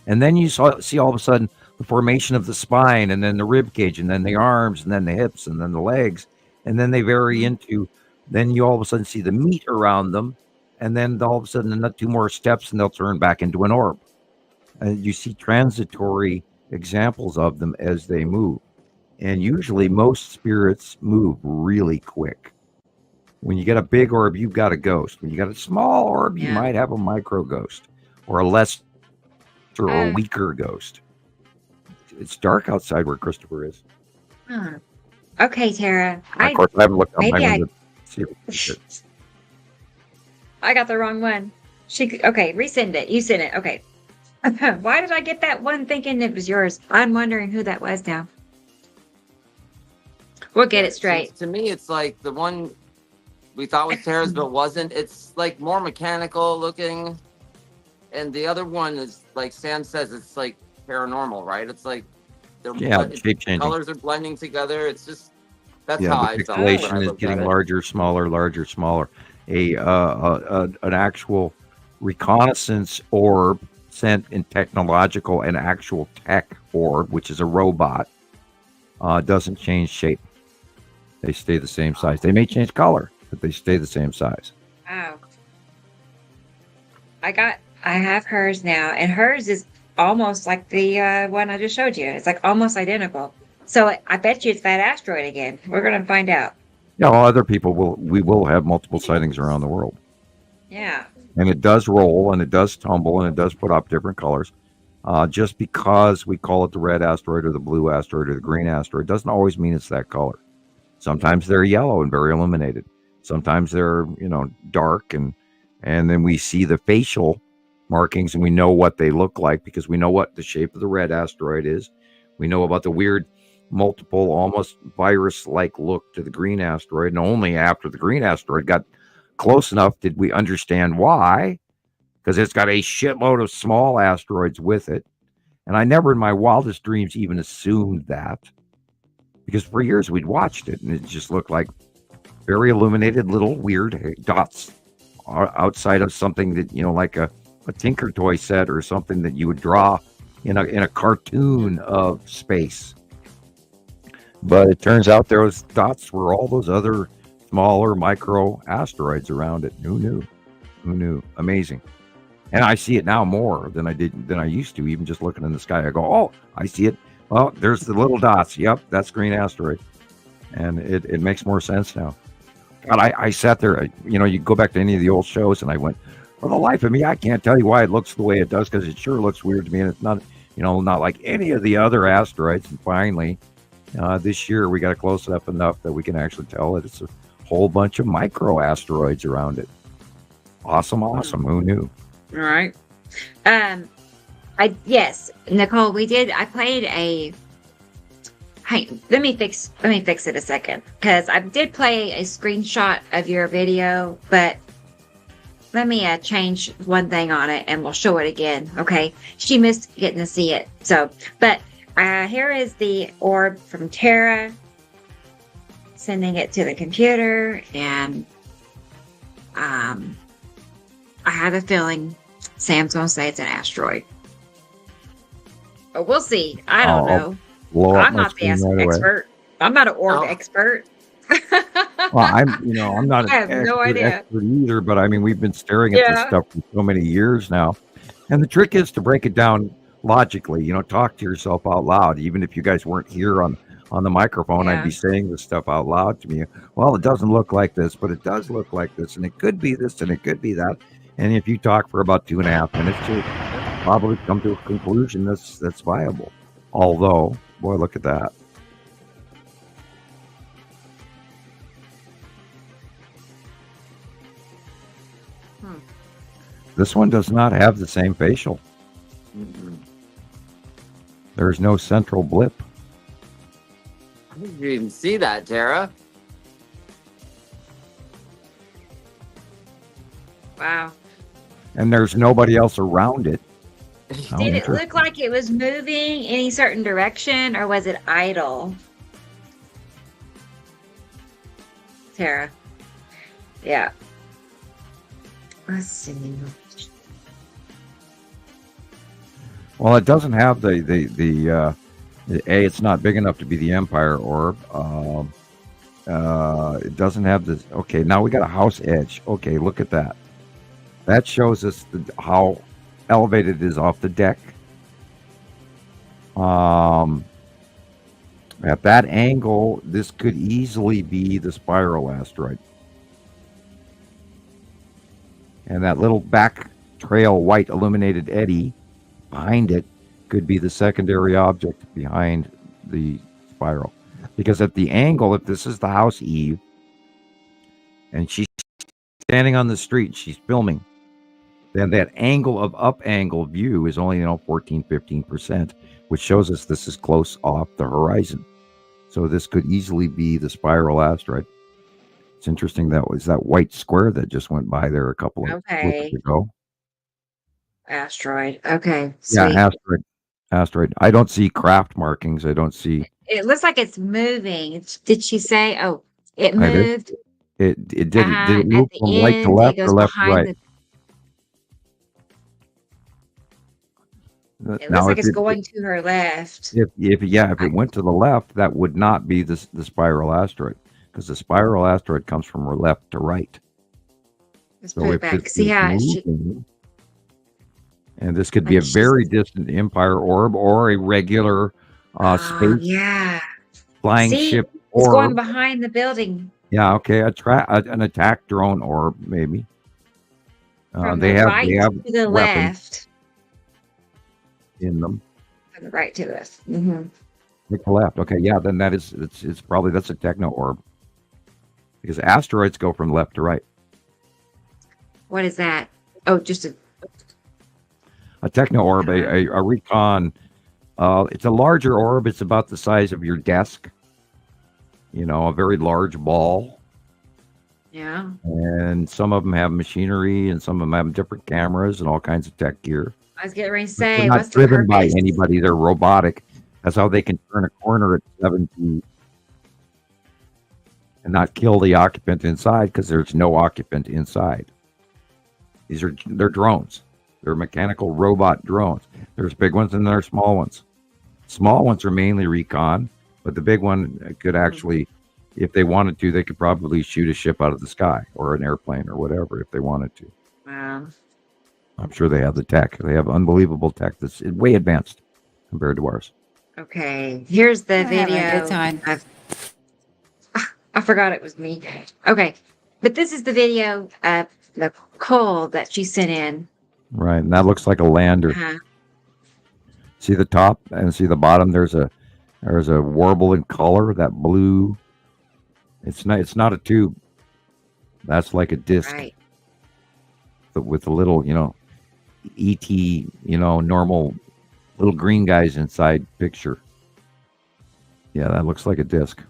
S1: and then you see all of a sudden the formation of the spine, and then the rib cage, and then the arms, and then the hips, and then the legs, and then they vary into. Then you all of a sudden see the meat around them, and then all of a sudden another 2 more steps, and they'll turn back into an orb. And you see transitory examples of them as they move. And usually most spirits move really quick. When you get a big orb, you've got a ghost. When you got a small orb, you
S2: Yeah.
S1: might have a micro ghost or a less or a weaker ghost. It's dark outside where Christopher is.
S2: Huh. Okay, Tara.
S1: Of course, I haven't looked out my
S2: maybe I-
S1: window to see if it's good.
S2: I got the wrong one. Okay, resend it. You sent it. Okay. Why did I get that one thinking it was yours? I'm wondering who that was now. We'll get it straight.
S3: To me, it's like the one we thought was Tara's, but wasn't. It's like more mechanical looking, and the other one is like Sam says, it's like paranormal, right? It's like they're
S1: Shape changing.
S3: colors are blending together. It's just that's
S1: Yeah,
S3: how
S1: the
S3: I felt. when I
S1: pixelation is
S3: looked
S1: getting
S3: at it.
S1: larger, smaller, larger, smaller. An actual reconnaissance orb sent in technological and actual tech orb, which is a robot, doesn't change shape. They stay the same size. They may change color, but they stay the same size.
S2: Wow. I have hers now, and hers is almost like the one I just showed you. It's like almost identical. So I bet you it's that asteroid again. We're gonna find out.
S1: Yeah, well, other people we will have multiple sightings around the world.
S2: Yeah.
S1: And it does roll and it does tumble and it does put up different colors. Just because we call it the red asteroid or the blue asteroid or the green asteroid doesn't always mean it's that color. Sometimes they're yellow and very illuminated. Sometimes they're, dark and then we see the facial markings and we know what they look like because we know what the shape of the red asteroid is. We know about the weird multiple, almost virus-like look to the green asteroid. And only after the green asteroid got close enough did we understand why, because it's got a shitload of small asteroids with it. And I never in my wildest dreams even assumed that, because for years we'd watched it and it just looked like very illuminated little weird dots outside of something that, like a Tinker Toy set or something that you would draw in a cartoon of space. But it turns out those dots were all those other smaller micro asteroids around it. Who knew? Amazing. And I see it now more than I used to, even just looking in the sky. I go, oh, I see it. Well, there's the little dots. Yep, that's green asteroid. And it makes more sense now. God, I sat there, you go back to any of the old shows and I went, for the life of me, I can't tell you why it looks the way it does, because it sure looks weird to me. And it's not, not like any of the other asteroids. And finally, this year we got it close up enough that we can actually tell that it's a whole bunch of micro asteroids around it. Awesome. Who knew?
S2: All right. Yes, Nicole, I played a. Hey, let me fix it a second, because I did play a screenshot of your video, but let me change one thing on it and we'll show it again. Okay. She missed getting to see it. So, but here is the orb from Tara. Sending it to the computer, and I have a feeling Sam's going to say it's an asteroid. But we'll see. I don't know. I'm not the expert. I'm not an orb expert.
S1: Well, I'm not
S2: I have no idea.
S1: expert either, but I mean, we've been staring at this stuff for so many years now. And the trick is to break it down logically, talk to yourself out loud. Even if you guys weren't here on the microphone, I'd be saying this stuff out loud to me. Well, it doesn't look like this, but it does look like this, and it could be this, and it could be that. And if you talk for about 2.5 minutes, you'll probably come to a conclusion that's viable. Although, boy, look at that. This one does not have the same facial. There's no central blip.
S3: I didn't even see that, Tara.
S2: Wow.
S1: And there's nobody else around it.
S2: Did it look like it was moving any certain direction, or was it idle? Tara. Yeah. Let's see.
S1: Well, it doesn't have the it's not big enough to be the Empire orb. It doesn't have this. Okay, now we got a house edge. Okay, look at that. That shows us how elevated it is off the deck. At that angle, this could easily be the spiral asteroid. And that little back trail white illuminated eddy behind it could be the secondary object behind the spiral. Because at the angle, if this is the house Eve, and she's standing on the street, she's filming, then that angle of up angle view is only 14-15%, which shows us this is close off the horizon. So this could easily be the spiral asteroid. It's interesting that was that white square that just went by there a couple of weeks ago.
S2: Asteroid. Okay.
S1: Sweet. Yeah, asteroid. I don't see craft markings. I don't see.
S2: It looks like it's moving. Did she say? Oh, it moved.
S1: It did. Did it move from right to left or left to right?
S2: It looks like it's going to her left.
S1: If it went to the left, that would not be the spiral asteroid, because the spiral asteroid comes from her left to right.
S2: Let's put it back. See how
S1: and this could be a very distant Empire orb or a regular space flying
S2: See,
S1: ship
S2: it's going
S1: orb.
S2: behind the building
S1: Yeah, okay, an attack drone orb maybe.
S2: from
S1: They
S2: the
S1: have
S2: right to the
S1: weapons
S2: left.
S1: in them.
S2: From the right to the left. Hmm.
S1: Pick the left. Okay, yeah, then it's probably that's a techno orb because asteroids go from left to right.
S2: What is that? Oh, just
S1: A techno orb, a recon. It's a larger orb. It's about the size of your desk. You know, a very large ball.
S2: yeah.
S1: And some of them have machinery, and some of them have different cameras and all kinds of tech gear.
S2: I was getting ready to
S1: They're
S2: say,
S1: not
S2: what's the
S1: driven by
S2: purpose?
S1: anybody. They're robotic. That's how they can turn a corner at 7 feet and not kill the occupant inside because there's no occupant inside. They're drones. They're mechanical robot drones. There's big ones and there's small ones. Small ones are mainly recon, but the big one could actually, if they wanted to, they could probably shoot a ship out of the sky or an airplane or whatever if they wanted to.
S2: Wow.
S1: I'm sure they have the tech. They have unbelievable tech that's way advanced compared to ours.
S2: Okay, here's the
S5: I'm having
S2: video.
S5: a good time.
S2: I forgot it was me. Okay, but this is the video of the coal that she sent in.
S1: Right, and that looks like a lander.
S2: Uh-huh.
S1: See the top and see the bottom. There's a warble in color. That blue. It's not a tube. That's like a disc
S2: Right.
S1: with a little, ET, normal little green guys inside picture. Yeah, that looks like a disc.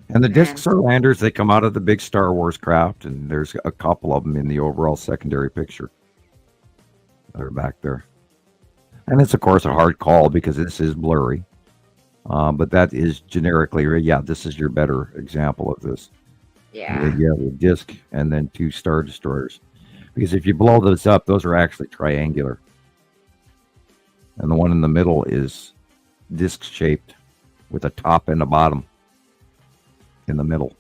S1: And the
S2: Okay.
S1: discs are landers. They come out of the big Star Wars craft, and there's a couple of them in the overall secondary picture. They're back there. And it's, of course, a hard call because this is blurry. But that is generically, this is your better example of this.
S2: Yeah.
S1: You have a disc and then 2 Star Destroyers. Because if you blow those up, those are actually triangular. And the one in the middle is disc shaped with a top and a bottom in the middle.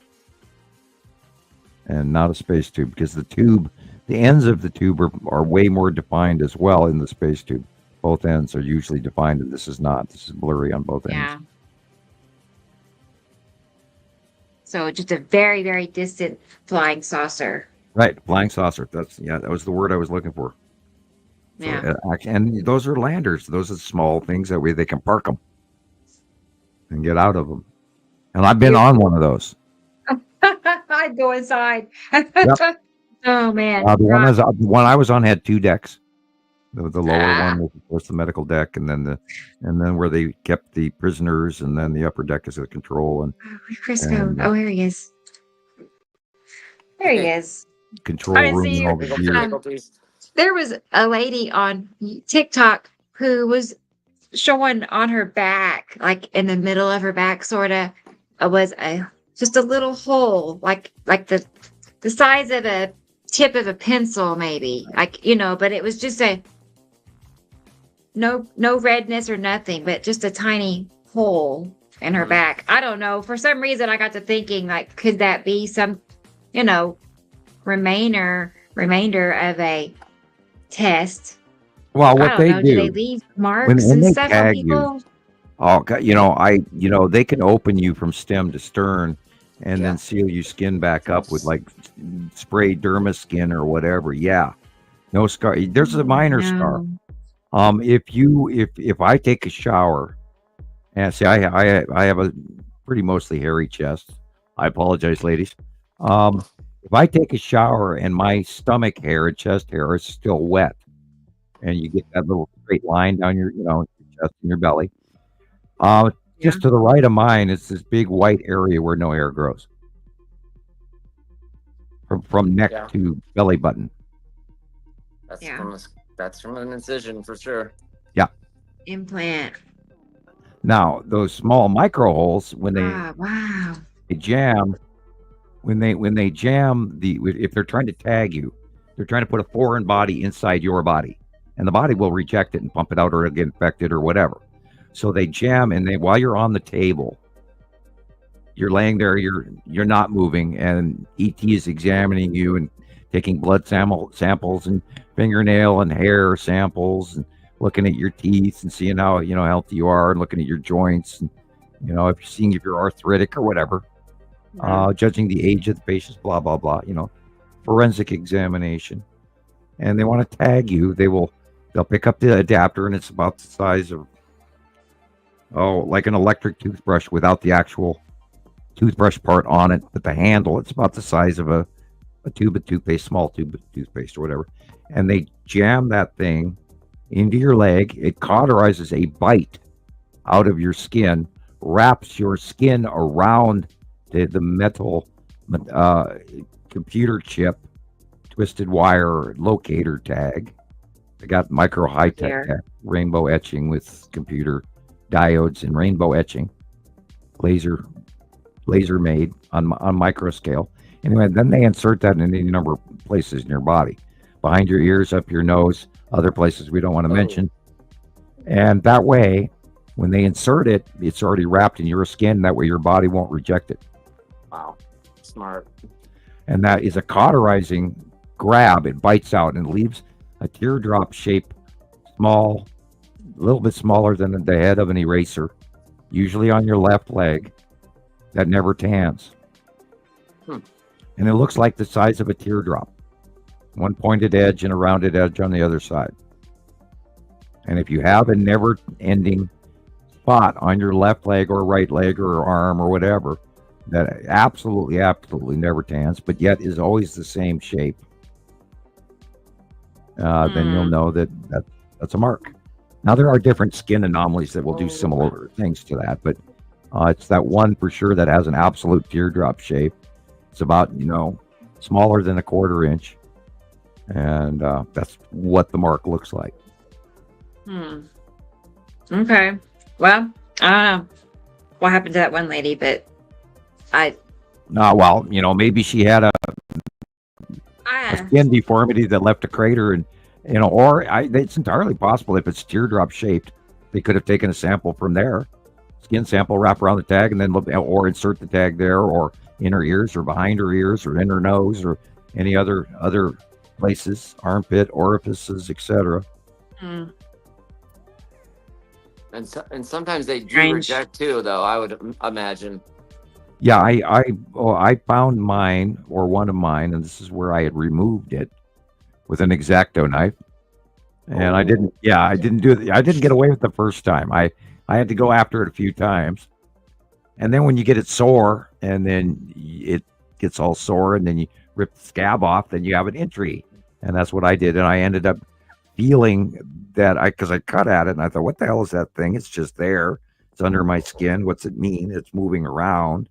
S1: And not a space tube because the ends of the tube are way more defined as well in the space tube. Both ends are usually defined, and this is not. This is blurry on both
S2: Yeah.
S1: ends.
S2: So just a very, very distant flying saucer.
S1: Right, flying saucer. That was the word I was looking for. So,
S2: Yeah.
S1: and those are landers. Those are small things that way they can park them and get out of them. And I've been on one of those.
S2: I'd go inside. Oh man.
S1: The one I was on had 2 decks. The lower
S2: Ah.
S1: one was, of course, the medical deck, and then where they kept the prisoners, and then the upper deck is the control and
S2: Oh, where'd Chris go?
S1: And,
S2: Oh, here he is. There he is.
S1: control
S2: I
S1: room
S2: see
S1: and
S2: you.
S1: all the gear.
S2: There was a lady on TikTok who was showing on her back, like in the middle of her back, sort of, was just a little hole, like the size of a tip of a pencil, maybe, but it was just no redness or nothing, but just a tiny hole in her back. I don't know. For some reason, I got to thinking, like, could that be some, remainder of a test?
S1: Well,
S2: I
S1: what
S2: don't
S1: they
S2: know.
S1: do
S2: Do they leave marks
S1: when
S2: and
S1: they
S2: stuff on
S1: tag you,
S2: people?
S1: they can open you from stem to stern and
S3: Yeah.
S1: then seal you skin back up with like spray dermaskin or whatever. Yeah, no scar. There's a minor scar.
S2: No.
S1: If I take a shower, and see, I have a pretty mostly hairy chest. I apologize, ladies. If I take a shower and my stomach hair and chest hair is still wet, and you get that little straight line down your, your chest and your belly, just to the right of mine, it's this big white area where no hair grows, from neck
S3: Yeah.
S1: to belly button.
S3: That's
S2: Yeah.
S3: that's from an incision for sure.
S2: Implant.
S1: Now, those small micro holes, when they
S2: Wow.
S1: jam, when they jam if they're trying to tag you, they're trying to put a foreign body inside your body, and the body will reject it and pump it out, or it'll get infected or whatever. So they jam, and while you're on the table, you're laying there, you're not moving, and ET is examining you and taking blood samples and fingernail and hair samples and looking at your teeth and seeing how healthy you are, and looking at your joints, and if you're seeing if you're arthritic or whatever. Judging the age of the patients, blah blah blah. Forensic examination, and they want to tag you. They'll pick up the adapter, and it's about the size of like an electric toothbrush without the actual toothbrush part on it, but the handle, it's about the size of a tube of toothpaste, small tube of toothpaste or whatever. And they jam that thing into your leg. It cauterizes a bite out of your skin, wraps your skin around the metal computer chip, twisted wire locator tag. They got micro high tech rainbow etching with computer diodes and rainbow etching, laser made on micro scale. Anyway, then they insert that in any number of places in your body, behind your ears, up your nose, other places we don't want to mention. And that way, when they insert it, it's already wrapped in your skin. That way your body won't reject it.
S3: Wow. Smart.
S1: And that is a cauterizing grab. It bites out and leaves a teardrop shape, small, a little bit smaller than the head of an eraser, usually on your left leg, that never tans. And it looks like the size of a teardrop. One pointed edge and a rounded edge on the other side. And if you have a never-ending spot on your left leg or right leg or arm or whatever, that absolutely never tans, but yet is always the same shape, then you'll know that's a mark. Now, there are different skin anomalies that will do similar things to that, but it's that one for sure that has an absolute teardrop shape. It's about, smaller than a 1/4 inch. And that's what the mark looks like.
S2: Okay. Well, I don't know what happened to that one lady, but
S1: maybe she had a skin deformity that left a crater, and it's entirely possible if it's teardrop shaped, they could have taken a sample from there, skin sample, wrap around the tag, and then or insert the tag there, or in her ears, or behind her ears, or in her nose, or any other places, armpit, orifices, etc.
S3: And sometimes they do reject too, though, I would imagine.
S1: Yeah, I found mine, or one of mine, and this is where I had removed it with an X-Acto knife, and I didn't get away with the first time. I had to go after it a few times, and then when you get it sore, and then it gets all sore, and then you rip the scab off, then you have an entry, and that's what I did, and I ended up feeling that because I cut at it, and I thought, what the hell is that thing? It's just there. It's under my skin. What's it mean? It's moving around.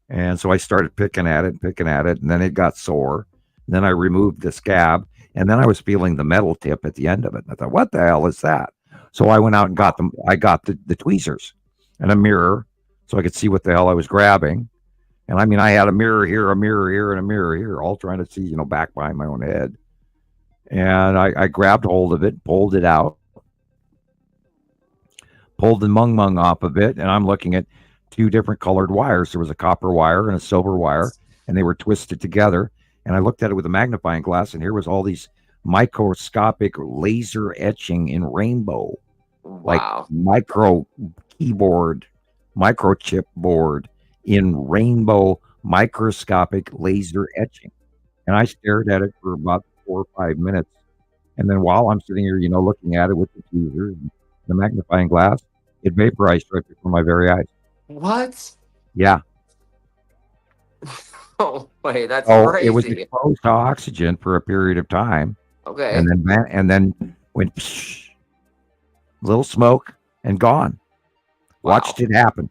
S1: And so I started picking at it, and then it got sore. And then I removed the scab, and then I was feeling the metal tip at the end of it. And I thought, what the hell is that? So I went out and got them. I got the tweezers and a mirror so I could see what the hell I was grabbing. And I had a mirror here, and a mirror here, all trying to see, back behind my own head. And I grabbed hold of it, pulled it out, pulled the mung off of it, and I'm looking at 2 different colored wires. There was a copper wire and a silver wire, and they were twisted together. And I looked at it with a magnifying glass, and here was all these microscopic laser etching in rainbow.
S3: Wow.
S1: Like micro keyboard, microchip board in rainbow microscopic laser etching. And I stared at it for about 4 or 5 minutes. And then while I'm sitting here, looking at it with the tweezers and the magnifying glass, it vaporized right before my very eyes.
S3: What?
S1: Yeah.
S3: Oh, wait, that's crazy.
S1: It was exposed to oxygen for a period of time.
S3: Okay.
S1: And then went psh, little smoke and gone.
S3: Wow.
S1: Watched it happen.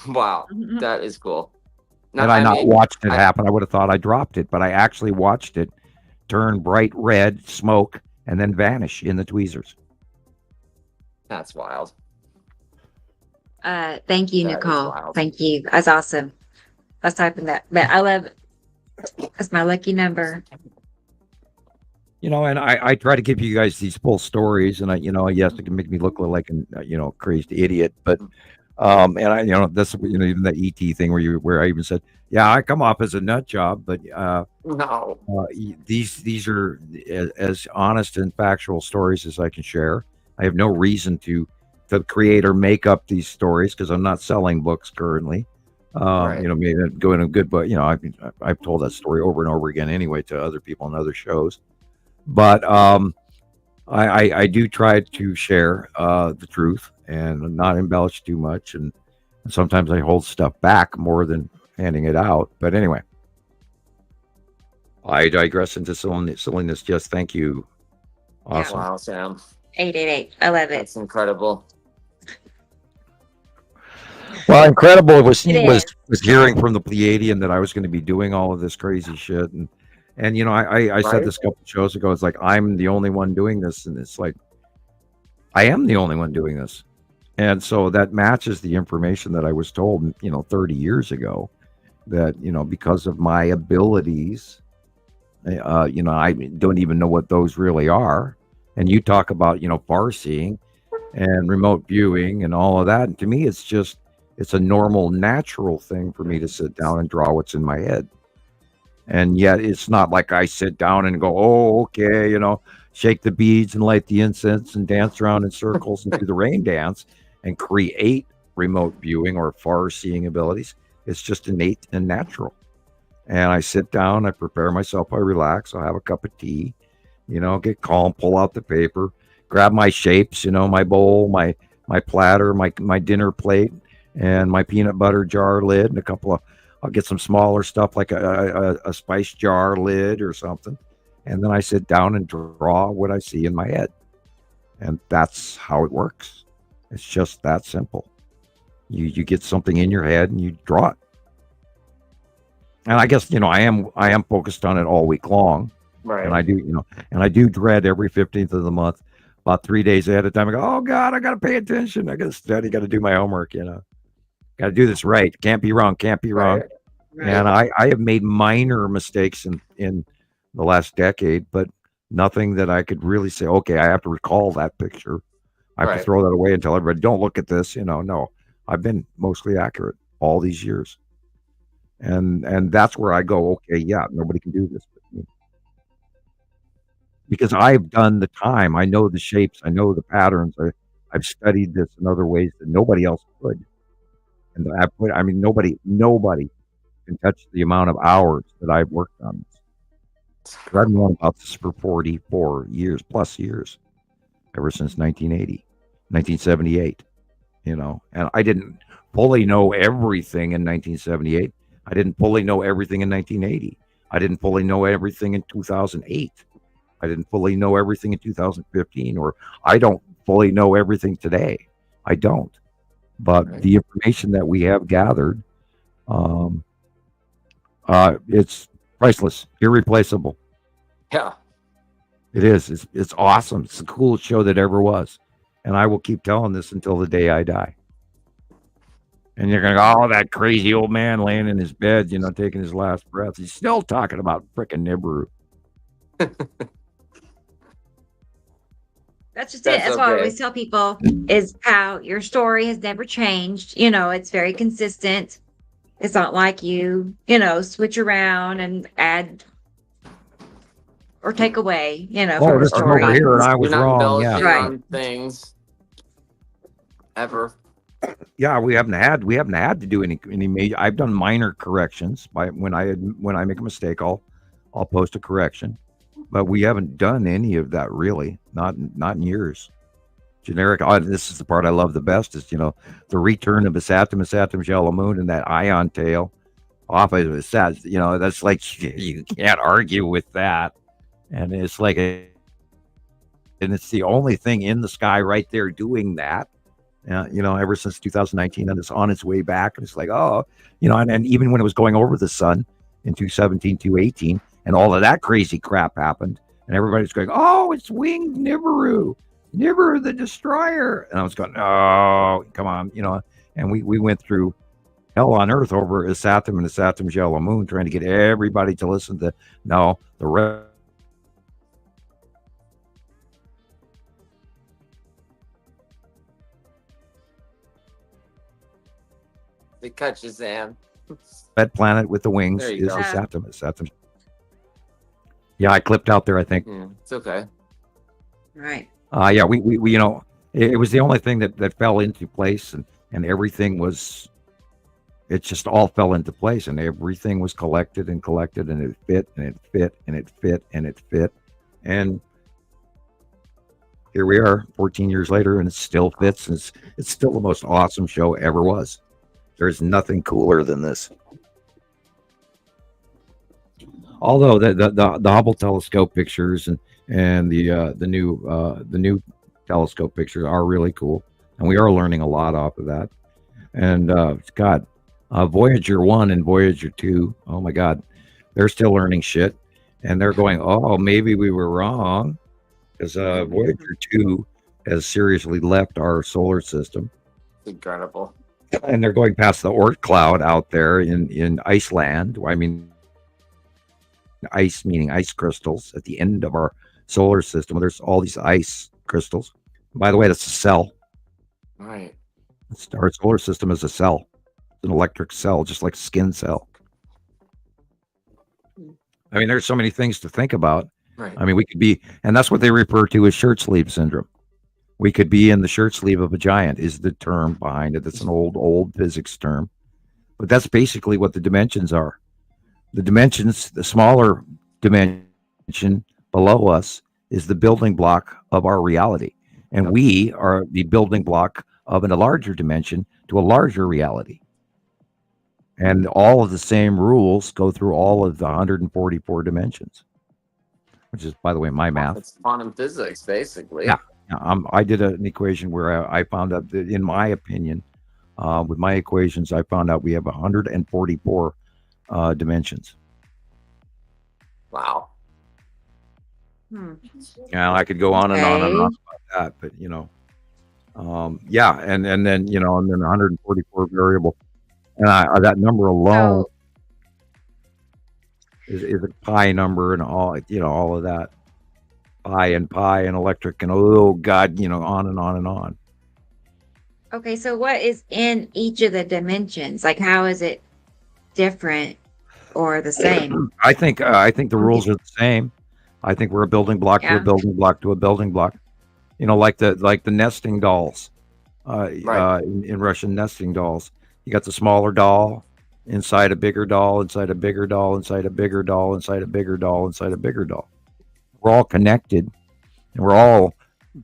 S3: Wow, that is cool.
S1: Had I not watched it happen, I would have thought I dropped it, but I actually watched it turn bright red, smoke, and then vanish in the tweezers.
S3: That's wild.
S2: Thank you,
S3: That is
S2: Nicole.
S3: wild.
S2: Thank you. That's awesome. Let's typing that. But I love it. That's my lucky number.
S1: And I try to give you guys these full stories, and yes, it can make me look like a crazy idiot, but and I that's even the ET thing where I even said, yeah, I come off as a nut job, but
S3: No.
S1: these are as honest and factual stories as I can share. I have no reason to create or make up these stories because I'm not selling books currently.
S3: Right.
S1: You know, maybe going a good book. You know, I've told that story over and over again anyway to other people on other shows. But I do try to share the truth and not embellish too much, and sometimes I hold stuff back more than handing it out. But anyway, I digress into silliness. Just thank you. Awesome.
S3: Wow, Sam.
S2: 888. I love it.
S3: That's incredible.
S1: Well, incredible was
S2: It
S1: was hearing from the Pleiadian that I was going to be doing all of this crazy shit, and you know, I said
S3: Right.
S1: this a couple of shows ago. It's like I'm the only one doing this, and it's like I am the only one doing this, and so that matches the information that I was told, you know, 30 years ago, that you know, because of my abilities, you know, I don't even know what those really are, and you talk about, you know, far seeing and remote viewing and all of that, and to me, it's a normal, natural thing for me to sit down and draw what's in my head. And yet it's not like I sit down and go, oh, okay, you know, shake the beads and light the incense and dance around in circles and do the rain dance and create remote viewing or far seeing abilities. It's just innate and natural. And I sit down, I prepare myself, I relax, I'll have a cup of tea, you know, get calm, pull out the paper, grab my shapes, you know, my bowl, my platter, my dinner plate, and my peanut butter jar lid, and I'll get some smaller stuff like a spice jar lid or something. And then I sit down and draw what I see in my head. And that's how it works. It's just that simple. You get something in your head and you draw it. And I guess, you know, I am focused on it all week long.
S3: Right.
S1: And I do dread every 15th of the month, about 3 days ahead of time. I go, oh God, I got to pay attention. I got to study, got to do my homework, you know. Got to do this right. Can't be wrong. Can't be wrong.
S3: Right.
S1: And I have made minor mistakes in the last decade, but nothing that I could really say, okay, I have to recall that picture. I have
S3: Right.
S1: to throw that away and tell everybody, don't look at this. You know, no, I've been mostly accurate all these years. And that's where I go, okay, yeah, nobody can do this but me. Because I've done the time. I know the shapes. I know the patterns. I've studied this in other ways that nobody else could. And nobody can touch the amount of hours that I've worked on this. I've known about this for 44 years, plus years, ever since 1978, you know, and I didn't fully know everything in 1978. I didn't fully know everything in 1980. I didn't fully know everything in 2008. I didn't fully know everything in 2015, or I don't fully know everything today. I don't. But
S3: Right.
S1: the information that we have gathered, it's priceless, irreplaceable.
S3: Yeah.
S1: It is. It's awesome. It's the coolest show that ever was. And I will keep telling this until the day I die. And you're going to go, oh, that crazy old man laying in his bed, you know, taking his last breath. He's still talking about frickin' Nibiru.
S2: That's just
S3: That's
S2: it. That's why I
S3: okay.
S2: always tell people is how your story has never changed. You know, it's very consistent. It's not like you know, switch around and add or take away, you know,
S1: Oh,
S2: from a
S1: this is
S2: story.
S1: over here and I
S3: You're
S1: was
S3: not
S1: wrong. Yeah.
S3: embellishing
S2: Right.
S3: on things ever.
S1: Yeah, we haven't had to do any major. I've done minor corrections by when I make a mistake, I'll post a correction, but we haven't done any of that really, not in years. Generic. Oh, this is the part I love the best is, you know, the return of Asatum Yellow Moon and that ion tail off of Asat. You know, that's like you can't argue with that, and it's like and it's the only thing in the sky right there doing that. You know, ever since 2019, and it's on its way back. And it's like, oh, you know, and even when it was going over the sun in 217, 218, and all of that crazy crap happened, and everybody's going, oh, it's winged Nibiru the Destroyer. And I was going, oh, come on, you know, and we went through hell on earth over Asatum and Asatum's Yellow Moon, trying to get everybody to listen to, no, the rest.
S3: They cut Shazam.
S1: Red planet with the wings
S3: There you
S1: is
S3: go.
S1: Asatum. Yeah, I clipped out there, I think.
S3: It's okay.
S2: Right.
S1: Yeah, we you know, it was the only thing that fell into place, and everything was, it just all fell into place, and everything was collected and collected, and it fit and it fit and it fit and it fit. And here we are 14 years later, and it still fits, and it's still the most awesome show ever was. There's nothing cooler than this. Although the Hubble telescope pictures and the new telescope pictures are really cool, and we are learning a lot off of that. And God, Voyager 1 and Voyager 2, oh my God, they're still learning shit, and they're going, oh, maybe we were wrong, because Voyager 2 has seriously left our solar system,
S3: Incredible.
S1: and they're going past the Oort cloud out there in Iceland. I mean, ice meaning ice crystals at the end of our solar system. There's all these ice crystals. By the way, that's a cell.
S3: Right.
S1: Our solar system is a cell, an electric cell, just like a skin cell. I mean, there's so many things to think about.
S3: Right.
S1: I mean, we could be, and that's what they refer to as shirt sleeve syndrome. We could be in the shirt sleeve of a giant, is the term behind it. It's an old physics term, but that's basically what the dimensions are. The dimensions, the smaller dimension below us, is the building block of our reality, and we are the building block of a larger dimension to a larger reality. And all of the same rules go through all of the 144 dimensions, which is, by the way, my math.
S3: It's quantum physics, basically.
S1: Yeah. I did an equation where I found out that, in my opinion, with my equations, I found out we have 144 dimensions.
S3: Wow.
S1: Yeah, I could go on and on and on about that, but yeah, and then and then 144 variable, and that number alone is a pi number, and all of that, pi and electric, and oh God, on and on and on.
S2: Okay, so what is in each of the dimensions? Like, how is it different or the same?
S1: I think the rules are the same. I think we're a building block to a building block to a building block. Like the nesting dolls, in Russian nesting dolls. You got the smaller doll inside a bigger doll, inside a bigger doll, inside a bigger doll, inside a bigger doll, inside a bigger doll. We're all connected, and we're all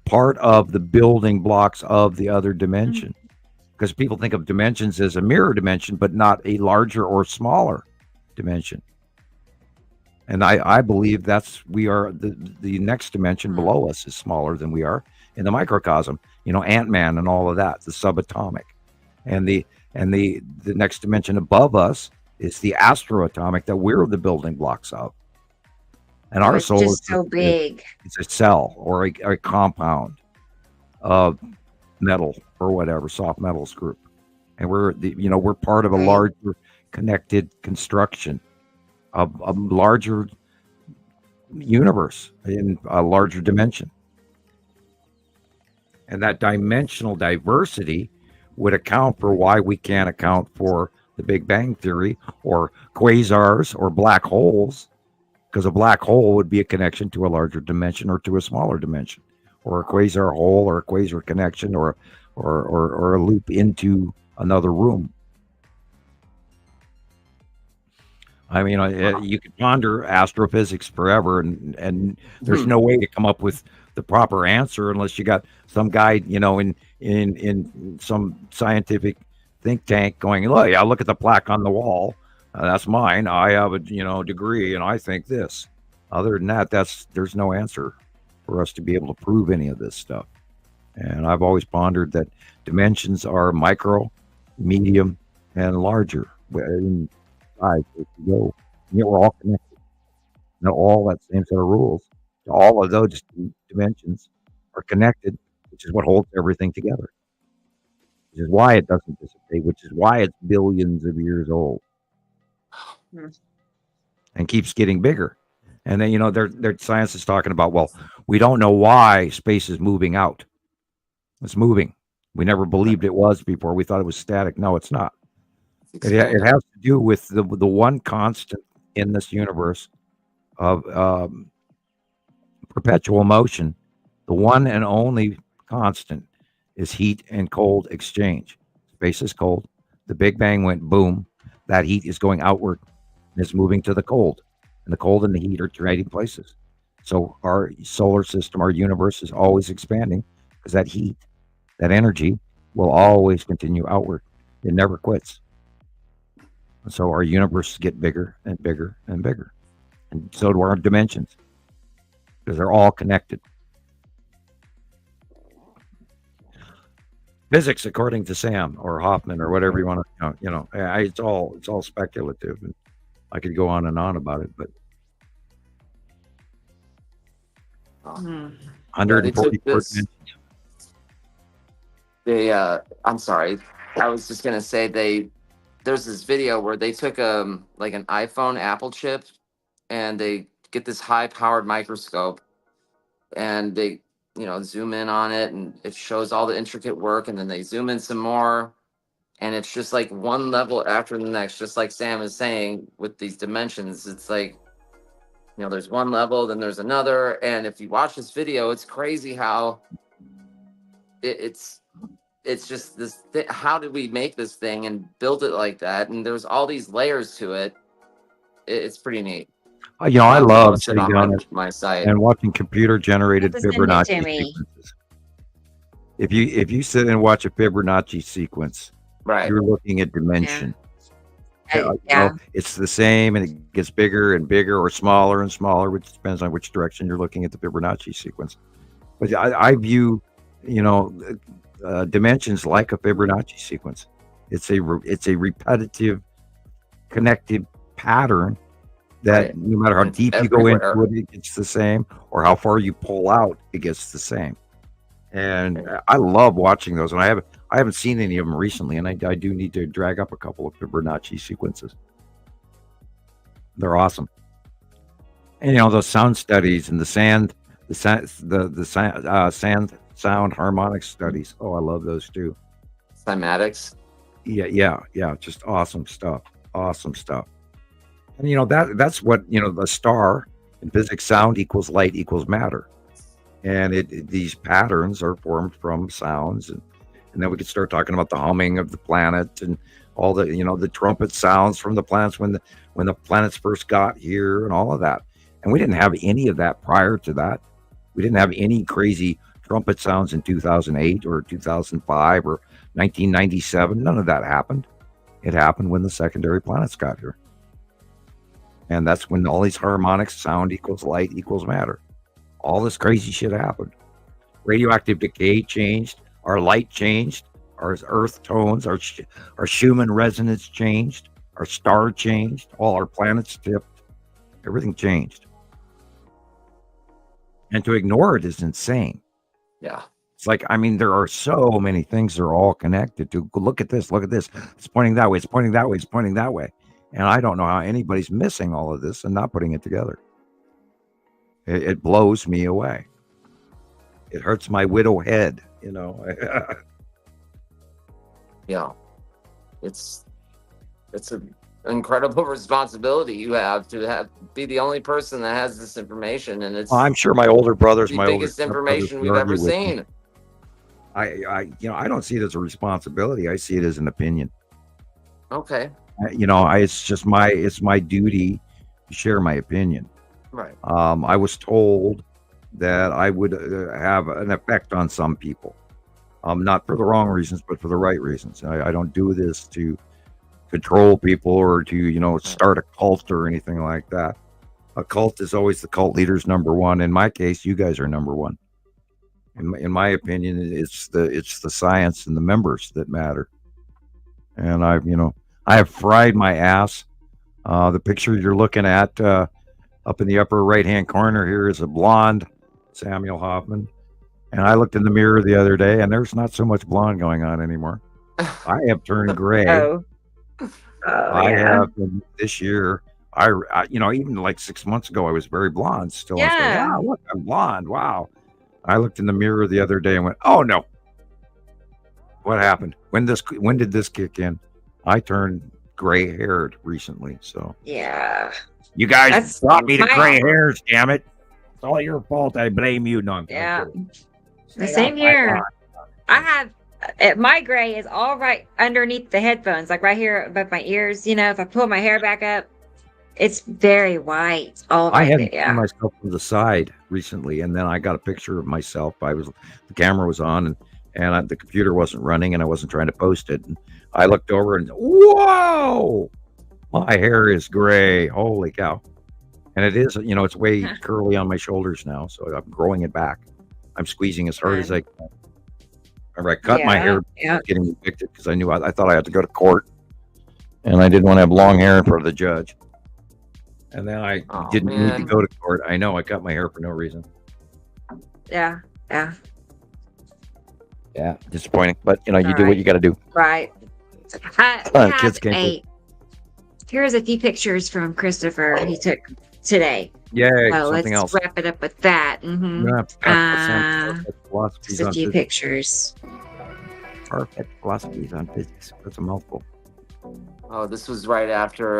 S1: part of the building blocks of the other dimension. Because people think of dimensions as a mirror dimension, but not a larger or smaller dimension. And I believe we are the next dimension below us is smaller than we are in the microcosm. Ant-Man and all of that, the subatomic, and the next dimension above us is the astroatomic that we're the building blocks of. And our solar
S2: just so big.
S1: It's a cell or a compound of metal or whatever, soft metals group, and we're part of a larger connected construction of a larger universe in a larger dimension. And that dimensional diversity would account for why we can't account for the Big Bang Theory or quasars or black holes, because a black hole would be a connection to a larger dimension or to a smaller dimension, or a quasar hole or a quasar connection or a loop into another room. I mean, you could ponder astrophysics forever, and there's no way to come up with the proper answer unless you got some guy, in some scientific think tank going, "Oh yeah, look at the plaque on the wall. That's mine. I have a degree, and I think this." Other than that, there's no answer for us to be able to prove any of this stuff. And I've always pondered that dimensions are micro, medium, and larger. In size as you go, and yet we're all connected. All that same set of rules. All of those dimensions are connected, which is what holds everything together. Which is why it doesn't dissipate. Which is why it's billions of years old, and keeps getting bigger. And then their science is talking about, well, we don't know why space is moving out. It's moving. We never believed it was before. We thought it was static. No, it's not. It has to do with the one constant in this universe of perpetual motion. The one and only constant is heat and cold exchange. Space is cold. The Big Bang went boom. That heat is going outward and it's moving to the cold. And the cold and the heat are trading places. So our solar system, our universe is always expanding because that heat, that energy will always continue outward. It never quits. And so our universe get bigger and bigger and bigger. And so do our dimensions because they're all connected. Physics, according to Sam or Hoffman or whatever you want to, it's all speculative, and I could go on and on about it, but
S2: Hmm.
S1: 144
S3: I'm sorry, I was just gonna say there's this video where they took like an iPhone Apple chip and they get this high powered microscope and they zoom in on it and it shows all the intricate work, and then they zoom in some more and it's just like one level after the next, just like Sam is saying with these dimensions. It's like, there's one level, then there's another, and if you watch this video, it's crazy how it's just this how did we make this thing and build it like that, and there's all these layers to it. It's pretty neat.
S1: I love sitting
S3: on
S1: down
S3: my site
S1: and watching computer-generated
S2: Have to send it to
S1: Fibonacci
S2: me.
S1: sequences. If you sit and watch a Fibonacci sequence,
S3: right.
S1: you're looking at dimension.
S2: Yeah.
S1: It's the same, and it gets bigger and bigger, or smaller and smaller, which depends on which direction you're looking at the Fibonacci sequence. But I view, dimensions like a Fibonacci sequence. It's a repetitive, connected pattern that
S3: Right.
S1: no matter how
S3: It's
S1: deep you go
S3: everywhere.
S1: into it, it gets the same, or how far you pull out, it gets the same. And I love watching those, and I haven't seen any of them recently, and I do need to drag up a couple of Fibonacci sequences. They're awesome. And those sound studies and the sand sound harmonic studies. Oh, I love those too.
S3: Cymatics.
S1: Yeah. Just awesome stuff. Awesome stuff. And that's what the star in physics, sound equals light equals matter. And these patterns are formed from sounds, and then we could start talking about the humming of the planet and all the the trumpet sounds from the planets when the planets first got here and all of that. And we didn't have any of that prior to that. We didn't have any crazy trumpet sounds in 2008 or 2005 or 1997. None of that happened. It happened when the secondary planets got here. And that's when all these harmonics, sound equals light equals matter. All this crazy shit happened. Radioactive decay changed. Our light changed. Our earth tones, our Schumann resonance changed. Our star changed. All our planets tipped. Everything changed. And to ignore it is insane.
S3: Yeah.
S1: It's like, there are so many things that are all connected to. Look at this. Look at this. It's pointing that way. It's pointing that way. It's pointing that way. And I don't know how anybody's missing all of this and not putting it together. It blows me away. It hurts my widow head,
S3: Yeah. It's an incredible responsibility you have to be the only person that has this information, and it's
S1: I'm sure my older brothers,
S3: the
S1: my
S3: biggest
S1: older
S3: information we've
S1: brothers
S3: ever
S1: argue with me.
S3: seen.
S1: I don't see it as a responsibility. I see it as an opinion.
S3: Okay.
S1: It's just my duty to share my opinion.
S3: Right.
S1: I was told that I would have an effect on some people, not for the wrong reasons, but for the right reasons. I don't do this to control people or to start a cult or anything like that. A cult is always the cult leader's number one. In my case, you guys are number one. In my opinion, it's the science and the members that matter. And I have fried my ass. The picture you're looking at up in the upper right-hand corner here is a blonde Samuel Hoffman. And I looked in the mirror the other day, and there's not so much blonde going on anymore. I have turned gray. I have this year. I even like 6 months ago, I was very blonde still.
S2: Yeah.
S1: I was like, look, I'm blonde. Wow. I looked in the mirror the other day and went, oh no. What happened? When did this kick in? I turned gray haired recently. So
S2: Yeah.
S1: you guys
S2: That's
S1: brought me to
S2: my-
S1: gray hairs, damn it. It's all your fault. I blame you. No, I'm
S2: Yeah.
S1: kidding.
S2: The
S1: Stay
S2: same
S1: off my
S2: here.
S1: lawn.
S2: I have my gray is all right underneath the headphones, like right here above my ears. You know, if I pull my hair back up, it's very white. All
S1: I
S2: right
S1: hadn't
S2: there.
S1: seen
S2: Yeah.
S1: myself from the side recently, and then I got a picture of myself. The camera was on, and the computer wasn't running, and I wasn't trying to post it. And I looked over, and whoa, my hair is gray. Holy cow! And it is, it's way curly on my shoulders now, so I'm growing it back. I'm squeezing as hard as I can. Remember, I cut my hair
S2: Yeah.
S1: getting evicted because I thought I had to go to court, and I didn't want to have long hair in front of the judge. And then I
S3: Oh,
S1: didn't need to
S3: man.
S1: go to court. I know I cut my hair for no reason.
S2: Yeah. Yeah.
S1: Yeah, disappointing. But you do
S2: Alright.
S1: what you got to do.
S2: Right.
S1: Kids can't
S2: Here's a few pictures from Christopher he took today.
S1: Yeah,
S2: So
S1: something
S2: let's
S1: else.
S2: wrap it up with that.
S1: Yeah, philosophies
S2: Just a
S1: on
S2: few
S1: physics.
S2: pictures.
S1: Perfect philosophies on physics. That's a mouthful.
S3: Oh, this was right after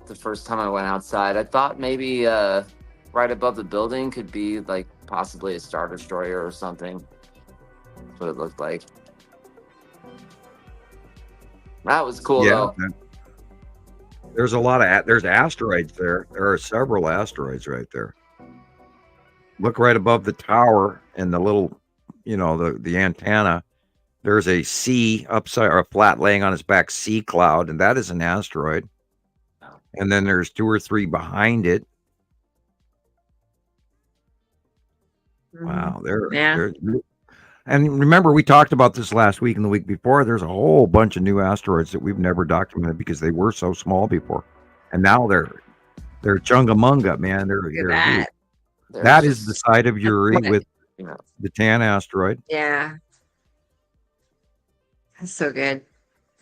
S3: the first time I went outside. I thought maybe right above the building could be like possibly a Star Destroyer or something. That's what it looked like. That was cool though.
S1: There's a lot of there's asteroids there. There are several asteroids right there. Look right above the tower and the little, the antenna. There's a C upside or a flat laying on its back C cloud, and that is an asteroid. And then there's 2 or 3 behind it. Wow,
S2: Yeah.
S1: And remember, we talked about this last week and the week before. There's a whole bunch of new asteroids that we've never documented because they were so small before, and now they're chungamunga, man. They're
S2: Look at
S1: huge.
S2: that.
S1: That is the side of Uri
S2: What?
S1: with
S3: Yeah.
S1: the tan asteroid.
S2: Yeah. That's so good.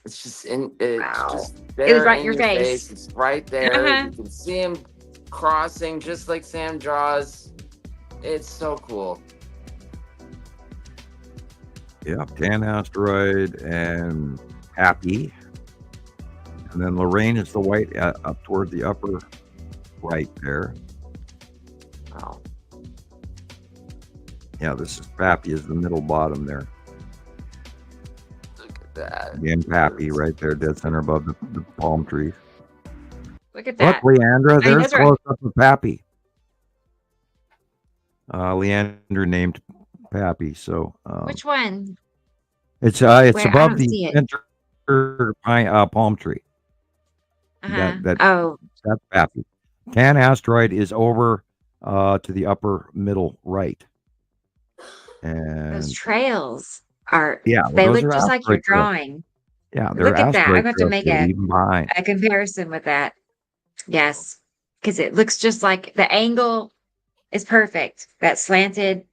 S3: It's just it's
S2: Wow.
S3: just there
S2: was right
S3: in
S2: in your face.
S3: It's right there.
S2: Uh-huh.
S3: You can see him crossing just like Sam draws. It's so cool.
S1: Yeah, tan asteroid and Happy, and then Lorraine is the white up toward the upper right there.
S3: Wow.
S1: Yeah, this is Pappy is the middle bottom there.
S3: Look at that.
S1: Again, Pappy right there, dead center above the palm trees.
S2: Look at
S1: Look,
S2: that.
S1: Leandra, there's
S2: those are-
S1: close up of Pappy. Leandra named Pappy, so
S2: Which one?
S1: it's
S2: Where? I
S1: above
S2: don't
S1: the
S2: see it.
S1: center palm tree.
S2: Uh-huh.
S1: that-
S2: Oh,
S1: That's Pappy. Tan asteroid is over to the upper middle right. And
S2: those trails are,
S1: yeah, well,
S2: they
S1: those
S2: look
S1: are
S2: just like your
S1: asteroid trails.
S2: drawing.
S1: Yeah, they're
S2: Look at that. I'm
S1: asteroid
S2: going to
S1: trails
S2: make
S1: that
S2: a,
S1: leave 'em behind.
S2: a comparison with that. Yes. Because it looks just like the angle is perfect. That slanted.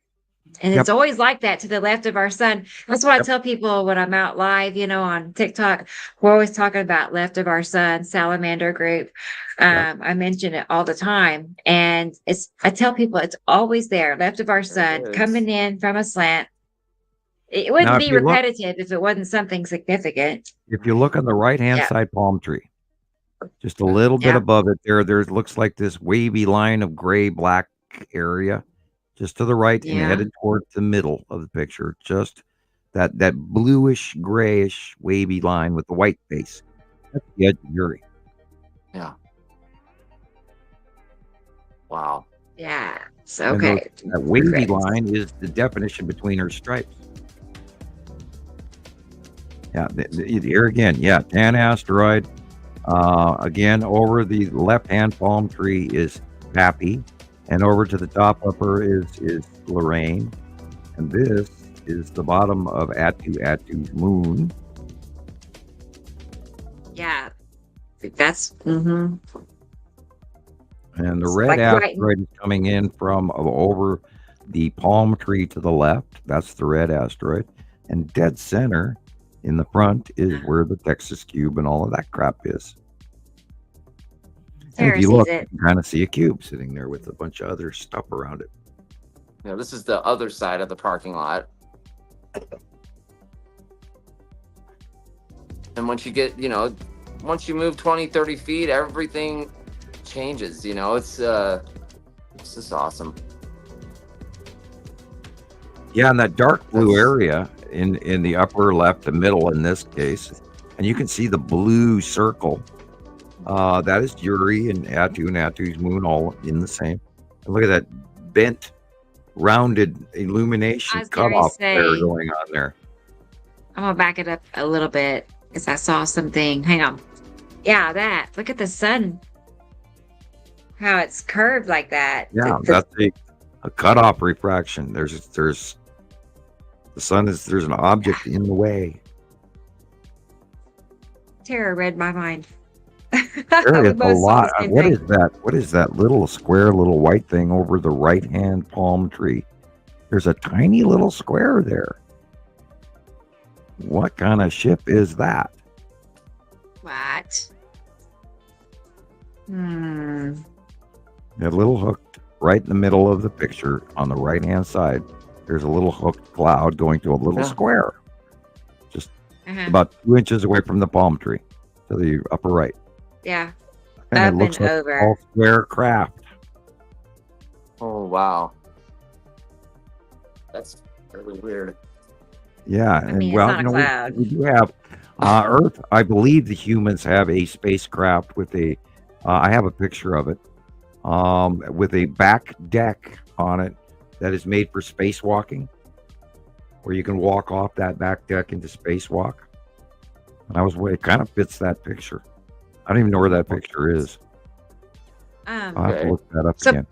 S2: And
S1: Yep.
S2: it's always like that to the left of our sun. That's what I
S1: Yep.
S2: tell people when I'm out live, on TikTok. We're always talking about left of our sun, salamander group.
S1: Yep.
S2: I mention it all the time. And I tell people it's always there, left of our sun,
S3: is.
S2: coming in from a slant. It wouldn't
S1: Now, if
S2: be
S1: you look-
S2: repetitive if it wasn't something significant.
S1: If you look on the right hand
S2: Yeah.
S1: side palm tree, just a little bit
S2: Yeah.
S1: above it, there looks like this wavy line of gray black area, just to the right and
S2: Yeah.
S1: headed towards the middle of the picture. Just that bluish grayish wavy line with the white face. That's the edge of Uri.
S3: Wow.
S2: Yeah. So,
S1: And
S2: okay.
S1: That wavy
S2: Perfect.
S1: line is the definition between her stripes. Yeah, here again, yeah, tan asteroid. Again, over the left-hand palm tree is Pappy, and over to the top upper is Lorraine, and this is the bottom of Atu's moon.
S2: Yeah. That's, mm-hmm.
S1: And the
S2: It's
S1: red
S2: like right-
S1: asteroid is coming in from over the palm tree to the left. That's the red asteroid. And dead center in the front is where the Texas cube and all of that crap is. And
S2: Sarah
S1: if you
S2: sees
S1: look,
S2: it.
S1: you kind of see a cube sitting there with a bunch of other stuff around it.
S3: Now this is the other side of the parking lot. And once you get, once you move 20, 30 feet, everything changes, it's just awesome.
S1: Yeah, in that dark blue area in the upper left, the middle in this case, and you can see the blue circle. That is Uri and Atu's moon all in the same. And look at that bent, rounded
S2: I
S1: illumination
S2: was going to
S1: cutoff flare
S2: say,
S1: going on there.
S2: I'm gonna back it up a little bit because I saw something. Hang on. Yeah, that. Look at the sun. How it's curved like that.
S1: Yeah,
S2: The-
S1: that's a cutoff refraction. There's the sun is there's an object in the way.
S2: Tara read my mind.
S1: There
S2: We
S1: is a
S2: both saw
S1: lot.
S2: the same
S1: What
S2: thing.
S1: is that? What is that little square little white thing over the right hand palm tree? There's a tiny little square there. What kind of ship is that?
S2: What? Hmm.
S1: That little hooked right in the middle of the picture on the right hand side. There's a little hooked cloud going to a little
S3: Yeah.
S1: square,
S2: Uh-huh.
S1: about 2 inches away from the palm tree to the upper right.
S2: Yeah.
S1: And
S2: Up
S1: it looks
S2: and
S1: like
S2: over.
S1: all square craft.
S3: Oh wow. That's really weird.
S1: Yeah,
S2: I
S1: and
S2: mean, it's
S1: well,
S2: not a
S1: you know,
S2: cloud.
S1: we do have Earth. I believe the humans have a spacecraft with a. I have a picture of it, with a back deck on it that is made for spacewalking, where you can walk off that back deck into spacewalk. And it kind of fits that picture. I don't even know where that picture is. I'll have to
S3: Okay.
S1: look that up
S2: So-
S1: again.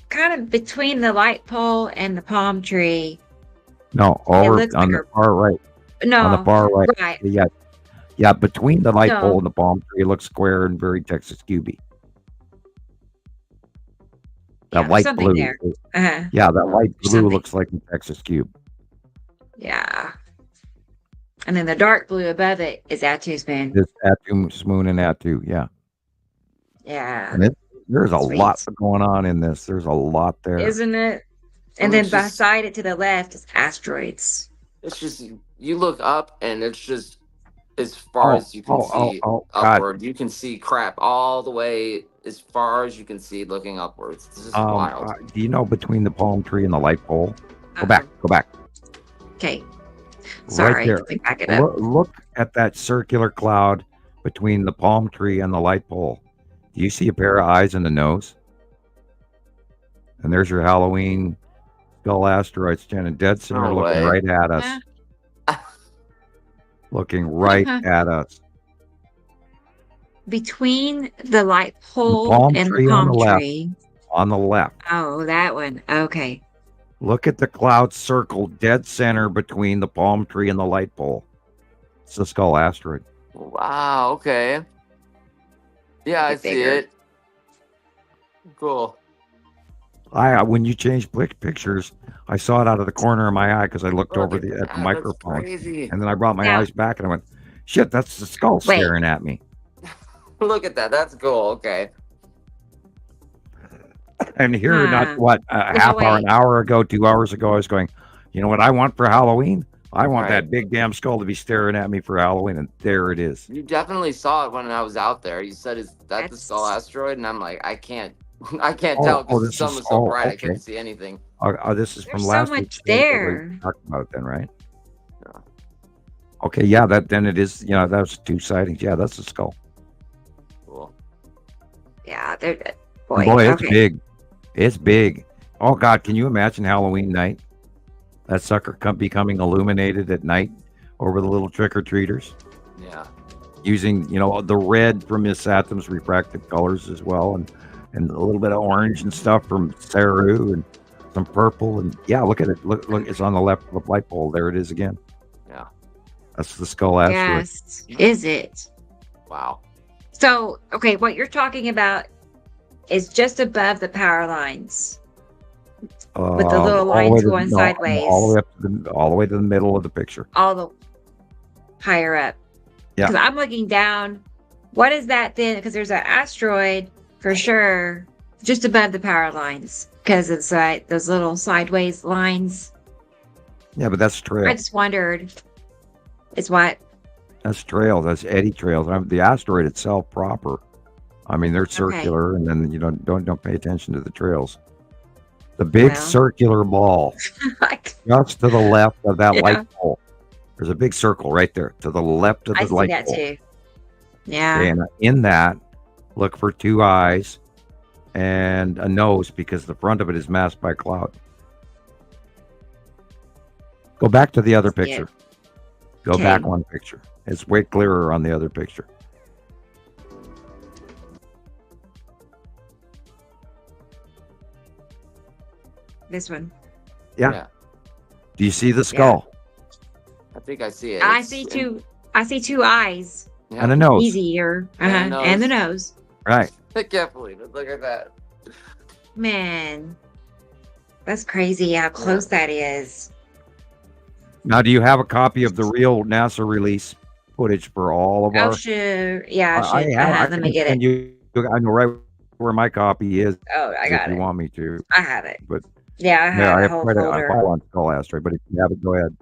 S2: Kind of between the light pole and the palm tree.
S1: No, over
S2: looks
S1: on
S2: like
S1: the far right.
S2: No.
S1: On the far right.
S2: Right.
S1: Yeah, yeah. Between the light
S2: No.
S1: pole and the palm tree, it looks square and very Texas cubey. That
S2: Yeah,
S1: light
S2: something
S1: blue.
S2: there. Uh-huh.
S1: Yeah, that light blue
S2: Something.
S1: looks like a Texas cube.
S2: Yeah. And then the dark blue above it is Atu's moon.
S1: This Atu moon and Atu, yeah.
S2: Yeah.
S1: And there's a
S2: Sweet.
S1: lot going on in this. There's a lot there.
S2: Isn't it? And
S3: And
S2: then
S3: it's just-
S2: beside it to the left is asteroids.
S3: It's just you look up and it's just as far as you can see
S1: God.
S3: upward. You can see crap all the way as far as you can see looking upwards. This is wild.
S1: Do you know between the palm tree and the light pole? Go back.
S2: Okay. Sorry.
S1: there.
S2: Let me back it up.
S1: Look at that circular cloud between the palm tree and the light pole. Do you see a pair of eyes in the nose? And there's your Halloween skull asteroid standing dead center,
S3: No
S1: looking
S3: way.
S1: right at us. Looking right at us.
S2: Between the light pole
S1: palm
S2: and
S1: tree
S2: the
S1: on
S2: palm
S1: the left.
S2: tree.
S1: On the left.
S2: Oh, that one. Okay.
S1: Look at the cloud circle dead center between the palm tree and the light pole. It's the skull asteroid.
S3: Wow. Okay. Yeah, I
S2: Get
S3: see
S2: bigger.
S3: it. Cool.
S1: When you changed pictures, I saw it out of the corner of my eye because I looked over
S3: Look
S1: at the
S3: that, that's
S1: microphone.
S3: crazy.
S1: And then I brought my
S2: Yeah.
S1: eyes back and I went, shit, that's the skull
S2: Wait.
S1: staring at me.
S3: Look at that. That's cool. Okay.
S1: And here,
S2: Huh.
S1: not what, a
S2: Well,
S1: half hour,
S2: wait.
S1: an hour ago, 2 hours ago, I was going, you know what I want for Halloween? I want
S3: Right.
S1: that big damn skull to be staring at me for Halloween. And there it is.
S3: You definitely saw it when I was out there. You said, "Is that the
S2: That's-
S3: skull asteroid?" And I'm like, I can't
S1: Oh,
S3: tell
S1: oh,
S3: because the
S1: this
S3: sun
S1: is-
S3: was so
S1: oh,
S3: bright I
S1: okay.
S3: couldn't see anything.
S1: This is from
S2: There's so
S1: last
S2: much
S1: week's show that we
S2: there.
S1: talked about then, right?
S3: Yeah.
S1: Okay, yeah, then it is, that was 2 sightings. Yeah, that's the skull.
S3: Cool.
S2: Yeah, they're
S1: Boy,
S2: boy.
S1: it's
S2: Okay.
S1: big. It's big. Oh God, can you imagine Halloween night? That sucker becoming illuminated at night over the little trick or treaters,
S3: Yeah.
S1: using the red from Miss Atom's refractive colors as well, and a little bit of orange and stuff from Saru, and some purple, and yeah, look at it. Look, it's on the left of the light pole. There it is again.
S3: Yeah.
S1: That's the skull asteroid.
S2: Yes. Is it?
S3: Wow.
S2: So, okay, what you're talking about is just above the power lines. With the little
S1: all
S2: lines
S1: way to-
S2: going
S1: no,
S2: sideways.
S1: all the way to the middle of the picture.
S2: All the higher up.
S1: Yeah.
S2: Because I'm looking down. What is that then? Because there's an asteroid for sure just above the power lines. Because it's like those little sideways lines.
S1: Yeah, but that's trail.
S2: I just wondered. It's what?
S1: That's trails. That's eddy trails. The asteroid itself proper. I mean, they're circular, and then don't pay attention to the trails. The big
S2: Well.
S1: circular ball.
S2: Like,
S1: just to the left of that
S2: Yeah.
S1: light pole. There's a big circle right there to the left of
S2: I
S1: the
S2: see
S1: light
S2: that
S1: pole.
S2: too. Yeah.
S1: And in that, look for two eyes and a nose because the front of it is masked by cloud. Go back to the other
S2: See it.
S1: picture. Go
S2: Okay.
S1: back one picture. It's way clearer on the other picture.
S2: This one.
S1: Yeah. Do you see the skull
S3: I think I see it.
S2: I
S3: It's-
S2: see two. I see two eyes.
S3: Yeah.
S1: and a nose?
S2: Easier.
S3: And a
S2: And the
S3: nose.
S2: nose.
S1: Right.
S3: I can't believe it. Look at that.
S2: Man, that's crazy how close that is.
S1: Now, do you have a copy of the real NASA release footage for all of
S2: Oh,
S1: our?
S2: sure. Yeah, I
S1: I
S2: should.
S1: have. I
S2: Let
S1: can
S2: me get
S1: send
S2: it.
S1: you. I know right where my copy is.
S2: Oh, I got
S1: if you
S2: it.
S1: want me to.
S2: I have it.
S1: But
S2: Yeah, I
S1: yeah,
S2: have
S1: I
S2: a
S1: have
S2: whole
S1: quite a
S2: folder.
S1: file on Skull Asteroid. But if you have it, go ahead.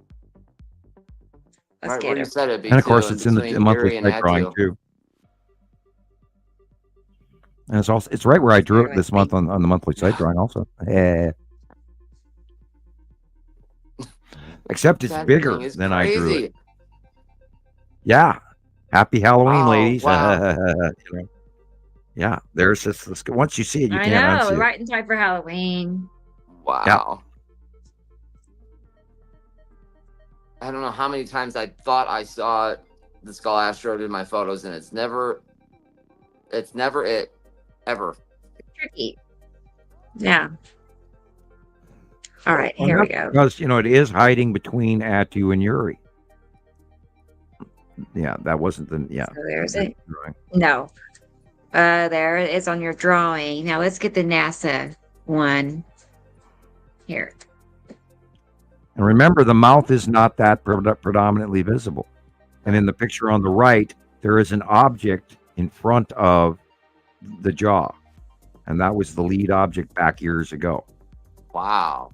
S2: Let's
S3: Right
S2: get
S3: where you
S2: it.
S3: said it.
S1: And of course, it's in the
S3: between
S1: monthly
S3: Yuri and
S1: site drawing
S3: Atu.
S1: too. And it's right where I drew it
S2: Bear
S1: this
S2: with me.
S1: month on the monthly site drawing also. Except it's
S3: That
S1: bigger
S3: thing is
S1: than I drew it.
S3: crazy.
S1: Yeah. Happy Halloween,
S3: Oh,
S1: ladies.
S3: wow.
S1: You know, yeah, there's this. Once you see it, you
S2: I
S1: can't
S2: know.
S1: unsee it.
S2: Right in time for Halloween.
S3: Wow. I don't know how many times I thought I saw the Skull Asteroid in my photos, and it's never it, ever.
S2: Tricky. Yeah. All right,
S1: Well,
S2: here we
S1: that's
S2: go.
S1: Because it is hiding between Atu and Yuri. Yeah, that wasn't the
S2: So there's
S1: the
S2: it.
S1: drawing.
S2: No. There it is on your drawing. Now let's get the NASA one. Here.
S1: And remember, the mouth is not that predominantly visible. And in the picture on the right, there is an object in front of the jaw. And that was the lead object back years ago.
S3: Wow.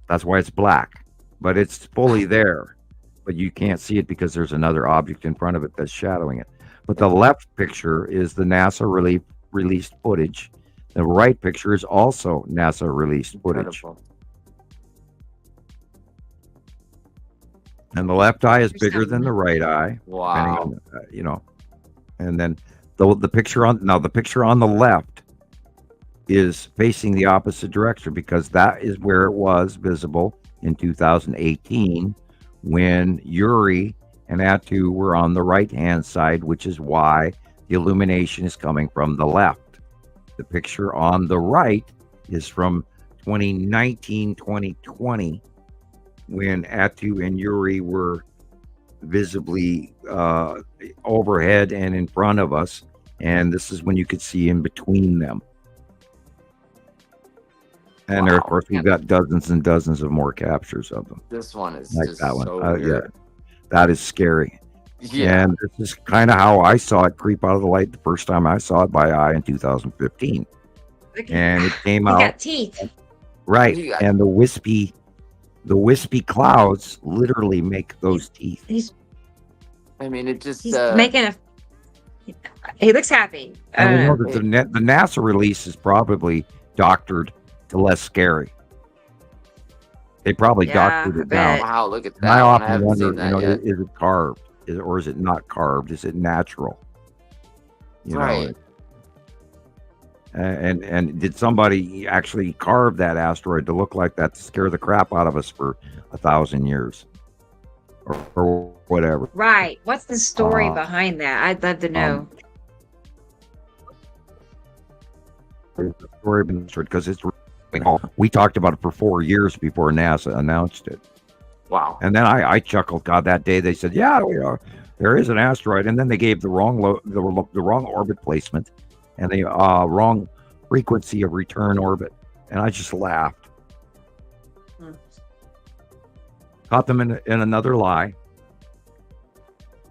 S1: That's why it's black. But it's fully there. But you can't see it because there's another object in front of it that's shadowing it. But the left picture is the NASA released footage. The right picture is also NASA released footage.
S3: Incredible.
S1: And the left eye is
S2: There's
S1: bigger than
S2: something.
S1: the right eye.
S3: Wow.
S1: Depending on, and then the picture on the left is facing the opposite direction because that is where it was visible in 2018 when Yuri and Atu were on the right hand side, which is why the illumination is coming from the left. The picture on the right is from 2019-2020 when Atu and Yuri were visibly overhead and in front of us, and this is when you could see in between them. And there, of
S3: Wow.
S1: course, we've got dozens and dozens of more captures of them,
S3: This one is
S1: like
S3: just
S1: that one.
S3: so
S1: Yeah,
S3: weird.
S1: that is scary.
S3: Yeah.
S1: And this is kind of how I saw it creep out of the light the first time I saw it by eye in 2015,
S2: Look at
S1: and it came
S2: he
S1: out
S2: got teeth.
S1: right,
S3: He got-
S1: and the wispy clouds literally make those teeth.
S2: He's
S3: I mean, it just
S2: making a. He looks happy.
S1: And we know
S2: Uh,
S1: that the NASA release is probably doctored to less scary. They probably
S2: Yeah,
S1: doctored
S2: I
S1: it down.
S2: bet.
S3: wow, look at that.
S1: And I
S3: one.
S1: often
S3: haven't
S1: wonder,
S3: seen that yet.
S1: is it carved, or is it not carved? Is it natural?
S3: Right.
S1: And did somebody actually carve that asteroid to look like that to scare the crap out of us for 1,000 years, or whatever?
S2: Right. What's the story
S1: Uh,
S2: behind that? I'd love to know.
S1: Story because it's we talked about it for 4 years before NASA announced it.
S3: Wow.
S1: And then I chuckled. God, that day they said, "Yeah, there is an asteroid," and then they gave the wrong the wrong orbit placement and the wrong frequency of return orbit, and I just laughed.
S2: Hmm.
S1: Caught them in another lie,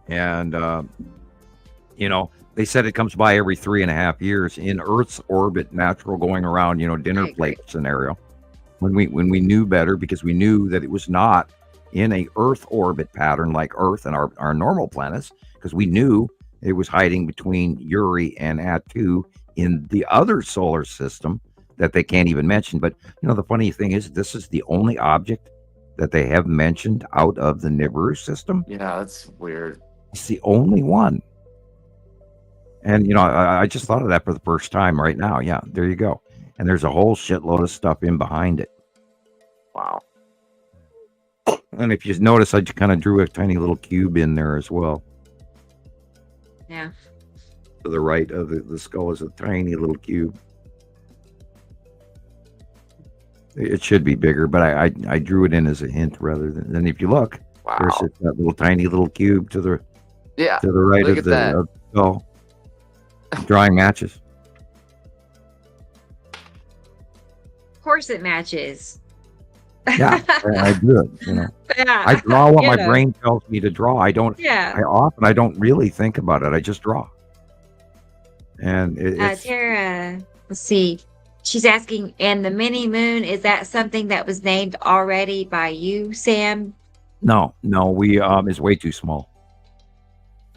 S1: and they said it comes by every 3.5 years in Earth's orbit, natural going around, dinner
S2: I agree.
S1: plate scenario. When we knew better, because we knew that it was not in a Earth orbit pattern like Earth and our normal planets, because we knew it was hiding between Yuri and Atu in the other solar system that they can't even mention. But the funny thing is, this is the only object that they have mentioned out of the Nibiru system.
S3: Yeah, that's weird.
S1: It's the only one. And, I just thought of that for the first time right now. Yeah, there you go. And there's a whole shitload of stuff in behind it.
S3: Wow.
S1: And if you notice, I just kind of drew a tiny little cube in there as well.
S2: Yeah.
S1: To the right of the skull is a tiny little cube. It should be bigger, but I drew it in as a hint rather than if you look,
S3: Wow.
S1: there's that little tiny little cube to the right
S3: look
S1: of
S3: at
S1: the
S3: that.
S1: skull. Drawing matches.
S2: Of course it matches.
S1: Yeah, I do it.
S2: Yeah.
S1: I draw what
S2: You
S1: my
S2: know.
S1: brain tells me to draw. I don't.
S2: Yeah.
S1: I don't really think about it. I just draw. And it's
S2: Tara, let's see. She's asking, and the mini moon, is that something that was named already by you, Sam?
S1: no, we is way too small.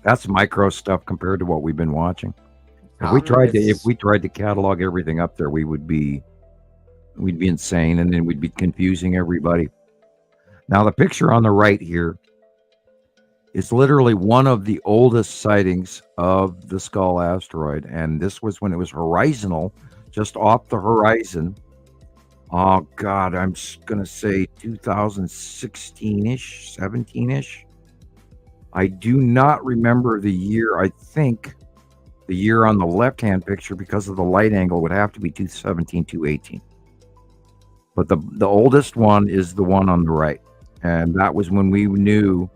S1: That's micro stuff compared to what we've been watching. If we tried to catalog everything up there, we'd be insane, and then we'd be confusing everybody. Now, the picture on the right here is literally one of the oldest sightings of the Skull asteroid, and this was when it was horizontal, just off the horizon. Oh God, I'm gonna say 2016-ish, 17-ish. I do not remember the year. I think the year on the left-hand picture, because of the light angle, would have to be 217, 218. But the oldest one is the one on the right. And that was when we knew.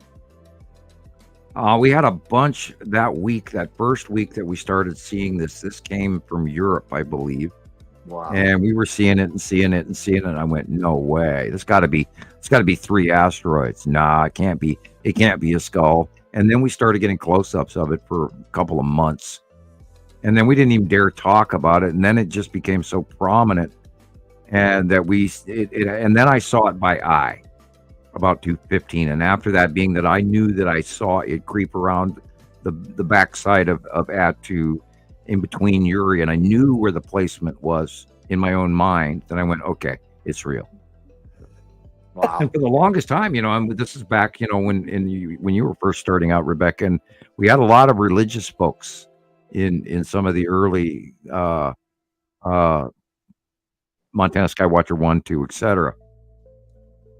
S1: We had a bunch that week, that first week that we started seeing this. This came from Europe, I believe.
S3: Wow.
S1: And we were seeing it and seeing it and seeing it. And I went, no way. It's got to be 3 asteroids. Nah, it can't be. It can't be a skull. And then we started getting close-ups of it for a couple of months. And then we didn't even dare talk about it. And then it just became so prominent. And that and then I saw it by eye about 215. And after that, being that I knew that I saw it creep around the backside of Atu in between Uri, and I knew where the placement was in my own mind, then I went, okay, it's real.
S3: Wow.
S1: And for the longest time, this is back, when you were first starting out, Rebecca, and we had a lot of religious folks in some of the early Montana Skywatcher 1, 2, etc.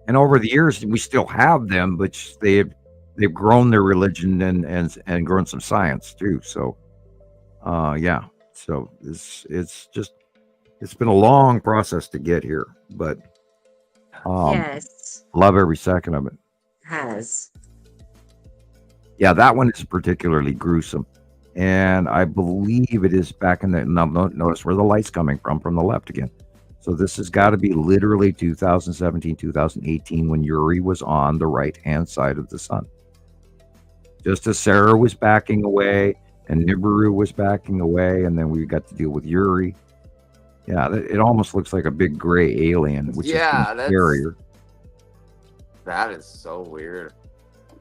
S1: And over the years, we still have them, but they've grown their religion and grown some science too. So, yeah. So it's been a long process to get here, but
S2: Yes,
S1: love every second of it.
S2: has.
S1: Yeah, that one is particularly gruesome, and I believe it is back in the. Now, notice where the light's coming from the left again. So this has got to be literally 2017, 2018, when Uri was on the right-hand side of the sun. Just as Sarah was backing away and Nibiru was backing away, and then we got to deal with Uri. Yeah, it almost looks like a big gray alien, which is scarier.
S3: That is so weird.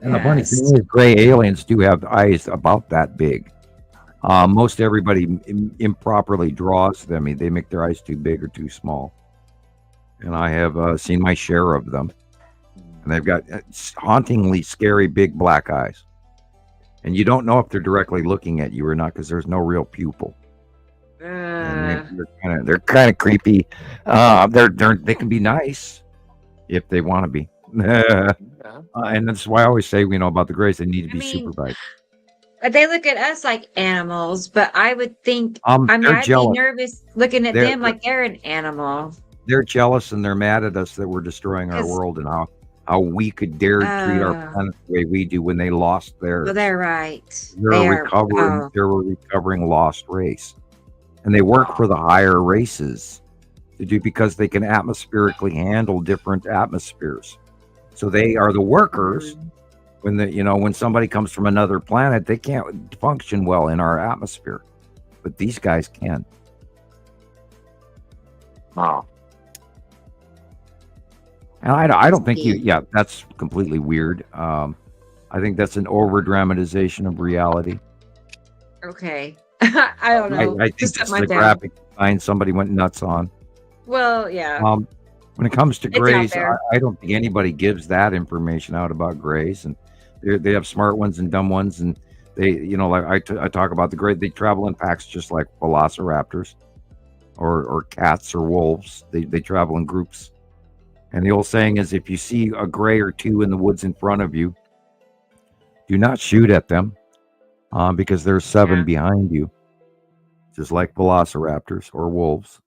S1: And the funny thing is, gray aliens do have eyes about that big. Most everybody improperly draws them. They make their eyes too big or too small. And I have seen my share of them. And they've got hauntingly scary big black eyes. And you don't know if they're directly looking at you or not, because there's no real pupil. And they're kind of creepy. They can be nice if they want to be. And that's why I always say, about the grays, they need to be supervised.
S2: They look at us like animals, but I would think,
S1: they're
S2: I'd
S1: jealous.
S2: be nervous looking at them like they're an animal.
S1: They're jealous and they're mad at us that we're destroying our world, and how we could dare treat our planet the way we do when they lost theirs.
S2: Well, they're right.
S1: They're a recovering lost race. And they work for the higher races because they can atmospherically handle different atmospheres. So they are the workers. When somebody comes from another planet, they can't function well in our atmosphere, but these guys can.
S3: Wow.
S1: And I don't think that's completely weird. I think that's an over dramatization of reality.
S2: Okay. I don't know.
S1: I think
S2: Just
S1: it's
S2: my
S1: the graphic design somebody went nuts on.
S2: Well, yeah.
S1: When it comes to
S2: It's out
S1: grays,
S2: there.
S1: I don't think anybody gives that information out about grays, and they have smart ones and dumb ones, and they, like I talk about the gray. They travel in packs just like velociraptors, or cats or wolves. They travel in groups, and the old saying is, if you see a gray or two in the woods in front of you, do not shoot at them, because there's 7
S2: Yeah.
S1: behind you, just like velociraptors or wolves.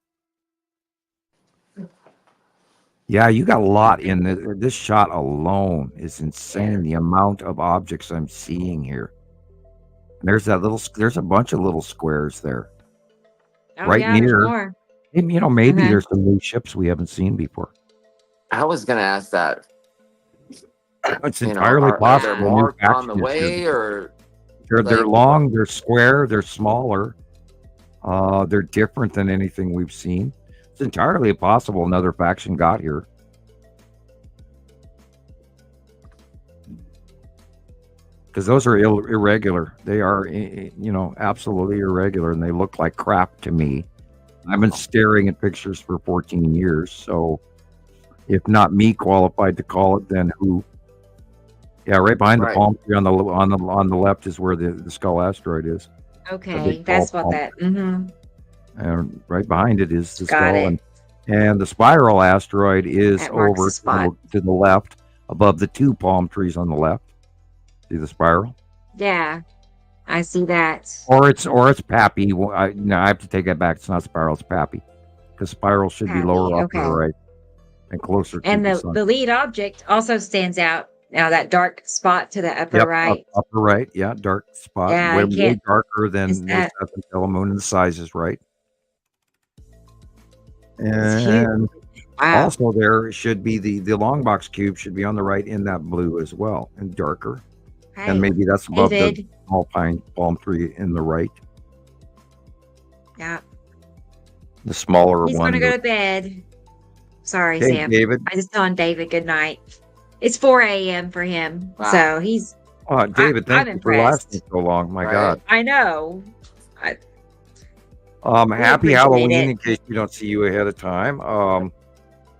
S1: Yeah, you got a lot in this shot alone is insane. The amount of objects I'm seeing here. And there's a bunch of little squares there.
S2: Oh
S1: Right
S2: yeah, there's
S1: near.
S2: more.
S1: And, maybe
S2: Mhm.
S1: there's some new ships we haven't seen before.
S3: I was gonna ask that.
S1: It's
S3: You know,
S1: entirely
S3: are
S1: possible.
S3: there
S1: a new
S3: more on the
S1: faction is
S3: way,
S1: here.
S3: or
S1: They're
S3: like-
S1: long, they're square, they're smaller. They're different than anything we've seen. It's entirely possible another faction got here. Because those are irregular. They are, absolutely irregular, and they look like crap to me. I've been staring at pictures for 14 years, so if not me qualified to call it, then who? Yeah, right behind the
S3: Right.
S1: palm tree on the left is where the skull asteroid is,
S2: Okay,
S1: big
S2: that's
S1: ball
S2: what that. Mm-hmm.
S1: and right behind it is the
S2: Got
S1: skull,
S2: it.
S1: and the spiral asteroid is
S2: That marks
S1: over
S2: the spot.
S1: to the left, above the 2 palm trees on the left. See the spiral?
S2: Yeah, I see that.
S1: Or it's Pappy. No, I have to take that back. It's not spiral. It's Pappy, because spiral should be
S2: Pappy,
S1: lower off to the
S2: okay.
S1: right and closer
S2: And
S1: to the
S2: the
S1: sun.
S2: the lead object also stands out. Now that dark spot to the upper
S1: Yep,
S2: right.
S1: upper right. Yeah, dark spot.
S2: Yeah,
S1: way,
S2: you can't-
S1: darker than
S2: is
S1: the
S2: that-
S1: seventh Telemoon, and the size is right.
S2: It's huge.
S1: And
S2: Wow.
S1: also there should be the long box cube should be on the right in that blue as well, and darker.
S2: Hey,
S1: And maybe that's above the
S2: David.
S1: small pine palm tree in the right.
S2: Yeah,
S1: The smaller
S2: he's
S1: one.
S2: gonna go to bed. Sorry,
S1: Hey,
S2: Sam.
S1: David.
S2: I just telling David good night. It's 4 a.m. for him,
S3: Wow.
S2: so he's.
S1: David, thank
S2: I'm
S1: you for
S2: impressed.
S1: lasting so long. My
S3: Right.
S1: God.
S2: I know.
S1: Happy
S2: appreciate
S1: Halloween
S2: it.
S1: in case we don't see you ahead of time.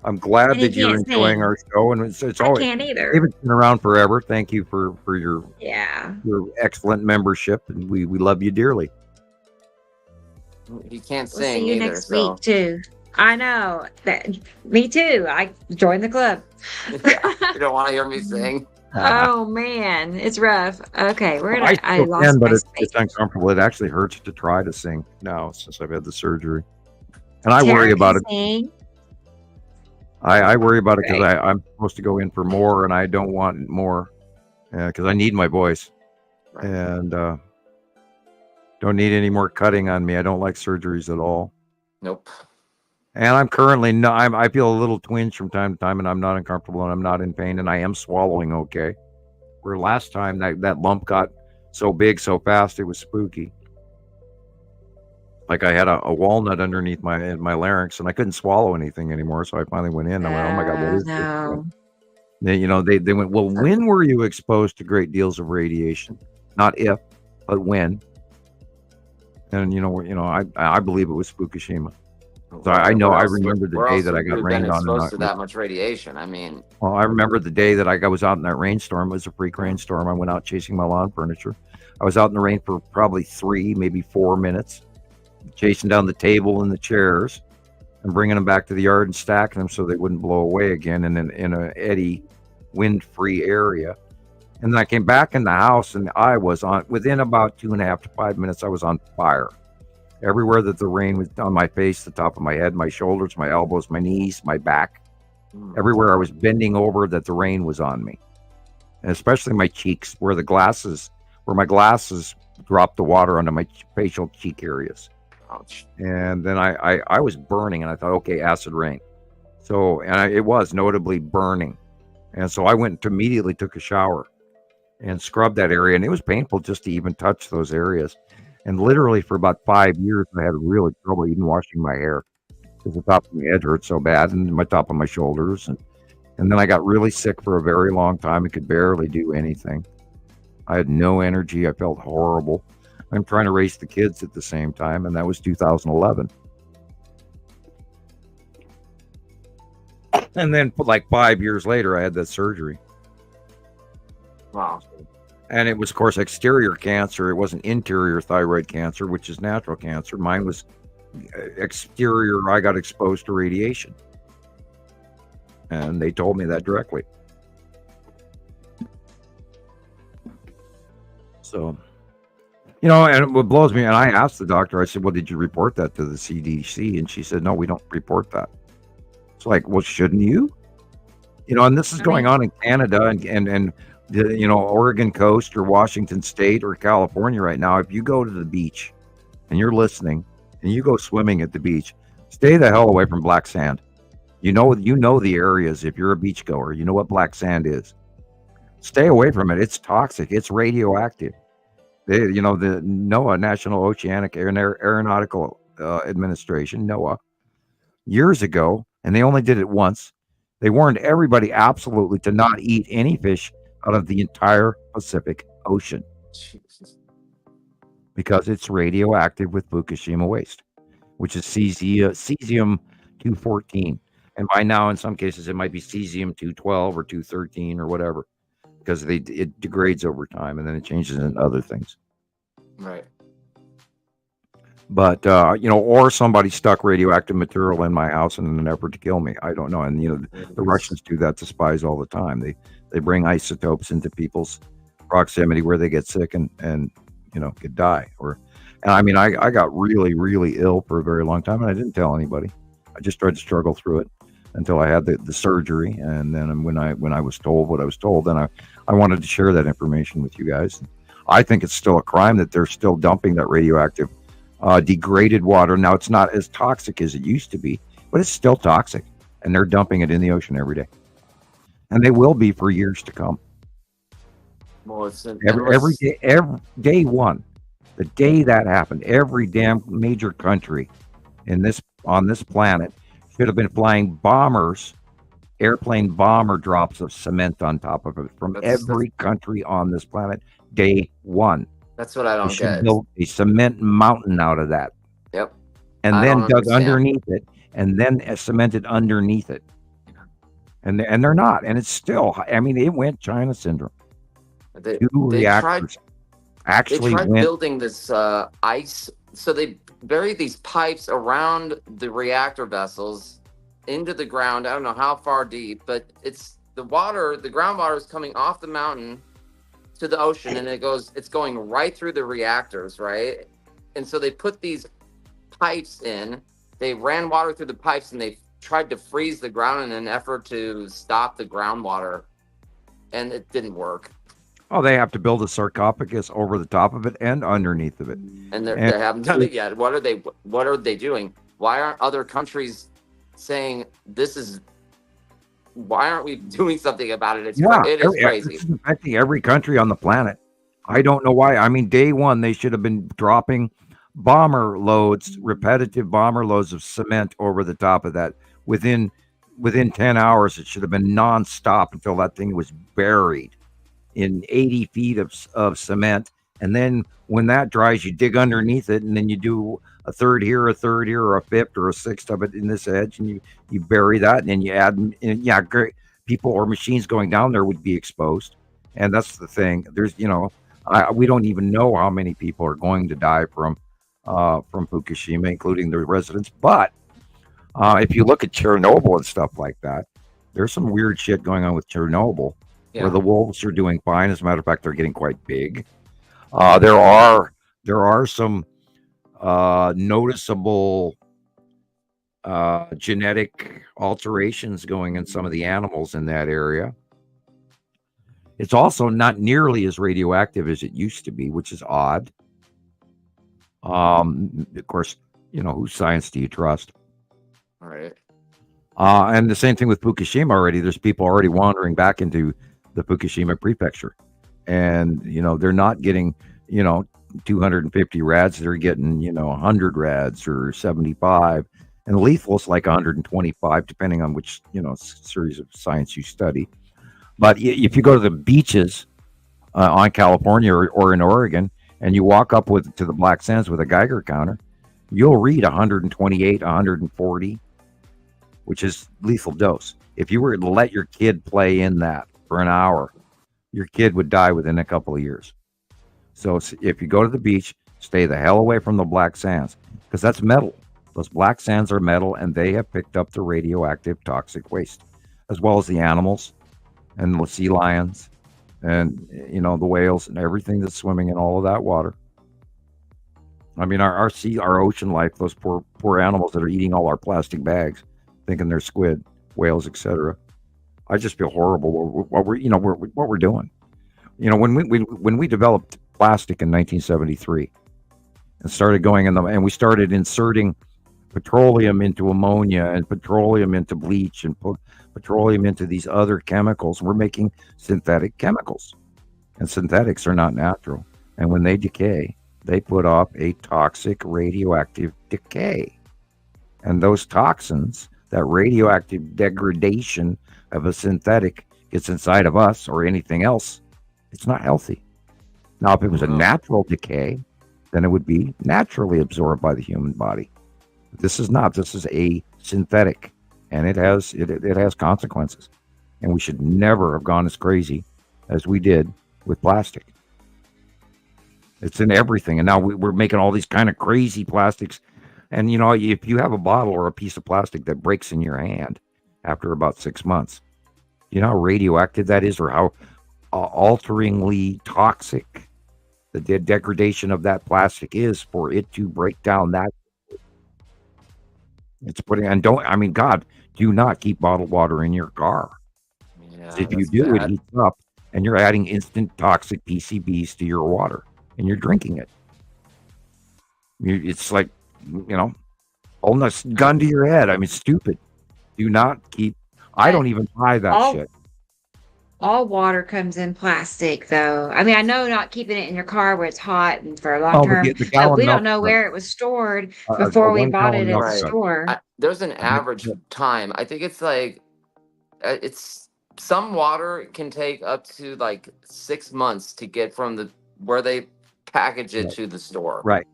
S1: I'm glad
S2: And he
S1: that you're
S2: can't
S1: enjoying
S2: sing.
S1: our show, and it's
S2: I
S1: always
S2: can't either.
S1: David's been around forever. Thank you for your
S2: Yeah.
S1: excellent membership, and we love you dearly.
S3: He can't
S2: We'll
S3: sing
S2: see you
S3: either.
S2: next
S3: So
S2: week too. I know. Me too. I joined the club.
S3: you don't want to hear me sing.
S2: Oh man, it's rough. Okay, we're
S1: I
S2: gonna. I
S1: still
S2: lost
S1: can, but
S2: my
S1: it's
S2: space.
S1: uncomfortable. It actually hurts to try to sing now since I've had the surgery, and I
S2: Tara
S1: worry about it.
S2: can sing.
S1: I worry about it because
S2: Right.
S1: I'm supposed to go in for more, and I don't want more because I need my voice,
S3: Right.
S1: and don't need any more cutting on me. I don't like surgeries at all.
S3: Nope.
S1: And I'm currently not. I feel a little twinge from time to time, and I'm not uncomfortable, and I'm not in pain, and I am swallowing okay. Where last time that lump got so big so fast, it was spooky. Like I had a walnut underneath my larynx, and I couldn't swallow anything anymore. So I finally went in. And I went, "Oh my God, what is this?"
S2: No.
S1: They went, "Well, when were you exposed to great deals of radiation? Not if, but when." And I believe it was Fukushima. So I know, I remember the day that I got
S3: we've
S1: rained
S3: been
S1: on.
S3: exposed to that much radiation. I mean,
S1: Well, I remember the day that I was out in that rainstorm. It was a freak rainstorm. I went out chasing my lawn furniture. I was out in the rain for probably 3, maybe 4 minutes, chasing down the table and the chairs and bringing them back to the yard and stacking them so they wouldn't blow away again in an eddy, wind-free area. And then I came back in the house, and I was on, within about 2.5 to 5 minutes, I was on fire. Everywhere that the rain was on my face, the top of my head, my shoulders, my elbows, my knees, my back, everywhere I was bending over that the rain was on me. And especially my cheeks, where my glasses dropped the water onto my facial cheek areas.
S3: ouch.
S1: And then I was burning, and I thought, okay, acid rain. So, it was notably burning. And so I immediately took a shower and scrubbed that area. And it was painful just to even touch those areas. And literally for about 5 years, I had really trouble even washing my hair because the top of my head hurt so bad, and my top of my shoulders. And then I got really sick for a very long time and could barely do anything. I had no energy. I felt horrible. I'm trying to raise the kids at the same time, and that was 2011. And then like 5 years later, I had that surgery.
S3: Wow.
S1: And it was, of course, exterior cancer. It wasn't interior thyroid cancer, which is natural cancer. Mine was exterior. I got exposed to radiation. And they told me that directly. So, you know, and what blows me, and I asked the doctor, I said, well, did you report that to the CDC? And she said, no, we don't report that. It's like, well, shouldn't you? You know, and this is going on in Canada and the, you know, Oregon coast or Washington State or California right now. If you go to the beach and you're listening and you go swimming at the beach, stay the hell away from black sand. You know the areas. If you're a beach goer, you know what black sand is. Stay away from it. It's toxic. It's radioactive. The NOAA, National Oceanic Aeronautical Administration, NOAA, years ago, and they only did it once. They warned everybody absolutely to not eat any fish out of the entire Pacific Ocean
S3: Jesus.
S1: because it's radioactive with Fukushima waste, which is cesium-214. And by now, in some cases, it might be cesium-212 or 213 or whatever, because it degrades over time and then it changes into other things.
S3: Right.
S1: But, or somebody stuck radioactive material in my house in an effort to kill me. I don't know. And, the Russians do that to spies all the time. They bring isotopes into people's proximity where they get sick and could die. And I mean, I got really, really ill for a very long time and I didn't tell anybody. I just tried to struggle through it until I had the surgery. And then when I was told what I was told, then I wanted to share that information with you guys. I think it's still a crime that they're still dumping that radioactive degraded water. Now, it's not as toxic as it used to be, but it's still toxic. And they're dumping it in the ocean every day. And they will be for years to come.
S3: Well, it's
S1: every day one, the day that happened, every damn major country on this planet should have been flying airplane bomber drops of cement on top of it from every country on this planet. Day one.
S3: That's what I don't get.
S1: Build a cement mountain out of that.
S3: Yep.
S1: And then dug underneath it, and then cemented underneath it. And they're not, and it's still. I mean, it went China syndrome. Two reactors actually
S3: tried building this ice. So they buried these pipes around the reactor vessels into the ground. I don't know how far deep, but it's the groundwater is coming off the mountain to the ocean, and it's going right through the reactors, right? And so they put these pipes in. They ran water through the pipes, and they tried to freeze the ground in an effort to stop the groundwater, and it didn't work.
S1: Oh, they have to build a sarcophagus over the top of it and underneath of it.
S3: And they haven't done it yet. What are they doing? Why aren't other countries saying why aren't we doing something about it? It is crazy. It's
S1: affecting every country on the planet. I don't know why. I mean, day one, they should have been dropping repetitive bomber loads of cement over the top of that. Within 10 hours, it should have been nonstop until that thing was buried in 80 feet of cement. And then when that dries, you dig underneath it, and then you do a third here, or a fifth, or a sixth of it in this edge, and you bury that, and then you add, and great people or machines going down there would be exposed. And that's the thing. There's, we don't even know how many people are going to die from Fukushima, including the residents. But if you look at Chernobyl and stuff like that, there's some weird shit going on with Chernobyl. Yeah. Where the wolves are doing fine. As a matter of fact, they're getting quite big. There are some noticeable genetic alterations going in some of the animals in that area. It's also not nearly as radioactive as it used to be, which is odd. Of course, whose science do you trust?
S3: All right.
S1: And the same thing with Fukushima already. There's people already wandering back into the Fukushima prefecture, and they're not getting 250 rads, they're getting 100 rads or 75, and lethal is like 125 depending on which series of science you study. But if you go to the beaches on California or in Oregon, and you walk up to the black sands with a Geiger counter, you'll read 128, 140. which is lethal dose. If you were to let your kid play in that for an hour, your kid would die within a couple of years. So if you go to the beach, stay the hell away from the black sands, because that's metal. Those black sands are metal, and they have picked up the radioactive toxic waste, as well as the animals and the sea lions and, you know, the whales and everything that's swimming in all of that water. I mean, our ocean life, those poor animals that are eating all our plastic bags, thinking they're squid, whales, etc. I just feel horrible what we're doing. You know, when we developed plastic in 1973 and started going and we started inserting petroleum into ammonia and petroleum into bleach and petroleum into these other chemicals, we're making synthetic chemicals, and synthetics are not natural. And when they decay, they put off a toxic radioactive decay. And those toxins, that radioactive degradation of a synthetic gets inside of us or anything else, it's not healthy. Now, if it was a natural decay, then it would be naturally absorbed by the human body. This is not. This is a synthetic, and it has consequences. And we should never have gone as crazy as we did with plastic. It's in everything, and now we're making all these kind of crazy plastics. And you know, if you have a bottle or a piece of plastic that breaks in your hand after about 6 months, you know how radioactive that is, or how alteringly toxic the degradation of that plastic is for it to break down. That it's putting, and God, do not keep bottled water in your car.
S3: Yeah,
S1: If you do, it heats up, and you're adding instant toxic PCBs to your water, and you're drinking it. It's like, you know, holding a gun to your head. I mean, stupid. Do not keep. I don't even buy that shit.
S2: All water comes in plastic, though. I mean, I know not keeping it in your car where it's hot and for a long term. But we don't know where it was stored before we bought it at the store.
S3: There's an average time. I think it's like some water can take up to like 6 months to get from where they package it to the store.
S1: Right.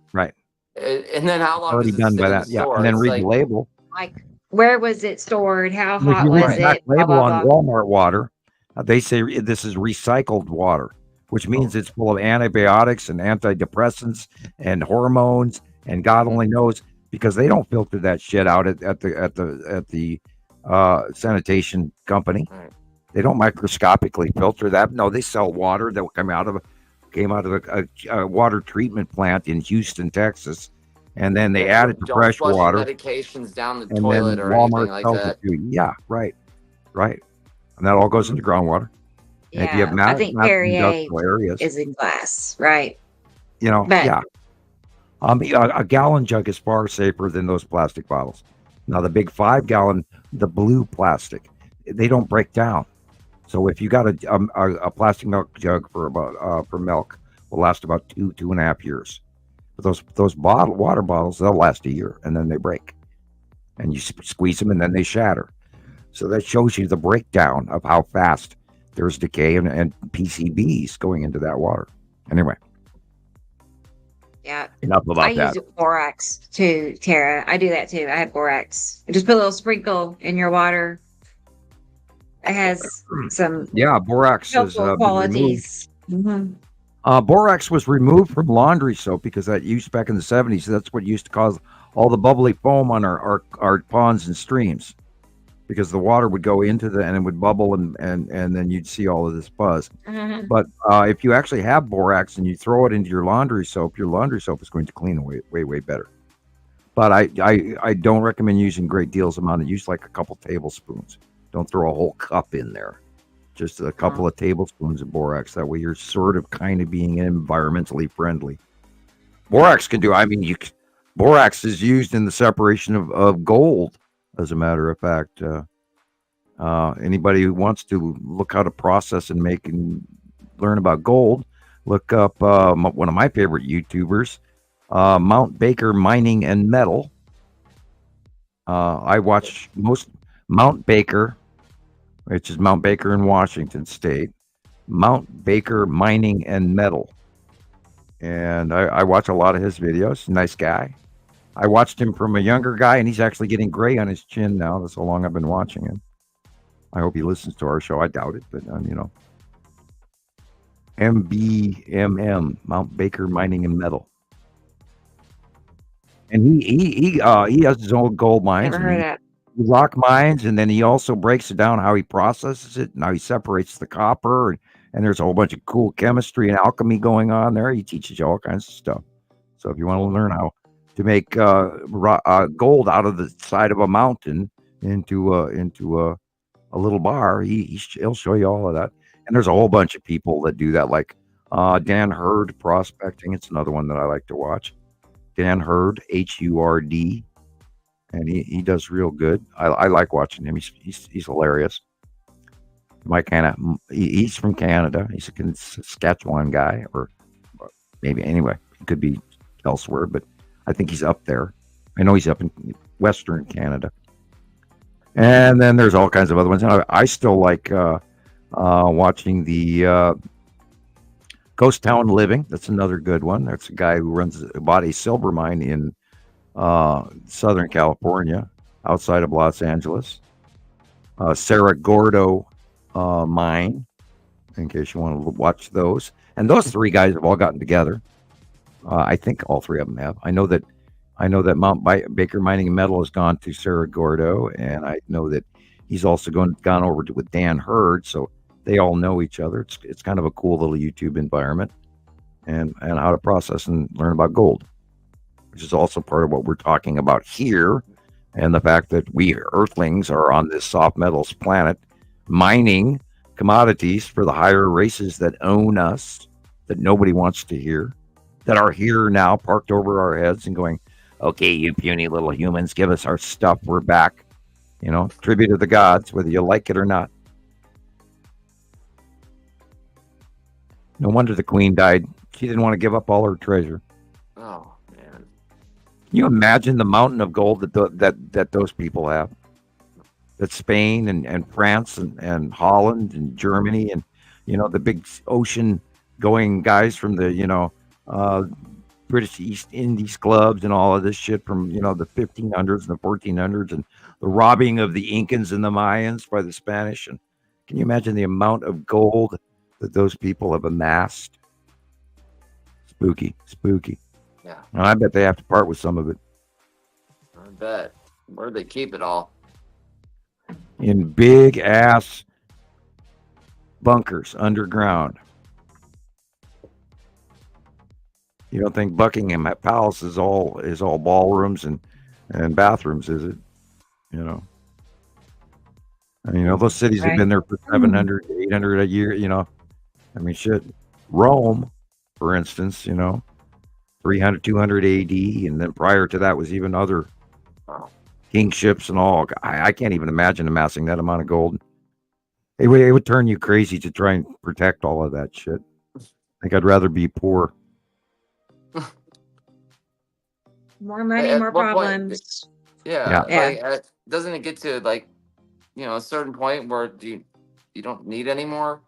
S3: And then how long
S1: Already
S3: is it
S1: done
S3: sit
S1: by
S3: in
S1: that.
S3: the
S1: Yeah,
S3: store?
S1: and then
S3: It's
S1: read the label.
S2: Like, where was it stored? How
S1: And if
S2: hot
S1: you
S2: was
S1: read that
S2: it? Blah,
S1: label
S2: blah,
S1: on
S2: blah.
S1: Walmart water, they say this is recycled water, which means it's full of antibiotics and antidepressants and hormones, and God only knows, because they don't filter that shit out at the sanitation company.
S3: Right.
S1: They don't microscopically filter that. No, they sell water that came out of a water treatment plant in Houston, Texas, and then they add it to fresh
S3: flush
S1: water.
S3: medications down the
S1: And
S3: toilet
S1: then
S3: or
S1: Walmart
S3: anything like
S1: sells
S3: that.
S1: it to you. Yeah, right. And that all goes into groundwater. And if you have
S2: I think Perrier
S1: industrial areas,
S2: is in glass, right?
S1: you know,
S2: but-
S1: yeah. A gallon jug is far safer than those plastic bottles. Now, the big 5-gallon, the blue plastic, they don't break down. So if you got a plastic milk jug for milk, will last about 2.5 years. But those water bottles, they'll last a year, and then they break. And you squeeze them, and then they shatter. So that shows you the breakdown of how fast there's decay and PCBs going into that water. Anyway,
S2: Yeah.
S1: enough about
S2: I
S1: that.
S2: use borax too, Tara. I do that too. I have borax. Just put a little sprinkle in your water. It has some
S1: Yeah, borax is
S2: helpful
S1: been removed.
S2: qualities. Mhm.
S1: Borax was removed from laundry soap because that used back in the 70s. That's what used to cause all the bubbly foam on our ponds and streams, because the water would go into and it would bubble and then you'd see all of this buzz.
S2: Mhm.
S1: But if you actually have borax and you throw it into your laundry soap is going to clean way better. But I don't recommend using great deals amount. Use like a couple tablespoons. Don't throw a whole cup in there. Just a couple of tablespoons of borax. That way you're sort of kind of being environmentally friendly. Borax can do, borax is used in the separation of gold, as a matter of fact. Anybody who wants to look how to process and make and learn about gold, look up one of my favorite YouTubers, Mount Baker Mining and Metal. I watch most Mount Baker, which is Mount Baker in Washington State, Mount Baker Mining and Metal. And I watch a lot of his videos. Nice guy. I watched him from a younger guy, and he's actually getting gray on his chin now. That's how long I've been watching him. I hope he listens to our show. I doubt it, but MBMM, Mount Baker Mining and Metal, and he has his own gold mines.
S2: Never heard of that.
S1: He rock mines, and then he also breaks it down how he processes it and how he separates the copper, and there's a whole bunch of cool chemistry and alchemy going on there. He teaches you all kinds of stuff. So if you want to learn how to make gold out of the side of a mountain into a little bar, he'll show you all of that. And there's a whole bunch of people that do that, like Dan Hurd Prospecting. It's another one that I like to watch. Dan Hurd, Hurd, and he does real good. I like watching him. He's hilarious. He's from Canada. He's a Saskatchewan guy, or maybe anyway. He could be elsewhere, but I think he's up there. I know he's up in Western Canada. And then there's all kinds of other ones. And I still like watching the Ghost Town Living. That's another good one. That's a guy who bought a silver mine in Southern California, outside of Los Angeles. Cerro Gordo mine, in case you want to watch those. And those three guys have all gotten together. I think all three of them have. I know that Mount Baker Mining and Metal has gone to Cerro Gordo, and I know that he's also gone over with Dan Hurd, so they all know each other. It's kind of a cool little YouTube environment, and how to process and learn about gold, which is also part of what we're talking about here, and the fact that we Earthlings are on this soft metals planet, mining commodities for the higher races that own us, that nobody wants to hear, that are here now, parked over our heads and going, okay, you puny little humans, give us our stuff. We're back. Tribute to the gods, whether you like it or not. No wonder the queen died. She didn't want to give up all her treasure.
S3: Oh, man.
S1: Can you imagine the mountain of gold that those people have? That Spain and France and Holland and Germany and, the big ocean going guys from the, British East Indies clubs and all of this shit from, the 1500s and the 1400s, and the robbing of the Incans and the Mayans by the Spanish. And can you imagine the amount of gold that those people have amassed? Spooky.
S3: Yeah,
S1: And I bet they have to part with some of it
S3: I bet. Where'd they keep it all?
S1: in big ass bunkers underground. You don't think Buckingham Palace is all ballrooms and bathrooms, is it? And those cities have been there for 700, 800 a year. I mean, shit. Rome, for instance, 300, 200 AD, and then prior to that was even other kingships and all. I can't even imagine amassing that amount of gold. It would turn you crazy to try and protect all of that shit. I think I'd rather be poor.
S2: More money,
S3: At
S2: more
S3: what point-
S2: problems.
S3: Yeah.
S2: Yeah.
S3: Doesn't it get to a certain point where you don't need any more?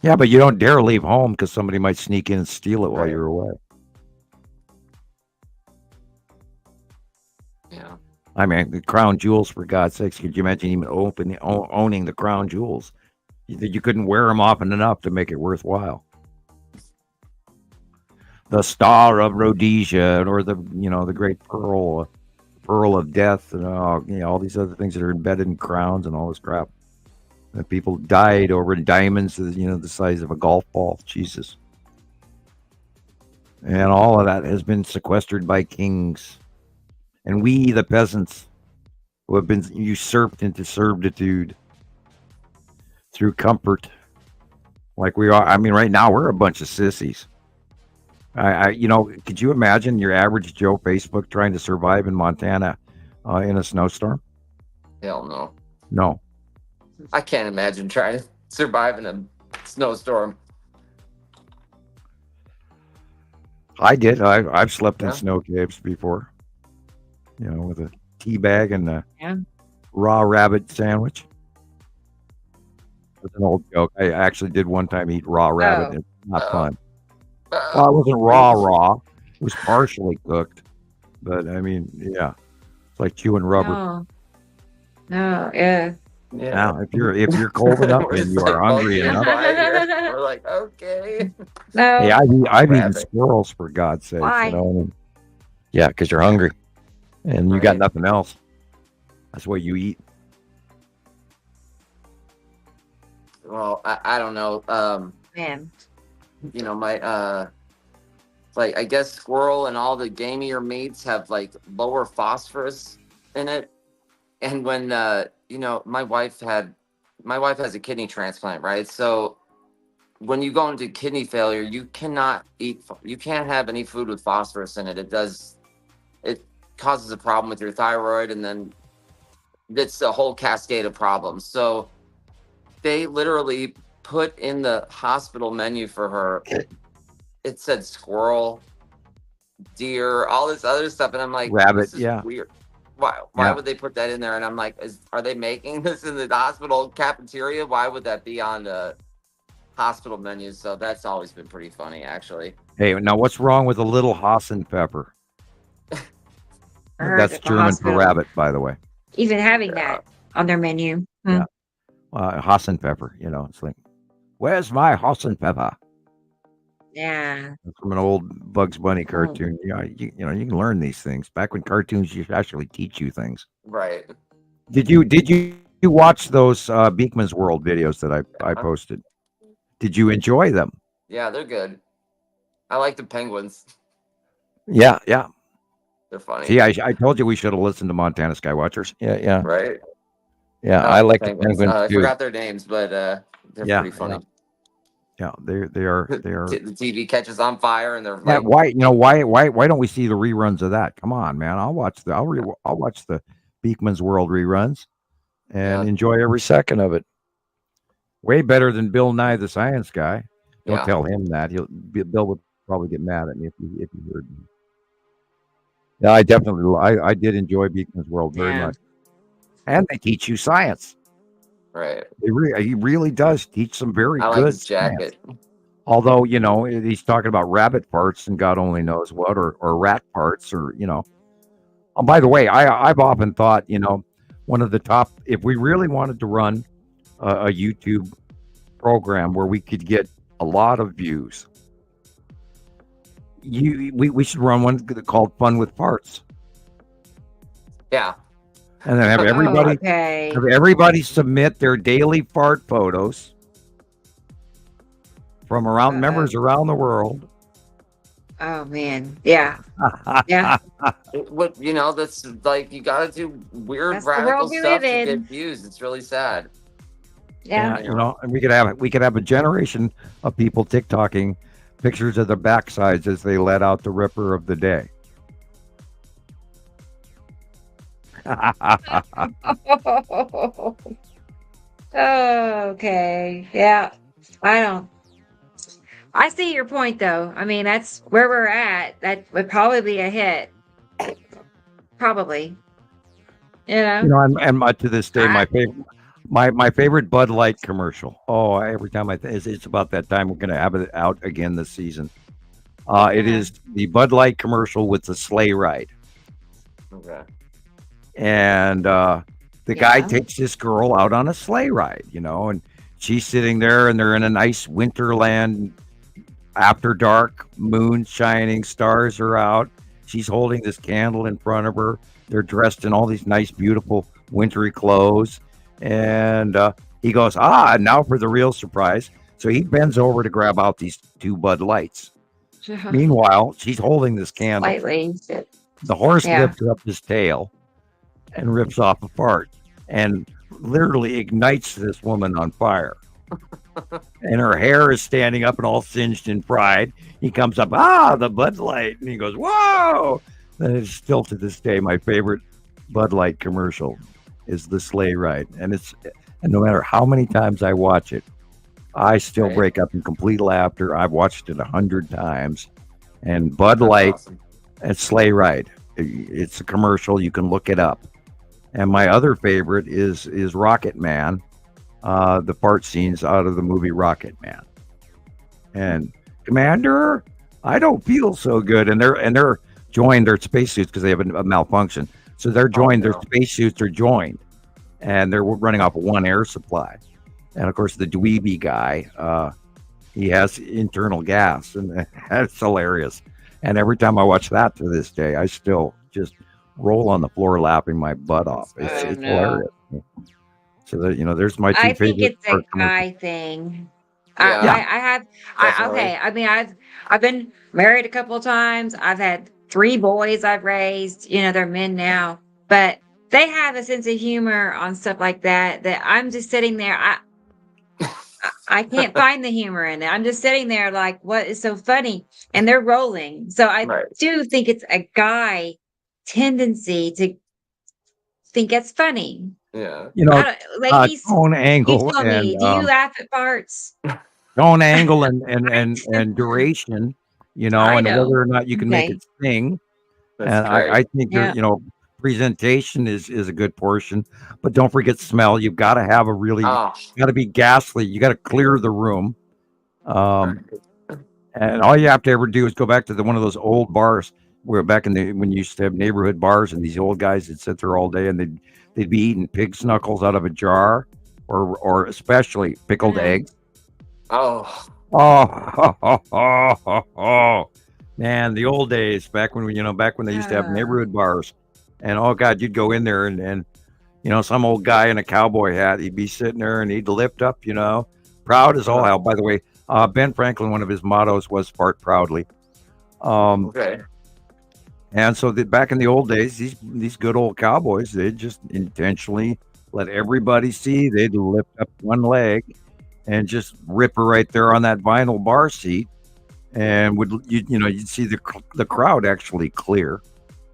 S1: Yeah, but you don't dare leave home because somebody might sneak in and steal it while
S3: Right.
S1: you're away.
S3: Yeah.
S1: I mean, the crown jewels, for God's sakes, could you imagine even owning the crown jewels? You couldn't wear them often enough to make it worthwhile. The Star of Rhodesia, or the great pearl of death, and all these other things that are embedded in crowns and all this crap. That people died over diamonds, the size of a golf ball. Jesus. And all of that has been sequestered by kings. And we, the peasants, who have been usurped into servitude through comfort, like we are. I mean, right now we're a bunch of sissies. Could you imagine your average Joe Facebook trying to survive in Montana in a snowstorm?
S3: Hell no.
S1: No.
S3: I can't imagine trying to survive in a snowstorm.
S1: I did. I've slept in
S3: Yeah.
S1: snow caves before. With a tea bag and a
S2: Yeah.
S1: raw rabbit sandwich. That's an old joke. I actually did one time eat raw rabbit.
S2: Oh.
S1: It's not
S3: Oh.
S1: fun. Well, it wasn't raw. It was partially cooked. But I mean, yeah, it's like chewing rubber.
S2: No. No, yeah.
S3: Yeah.
S1: Now, if you're cold enough
S3: We're
S1: and
S3: just
S1: you are
S3: like
S1: hungry
S3: bumping
S1: enough,
S3: by here. We're like, okay.
S2: No.
S1: hey, I've eaten
S3: Rabbit.
S1: squirrels for God's sake.
S2: Why?
S1: You know, what I mean? Yeah, because you're hungry and you got
S3: Right.
S1: nothing else. That's what you eat.
S3: Well, I don't know.
S2: Man.
S3: You know, my like I guess squirrel and all the gamier meats have like lower phosphorus in it. And when you know, my wife has a kidney transplant, right? So when you go into kidney failure, you can't have any food with phosphorus in it. It causes a problem with your thyroid, and then it's a whole cascade of problems. So they literally put in the hospital menu for her, it said squirrel, deer, all this other stuff, and I'm like,
S1: Rabbit,
S3: this is
S1: yeah.
S3: weird. Why
S1: Yeah.
S3: would they put that in there? And I'm like, are they making this in the hospital cafeteria? Why would that be on the hospital menu? So that's always been pretty funny, actually.
S1: Hey, now what's wrong with a little Hassan pepper?
S2: I heard
S1: That's
S2: at the
S1: German for
S2: hospital
S1: rabbit, by the way.
S2: even having that on their menu.
S1: Yeah. Hassan pepper. You know, it's like, where's my Hassan pepper?
S2: Yeah.
S1: It's from an old Bugs Bunny cartoon. Yeah, you know, you can learn these things. Back when cartoons used to actually teach you things.
S3: Right.
S1: Did you watch those Beekman's World videos that I posted? Did you enjoy them?
S3: Yeah, they're good. I like the penguins.
S1: Yeah, yeah.
S3: They're funny.
S1: See, I told you we should have listened to Montana Skywatchers. Yeah, yeah,
S3: Right.
S1: yeah.
S3: Oh,
S1: I like the penguins
S3: I
S1: too.
S3: forgot their names, but they're
S1: Yeah,
S3: pretty funny.
S1: Yeah, they are.
S3: The TV catches on fire, and they're
S1: Yeah,
S3: like,
S1: why don't we see the reruns of that? Come on, man. I'll watch the Beekman's World reruns and
S3: Yeah.
S1: enjoy every second of it. Way better than Bill Nye the Science Guy. Don't
S3: Yeah.
S1: tell him that. Bill would probably get mad at me if he heard me. Yeah, I did enjoy Beekman's World very
S2: Yeah.
S1: much. And they teach you science.
S3: right.
S1: He really does teach some very
S3: I like
S1: good
S3: his jacket.
S1: science. Although, you know, he's talking about rabbit parts and God only knows what, or rat parts, or, you know. Oh, by the way, I've often thought, you know, one of the top, if we really wanted to run a YouTube program where we could get a lot of views, we should run one called Fun with Parts.
S3: Yeah.
S1: And then have
S2: Oh, okay.
S1: everybody submit their daily fart photos from around members around the world.
S2: Oh man. Yeah. Yeah.
S3: What, you know, that's like, you gotta do weird
S2: That's the
S3: radical
S2: world we
S3: stuff
S2: live
S3: to
S2: in.
S3: get views. It's really sad.
S2: Yeah.
S1: You know, and we could have a generation of people TikToking pictures of their backsides as they let out the ripper of the day.
S2: Okay. Yeah. I see your point though. I mean, that's where we're at. That would probably be a hit. Probably. You know?
S1: You know, and to this day, my favorite Bud Light commercial. Oh, every time it's about that time, we're going to have it out again this season. It is the Bud Light commercial with the sleigh ride.
S3: Okay.
S1: And the guy takes this girl out on a sleigh ride, you know, and she's sitting there and they're in a nice winterland after dark, moon shining, stars are out. She's holding this candle in front of her. They're dressed in all these nice, beautiful wintry clothes. And he goes, now for the real surprise. So he bends over to grab out these two Bud Lights. Meanwhile, she's holding this candle.
S2: Slightly.
S1: The horse
S2: Yeah.
S1: lifts up his tail and rips off a fart and literally ignites this woman on fire. And her hair is standing up and all singed in pride. He comes up, the Bud Light. And he goes, whoa. And it's still to this day my favorite Bud Light commercial is the sleigh ride. And no matter how many times I watch it, I still
S3: Right.
S1: break up in complete laughter. I've watched it 100 times. And Bud
S3: That's
S1: Light
S3: awesome.
S1: and sleigh ride. It's a commercial. You can look it up. And my other favorite is Rocket Man, the fart scenes out of the movie Rocket Man. And Commander, I don't feel so good. And they're join their spacesuits because they have a malfunction. So they're joined,
S5: no.
S1: their spacesuits are joined, and they're running off of one air supply. And of course, the dweeby guy, he has internal gas, and that's hilarious. And every time I watch that to this day, I still just roll on the floor laughing my butt off. It's hilarious. So that, there's my two
S2: I think
S1: favorite
S2: it's a
S1: art commercials.
S2: guy thing.
S5: Yeah.
S2: I have.
S5: Definitely.
S2: Okay. I mean, I've been married a couple of times. I've had 3 boys I've raised. They're men now, but they have a sense of humor on stuff like that. That I'm just sitting there. I can't find the humor in it. I'm just sitting there like, what is so funny? And they're rolling. So I
S5: Right.
S2: do think it's a guy tendency to think it's funny.
S5: Yeah.
S2: Ladies,
S1: Tone,
S2: you
S1: angle,
S2: tell me,
S1: and
S2: do you laugh at farts?
S1: tone, angle, and duration.
S2: I
S1: And
S2: know.
S1: whether or not you can make
S2: Okay.
S1: it sing.
S5: That's
S1: And
S5: great.
S1: I think
S2: Yeah.
S1: presentation is a good portion, but don't forget smell. You've got to have a really,
S5: Oh,
S1: got to be ghastly. You got to clear the room. And all you have to ever do is go back to one of those old bars where back when you used to have neighborhood bars, and these old guys would sit there all day and they'd be eating pig's knuckles out of a jar, or especially pickled
S2: Mhm.
S1: eggs.
S5: oh,
S1: Oh, man, the old days back when they used to have
S2: Yeah.
S1: neighborhood bars, and oh God, you'd go in there and some old guy in a cowboy hat, he'd be sitting there and he'd lift up, proud as all hell. By the way, Ben Franklin, one of his mottos was "Fart proudly."
S5: okay.
S1: And so back in the old days, these good old cowboys, they just intentionally let everybody see. They'd lift up one leg and just rip her right there on that vinyl bar seat, and you'd see the crowd actually clear.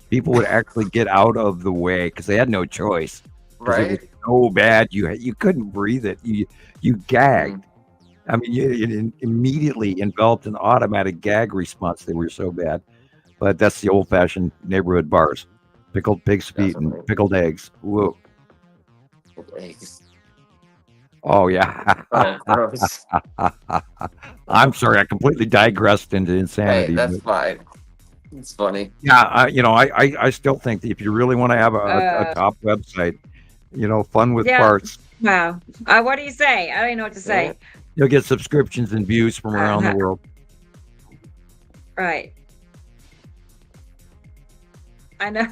S1: People would actually get out of the way because they had no choice. 'Cause it was
S5: Right.
S1: so bad, you couldn't breathe it. You gagged. I mean, it immediately enveloped an automatic gag response. They were so bad. But that's the old-fashioned neighborhood bars. Pickled pig's feet
S5: Definitely.
S1: and pickled eggs. Whoa.
S5: Eggs.
S1: Oh, yeah.
S5: Oh, gross.
S1: I'm sorry. I completely digressed into
S5: Hey,
S1: insanity.
S5: that's
S1: but
S5: fine. It's funny.
S1: yeah, I still think that if you really want to have a top website, fun with
S2: Yeah.
S1: parts,
S2: Wow. What do you say? I don't even know what to say.
S1: you'll get subscriptions and views from around the world.
S2: Right. I know.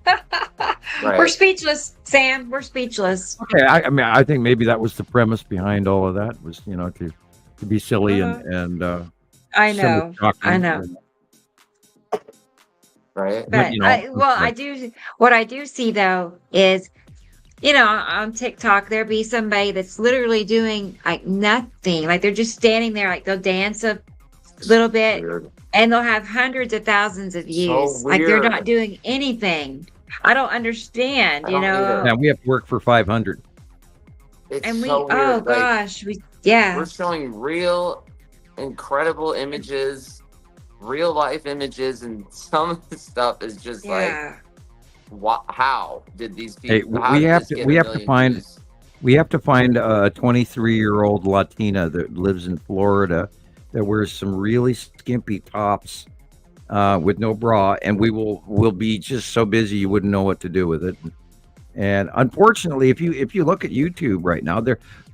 S5: Right.
S2: We're speechless, Sam. We're speechless.
S1: Okay, I mean, I think maybe that was the premise behind all of that was, to be silly and
S2: I
S1: somewhat
S2: know.
S1: shocking,
S2: I know.
S5: Right.
S1: But,
S2: What I do see though is, on TikTok, there'll be somebody that's literally doing like nothing. Like they're just standing there, like they'll dance a little bit
S5: Weird.
S2: and they'll have hundreds of thousands of views. Like they're
S5: weird.
S2: not doing anything. I don't understand,
S5: I don't either.
S1: now we have to work for 500.
S5: It's
S2: And
S5: so weird.
S2: oh
S5: Like,
S2: gosh, yeah.
S5: we're showing real, incredible images, real life images, and some of the stuff is just
S2: Yeah.
S5: like, how did these
S1: Hey,
S5: people? how
S1: we
S5: did
S1: have
S5: this
S1: to-
S5: get
S1: we
S5: a
S1: have to
S5: million
S1: find-
S5: views?
S1: We have to find a 23-year-old Latina that lives in Florida that wears some really skimpy tops with no bra, and we'll be just so busy you wouldn't know what to do with it. And unfortunately, if you look at YouTube right now,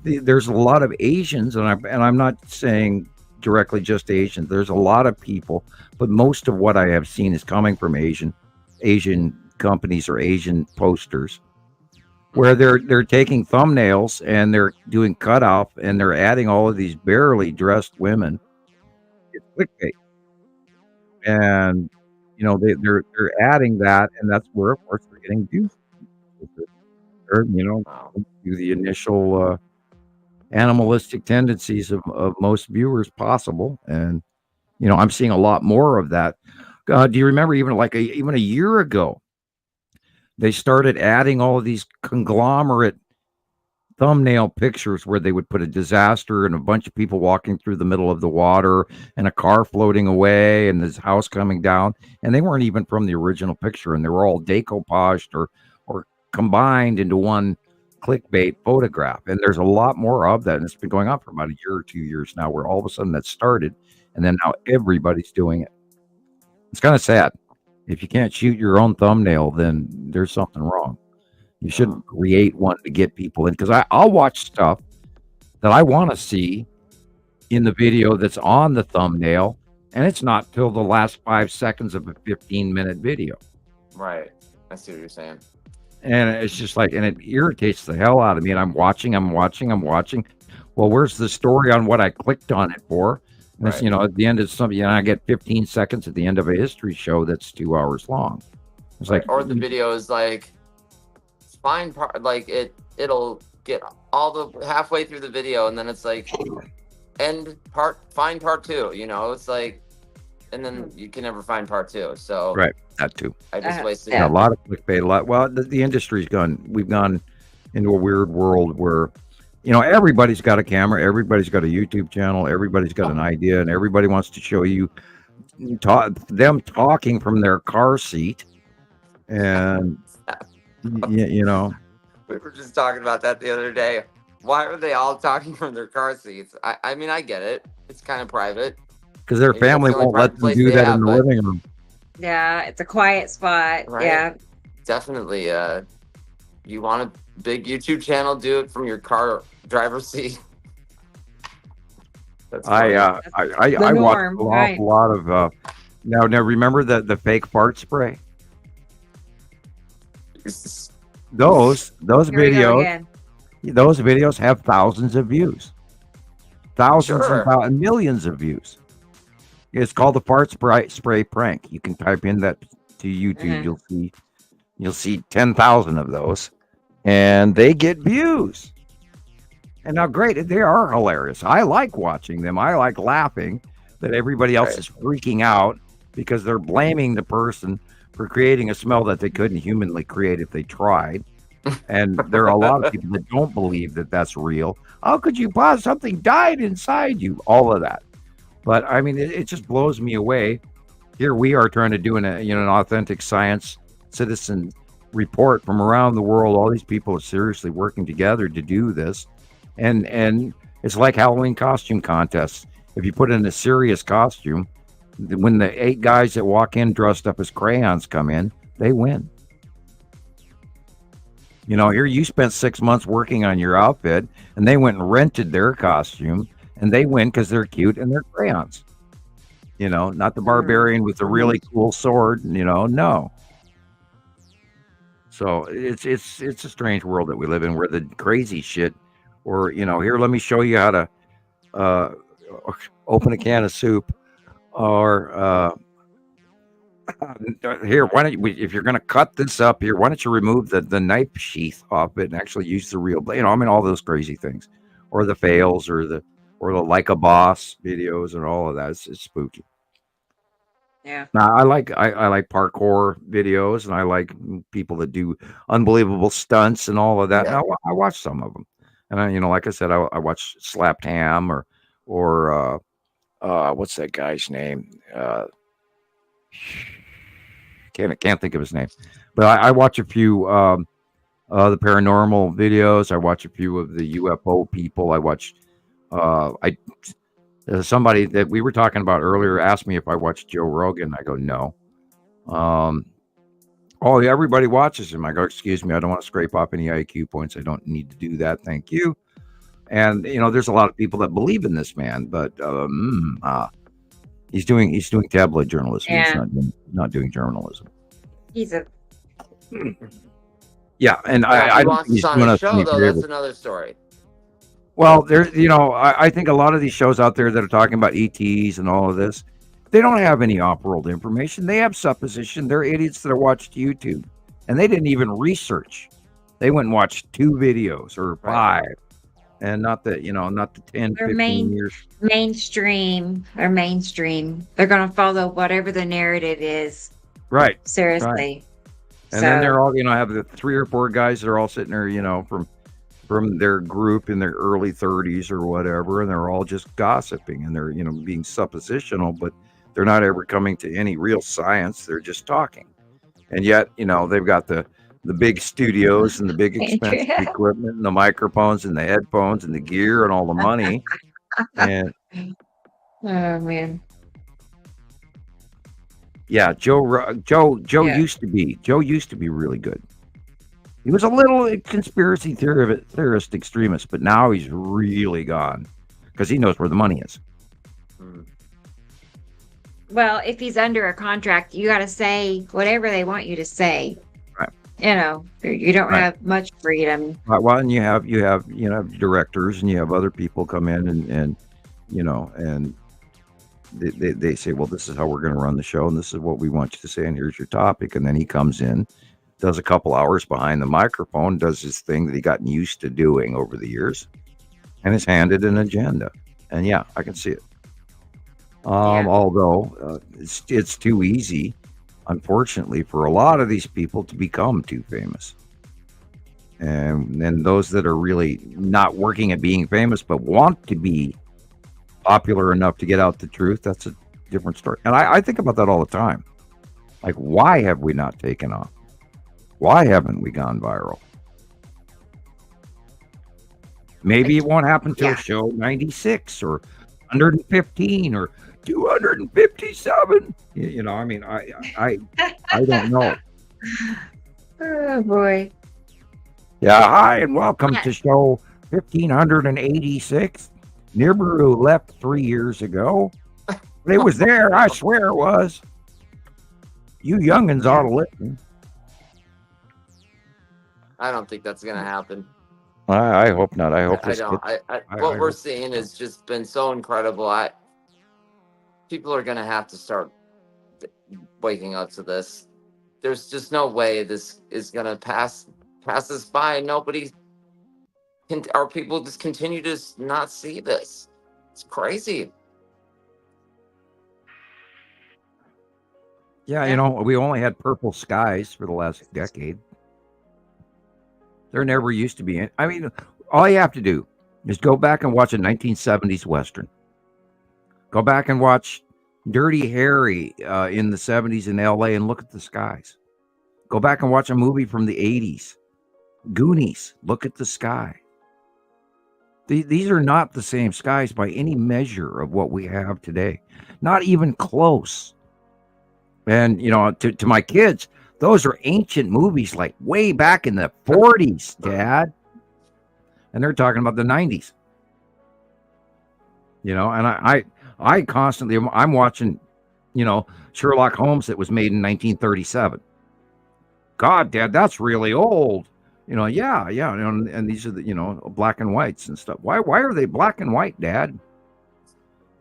S1: there's a lot of Asians, and I'm not saying directly just Asians. There's a lot of people, but most of what I have seen is coming from Asian companies or Asian posters, where they're taking thumbnails and they're doing cutoff and they're adding all of these barely dressed women. It's clickbait, and they're adding that, and that's where of course they're getting views. Or
S5: Wow.
S1: do the initial animalistic tendencies of most viewers possible, and I'm seeing a lot more of that. Do you remember even a year ago? They started adding all of these conglomerate thumbnail pictures where they would put a disaster and a bunch of people walking through the middle of the water and a car floating away and this house coming down. And they weren't even from the original picture, and they were all decoupaged or combined into one clickbait photograph. And there's a lot more of that. And it's been going on for about a year or 2 years now, where all of a sudden that started, and then now everybody's doing it. It's kind of sad. If you can't shoot your own thumbnail, then there's something wrong. You shouldn't create one to get people in, because I'll watch stuff that I want to see in the video that's on the thumbnail, and it's not till the last 5 seconds of a 15-minute video.
S5: Right. I see what you're saying.
S1: And it's just like, and it irritates the hell out of me. And I'm watching. Well, where's the story on what I clicked on it for? And it's,
S5: Right.
S1: you know, at the end of something, I get 15 seconds at the end of a history show that's 2 hours long. It's like,
S5: Or the video is like, find part, like it'll get all the halfway through the video, and then it's like, find part 2. You know, it's like, and then you can never find part 2. So
S1: right, that too.
S5: I just wasted.
S1: Yeah, a lot of clickbait. Well, the industry's we've gone into a weird world where, you know, everybody's got a camera, everybody's got a YouTube channel, everybody's got an idea, and everybody wants to show you them talking from their car seat. And, you know,
S5: We were just talking about that the other day. Why are they all talking from their car seats? I mean, I get it. It's kind of private.
S1: because their
S5: Maybe that's
S1: family
S5: the only
S1: won't let
S5: private
S1: them
S5: place
S1: do
S5: they
S1: that
S5: have,
S1: in the
S5: but-
S1: living room.
S2: Yeah, it's a quiet spot.
S5: Right.
S2: Yeah.
S5: Definitely. You want a big YouTube channel? Do it from your car driver's seat. That's funny.
S1: I watched
S2: norm,
S1: an
S2: right.
S1: awful lot of now remember the fake fart spray? Those
S2: Here we go
S1: videos
S2: again.
S1: those videos have thousands of views. Thousands
S5: Sure.
S1: and millions of views. It's called the fart spray prank. You can type in that to YouTube.
S2: Mhm.
S1: You'll see 10,000 of those, and they get views. And now, great, they are hilarious. I like watching them. I like laughing that everybody else
S5: Right.
S1: is freaking out because they're blaming the person for creating a smell that they couldn't humanly create if they tried. And there are a lot of people that don't believe that that's real. How could you pause? Something died inside you. All of that. But I mean, it just blows me away. Here we are trying to do an authentic science citizen report from around the world. All these people are seriously working together to do this. And it's like Halloween costume contests. If you put in a serious costume, when the 8 guys that walk in dressed up as crayons come in, they win. You know, here you spent 6 months working on your outfit, and they went and rented their costume, and they win because they're cute and they're crayons. You know, not the barbarian with the really cool sword. You know, no. So it's a strange world that we live in, where the crazy shit, or here, let me show you how to open a can of soup, or here, why don't you, if you're going to cut this up here, why don't you remove the knife sheath off it and actually use the real blade? I mean, all those crazy things, or the fails, or the like a boss videos and all of that. It's spooky.
S2: Yeah.
S1: Now, I like parkour videos, and I like people that do unbelievable stunts and all of that.
S5: Yeah.
S1: Now, I watch some of them, and like I said, I watch Slapped Ham or what's that guy's name? Can't think of his name, but I watch a few the paranormal videos. I watch a few of the UFO people. I watch somebody that we were talking about earlier asked me if I watched Joe Rogan. I go, no. Oh, yeah, everybody watches him. I go, excuse me, I don't want to scrape off any IQ points. I don't need to do that. Thank you. And there's a lot of people that believe in this man, but he's doing tabloid journalism.
S2: Yeah.
S1: He's not doing journalism.
S2: He's a
S1: Yeah, and
S5: If
S1: I
S5: he
S1: don't
S5: wants
S1: think he's
S5: us on
S1: doing
S5: his
S1: us
S5: show,
S1: any
S5: though,
S1: favors.
S5: that's another story.
S1: Well, there's, I think a lot of these shows out there that are talking about ETs and all of this, they don't have any off-world information. They have supposition. They're idiots that watched YouTube, and they didn't even research. They went and watched 2 videos or 5, and not the 10,
S2: Their
S1: 15 years.
S2: mainstream. They're mainstream. They're going to follow whatever the narrative is.
S1: Right.
S2: Seriously.
S1: And then they're all, have the 3 or 4 guys that are all sitting there, from their group in their early 30s or whatever, and they're all just gossiping, and they're, being suppositional, but they're not ever coming to any real science. They're just talking. And yet, they've got the big studios and the big expensive equipment and the microphones and the headphones and the gear and all the money. And
S2: Oh man.
S1: Yeah, Joe
S2: Yeah.
S1: used to be really good. He was a little conspiracy theorist extremist, but now he's really gone because he knows where the money is.
S5: Mm.
S2: Well, if he's under a contract, you got to say whatever they want you to say.
S1: Right.
S2: You don't
S1: Right.
S2: have much freedom.
S1: Well, and you have directors and you have other people come in and they say, well, this is how we're going to run the show and this is what we want you to say and here's your topic. And then he comes in, does a couple hours behind the microphone, does his thing that he gotten used to doing over the years, and is handed an agenda. And yeah, I can see it.
S2: Yeah.
S1: Although it's too easy, unfortunately, for a lot of these people to become too famous. And then those that are really not working at being famous but want to be popular enough to get out the truth, that's a different story. And I think about that all the time. Like, why have we not taken off? Why haven't we gone viral? Maybe it won't happen till
S2: Yeah.
S1: show 96 or 115 or 257. I mean, I don't know.
S2: Oh boy.
S1: Yeah, hi and welcome
S2: Yeah.
S1: to show 1586. Nibiru left 3 years ago. But it was there, I swear it was. You youngins ought to listen.
S5: I don't think that's gonna happen.
S1: I hope not. I hope
S5: I
S1: this
S5: don't.
S1: gets-
S5: What
S1: I
S5: we're
S1: hope-
S5: seeing has just been so incredible. People are gonna have to start waking up to this. There's just no way this is gonna pass us by. Nobody can. Our people just continue to not see this. It's crazy.
S1: Yeah, we only had purple skies for the last decade. There never used to be any. I mean, all you have to do is go back and watch a 1970s Western. Go back and watch Dirty Harry in the 70s in LA and look at the skies. Go back and watch a movie from the 80s. Goonies, look at the sky. These are not the same skies by any measure of what we have today. Not even close. And, to my kids, those are ancient movies like way back in the 40s, Dad. And they're talking about the 90s. And I constantly, I'm watching, Sherlock Holmes that was made in 1937. God, Dad, that's really old. Yeah. And these are the, black and whites and stuff. Why are they black and white, Dad?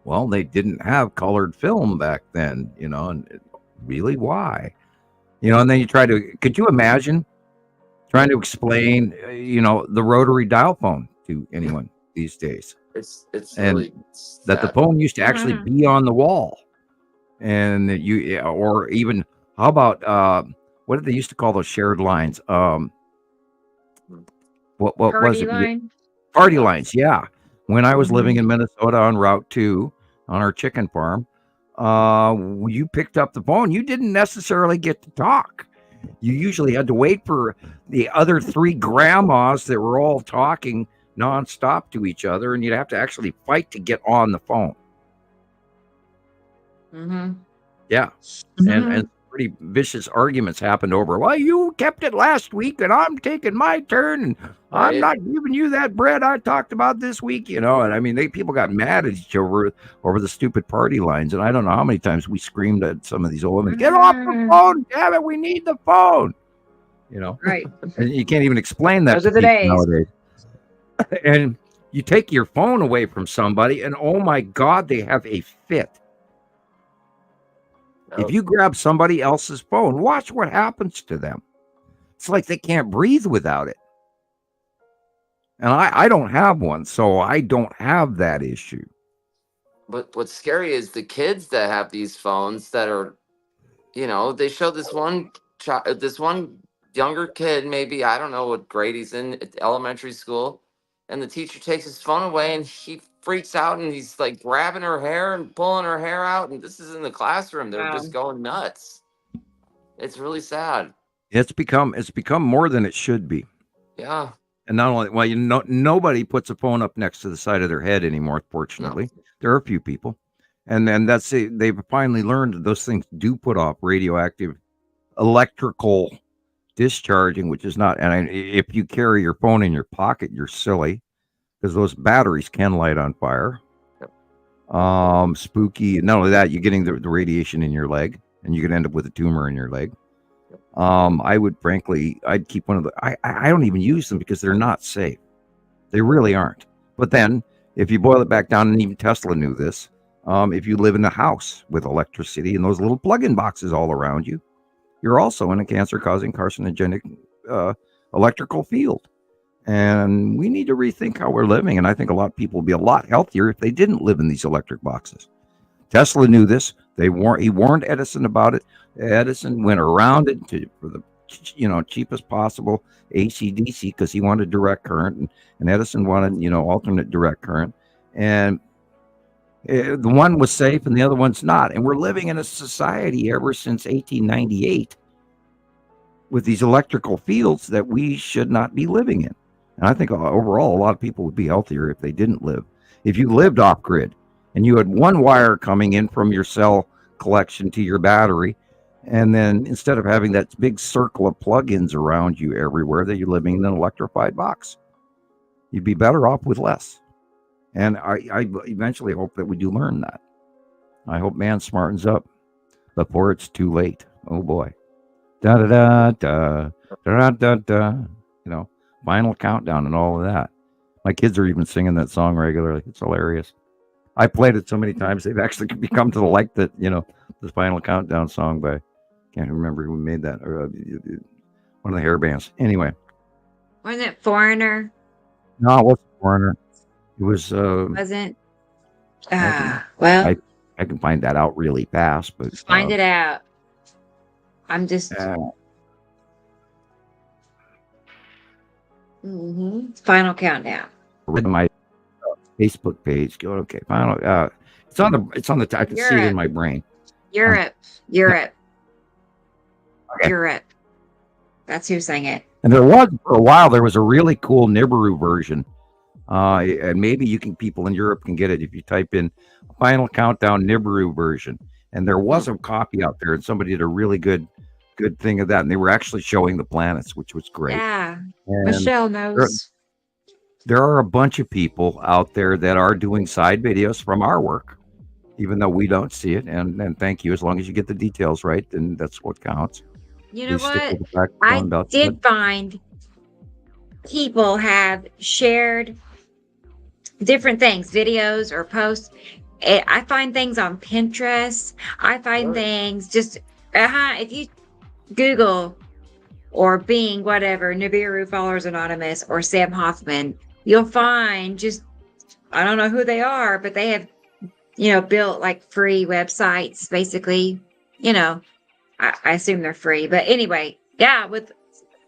S1: Well, they didn't have colored film back then, and really why? And then could you imagine trying to explain, the rotary dial phone to anyone these days?
S5: It's
S1: And
S5: really
S1: that the
S5: sad.
S1: phone used to actually be on the wall. And that or even, how about, what did they used to call those shared lines? What was
S2: Party
S1: it?
S2: line.
S1: Party lines, yeah. When I was
S2: Mhm.
S1: living in Minnesota on Route 2 on our chicken farm, you picked up the phone. You didn't necessarily get to talk. You usually had to wait for the other 3 grandmas that were all talking nonstop to each other, and you'd have to actually fight to get on the phone.
S2: Mm-hmm.
S1: Yeah. And pretty vicious arguments happened over, well, you kept it last week and I'm taking my turn and I'm
S5: Right.
S1: not giving you that bread I talked about this week, and I mean, people got mad at each other over the stupid party lines. And I don't know how many times we screamed at some of these old women, get off the phone, damn it, we need the phone.
S2: Right.
S1: And you can't even explain that
S2: Those
S1: to
S2: are the
S1: people
S2: days.
S1: nowadays. And you take your phone away from somebody and oh my God, they have a fit. If you grab somebody else's phone, watch what happens to them. It's like they can't breathe without it. And I don't have one, so I don't have that issue.
S5: But what's scary is the kids that have these phones that are, they show this one younger kid, maybe, I don't know what grade he's in, at elementary school, and the teacher takes his phone away and he freaks out and he's like grabbing her hair and pulling her hair out. And this is in the classroom. They're just going nuts. It's really sad.
S1: It's become more than it should be.
S5: Yeah.
S1: And not only, well, nobody puts a phone up next to the side of their head anymore, fortunately. There are a few people. And then that's it. They've finally learned that those things do put off radioactive electrical discharging, which is not. And if you carry your phone in your pocket, you're silly because those batteries can light on fire. Spooky. Not only that, you're getting the radiation in your leg, and you could end up with a tumor in your leg. I would frankly, I'd keep one of the. I don't even use them because they're not safe. They really aren't. But then, if you boil it back down, and even Tesla knew this, if you live in a house with electricity and those little plug-in boxes all around you, you're also in a cancer-causing carcinogenic electrical field. And we need to rethink how we're living. And I think a lot of people would be a lot healthier if they didn't live in these electric boxes. Tesla knew this. He warned Edison about it. Edison went around it for the cheapest possible AC/DC because he wanted direct current, and Edison wanted alternate direct current. And the one was safe and the other one's not. And we're living in a society ever since 1898 with these electrical fields that we should not be living in. And I think overall, a lot of people would be healthier if they didn't live. If you lived off grid and you had one wire coming in from your cell collection to your battery, and then instead of having that big circle of plugins around you everywhere, that you're living in an electrified box, you'd be better off with less. And I eventually hope that we do learn that. I hope man smartens up before it's too late. Oh boy. Da da da da da da da. Final Countdown and all of that. My kids are even singing that song regularly. It's hilarious. I played it so many times they've actually become to like that. The Final Countdown song by, can't remember who made that, or one of the hair bands. Anyway,
S2: Wasn't it Foreigner?
S1: no, it wasn't Foreigner. It was.
S2: Wasn't.
S1: I
S2: Well,
S1: I can find that out really fast, but
S2: find it out. I'm just. Final Countdown.
S1: With my Facebook page. Go okay. Final. It's on the. I can see it in my brain.
S2: Europe.
S1: Okay.
S2: Europe. That's who sang it.
S1: And there was for a while. There was a really cool Nibiru version. And maybe people in Europe can get it if you type in Final Countdown Nibiru version. And there was a copy out there, and somebody did a really good thing of that. And they were actually showing the planets, which was great.
S2: Yeah,
S1: And
S2: Michelle knows.
S1: there are a bunch of people out there that are doing side videos from our work, even though we don't see it. And thank you. As long as you get the details right, then that's what counts.
S2: You know
S1: Please stick
S2: what?
S1: with the fact
S2: I
S1: about
S2: did find people have shared different things, videos or posts. I find things on Pinterest. I find things just if you Google or Bing, whatever, Nibiru Followers Anonymous or Sam Hoffman, you'll find I don't know who they are, but they have, built like free websites, basically. I assume they're free, but anyway, yeah, with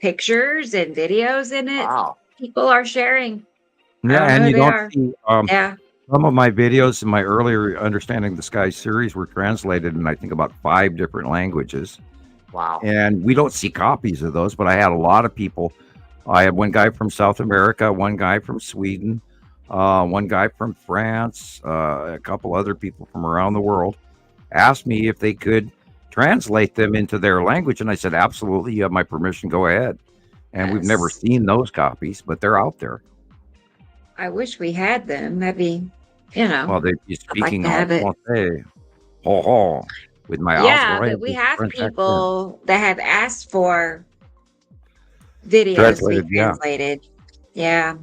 S2: pictures and videos in it.
S5: Wow.
S2: People are sharing.
S1: Yeah,
S2: I don't
S1: and
S2: know
S1: you
S2: who they
S1: don't
S2: are.
S1: see
S2: Yeah.
S1: some of my videos in my earlier Understanding the Sky series were translated in I think about 5 different languages.
S5: Wow.
S1: And we don't see copies of those, but I had a lot of people. I had one guy from South America, one guy from Sweden, one guy from France, a couple other people from around the world asked me if they could translate them into their language. And I said, absolutely, you have my permission, go ahead. And we've never
S2: Yes.
S1: seen those copies, but they're out there.
S2: I wish we had them. That'd be,
S1: Well, they'd be
S2: I'd like
S1: speaking
S2: to have it.
S1: français. Ho ho. With my
S2: Yeah,
S1: Alvarez
S2: but we have
S1: French accent.
S2: people that have asked for videos
S1: Translated,
S2: to be
S1: yeah.
S2: translated. Yeah.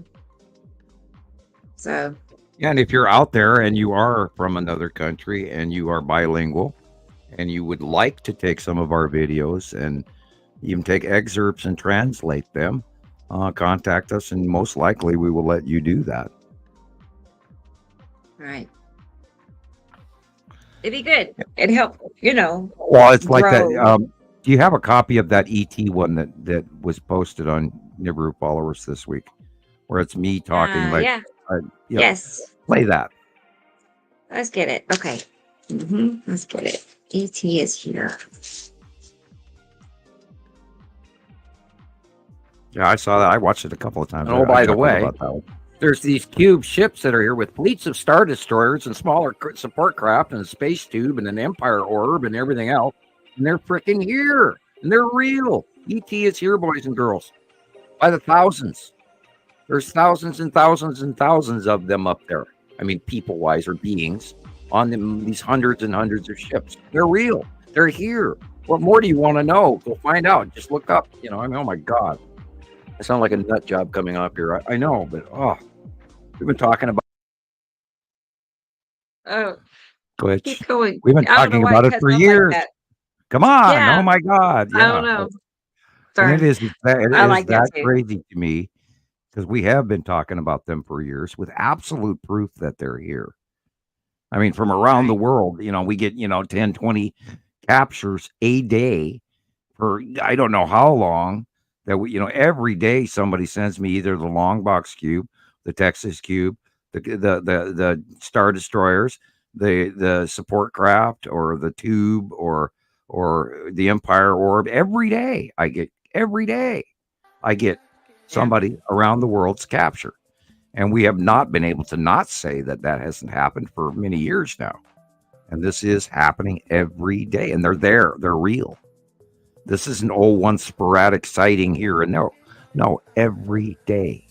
S2: So
S1: Yeah, and if you're out there and you are from another country and you are bilingual and you would like to take some of our videos and even take excerpts and translate them, contact us and most likely we will let you do that.
S2: right. It'd be good. It'd help,
S1: Well, it's like that.
S2: grow.
S1: Do you have a copy of that ET one that was posted on Nibiru Followers this week, where it's me talking?
S2: Yeah.
S1: Yeah,
S2: Yes.
S1: play that.
S2: Let's get it. Okay. Let's get it. ET is here.
S1: Yeah, I saw that. I watched it a couple of times.
S5: Oh,
S1: I
S5: by the
S1: chuckled
S5: way,
S1: about that one. there's these cube ships that are here with fleets of star destroyers and smaller support craft and a space tube and an empire orb and everything else, and they're freaking here and they're real. ET is here, boys and girls, by the thousands. There's thousands and thousands and thousands of them up there. I mean, people-wise or beings on them, these hundreds and hundreds of ships. They're real. They're here. What more do you want to know? Go find out. Just look up. You know, I mean, oh my God. I sound like a nut job coming up here. I know, but we've been talking about.
S2: Oh,
S1: Glitch.
S2: keep going.
S1: We've been
S2: I don't know
S1: talking
S2: why
S1: about it
S2: cuts
S1: for
S2: off like
S1: years.
S2: that.
S1: Come on.
S2: Yeah.
S1: Oh my God.
S2: I don't know.
S1: And
S2: Sorry.
S1: it is
S2: I like that too.
S1: crazy to me because we have been talking about them for years with absolute proof that they're here. I mean, from around the world, you know, we get, 10, 20 captures a day for I don't know how long that we, every day somebody sends me either the long box cube, the Texas cube, the star destroyers, the support craft or the tube or the empire orb. Every day I get somebody around the world's capture. And we have not been able to not say that hasn't happened for many years now. And this is happening every day. And they're there. They're real. This isn't one sporadic sighting here and there. No, every day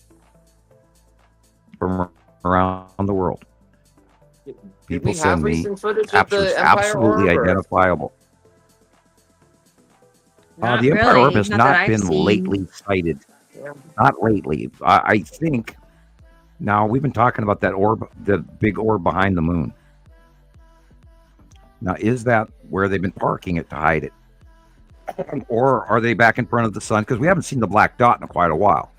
S1: from around the world. People send me captures absolutely identifiable.
S2: Not
S1: the Empire
S2: really,
S1: Orb has
S2: not
S1: not
S2: that I've
S1: been
S2: seen.
S1: lately sighted.
S5: Yeah.
S1: Not lately. I think now we've been talking about that orb, the big orb behind the moon. Now, is that where they've been parking it to hide it? Or are they back in front of the sun? Because we haven't seen the black dot in quite a while.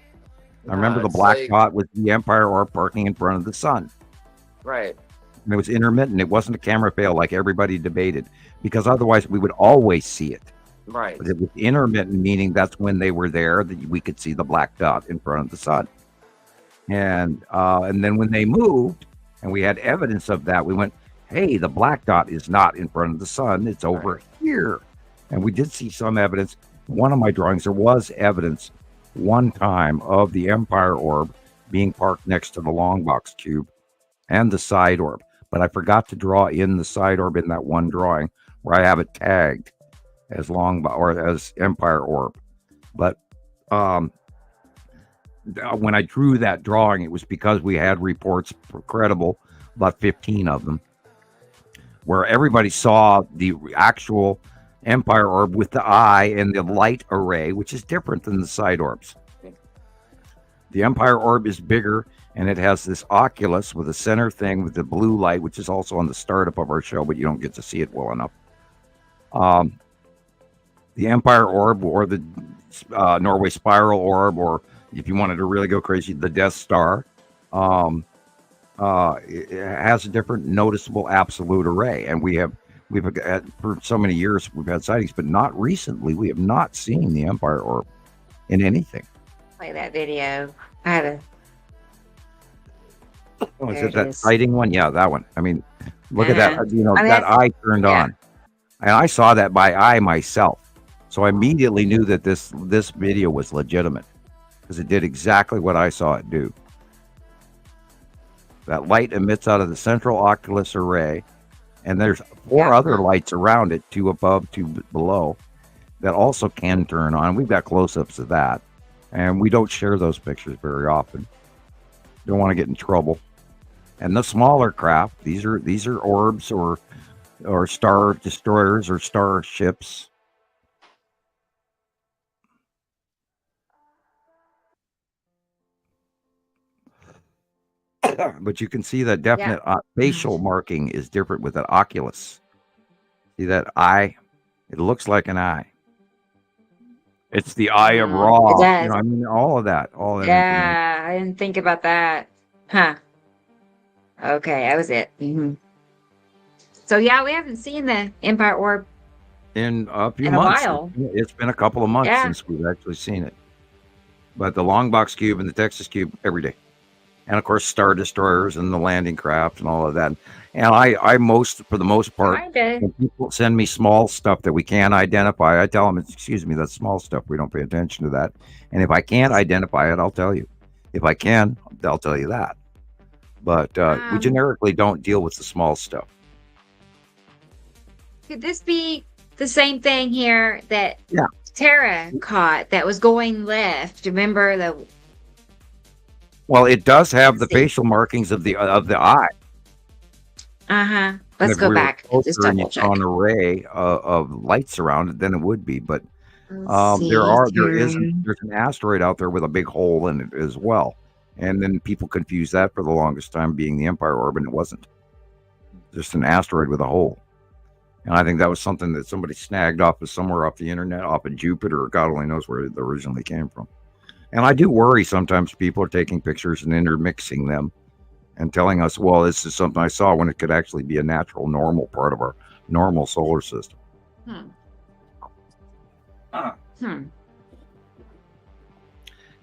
S1: I remember the
S5: it's
S1: black
S5: like-
S1: dot was the Empire Orb parking in front of the sun.
S5: Right.
S1: And it was intermittent. It wasn't a camera fail like everybody debated. Because otherwise we would always see it.
S5: Right.
S1: But it was intermittent, meaning that's when they were there that we could see the black dot in front of the sun. And then when they moved and we had evidence of that, we went, hey, the black dot is not in front of the sun. It's over here. And we did see some evidence. One of my drawings, there was evidence one time of the Empire Orb being parked next to the long box cube and the side orb. But I forgot to draw in the side orb in that one drawing where I have it tagged as as Empire Orb. But when I drew that drawing, it was because we had reports, credible, about 15 of them, where everybody saw the actual Empire Orb with the eye and the light array, which is different than the side orbs. The Empire Orb is bigger, and it has this oculus with a center thing with the blue light, which is also on the startup of our show, but you don't get to see it well enough. The Empire Orb or the Norway Spiral Orb, or if you wanted to really go crazy, the Death Star, it has a different noticeable absolute array. And we've had, for so many years, we've had sightings, but not recently. We have not seen the Empire Orb in anything.
S2: Play that video. I had a.
S1: Oh, is
S2: There
S1: it
S2: it
S1: that
S2: is.
S1: sighting one? Yeah, that one. I mean, look at
S2: Yeah.
S1: that.
S2: I mean,
S1: That eye turned
S2: yeah.
S1: on. And I saw that by eye myself. So I immediately knew that this video was legitimate because it did exactly what I saw it do. That light emits out of the central oculus array, and there's four other lights around it, 2 above, 2 below, that also can turn on. We've got close-ups of that, and we don't share those pictures very often. Don't want to get in trouble. And the smaller craft, these are orbs or star destroyers or starships. But you can see that definite facial marking is different with that oculus. See that eye? It looks like an eye. It's the eye of Ra.
S2: It does.
S1: I mean, all of that. All of that.
S2: Yeah, I didn't think about that. Huh. Okay, that was it. So yeah, we haven't seen the Empire Orb.
S1: In a few
S2: In a
S1: months.
S2: while.
S1: It's been a couple of months
S2: Yeah.
S1: since we've actually seen it. But the long box cube and the Texas cube every day. And of course, star destroyers and the landing craft and all of that. And I for the most part,
S2: Kinda.
S1: when people send me small stuff that we can't identify, I tell them, excuse me, that's small stuff. We don't pay attention to that. And if I can't identify it, I'll tell you. If I can, I'll tell you that. But we
S2: Um,
S1: generically don't deal with the small stuff.
S2: Could this be the same thing here that
S1: Yeah.
S2: Tara caught that was going left? Remember the
S1: Well, it does have the
S2: See.
S1: facial markings of the eye.
S2: uh-huh.
S1: And
S2: Let's
S1: if
S2: go
S1: we were
S2: back. Just
S1: closer and you
S2: double check.
S1: saw an array of lights around it, then it would be. But
S2: Let's see
S1: there's
S2: here.
S1: an asteroid out there with a big hole in it as well. And then people confuse that for the longest time being the Empire Orb, and it wasn't. Just an asteroid with a hole. And I think that was something that somebody snagged off of somewhere off the internet, off of Jupiter, or God only knows where it originally came from. And I do worry sometimes people are taking pictures and intermixing them and telling us, well, this is something I saw, when it could actually be a natural, normal part of our normal solar system.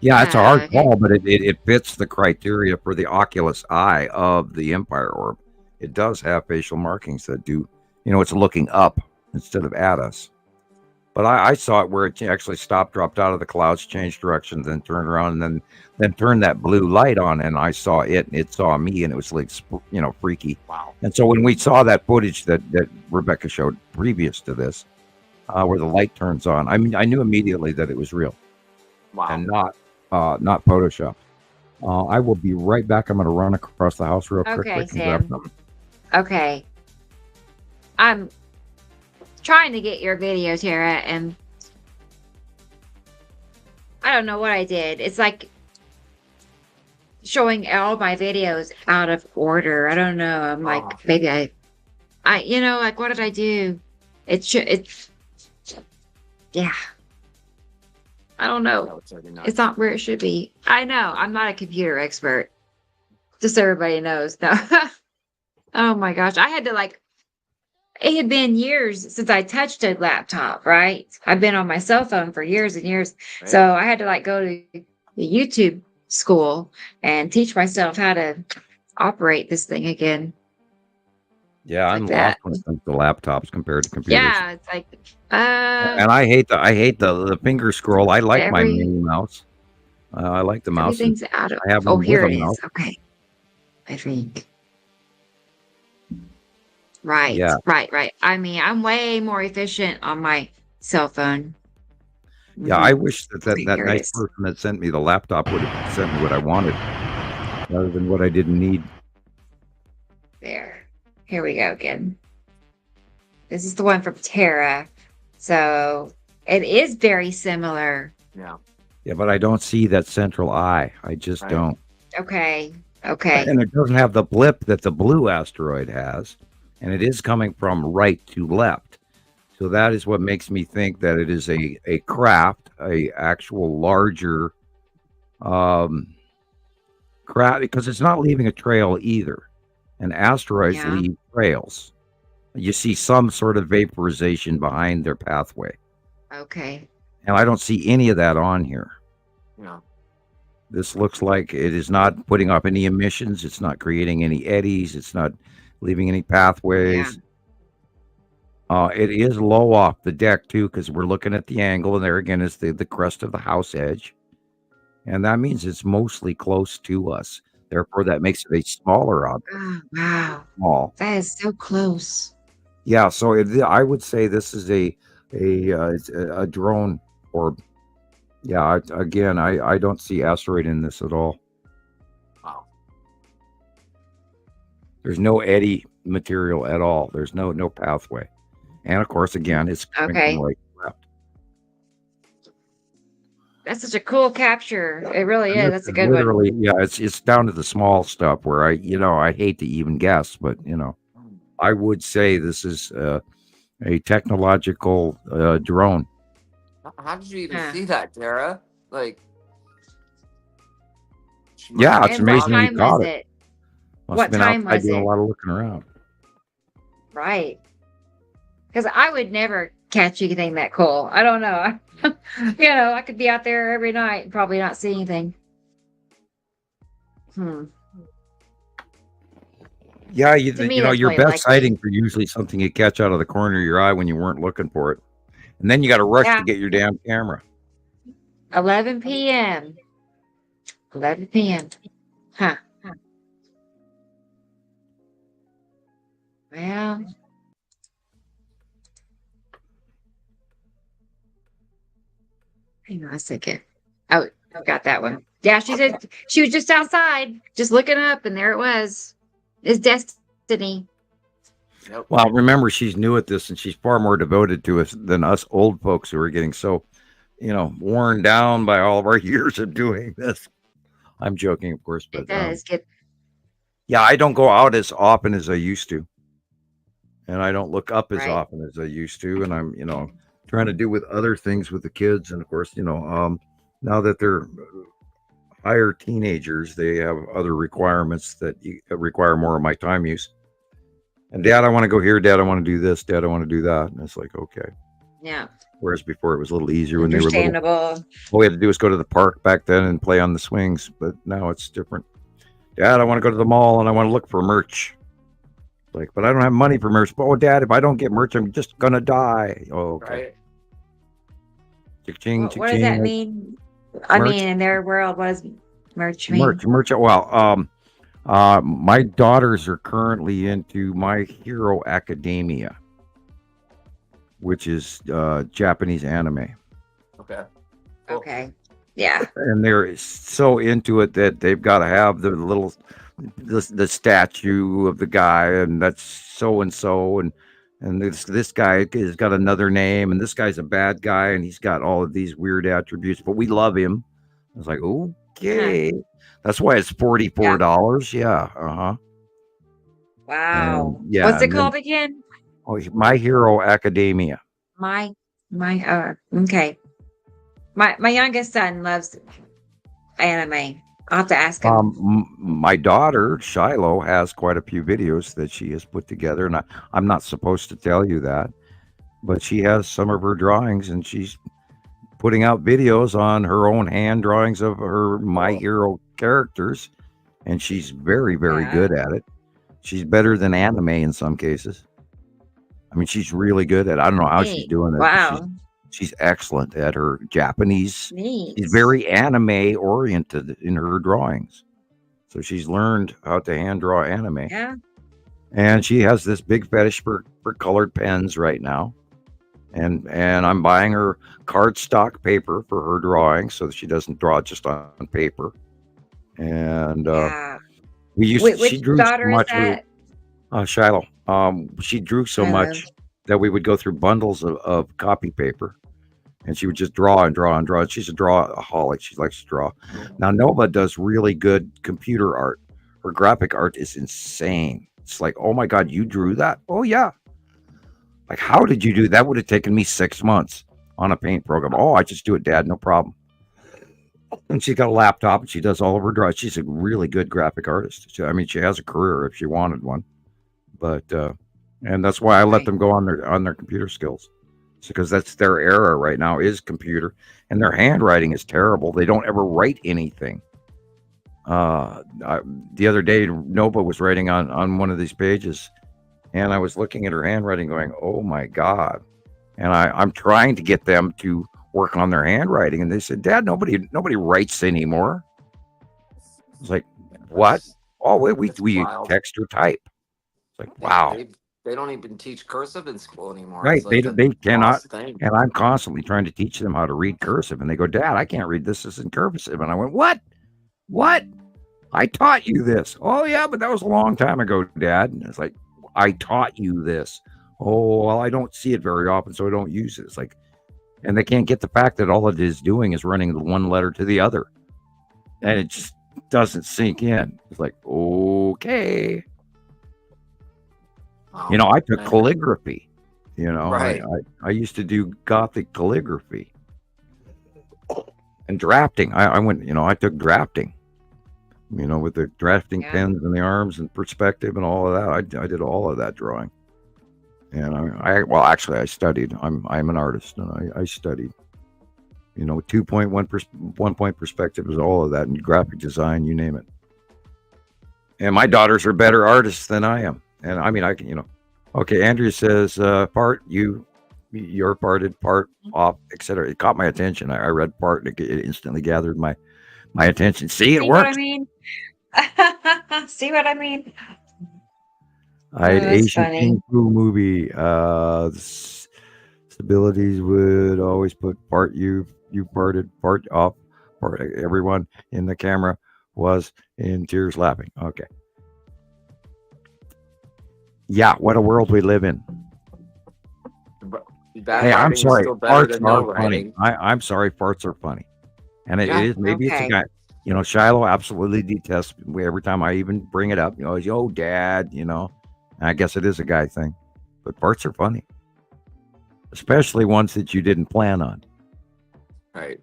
S1: Yeah, it's a hard
S2: Okay.
S1: call, but it fits the criteria for the Oculus Eye of the Empire Orb. It does have facial markings that do, it's looking up instead of at us. But I saw it where it actually stopped, dropped out of the clouds, changed direction, then turned around, and then turned that blue light on, and I saw it, and it saw me, and it was like, freaky.
S3: Wow.
S1: And so when we saw that footage that Rebecca showed previous to this, where the light turns on, I mean, I knew immediately that it was real
S3: Wow.
S1: and not Photoshop. I will be right back. I'm going to run across the house real quick.
S2: Okay,
S1: and grab
S2: Sam.
S1: something.
S2: Okay. I'm trying to get your video, Tara, and I don't know what I did. It's like showing all my videos out of order. I don't know. I'm like,
S3: Oh.
S2: maybe like, what did I do? It's yeah. I don't know.
S3: No, it's already not.
S2: It's not where it should be. I know. I'm not a computer expert. Just so everybody knows. No. Oh my gosh. I had to it had been years since I touched a laptop, right? I've been on my cell phone for years and years.
S3: Right.
S2: So I had to go to the YouTube school and teach myself how to operate this thing again.
S1: Yeah, I'm
S2: Like that.
S1: lost when it comes to laptops compared to computers.
S2: Yeah, it's like
S1: And I hate the finger scroll. I like my
S2: Every-
S1: mini mouse. I like the mouse.
S2: everything's out of
S1: I have
S2: Oh,
S1: one with
S2: here
S1: a
S2: it is.
S1: mouse.
S2: Okay. I think. Right.
S1: Yeah.
S2: Right. I mean, I'm way more efficient on my cell phone.
S1: Yeah,
S2: Mhm.
S1: I wish that
S2: Here it
S1: nice
S2: is.
S1: person that sent me the laptop would have sent me what I wanted rather than what I didn't need.
S2: There. Here we go again. This is the one from Tara. So it is very similar.
S3: Yeah.
S1: Yeah, but I don't see that central eye. I just
S3: Right.
S1: don't.
S2: Okay.
S1: And it doesn't have the blip that the blue asteroid has. And it is coming from right to left. So that is what makes me think that it is a craft, a actual larger craft, because it's not leaving a trail either. And asteroids
S2: Yeah.
S1: leave trails. You see some sort of vaporization behind their pathway.
S2: Okay.
S1: And I don't see any of that on here.
S3: Yeah.
S1: This looks like it is not putting up any emissions. It's not creating any eddies. It's not leaving any pathways. It is low off the deck too, because we're looking at the angle, and there again is the crest of the house edge, and that means it's mostly close to us. Therefore, that makes it a smaller object.
S2: Oh, wow.
S1: Small,
S2: That is so close.
S1: yeah. So I would say this is it's a drone orb. Yeah. I don't see asteroid in this at all.
S3: Wow.
S1: There's no eddy material at all. There's no pathway. And of course, again, it's coming
S2: Okay.
S1: from right to left.
S2: That's such a cool capture. It really
S1: And
S2: is.
S1: this
S2: That's a
S1: is
S2: good one.
S1: literally, yeah, it's down to the small stuff where I hate to even guess, but I would say this is a technological drone.
S5: How did you even
S2: Huh.
S5: see that, Tara? Like,
S1: Yeah, it's
S2: And what
S1: amazing you
S2: time
S1: caught
S2: was
S1: it.
S2: it?
S1: Must
S2: What
S1: have been
S2: time
S1: outside
S2: was
S1: doing
S2: it?
S1: a lot of looking around.
S2: Right. Because I would never catch anything that cool. I don't know. I could be out there every night and probably not see anything.
S1: Yeah,
S2: To me, that's
S1: your
S2: more
S1: best
S2: likely.
S1: sightings are usually something you catch out of the corner of your eye when you weren't looking for it, and then you got to rush
S2: Yeah.
S1: to get your damn camera.
S2: 11 p.m. 11 p.m. Huh. Well, hang on a second. Oh, got that one. Yeah, she said she was just outside, just looking up, and there it was. It's destiny.
S5: Yep.
S1: Well, remember, she's new at this, and she's far more devoted to us than us old folks who are getting so, worn down by all of our years of doing this. I'm joking, of course,
S2: It
S1: but
S2: does get
S1: yeah, I don't go out as often as I used to, and I don't look up as
S2: right.
S1: often as I used to, and I'm, trying to do with other things with the kids, and of course, now that they're higher teenagers, they have other requirements that require more of my time use. And Dad, I want to go here. Dad, I want to do this. Dad, I want to do that. And it's like, okay.
S2: Yeah,
S1: Whereas before it was a little easier when they were little.
S2: understandable.
S1: All we had to do was go to the park back then and play on the swings. But now it's different. Dad, I want to go to the mall and I want to look for merch. Like, but I don't have money for merch. But, oh, Dad, if I don't get merch, I'm just going to die. Oh, okay.
S5: Right.
S1: Ching,
S2: What does that mean? I
S1: Merch.
S2: mean, in their world, what does merch mean?
S1: Merch. Well, my daughters are currently into My Hero Academia, which is Japanese anime.
S5: Okay. Cool.
S2: Okay. Yeah.
S1: And they're so into it that they've got to have the statue of the guy, and that's so and so, and this guy has got another name, and this guy's a bad guy, and he's got all of these weird attributes, but we love him. I was like, okay, that's why it's $44. Yeah,
S2: Wow.
S1: yeah.
S2: What's it
S1: and then-
S2: called again?
S1: Oh, My Hero Academia.
S2: My okay. My youngest son loves anime. I'll have to ask him.
S1: My daughter Shiloh has quite a few videos that she has put together, and I'm not supposed to tell you that, but she has some of her drawings, and she's putting out videos on her own hand drawings of her My Hero characters, and she's very, very
S2: Yeah.
S1: good at it. She's better than anime in some cases. I mean, she's really good at it. I don't know how she's
S2: Neat.
S1: doing it.
S2: Wow.
S1: She's excellent at her Japanese.
S2: Neat.
S1: She's very anime oriented in her drawings. So she's learned how to hand draw anime.
S2: Yeah.
S1: And she has this big fetish for colored pens right now. And I'm buying her cardstock paper for her drawings so that she doesn't draw just on paper. And
S2: Yeah.
S1: we used
S2: Which
S1: she drew so
S2: daughter is
S1: much
S2: that?
S1: Shiloh. She drew so
S2: Shiloh.
S1: much that we would go through bundles of copy paper, and she would just draw and draw and draw. She's a drawaholic. She likes to draw. Now Nova does really good computer art. Her graphic art is insane. It's like, oh my God, you drew that? Oh yeah. Like, how did you do that? Would have taken me 6 months on a paint program. Oh, I just do it, Dad, no problem. And she's got a laptop and she does all of her drawings. She's a really good graphic artist. She has a career if she wanted one. But and that's why I let
S2: Right.
S1: them go on their computer skills. It's because that's their era right now is computer, and their handwriting is terrible. They don't ever write anything. The other day, Nova was writing on one of these pages, and I was looking at her handwriting going, oh my God. And I'm trying to get them to work on their handwriting. And they said, Dad, nobody writes anymore. I was like, what? Oh, wait, we
S5: wild.
S1: text or type. It's like,
S5: Yeah,
S1: wow.
S5: They don't even teach cursive in school anymore.
S1: Right.
S5: It's like
S1: They
S5: the
S1: cannot.
S5: lost thing.
S1: And I'm constantly trying to teach them how to read cursive. And they go, Dad, I can't read this as in cursive. And I went, what? I taught you this. Oh, yeah, but that was a long time ago, Dad. And it's like, I taught you this. Oh, well, I don't see it very often, so I don't use it. It's like, and they can't get the fact that all it is doing is running one letter to the other. And it just doesn't sink in. It's like, okay.
S5: Oh,
S1: You know, I took
S5: man.
S1: calligraphy. You know,
S5: Right.
S1: I used to do Gothic calligraphy and drafting. I went, I took drafting, with the drafting
S2: Yeah.
S1: pens and the arms and perspective and all of that. I did all of that drawing. And I studied. I'm an artist, and I studied. 1 point perspective is all of that, and graphic design, you name it. And my daughters are better artists than I am. And I mean, I can, okay, Andrea says, part, your parted, part off, etc. It caught my attention. I read part, and it instantly gathered my my attention. See, it
S2: See what I
S1: works.
S2: mean? See what I mean?
S1: I had
S2: Oh, that's
S1: Asian
S2: funny.
S1: Kung Fu movie. Stabilities would always put part you parted, part off, part everyone in the camera was in tears laughing. Okay. Yeah, what a world we live in.
S5: Bad
S1: Hey, I'm
S5: writing is
S1: sorry.
S5: still better
S1: Farts
S5: than no
S1: are funny.
S5: writing.
S1: I'm sorry. Farts are funny. And it
S5: Yeah.
S1: is, maybe it's a
S2: Okay.
S1: guy. You know, Shiloh absolutely detests me every time I even bring it up. You know, he's, oh, dad, you know. I guess it is a guy thing. But farts are funny. Especially ones that you didn't plan on.
S5: Right.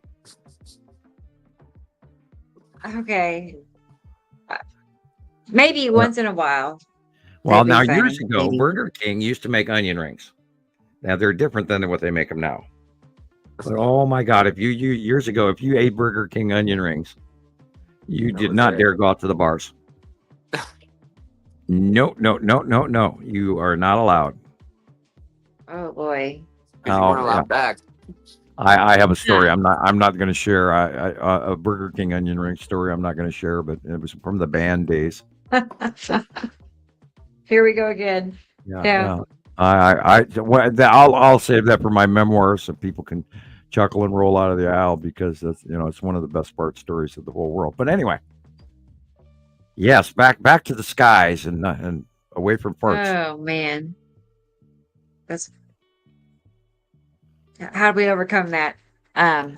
S2: Okay. Maybe once in a while.
S1: Well,
S2: That'd be
S1: now years
S2: funny,
S1: ago,
S2: maybe.
S1: Burger King used to make onion rings. Now they're different than what they make them now. But oh my God, if you years ago, if you ate Burger King onion rings, you
S5: That
S1: did
S5: was
S1: not
S5: it.
S1: dare go out to the bars. No. You are not allowed.
S2: Oh boy.
S5: Because you
S1: Oh,
S5: weren't allowed back.
S1: I have a story. I'm not going to share. A Burger King onion ring story. I'm not going to share, but it was from the band days.
S2: Here we go again. Yeah.
S1: I'll save that for my memoirs so people can chuckle and roll out of the aisle because that's, you know, it's one of the best fart stories of the whole world. But anyway, yes, back to the skies and away from farts.
S2: Oh man. That's how do we overcome that?
S1: Yeah,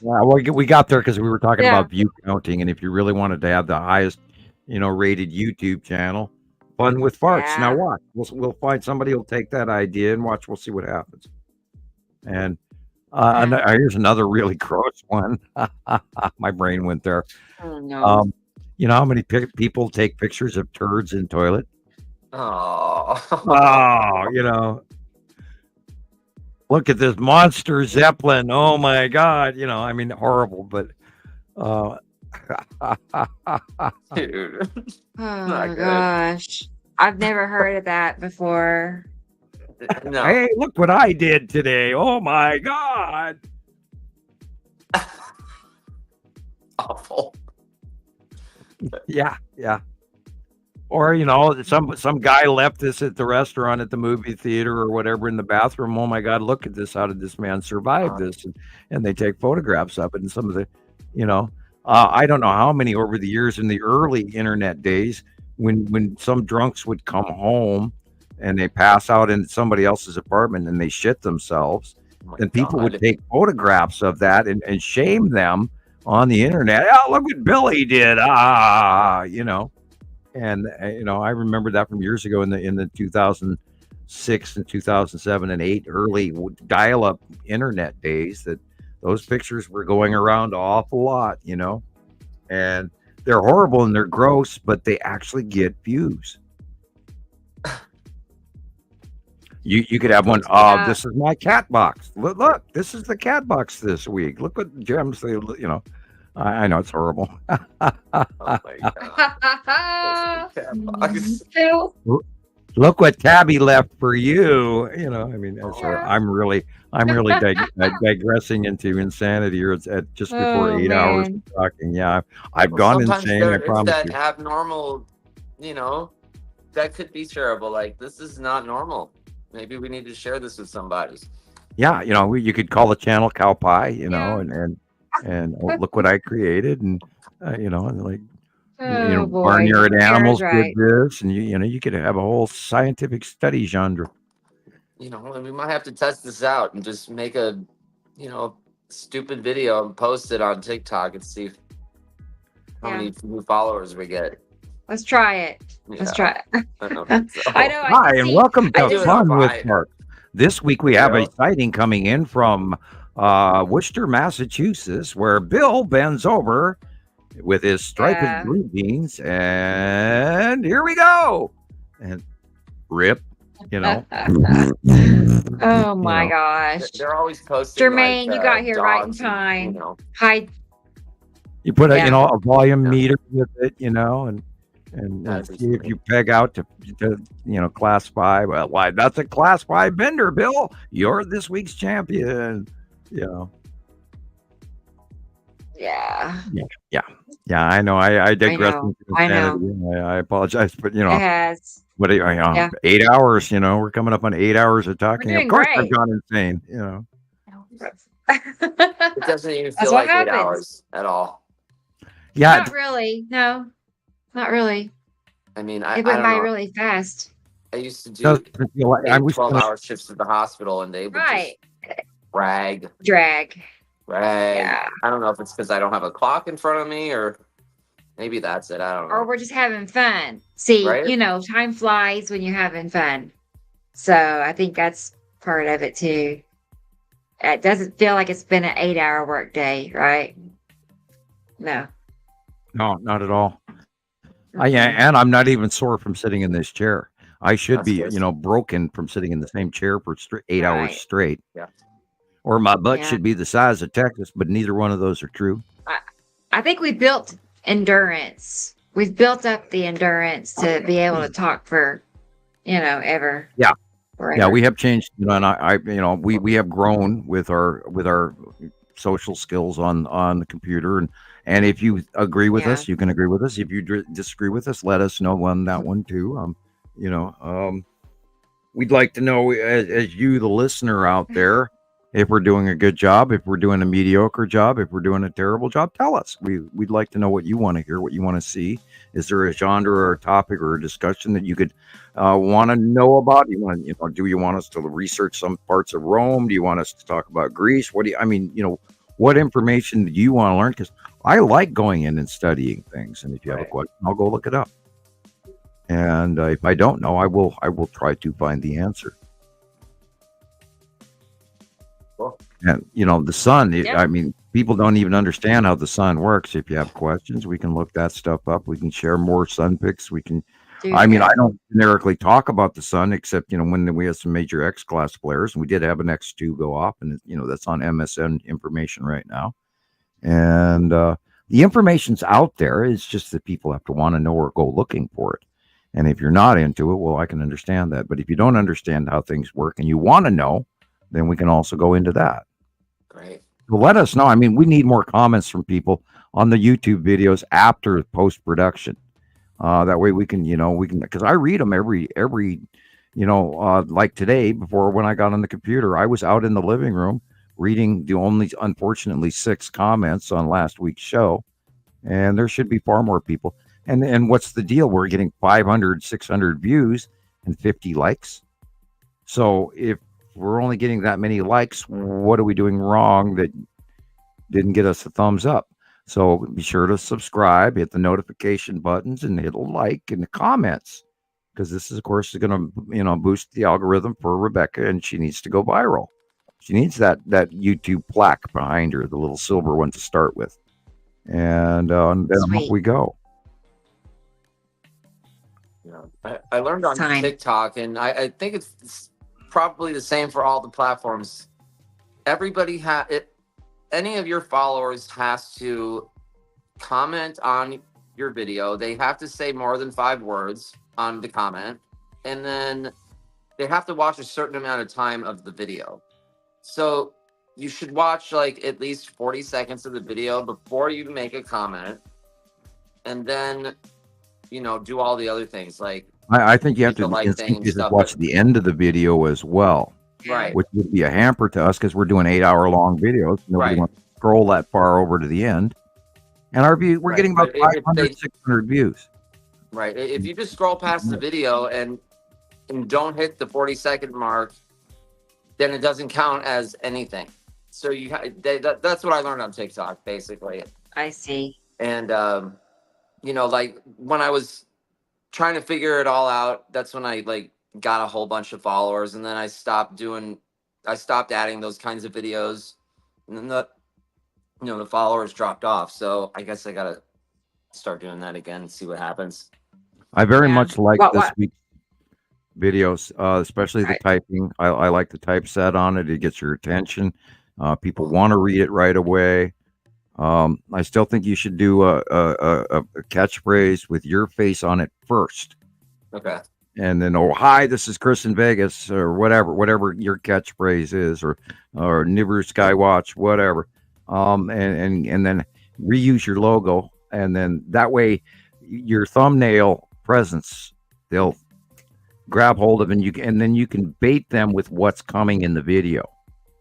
S1: well, we got there because we were talking
S2: Yeah.
S1: about view counting, and if you really wanted to have the highest, you know, rated YouTube channel, fun with farts. Now
S2: Yeah.
S1: watch, we'll find somebody will take that idea and watch. We'll see what happens. And here's another really gross one. My brain went there.
S2: Oh no.
S1: You know how many people take pictures of turds in toilet?
S5: Oh.
S1: Oh, you know. Look at this monster Zeppelin. Oh my God. You know, I mean, horrible, but
S5: Dude.
S2: Oh
S5: not good.
S2: gosh. I've never heard of that before.
S5: No.
S1: hey, look what I did today. Oh my God.
S5: Awful.
S1: Yeah. Or, you know, some guy left this at the restaurant, at the movie theater or whatever in the bathroom. Oh my God, look at this. How did this man survive this? And they take photographs of it. And some of the, you know, I don't know how many over the years in the early internet days when some drunks would come home and they pass out in somebody else's apartment and they shit themselves.
S5: Oh my
S1: Then people would
S5: God.
S1: take photographs of that and shame them on the internet. Oh, look what Billy did. You know. And you know, I remember that from years ago in the 2006 and 2007 and 8 early dial-up internet days, that those pictures were going around an awful lot, you know, and they're horrible and they're gross, but they actually get views. You could have one.
S2: Yeah.
S1: This is my cat box. Look, this is the cat box this week. Look what gems they, you know. I know it's horrible.
S5: Oh my God. Box.
S2: Phil.
S1: Look what Tabby left for you. You know, I mean, so I'm really digressing into insanity here. It's at just before
S2: Oh,
S1: 8 hours
S2: man.
S1: of talking. Yeah, I've gone
S5: Sometimes
S1: insane. I
S5: it's
S1: promise
S5: that
S1: you.
S5: abnormal, you know, that could be shareable. Like, this is not normal. Maybe we need to share this with somebody.
S1: Yeah, you know, you could call the channel Cow Pie. You know, and oh, look what I created, and you know, and like. You know,
S2: Oh boy.
S1: barnyard animals
S2: Sarah's right.
S1: did this, and you know, you could have a whole scientific study genre.
S5: You know, and we might have to test this out and just make a, you know, stupid video and post it on TikTok and see how
S2: Yeah.
S5: many new followers we get.
S2: Let's try it. Let's try it.
S5: I don't think so.
S2: I know. I
S1: Hi,
S2: can
S1: and
S2: see-
S1: welcome
S2: I
S1: to
S2: just-
S1: Fun with
S5: Hi.
S1: Mark. This week we have
S5: Yeah.
S1: a sighting coming in from Worcester, Massachusetts, where Bill bends over with his striped
S2: Yeah.
S1: blue jeans, and here we go. And rip, you know.
S2: Oh my
S1: know.
S2: gosh.
S5: They're always posting.
S2: Jermaine,
S5: like,
S2: you got here right in
S5: dogs and,
S2: time.
S5: you know,
S2: Hi.
S1: You put a
S2: Yeah.
S1: you know, a volume
S5: Yeah.
S1: meter with it, you know, and
S5: That's
S1: see if
S5: funny.
S1: you peg out to you know, class 5. Well, why, that's a class 5 bender, Bill. You're this week's champion. You know.
S2: Yeah.
S1: Yeah, I know. I digress
S2: know,
S1: into
S2: I know.
S1: insanity. I apologize, but
S2: It has.
S1: what?
S2: Yeah.
S1: 8 hours. We're coming up on 8 hours of talking. Of
S2: doing
S1: course, I've
S2: great.
S1: gone insane.
S5: It doesn't even
S2: That's
S5: feel
S2: what
S5: like 8
S2: happens.
S5: hours at all.
S1: Yeah,
S2: Not really. No, not really.
S5: I mean,
S2: It
S5: I
S2: went
S5: don't
S2: by
S5: know.
S2: really fast.
S5: I used to
S1: it
S5: do
S1: doesn't feel like I
S5: 8,
S1: was
S5: 12-hour shifts at the hospital, and they would
S2: Right.
S5: just drag.
S2: Drag. Yeah.
S5: I don't know if it's because I don't have a clock in front of me, or maybe that's it. I don't
S2: Or
S5: know.
S2: we're just having fun. See,
S5: Right?
S2: time flies when you're having fun. So I think that's part of it too. It doesn't feel like it's been an 8-hour work day, right? No.
S1: No, not at all.
S2: Mhm.
S1: And I'm not even sore from sitting in this chair. I should
S5: That's
S1: be,
S5: good.
S1: broken from sitting in the same chair for 8 hours
S2: Right.
S1: straight.
S5: Yeah.
S1: Or my butt
S2: Yeah.
S1: should be the size of Texas, but neither one of those are true.
S2: I think we built endurance. We've built up the endurance to be able to talk for, ever.
S1: Yeah.
S2: Forever.
S1: Yeah, we have changed, and we have grown with our social skills on the computer, and if you agree with
S2: Yeah.
S1: us, you can agree with us. If you disagree with us, let us know on that one too. We'd like to know, as you, the listener out there, if we're doing a good job, if we're doing a mediocre job, if we're doing a terrible job. Tell us. We'd like to know what you want to hear, what you want to see. Is there a genre or a topic or a discussion that you could want to know about? Do you want us to research some parts of Rome? Do you want us to talk about Greece? What information do you want to learn? Because I like going in and studying things, and if you have a
S5: Right.
S1: question, I'll go look it up. And if I don't know, I will try to find the answer.
S5: Cool.
S1: And the sun,
S2: Yeah.
S1: people don't even understand how the sun works. If you have questions, we can look that stuff up. We can share more sun pics. We can.
S2: Do
S1: I
S2: that.
S1: don't generically talk about the sun, except when we have some major X class players, and we did have an X2 go off, and that's on MSN information right now. And the information's out there. It's just that people have to want to know or go looking for it. And if you're not into it, well, I can understand that. But if you don't understand how things work and you want to know, then we can also go into that.
S5: Great.
S1: Well, let us know. We need more comments from people on the YouTube videos after post production. That way we can, because I read them every, like today, before when I got on the computer, I was out in the living room reading the only, unfortunately, 6 comments on last week's show. And there should be far more people. And what's the deal? We're getting 500, 600 views and 50 likes. So if we're only getting that many likes, what are we doing wrong that didn't get us a thumbs up? So be sure to subscribe, hit the notification buttons, and hit a like in the comments, because this is, of course, is going to boost the algorithm for Rebecca, and she needs to go viral. She needs that YouTube plaque behind her, the little silver one to start with, and then off
S2: Sweet.
S1: we go.
S5: I learned on
S2: Time.
S5: TikTok, and I think it's probably the same for all the platforms. Everybody any of your followers has to comment on your video. They have to say more than 5 words on the comment, and then they have to watch a certain amount of time of the video. So you should watch like at least 40 seconds of the video before you make a comment, and then do all the other things like
S1: I think you have
S5: hit the
S1: to
S5: like thing and
S1: just
S5: stuff.
S1: watch the end of the video as well,
S5: Right.
S1: which would be a hamper to us because we're doing 8-hour long videos. Nobody
S5: Right.
S1: wants to scroll that far over to the end. And we're
S5: Right,
S1: getting about
S5: but if
S1: 500, 600 views.
S5: Right. If you just scroll past the video and don't hit the 40-second mark, then it doesn't count as anything. So that's what I learned on TikTok, basically.
S2: I see.
S5: And like when I was trying to figure it all out, that's when I got a whole bunch of followers, and then I stopped adding those kinds of videos, and then the followers dropped off. So I guess I gotta start doing that again and see what happens.
S1: I very
S2: Yeah.
S1: much like
S2: What-
S1: this
S2: what?
S1: week's videos, especially the
S2: Right.
S1: typing. I like the typeset on it. It gets your attention. People want to read it right away. I still think you should do a catchphrase with your face on it first.
S5: Okay.
S1: And then, hi, this is Chris in Vegas, or whatever your catchphrase is, or Niver Skywatch, whatever. And then reuse your logo, and then that way your thumbnail presence they'll grab hold of, and then you can bait them with what's coming in the video.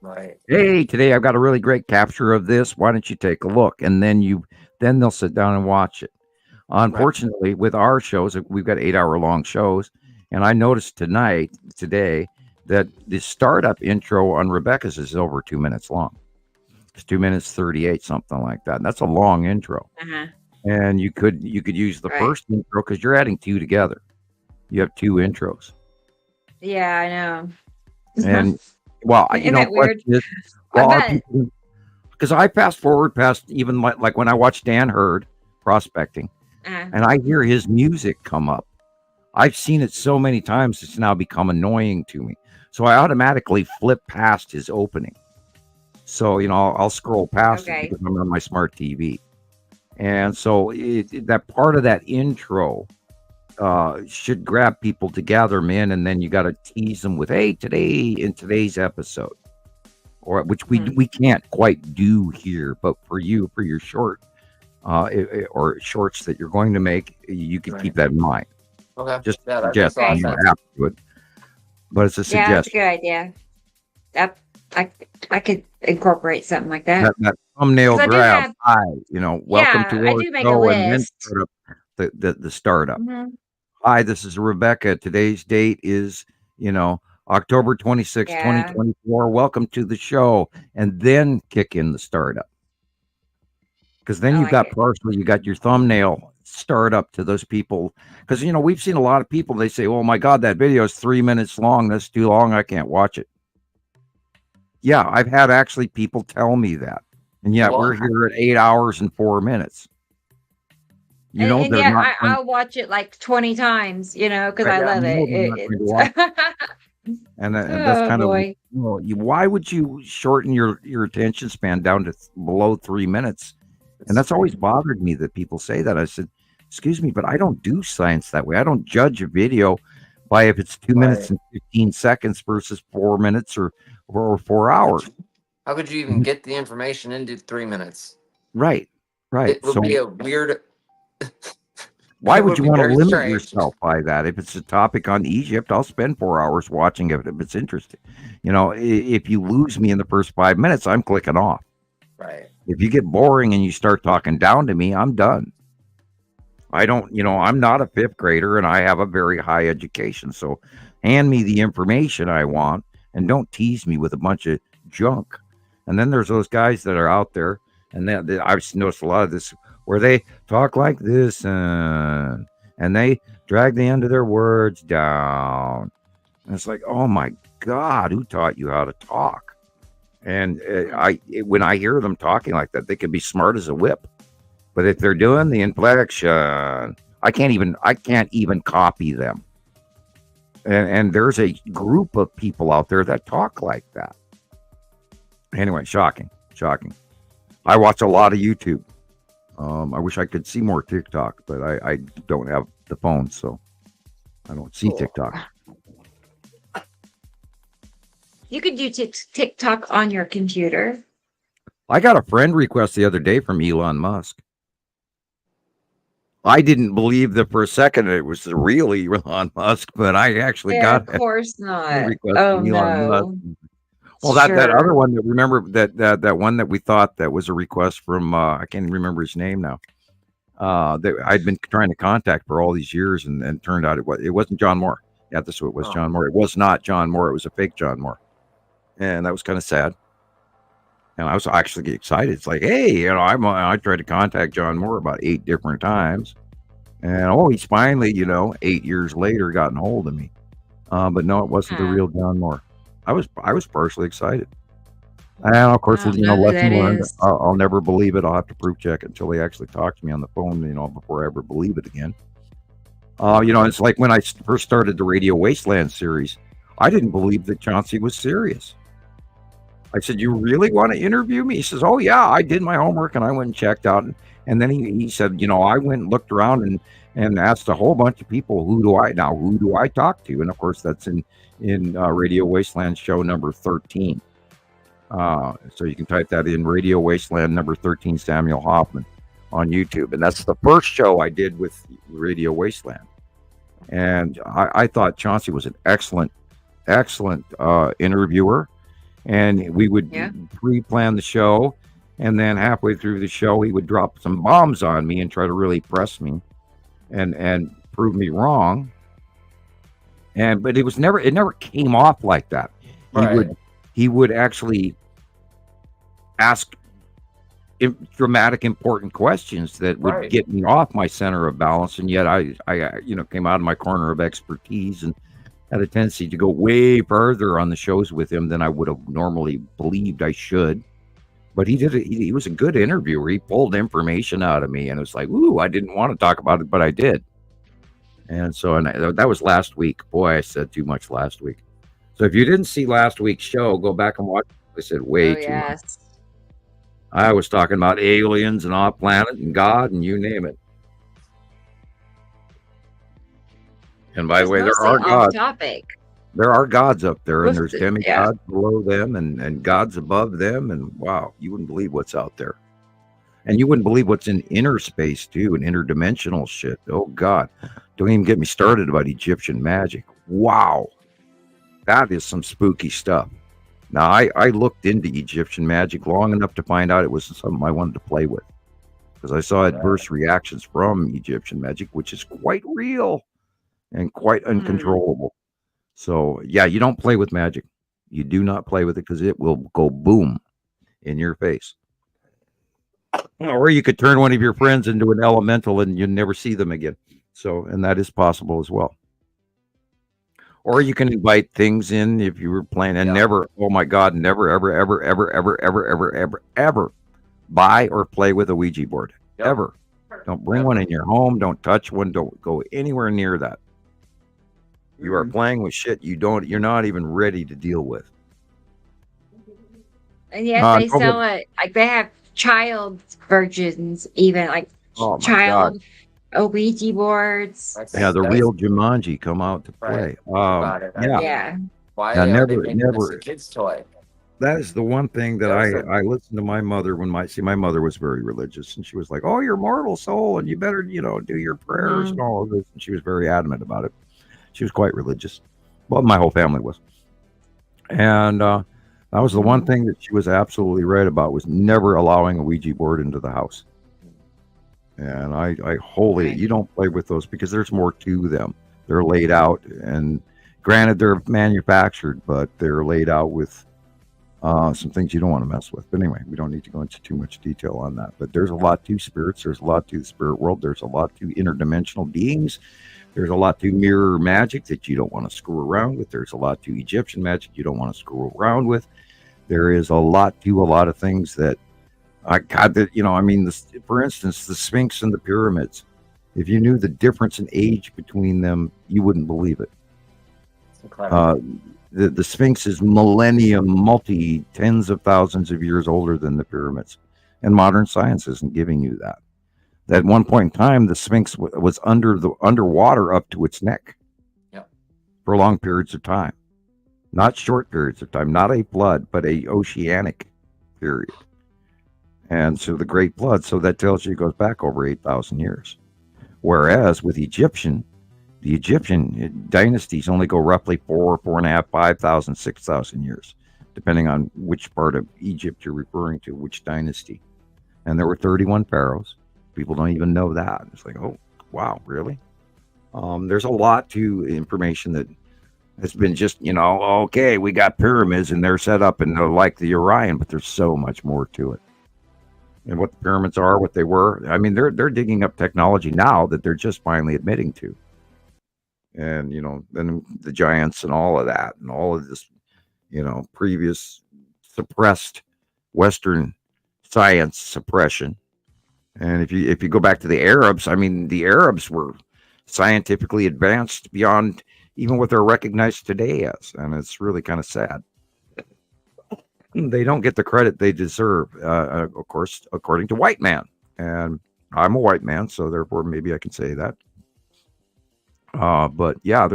S5: Right.
S1: Hey, today I've got a really great capture of this. Why don't you take a look? And then they'll sit down and watch it. Unfortunately, with our shows, we've got 8-hour-long shows, and I noticed today, that the startup intro on Rebecca's is over 2 minutes long. It's 2 minutes 38, something like that. And that's a long intro.
S2: Uh-huh.
S1: And you could use the first intro because you're adding two together. You have two intros.
S2: Yeah, I know.
S1: And well,
S2: Isn't that weird?
S1: Because I fast forward past even like when I watch Dan Hurd prospecting, and I hear his music come up. I've seen it so many times it's now become annoying to me. So I automatically flip past his opening. So I'll scroll past it because I'm on my smart TV, and so that part of that intro should grab people to gather them in, and then you got to tease them with, hey, in today's episode, or which we can't quite do here, but for your short or shorts that you're going to make, you can keep that in mind.
S5: Okay.
S1: Just
S5: yeah,
S1: suggest you don't have to do it, but it's a suggestion.
S2: Yeah, that's a good idea. I could incorporate something like that.
S1: That thumbnail grab. Welcome to our
S2: I do make
S1: show,
S2: a
S1: and then
S2: list.
S1: start up the startup.
S2: Mhm.
S1: Hi, this is Rebecca. Today's date is, October 26, 2024. Welcome to the show. And then kick in the startup. Because then you got your thumbnail startup to those people. Because, we've seen a lot of people, they say, oh my God, that video is 3 minutes long. That's too long. I can't watch it. Yeah, I've had actually people tell me that. And yet we're here at 8 hours and 4 minutes.
S2: I'll watch it like 20 times, because I love it.
S1: And that's kind of, why would you shorten your attention span down to below 3 minutes? And that's always bothered me that people say that. I said, excuse me, but I don't do science that way. I don't judge a video by if it's 2 minutes and 15 seconds versus 4 minutes or 4 hours.
S5: How could you even get the information into 3 minutes?
S1: Right.
S5: It would be a weird.
S1: Why would you want to limit yourself by that? If it's a topic on Egypt, I'll spend 4 hours watching it if it's interesting. If you lose me in the first 5 minutes, I'm clicking off.
S5: Right.
S1: If you get boring and you start talking down to me, I'm done. I don't, I'm not a fifth grader and I have a very high education. So hand me the information I want and don't tease me with a bunch of junk. And then there's those guys that are out there, and I've noticed a lot of this where they talk like this and they drag the end of their words down. And it's like, oh my God, who taught you how to talk? And when I hear them talking like that, they can be smart as a whip. But if they're doing the inflection, I can't even copy them. And there's a group of people out there that talk like that. Anyway, shocking. I watch a lot of YouTube. I wish I could see more TikTok, but I don't have the phone, so I don't see TikTok.
S2: You could do TikTok on your computer.
S1: I got a friend request the other day from Elon Musk. I didn't believe that for a second it was the real Elon Musk, but I actually got
S2: of course not.
S1: a request from Elon Musk. Well, that other one that remember that one that we thought that was a request from I can't remember his name now. That I'd been trying to contact for all these years, and turned out it wasn't John Moore. Yeah, this was John Moore. It was not John Moore. It was a fake John Moore, and that was kind of sad. And I was actually excited. It's like, hey, I tried to contact John Moore about 8 different times, and he's finally, 8 years later, gotten hold of me. But no, it wasn't the real John Moore. I was partially excited, and of course, lesson learned. I'll never believe it. I'll have to proof check it until they actually talk to me on the phone, before I ever believe it again. It's like when I first started the Radio Wasteland series, I didn't believe that Chauncey was serious. I said, "You really want to interview me?" He says, "Oh yeah, I did my homework and I went and checked out." And then he said, I went and looked around and asked a whole bunch of people, who do I talk to? And of course, that's in Radio Wasteland show number 13. So you can type that in, Radio Wasteland number 13, Samuel Hoffman, on YouTube. And that's the first show I did with Radio Wasteland. And I thought Chauncey was an excellent interviewer. And we would pre-plan the show. And then halfway through the show, he would drop some bombs on me and try to really press me and prove me wrong. But it never came off like that.
S5: Right.
S1: He would actually ask dramatic, important questions that would get me off my center of balance, and yet I came out of my corner of expertise and had a tendency to go way further on the shows with him than I would have normally believed I should. But he was a good interviewer. He pulled information out of me, and it was like, ooh, I didn't want to talk about it, but I did. And so, that was last week. Boy, I said too much last week. So if you didn't see last week's show, go back and watch. I said way too much. I was talking about aliens and off planet and God and you name it. And by the way, there are gods. There are gods up there, and there's demigods below them and gods above them. And wow, you wouldn't believe what's out there. And you wouldn't believe what's in inner space too, and interdimensional shit. Oh God, don't even get me started about Egyptian magic. Wow, that is some spooky stuff. Now, I looked into Egyptian magic long enough to find out it was something I wanted to play with, because I saw adverse reactions from Egyptian magic, which is quite real and quite uncontrollable. So, yeah, you don't play with magic. You do not play with it, because it will go boom in your face. Or you could turn one of your friends into an elemental and you never see them again. So, and that is possible as well. Or you can invite things in if you were playing and never, oh my God, never, ever, ever, ever, ever, ever, ever, ever, ever buy or play with a Ouija board. Ever. Don't bring one in your home. Don't touch one. Don't go anywhere near that. You are playing with shit you're not even ready to deal with.
S2: And yes, they sell it. Like they have child versions, even like child Ouija boards.
S1: Yeah, the real Jumanji come out to play.
S5: Why
S1: never
S5: a kid's toy?
S1: That is the one thing that I listened to my mother when my mother was very religious, and she was like, "Oh, you're mortal soul, and you better do your prayers and all of this." And she was very adamant about it. She was quite religious. Well, my whole family was, and that was the one thing that she was absolutely right about, was never allowing a Ouija board into the house. And I wholly, you don't play with those, because there's more to them. They're laid out, and granted, they're manufactured, but they're laid out with some things you don't want to mess with. But anyway, we don't need to go into too much detail on that. But there's a lot to spirits. There's a lot to the spirit world. There's a lot to interdimensional beings. There's a lot to mirror magic that you don't want to screw around with. There's a lot to Egyptian magic you don't want to screw around with. There is a lot of things that for instance, the Sphinx and the pyramids. If you knew the difference in age between them, you wouldn't believe it. The Sphinx is tens of thousands of years older than the pyramids, and modern science isn't giving you that. At one point in time, the Sphinx was underwater up to its neck for long periods of time, not short periods of time, not a flood, but a oceanic period. And so the Great Flood, so that tells you it goes back over 8,000 years. Whereas with the Egyptian dynasties only go roughly 4.5, 5,000, 6,000 years, depending on which part of Egypt you're referring to, which dynasty. And there were 31 pharaohs. People don't even know that. It's like, oh, wow, really? There's a lot to information that has been just, okay, we got pyramids and they're set up and they're like the Orion, but there's so much more to it. And what the pyramids are, what they were. I mean, they're digging up technology now that they're just finally admitting to. And, then the giants and all of that, and all of this, previous suppressed Western science suppression. And if you go back to the Arabs, I mean, the Arabs were scientifically advanced beyond even what they're recognized today as. And it's really kind of sad. They don't get the credit they deserve, of course, according to white man. And I'm a white man, so therefore maybe I can say that. But yeah,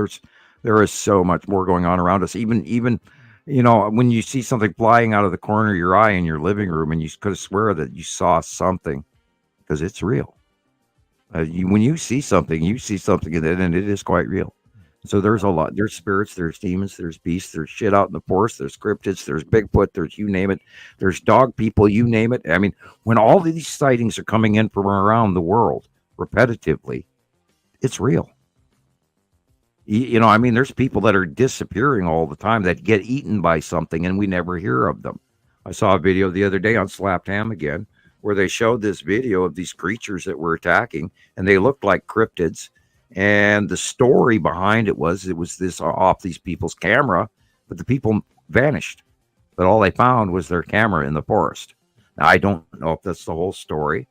S1: there is so much more going on around us. Even when you see something flying out of the corner of your eye in your living room, and you could have swear that you saw something, because it's real. When you see something in it, and it is quite real. So there's a lot. There's spirits, there's demons, there's beasts, there's shit out in the forest, there's cryptids, there's Bigfoot, there's you name it, there's dog people, you name it. I mean, when all of these sightings are coming in from around the world repetitively, it's real. I mean, there's people that are disappearing all the time that get eaten by something, and we never hear of them. I saw a video the other day on Slapped Ham again, where they showed this video of these creatures that were attacking, and they looked like cryptids. And the story behind it was this off these people's camera, but the people vanished. But all they found was their camera in the forest. Now, I don't know if that's the whole story,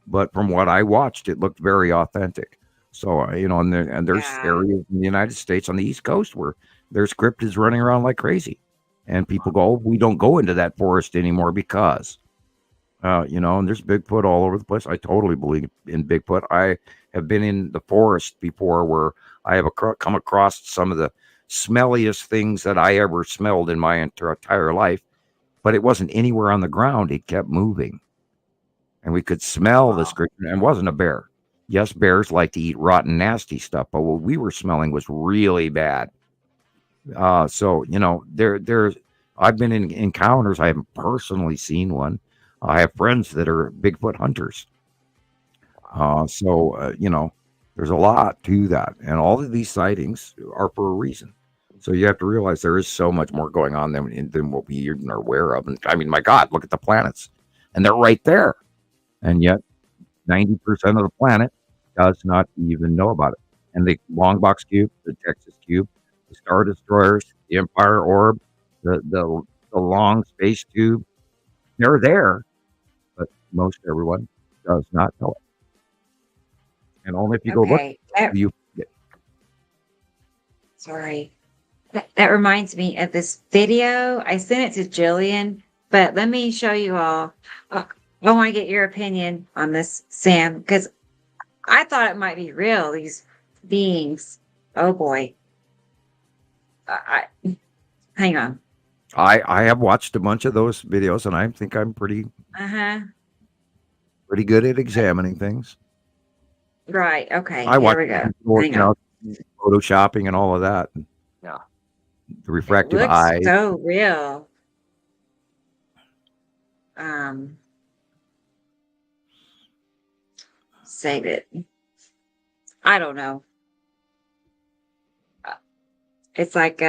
S1: but from what I watched, it looked very authentic. So, and there's areas in the United States on the East Coast where there's cryptids running around like crazy. And people go, we don't go into that forest anymore because, and there's Bigfoot all over the place. I totally believe in Bigfoot. I have been in the forest before where I have come across some of the smelliest things that I ever smelled in my entire life, but it wasn't anywhere on the ground. It kept moving. And we could smell this creature, and it wasn't a bear. Yes, bears like to eat rotten, nasty stuff, but what we were smelling was really bad. So, there's I've been in encounters. I haven't personally seen one. I have friends that are Bigfoot hunters. There's a lot to that. And all of these sightings are for a reason. So you have to realize there is so much more going on than what we even are aware of. And I mean, my God, look at the planets. And they're right there. And yet 90% of the planet does not even know about it. And the Long Box Cube, the Texas Cube, the Star Destroyers, the Empire Orb, the long space tube, they're there, but most everyone does not know it. And only if you go look, you get.
S2: Sorry. That reminds me of this video. I sent it to Jillian, but let me show you all. I want to get your opinion on this, Sam, because I thought it might be real, these beings. Oh, boy. Hang on.
S1: I have watched a bunch of those videos, and I think I'm pretty good at examining things.
S2: Right. Okay.
S1: I watch
S2: Here we go.
S1: Photoshopping and all of that.
S5: Yeah.
S1: The refractive
S2: looks
S1: eye.
S2: so real. Save it. I don't know. It's like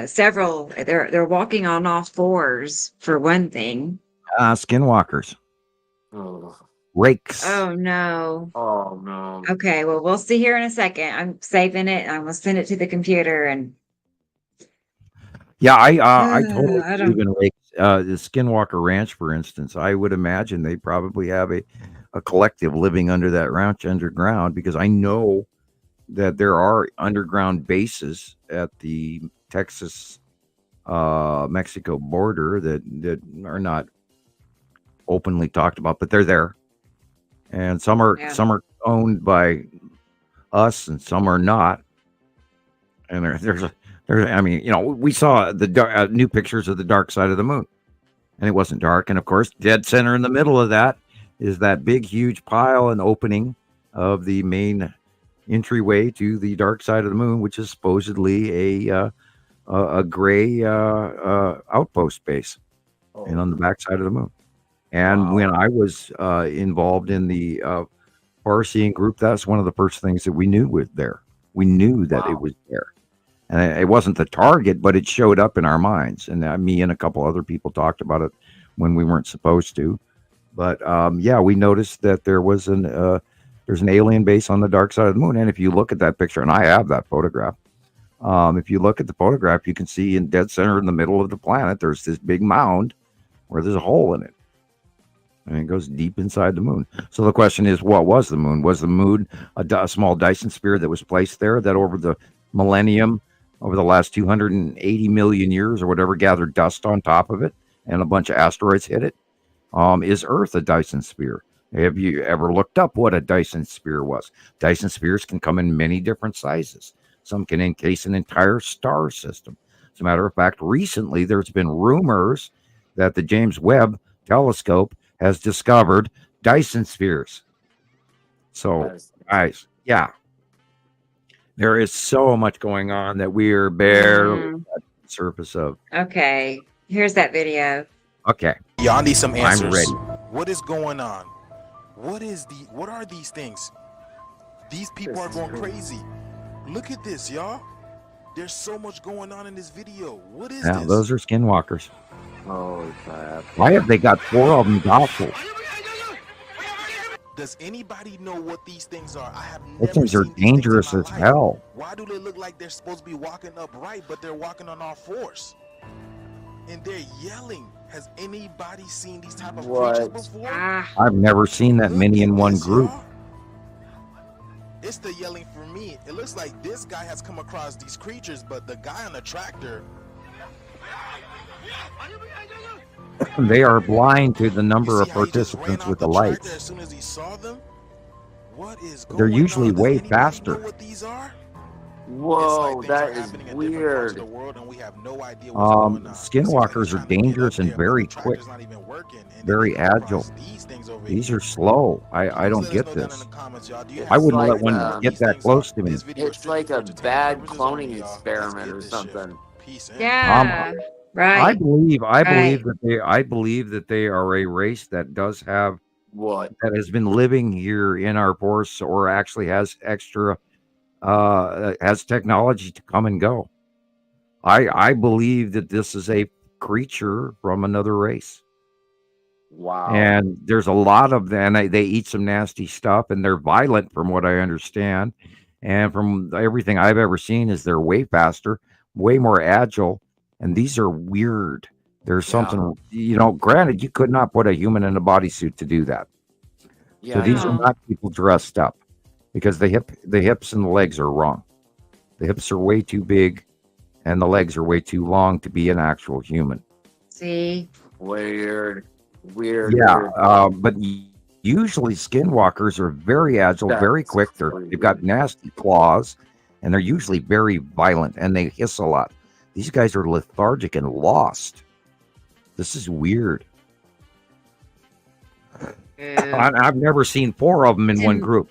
S2: several. They're walking on all fours for one thing.
S1: Skinwalkers.
S5: Oh.
S1: Rakes.
S2: Oh no.
S5: Oh no.
S2: Okay, well we'll see here in a second. I'm saving it. I'm gonna send it to the computer and.
S1: Yeah, I totally
S2: I
S1: believe in rakes. The Skinwalker Ranch, for instance, I would imagine they probably have a collective living under that ranch underground, because I know that there are underground bases at the Texas Mexico border that are not openly talked about, but they're there. And some are owned by us and some are not. And we saw the new pictures of the dark side of the moon, and it wasn't dark. And of course, dead center in the middle of that is that big, huge pile and opening of the main entryway to the dark side of the moon, which is supposedly a gray outpost base, and on the back side of the moon. And when I was involved in the far-seeing group, that's one of the first things that we knew was there. We knew that it was there. And it wasn't the target, but it showed up in our minds. And me and a couple other people talked about it when we weren't supposed to. But we noticed that there's an alien base on the dark side of the moon. And if you look at that picture, and I have that photograph, if you look at the photograph, you can see in dead center in the middle of the planet, there's this big mound where there's a hole in it. And it goes deep inside the moon. So the question is, what was the moon? Was the moon a small Dyson sphere that was placed there that over the millennium, over the last 280 million years or whatever, gathered dust on top of it and a bunch of asteroids hit it? Is Earth a Dyson sphere? Have you ever looked up what a Dyson sphere was? Dyson spheres can come in many different sizes. Some can encase an entire star system. As a matter of fact, recently there's been rumors that the James Webb telescope has discovered Dyson spheres. So,
S5: Yes.
S1: guys, yeah, there is so much going on that we are barely
S2: Mm,
S1: at the surface of.
S2: okay. Here's that video.
S1: Okay,
S6: Y'all need some
S1: I'm
S6: answers.
S1: ready.
S6: What is going on? What are these things? These people
S5: This
S6: are
S5: is
S6: going
S5: crazy.
S6: crazy. Look at this, y'all. There's so much going on in this video. What is
S1: Now,
S6: this?
S1: those are skinwalkers.
S5: Holy crap.
S1: Why have they got 4 of them docile?
S6: Does anybody know what these things are? I have
S1: Those
S6: never
S1: things are
S6: seen these things in
S1: dangerous
S6: my
S1: as
S6: life.
S1: hell.
S6: Why do they look like they're supposed to be walking upright, but they're walking on all fours? And they're yelling. Has anybody seen these type of creatures
S5: What?
S6: before?
S2: Ah,
S1: I've never seen that
S6: Look
S1: many
S6: at
S1: in one
S6: this,
S1: group.
S6: y'all. It's the yelling for me. It looks like this guy has come across these creatures, but the guy on the tractor,
S1: They are blind to the
S6: you
S1: number
S6: see
S1: of
S6: how he just ran
S1: participants
S6: off
S1: with
S6: the
S1: the
S6: tractor
S1: lights.
S6: as soon as he saw them? What is going
S1: They're usually
S6: on? Does
S1: way
S6: anybody
S1: faster.
S6: know what these are?
S5: Whoa,
S6: It's like things are
S5: that is
S6: happening in different parts of the
S5: weird.
S6: world and we have no idea what's going on. It seems like he's
S1: Skinwalkers are
S6: trying to get up
S1: dangerous and
S6: there, but
S1: very
S6: the
S1: quick,
S6: tractor's not even working, and then
S1: very
S6: they come
S1: agile.
S6: across these things over
S1: These
S6: here.
S1: are slow. I
S6: Please
S1: don't
S6: let us
S1: get
S6: know down in
S1: this.
S6: the comments, y'all. Do you
S1: I
S6: have
S5: It's
S1: wouldn't
S6: any
S1: let
S5: like
S6: idea
S1: one
S6: what
S1: get
S6: these
S1: that
S6: things are?
S1: close to me.
S6: This video is
S5: it's
S6: strictly
S5: like
S6: for
S5: a
S6: entertainment
S5: bad
S6: purposes
S5: cloning
S6: only, y'all. Let's
S5: experiment
S6: get
S5: or
S6: this shit.
S5: something.
S6: Peace in.
S2: yeah.
S1: I
S2: Right.
S1: believe
S2: Right.
S1: that they are a race that does have
S5: What?
S1: that has been living here in our forests or actually has extra has technology to come and go. I believe that this is a creature from another race.
S5: Wow.
S1: And there's a lot of them. They eat some nasty stuff and they're violent from what I understand. And from everything I've ever seen is they're way faster, way more agile. And these are weird. There's
S5: Yeah.
S1: something, granted, you could not put a human in a bodysuit to do that. So
S5: Yeah, I
S1: these are
S5: know.
S2: No.
S1: not people dressed up because the hips and the legs are wrong. The hips are way too big and the legs are way too long to be an actual human.
S2: See?
S5: Weird. Weird.
S1: Yeah,
S5: Weird.
S1: but usually skinwalkers are very agile, very
S5: That's
S1: quick. They've got
S5: crazy.
S1: nasty claws, and they're usually very violent, and they hiss a lot. These guys are lethargic and lost. This is weird.
S2: Yeah.
S1: I've never seen 4 of them in one
S2: And
S1: group.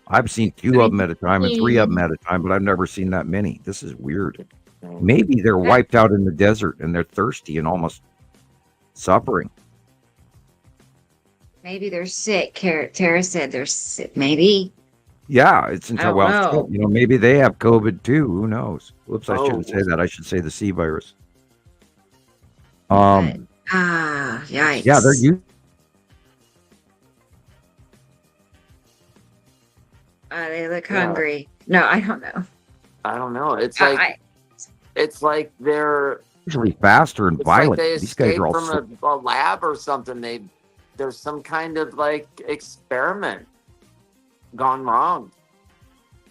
S1: I've seen 2 of them at a time and 3 of them
S2: I
S1: at a time, but I've never seen that many. This is weird. Maybe they're wiped out in the desert and they're thirsty and almost suffering.
S2: maybe they're sick. Tara said they're sick. Maybe.
S1: Yeah, it's
S2: I
S1: until
S2: don't know.
S1: maybe they have COVID too. Who knows? Whoops, I shouldn't say
S5: Oh,
S1: that. I should say the C virus.
S2: But
S1: Yeah, they're
S2: yikes. They look
S5: yeah.
S2: hungry. No, I don't know.
S5: I don't know. It's
S2: I,
S5: like
S2: I
S5: they're
S1: usually faster and
S5: it's like
S1: violent.
S5: they
S1: These guys
S5: escaped
S1: are all
S5: from a lab or something. There's some kind of like experiment gone wrong.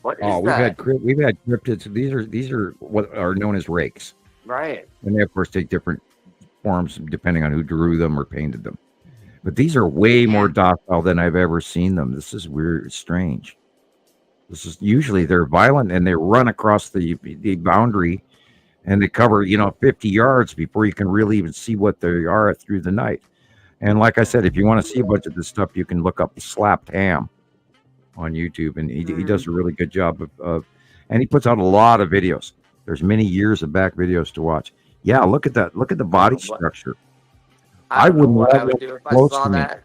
S5: What is
S1: oh,
S5: that?
S1: we've had cryptids. These are what are known as rakes,
S5: Right.
S1: and they of course take different forms depending on who drew them or painted them. But these are way more
S2: yeah.
S1: docile than I've ever seen them. This is weird, strange. This is usually they're violent and they run across the boundary and they cover 50 yards before you can really even see what they are through the night. And like I said, if you want to see a bunch of this stuff, you can look up Slapped Ham on YouTube, and he does a really good job of and he puts out a lot of videos. There's many years of back videos to watch. Yeah, look at that. Look at the body
S5: What?
S1: structure.
S5: I
S1: I
S5: don't know
S1: wouldn't
S5: what
S1: let
S5: I would
S1: one
S5: do if I
S1: close
S5: saw
S1: to me.
S5: that.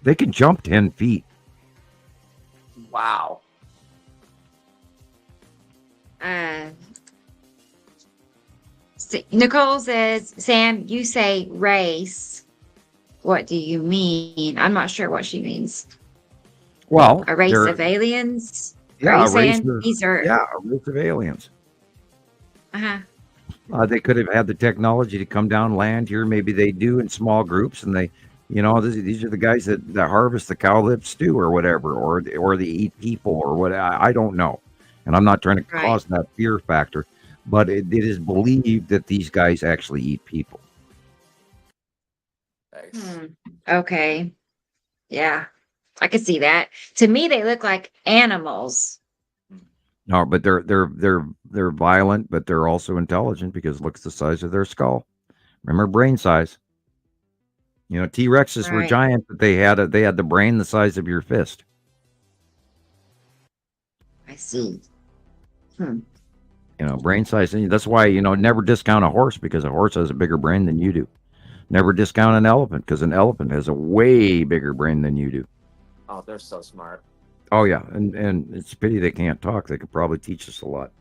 S1: They can jump 10 feet.
S5: Wow.
S2: Uh, Nicole says, Sam, you say race. What do you mean? I'm not sure what she means.
S1: Well,
S2: A race
S1: they're
S2: of aliens? Are
S1: yeah,
S2: you
S1: a race
S2: saying
S1: of
S2: these are?
S1: a race of aliens.
S2: Uh-huh.
S1: They could have had the technology to come down, land here. Maybe they do in small groups, and these are the guys that harvest the cow lip stew or whatever, or they eat people or what. I don't know, and I'm not trying to
S2: Right.
S1: cause that fear factor, but it is believed that these guys actually eat people.
S5: Thanks.
S2: Okay. Yeah. I could see that. To me, they look like animals.
S1: No, but they're violent, but they're also intelligent because look at the size of their skull. Remember brain size. You know, T Rexes were
S2: Right.
S1: giant, but they had the brain the size of your fist.
S2: I see. Hmm.
S1: You know, brain size. And that's why, you know, never discount a horse because a horse has a bigger brain than you do. Never discount an elephant because an elephant has a way bigger brain than you do.
S5: Oh, they're so smart.
S1: Oh yeah, and it's a pity they can't talk. They could probably teach us a lot,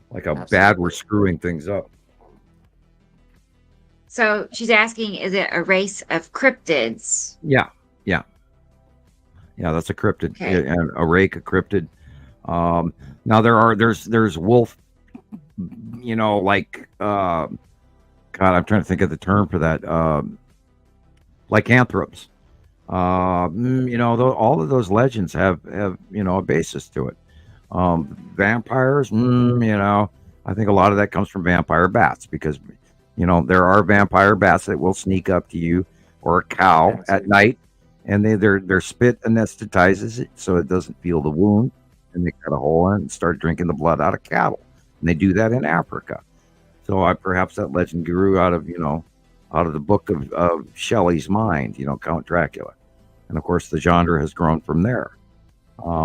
S1: like how bad
S5: Absolutely.
S1: we're screwing things up.
S2: So she's asking, is it a race of cryptids?
S1: Yeah, yeah, yeah. That's a cryptid,
S2: Okay.
S1: and a rake, a cryptid. Now there's wolf. You know, like God, I'm trying to think of the term for that. Lycanthropes. You know, all of those legends have you know a basis to it. Vampires, you know, I think a lot of that comes from vampire bats because, you know, there are vampire bats that will sneak up to you or a cow at night, and their spit anesthetizes it so it doesn't feel the wound, and they cut a hole in it and start drinking the blood out of cattle, and they do that in Africa. So perhaps that legend grew out of out of the book of Shelley's mind, you know, Count Dracula, and of course the genre has grown from there.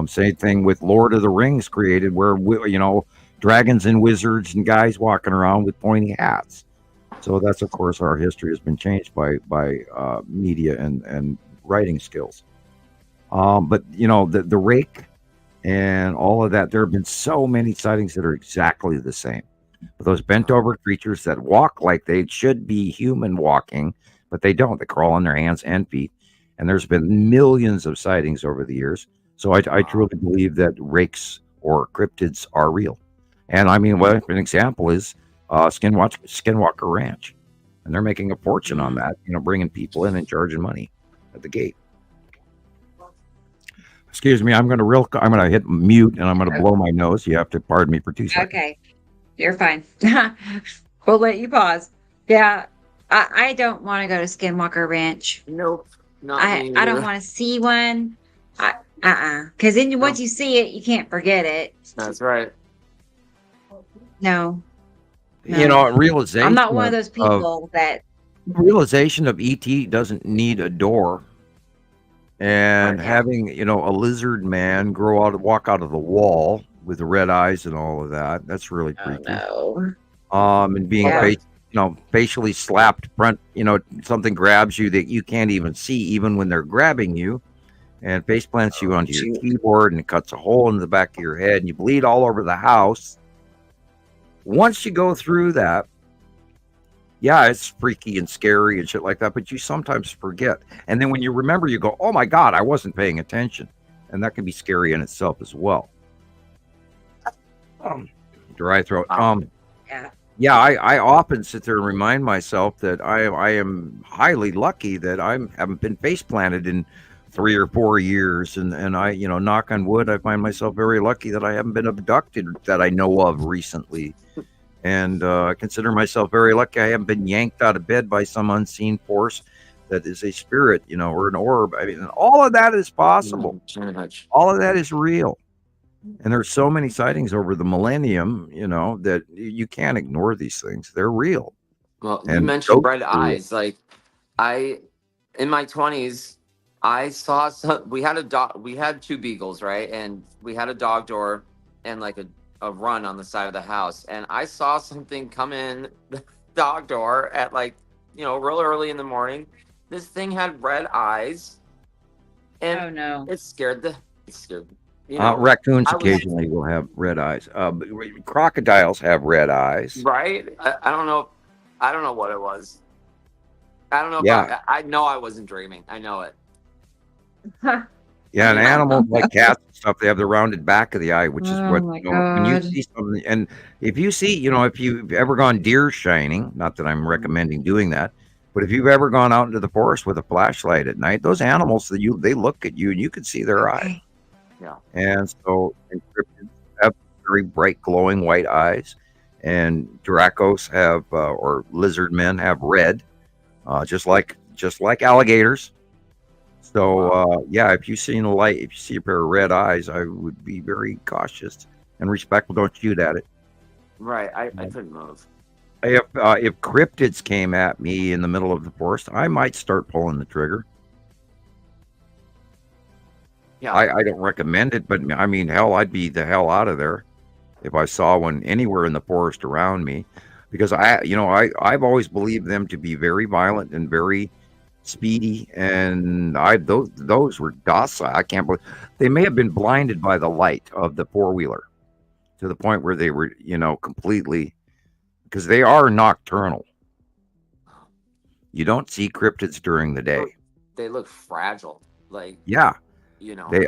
S1: Same thing with Lord of the Rings created, where you know dragons and wizards and guys walking around with pointy hats. So that's of course our history has been changed by media and writing skills. But you know the rake and all of that. There have been so many sightings that are exactly the same. But those bent over creatures that walk like they should be human walking, but they don't. They crawl on their hands and feet. And there's been millions of sightings over the years. So I truly believe that rakes or cryptids are real. And I mean, what an example is Skinwalker Ranch. And they're making a fortune on that, you know, bringing people in and charging money at the gate. Excuse me, I'm gonna hit mute and I'm gonna blow my nose. You have to pardon me for 2 seconds.
S2: Okay. You're fine. We'll let you pause. Yeah. I don't want to go to Skinwalker Ranch.
S5: Nope. Not me
S2: I don't
S5: either.
S2: want to see one. Because then once you see it, you can't forget it.
S5: That's right.
S2: No.
S1: You know, realization.
S2: I'm not one of those people that.
S1: Realization of ET doesn't need a door, and having a lizard man walk out of the wall with the red eyes and all of that. That's really creepy.
S2: No.
S1: And being facially slapped front. Something grabs you that you can't even see, even when they're grabbing you, and face plants you onto your keyboard and cuts a hole in the back of your head, and you bleed all over the house. Once you go through that, yeah, it's freaky and scary and shit like that, but you sometimes forget. And then when you remember, you go, oh my God, I wasn't paying attention. And that can be scary in itself as well. Dry throat. Yeah, I often sit there and remind myself that I am highly lucky that I haven't been face planted in 3 or 4 years. And I, knock on wood, I find myself very lucky that I haven't been abducted that I know of recently. And I consider myself very lucky I haven't been yanked out of bed by some unseen force that is a spirit, or an orb. I mean, all of that is possible. All of that is real. And there's so many sightings over the millennium, that you can't ignore these things. They're real.
S5: Well, you mentioned red eyes. Like, in my 20s, I saw we had a dog. We had 2 beagles, right? And we had a dog door and like a run on the side of the house, and I saw something come in the dog door at real early in the morning. This thing had red eyes, and
S2: oh no,
S5: it scared
S1: raccoons occasionally will have red eyes. Crocodiles have red eyes,
S5: right? I don't know what it was. I don't know.
S1: Yeah.
S5: I know I wasn't dreaming. I know it.
S1: Yeah, and animals like cats and stuff, they have the rounded back of the eye, which is what when you see something. And if you see, if you've ever gone deer shining, not that I'm recommending doing that, but if you've ever gone out into the forest with a flashlight at night, those animals they look at you and you can see their eye.
S5: Yeah.
S1: And so cryptids have very bright, glowing white eyes, and Dracos have or lizard men have red, just like alligators. So, if you see a pair of red eyes, I would be very cautious and respectful. Don't shoot at it.
S5: Right. I couldn't move.
S1: If cryptids came at me in the middle of the forest, I might start pulling the trigger.
S5: Yeah.
S1: I don't recommend it, but I mean, hell, I'd be the hell out of there if I saw one anywhere in the forest around me, because I've always believed them to be very violent and very speedy, and those were docile. I can't believe they may have been blinded by the light of the four-wheeler to the point where they were, completely, because they are nocturnal. You don't see cryptids during the day.
S5: They look fragile. Like,
S1: Yeah,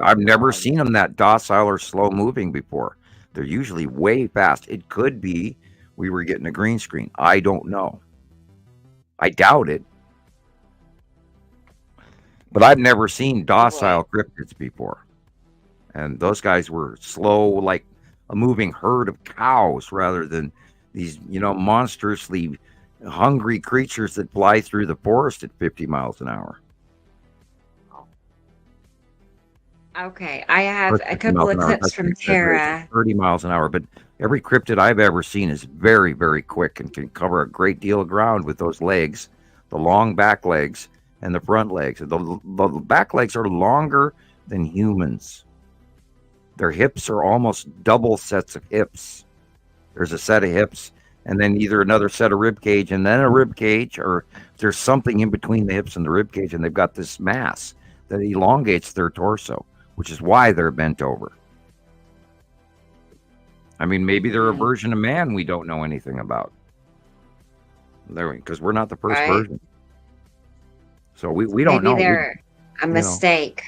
S1: I've never
S5: I-
S1: seen them that docile or slow moving before. They're usually way fast. It could be we were getting a green screen. I don't know. I doubt it. But I've never seen docile cryptids before. And those guys were slow, like a moving herd of cows rather than these, monstrously hungry creatures that fly through the forest at 50 miles an hour.
S2: Okay, I have
S1: Or
S2: a
S1: 50
S2: couple
S1: miles
S2: of
S1: an hour.
S2: clips
S1: That's
S2: from
S1: an exaggeration.
S2: Tara.
S1: 30 miles an hour. But every cryptid I've ever seen is very, very quick and can cover a great deal of ground with those legs, the long back legs and the front legs. The back legs are longer than humans. Their hips are almost double sets of hips. There's a set of hips and then either another set of rib cage and then a rib cage, or there's something in between the hips and the rib cage, and they've got this mass that elongates their torso, which is why they're bent over. I mean, maybe they're a version of man we don't know anything about. Because we're not the first
S2: Right.
S1: version. So we don't know.
S2: Maybe they're a mistake.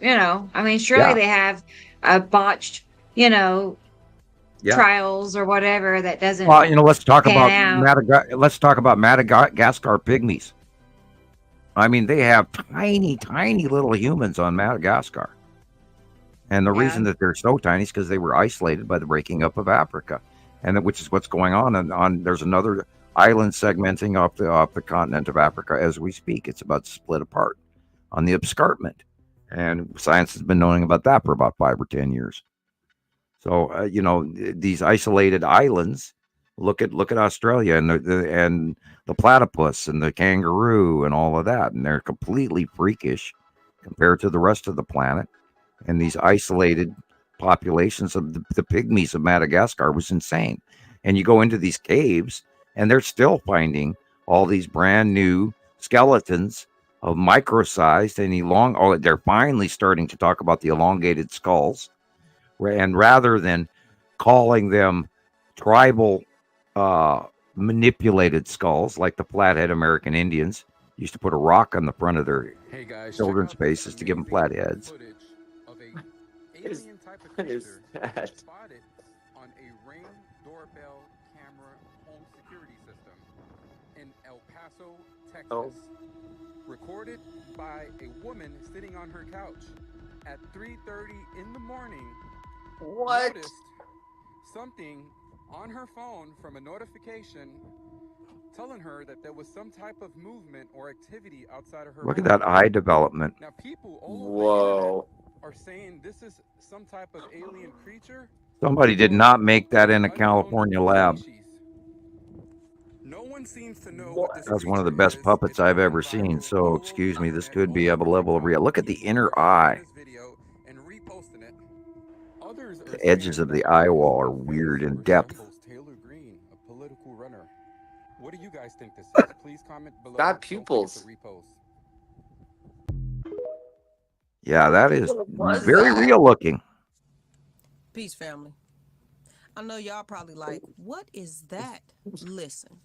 S2: I mean, surely
S1: Yeah.
S2: they have botched,
S1: Yeah.
S2: trials or whatever that doesn't.
S1: Well, let's talk
S2: pan
S1: about
S2: out.
S1: let's talk about Madagascar pygmies. I mean, they have tiny, tiny little humans on Madagascar. And the
S2: Yeah.
S1: reason that they're so tiny is because they were isolated by the breaking up of Africa, which is what's going on. And there's another island segmenting off the continent of Africa as we speak. It's about to split apart on the escarpment, and science has been knowing about that for about 5 or 10 years. So these isolated islands. Look at Australia and the platypus and the kangaroo and all of that, and they're completely freakish compared to the rest of the planet. And these isolated populations of the pygmies of Madagascar was insane. And you go into these caves, and they're still finding all these brand new skeletons of micro-sized and they're finally starting to talk about the elongated skulls, and rather than calling them tribal manipulated skulls like the flathead American Indians used to put a rock on the front of their children's faces to give them flat heads.
S5: What is that?
S7: Spotted on a Ring doorbell camera home security system in El Paso, Texas.
S5: Oh.
S7: Recorded by a woman sitting on her couch at 3:30 in the morning.
S5: What?
S7: Noticed something on her phone from a notification telling her that there was some type of movement or activity outside of her
S1: Look at
S7: home.
S1: that eye development.
S7: Now people all over the
S5: Whoa.
S7: internet are saying this is some type of alien creature.
S1: Somebody did not make that in a California lab.
S7: No one seems to know what this
S1: That's one of the
S7: creature
S1: best
S7: is.
S1: puppets
S7: It's
S1: I've
S7: been
S1: ever
S7: viral
S1: seen.
S7: all
S1: So,
S7: over
S1: excuse
S7: the
S1: me, this
S7: internet,
S1: could be
S7: all
S1: of a
S7: over
S1: level of
S7: the
S1: real.
S7: world.
S1: Look at the
S7: People
S1: inner
S7: are
S1: eye.
S7: sharing this video and reposting it. Others are
S1: The edges
S7: saying
S1: of the
S7: that
S1: eye
S7: this
S1: wall are
S7: face
S1: weird in depth.
S7: resembles Taylor Greene, a political runner. What do you guys think this is? Please comment below.
S5: Got
S7: Don't forget
S5: pupils.
S7: to repost.
S1: Yeah, that is
S5: What was
S1: very
S5: that?
S1: real looking.
S8: Peace, family. I know y'all probably like, what is that? Listen,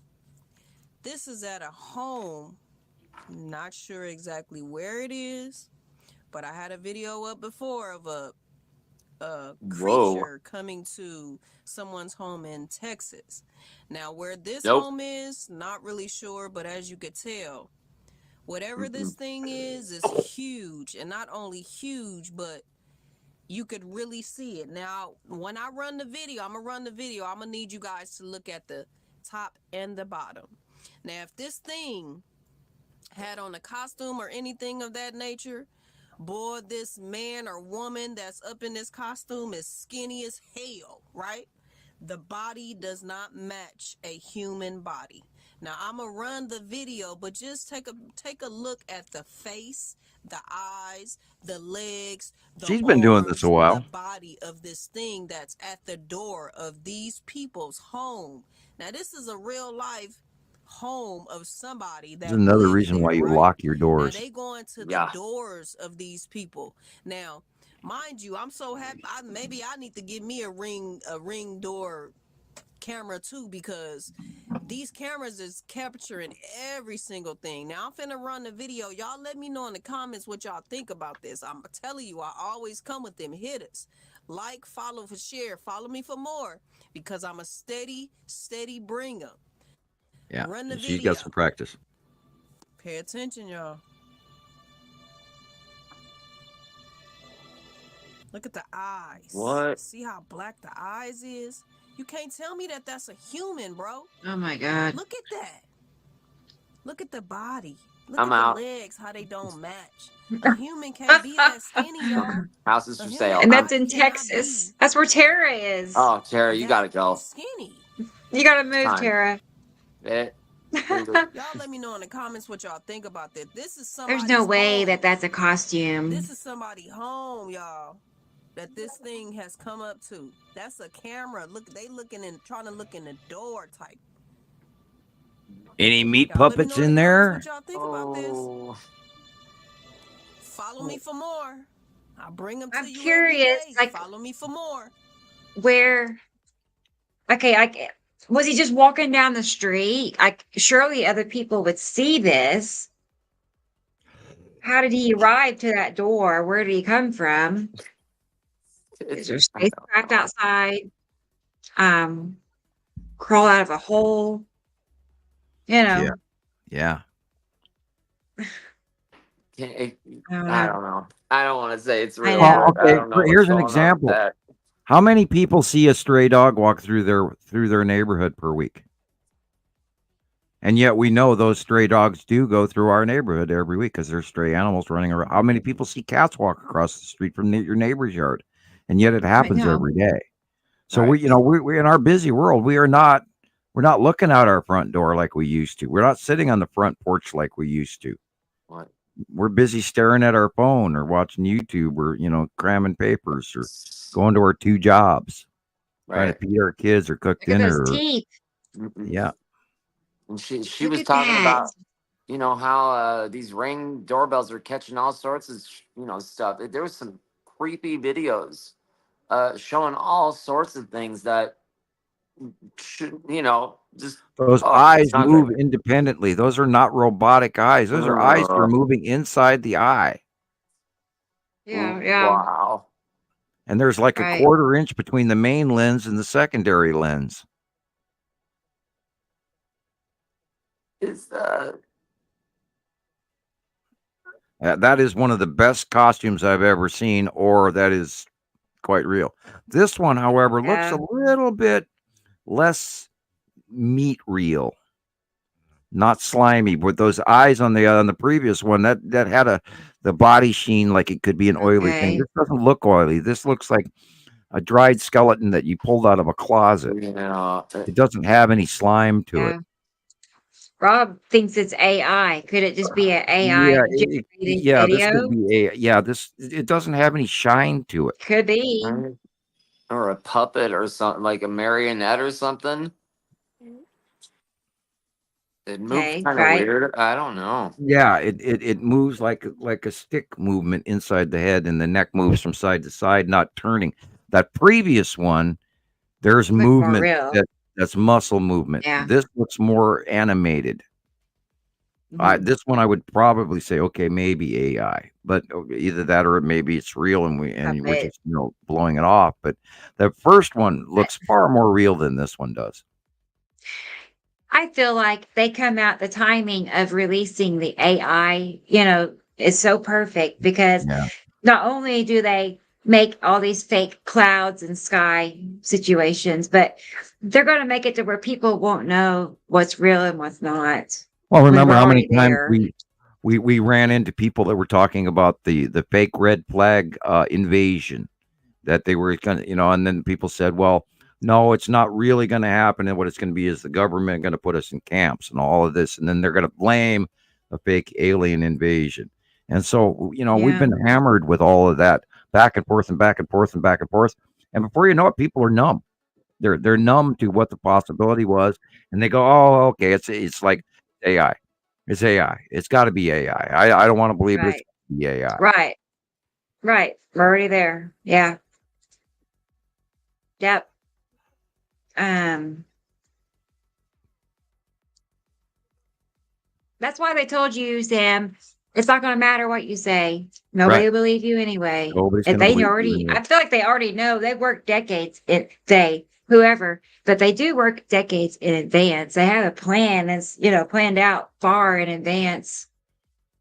S8: this is at a home. Not sure exactly where it is, but I had a video up before of a
S5: Whoa.
S8: creature coming to someone's home in Texas. Now, where this
S5: Nope.
S8: home is, not really sure, but as you could tell, whatever this thing is huge, and not only huge, but you could really see it. Now, when I run the video, I'm gonna need you guys to look at the top and the bottom. Now, if this thing had on a costume or anything of that nature, boy, this man or woman that's up in this costume is skinny as hell, right? The body does not match a human body. Now I'm gonna run the video, but just take a look at the face, the eyes, the legs, the
S1: She's been doing this
S8: arms,
S1: a
S8: the
S1: while.
S8: body of this thing that's at the door of these people's home. Now this is a real life home of somebody
S1: There's
S8: that
S1: another
S8: lived
S1: reason why
S8: there,
S1: you
S8: right?
S1: lock your
S8: Now
S1: doors.
S8: they going to the
S5: Yeah.
S8: doors of these people. Now, mind you, I'm so happy. Maybe I need to give me a ring door camera too, because these cameras is capturing every single thing. Now I'm finna run the video. Y'all let me know in the comments what y'all think about this. I'm telling you, I always come with them hitters. Like, follow, for share, follow me for more, because I'm a steady bringer.
S1: Yeah,
S8: Run the
S1: she's
S8: video.
S1: got some practice.
S8: Pay attention, y'all. Look at the eyes.
S5: What?
S8: See how black the eyes is? You can't tell me that that's a human, bro.
S2: Oh my God.
S8: Look at that. Look at the body. Look
S5: I'm
S8: at
S5: out.
S8: the legs, how they don't match. A human can't be that skinny, y'all.
S5: House is
S8: A
S5: for
S8: human
S5: sale.
S2: And that's
S8: body
S2: in
S8: cannot
S2: Texas.
S8: be
S2: That's where Tara is.
S5: Oh, Terry, you gotta
S8: that
S5: go.
S8: skinny.
S2: You gotta move,
S5: Time.
S2: Tara.
S8: Y'all let me know in the comments what y'all think about that. This is somebody's
S2: There's no way
S8: home.
S2: that that's a costume.
S8: This is somebody's home, y'all, that this thing has come up to. That's a camera. Look, they looking in, trying to look in the door type.
S1: Any meat
S8: Y'all let me
S1: puppets
S8: know
S1: in
S8: the
S1: there?
S8: comments what y'all think about this.
S5: Oh,
S8: Follow me for more. I'll bring them to
S2: I'm
S8: you
S2: curious,
S8: every day.
S2: like-
S8: Follow me for more.
S2: Where? Okay, was he just walking down the street? Surely other people would see this. How did he arrive to that door? Where did he come from? Is there spacecraft outside? Crawl out of a hole? You know.
S1: Yeah.
S5: I
S2: I
S5: don't know. I don't want to say it's
S2: I
S5: real.
S2: know.
S5: but I
S1: Okay,
S5: don't know what's
S1: here's an
S5: going on with
S1: example.
S5: that.
S1: How many people see a stray dog walk through their neighborhood per week? And yet we know those stray dogs do go through our neighborhood every week because there's stray animals running around. How many people see cats walk across the street from your neighbor's yard? And yet it happens
S2: know.
S1: every day. So
S5: Right.
S1: we in our busy world, we're not looking out our front door like we used to. We're not sitting on the front porch like we used to.
S5: What?
S1: We're busy staring at our phone or watching YouTube or, cramming papers or going to our 2 jobs, trying to
S5: Right.
S1: feed our kids or cook
S2: Look at
S1: dinner.
S2: those teeth.
S5: Mm-mm.
S1: Yeah.
S5: And she
S2: Look
S5: was
S2: at
S5: talking
S2: that.
S5: about how these Ring doorbells are catching all sorts of stuff. There was some creepy videos showing all sorts of things that should just
S1: Those
S5: oh,
S1: eyes
S5: not
S1: move
S5: good.
S1: independently. Those are not robotic eyes. Those are eyes that are moving inside the eye.
S2: Yeah.
S5: Wow.
S1: And there's like
S2: Right.
S1: a 1/4 inch between the main lens and the secondary lens.
S5: Is
S1: That is one of the best costumes I've ever seen, or that is quite real. This one, however, looks
S2: Yeah.
S1: a little bit less meat real, not slimy. With those eyes on the previous one, that had the body sheen like it could be an oily thing.
S2: Okay.
S1: This doesn't look oily. This looks like a dried skeleton that you pulled out of a closet. It doesn't have any slime to
S2: Yeah.
S1: it.
S2: Rob thinks it's AI. Could it just be an AI
S1: Yeah,
S2: generated
S1: this
S2: video?
S1: could be it doesn't have any shine to it.
S2: Could be.
S5: or a puppet or something, like a marionette or something. It moves
S2: Okay,
S5: kind of
S2: right.
S5: weird. I don't know.
S1: Yeah, it moves like a stick movement inside the head, and the neck moves from side to side, not turning. That previous one, there's
S2: Look more
S1: movement
S2: real.
S1: that's muscle movement.
S2: Yeah.
S1: This looks more animated.
S2: Mhm.
S1: This one I would probably say, okay, maybe AI, but either that or maybe it's real and we're
S2: Puppet.
S1: just blowing it off. But the first one looks far more real than this one does.
S2: I feel like they come out the timing of releasing the AI, is so perfect because
S1: Yeah.
S2: not only do they make all these fake clouds and sky situations, but they're going to make it to where people won't know what's real and what's not.
S1: Well, remember
S2: we're
S1: how many
S2: already
S1: times
S2: there.
S1: we ran into people that were talking about the fake red flag invasion, that they were going to, and then people said, well, no, it's not really going to happen. And what it's going to be is the government going to put us in camps and all of this. And then they're going to blame a fake alien invasion. And so, we've been hammered with all of that back and forth and back and forth and back and forth. And before you know it, people are numb. They're numb to what the possibility was. And they go, oh, okay, it's like AI. It's AI. It's got to be AI. I don't want to believe it's the AI.
S2: Right. We're already there. Yeah. Yep. That's why they told you, Sam, it's not going to matter what you say. Nobody will believe you anyway.
S1: Nobody's
S2: If
S1: gonna
S2: they
S1: believe you
S2: already,
S1: anyway.
S2: I feel like they already know. They work decades. Whoever, but they do work decades in advance. They have a plan that's planned out far in advance.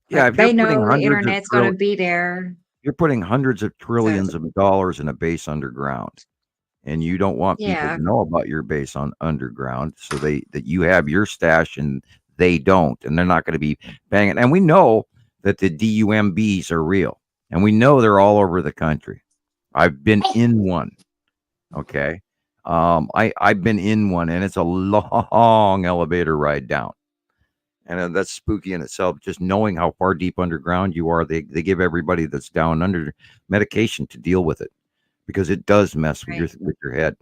S1: Yeah,
S2: Like,
S1: if you're
S2: they know
S1: putting
S2: the
S1: hundreds of
S2: internet's going to be there.
S1: you're putting hundreds of
S2: So
S1: trillions of dollars in a base underground, and you don't want people
S2: yeah,
S1: to know about your base on underground, so that you have your stash and they don't, and they're not going to be banging. And we know that the DUMBs are real, and we know they're all over the country. I've been in one. Okay, I've been in one, and it's a long elevator ride down. And that's spooky in itself. Just knowing how far deep underground you are, they give everybody that's down under medication to deal with it, because it does mess with
S2: right.
S1: your head,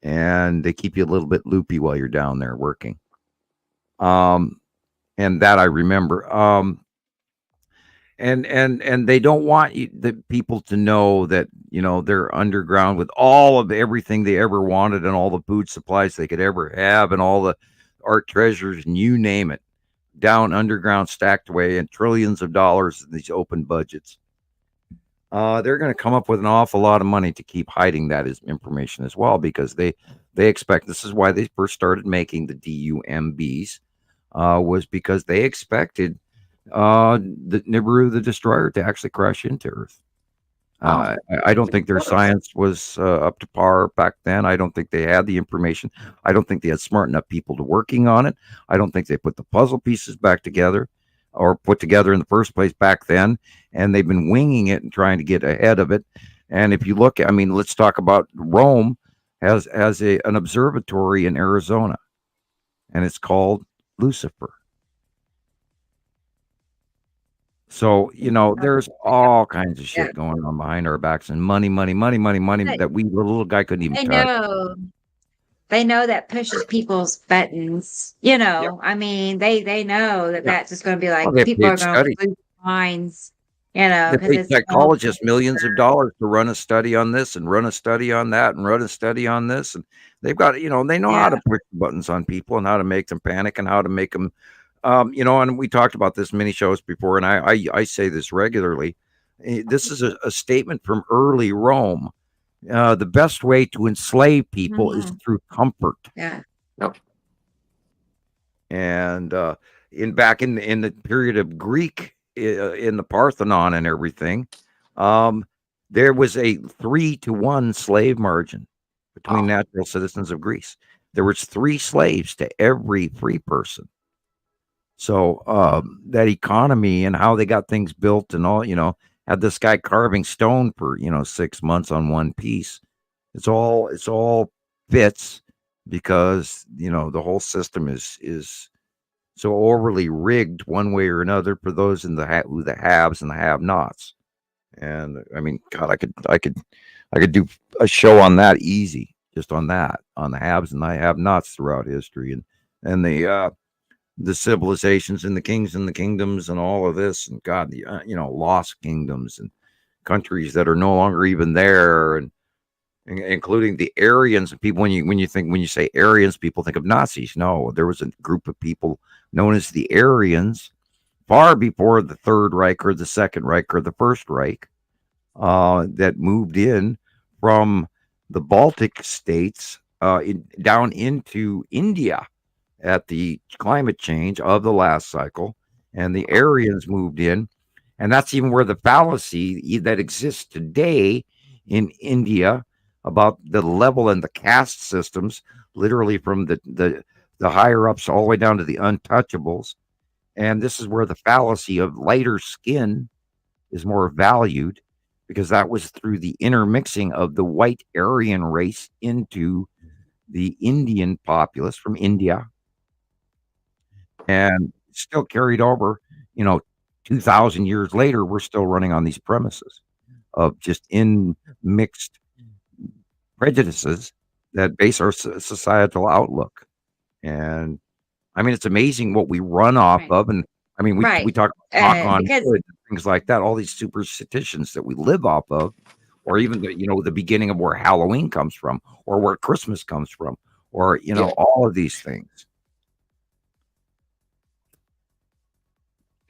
S1: and they keep you a little bit loopy while you're down there working. And that I remember. And they don't want the people to know that they're underground with all of everything they ever wanted and all the food supplies they could ever have and all the art treasures and you name it, down underground, stacked away, and trillions of dollars in these open budgets. They're going to come up with an awful lot of money to keep hiding that information as well, because they expect, this is why they first started making the DUMBs, was because they expected the Nibiru the Destroyer to actually crash into Earth. I don't think their science was up to par back then. I don't think they had the information. I don't think they had smart enough people to working on it. I don't think they put the puzzle pieces back together, or put together in the first place back then. And they've been winging it and trying to get ahead of it. And if you look, let's talk about Rome has an observatory in Arizona, and it's called Lucifer. So, there's all kinds of
S2: Yeah.
S1: shit going on behind our backs, and money that the little guy couldn't even
S2: They
S1: touch.
S2: know. They know that pushes people's buttons.
S1: Yep.
S2: They know that
S1: Yeah.
S2: that's just going to be like,
S1: Well, they
S2: people are
S1: paid
S2: going to
S1: study.
S2: lose their minds,
S1: They
S2: because
S1: paid
S2: it's
S1: psychologists millions of dollars to run a study on this and run a study on that and run a study on this. And they've got, they know how to push buttons on people and how to make them panic and how to make them, and we talked about this many shows before, and I say this regularly. This is a statement from early Rome. The best way to enslave people is through comfort.
S2: Yeah.
S5: Yep.
S1: And back in the period of Greek, in the Parthenon and everything, there was a 3-to-1 slave margin between natural citizens of Greece. There was 3 slaves to every free person. So that economy and how they got things built and all, had this guy carving stone for 6 months on one piece. It's all fits, because the whole system is so overly rigged one way or another for those in the haves and the have-nots. And God, I could do a show on that easy, just on that, on the haves and the have-nots throughout history, and the civilizations and the kings and the kingdoms and all of this, and God, the lost kingdoms and countries that are no longer even there, and including the Aryans. And people, when you say Aryans, people think of Nazis. No, there was a group of people known as the Aryans far before the Third Reich or the Second Reich or the First Reich, that moved in from the Baltic states down into India at the climate change of the last cycle, and the Aryans moved in. And that's even where the fallacy that exists today in India about the level and the caste systems, literally from the higher ups all the way down to the untouchables, And this is where the fallacy of lighter skin is more valued, because that was through the intermixing of the white Aryan race into the Indian populace from India, and still carried over, 2,000 years later, we're still running on these premises of just in mixed prejudices that base our societal outlook. And I mean, it's amazing what we run off
S2: Right.
S1: of. And I mean, we
S2: Right.
S1: talk on
S2: Because
S1: wood, things like that, all these superstitions that we live off of, or even the beginning of where Halloween comes from, or where Christmas comes from, or
S5: Yeah.
S1: all of these things.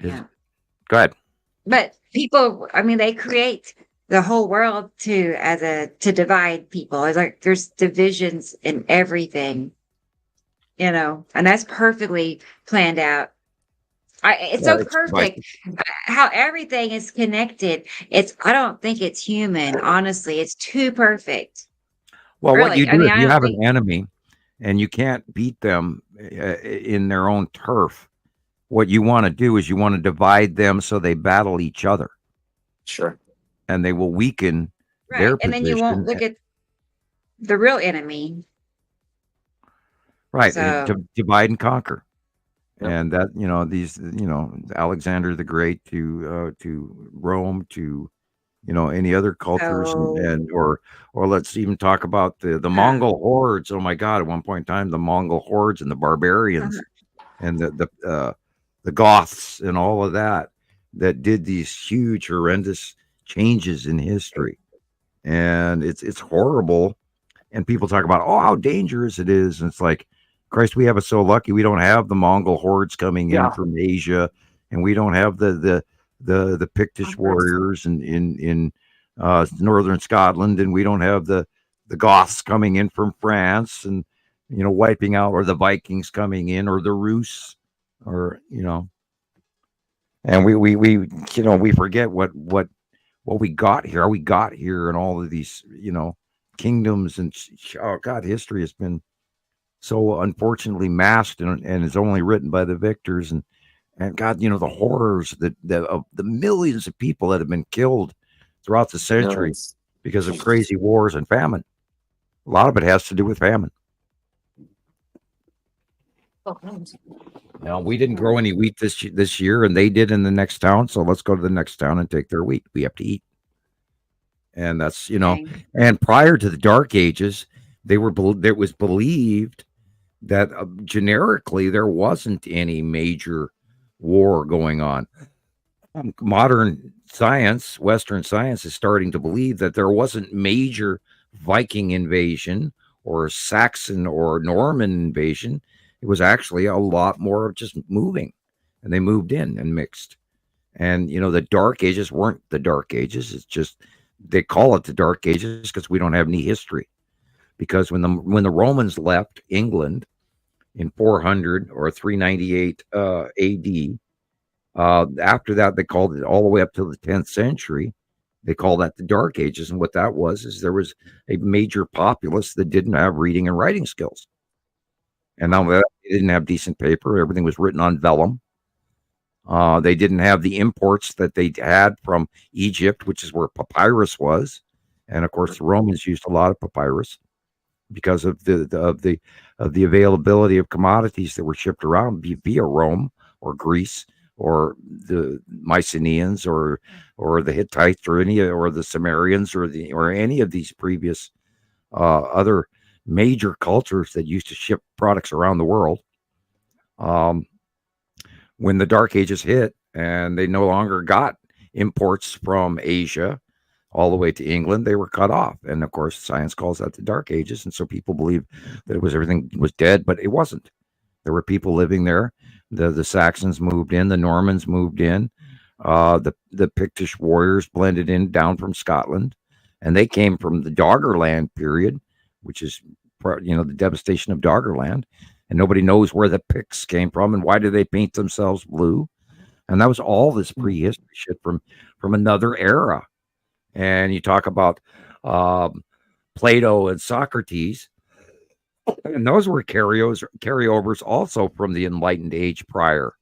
S2: yeah.
S1: Go ahead.
S2: But people, I mean, they create the whole world to divide people. It's like there's divisions in everything, and that's perfectly planned out. It's
S1: Yeah,
S2: so
S1: it's
S2: perfect how everything is connected. I don't think it's human, honestly. It's too perfect.
S1: Well, what you
S2: Really. I
S1: do
S2: mean,
S1: if
S2: I
S1: you
S2: don't
S1: have an
S2: think,
S1: enemy and you can't beat them in their own turf, what you want to do is you want to divide them so they battle each other,
S5: Sure.
S1: and they will weaken
S2: right.
S1: their
S2: And then you won't
S1: position.
S2: look at the real enemy.
S1: Right.
S2: So,
S1: To divide and conquer.
S5: Yep.
S1: And that, these, Alexander the Great to Rome to, any other cultures,
S2: so
S1: or let's even talk about the Mongol hordes. Oh my God. At one point in time, the Mongol hordes and the barbarians and the Goths and all of that did these huge, horrendous changes in history. And it's horrible. And people talk about, oh, how dangerous it is. And it's like, Christ, we have it so lucky. We don't have the Mongol hordes coming in
S5: Yeah.
S1: from Asia, and we don't have the Pictish warriors in northern Scotland, and we don't have the Goths coming in from France and wiping out, or the Vikings coming in, or the Rus, or and we forget what we got here. How we got here, and all of these kingdoms, and oh God, history has been so unfortunately masked and is only written by the victors, and God, the horrors of the millions of people that have been killed throughout the century
S5: Millions.
S1: because of crazy wars and famine. A lot of it has to do with famine. Now, we didn't grow any wheat this year, and they did in the next town. So let's go to the next town and take their wheat. We have to eat. And that's,
S2: okay.
S1: and prior to the Dark Ages, it was believed that generically there wasn't any major war going on. Modern science, Western science, is starting to believe that there wasn't major Viking invasion or Saxon or Norman invasion. It was actually a lot more of just moving, and they moved in and mixed. And the Dark Ages weren't the Dark Ages. It's just they call it the Dark Ages because we don't have any history. Because when the Romans left England in 400 or 398 AD, after that they called it all the way up to the 10th century. They call that the Dark Ages, and what that was is there was a major populace that didn't have reading and writing skills. And now they didn't have decent paper. Everything was written on vellum. They didn't have the imports that they had from Egypt, which is where papyrus was. And of course, the Romans used a lot of papyrus because of the availability of commodities that were shipped around via Rome or Greece or the Mycenaeans or the Hittites or the Sumerians or any of these previous other major cultures that used to ship products around the world. When the Dark Ages hit and they no longer got imports from Asia all the way to England, they were cut off. And of course, science calls that the Dark Ages. And so people believe that everything was dead, but it wasn't. There were people living there. The Saxons moved in, the Normans moved in, the Pictish warriors blended in down from Scotland, and they came from the Doggerland period, which is the devastation of Doggerland. And nobody knows where the Picts came from and why do they paint themselves blue. And that was all this prehistory shit from another era. And you talk about Plato and Socrates, and those were carryovers also from the Enlightened Age prior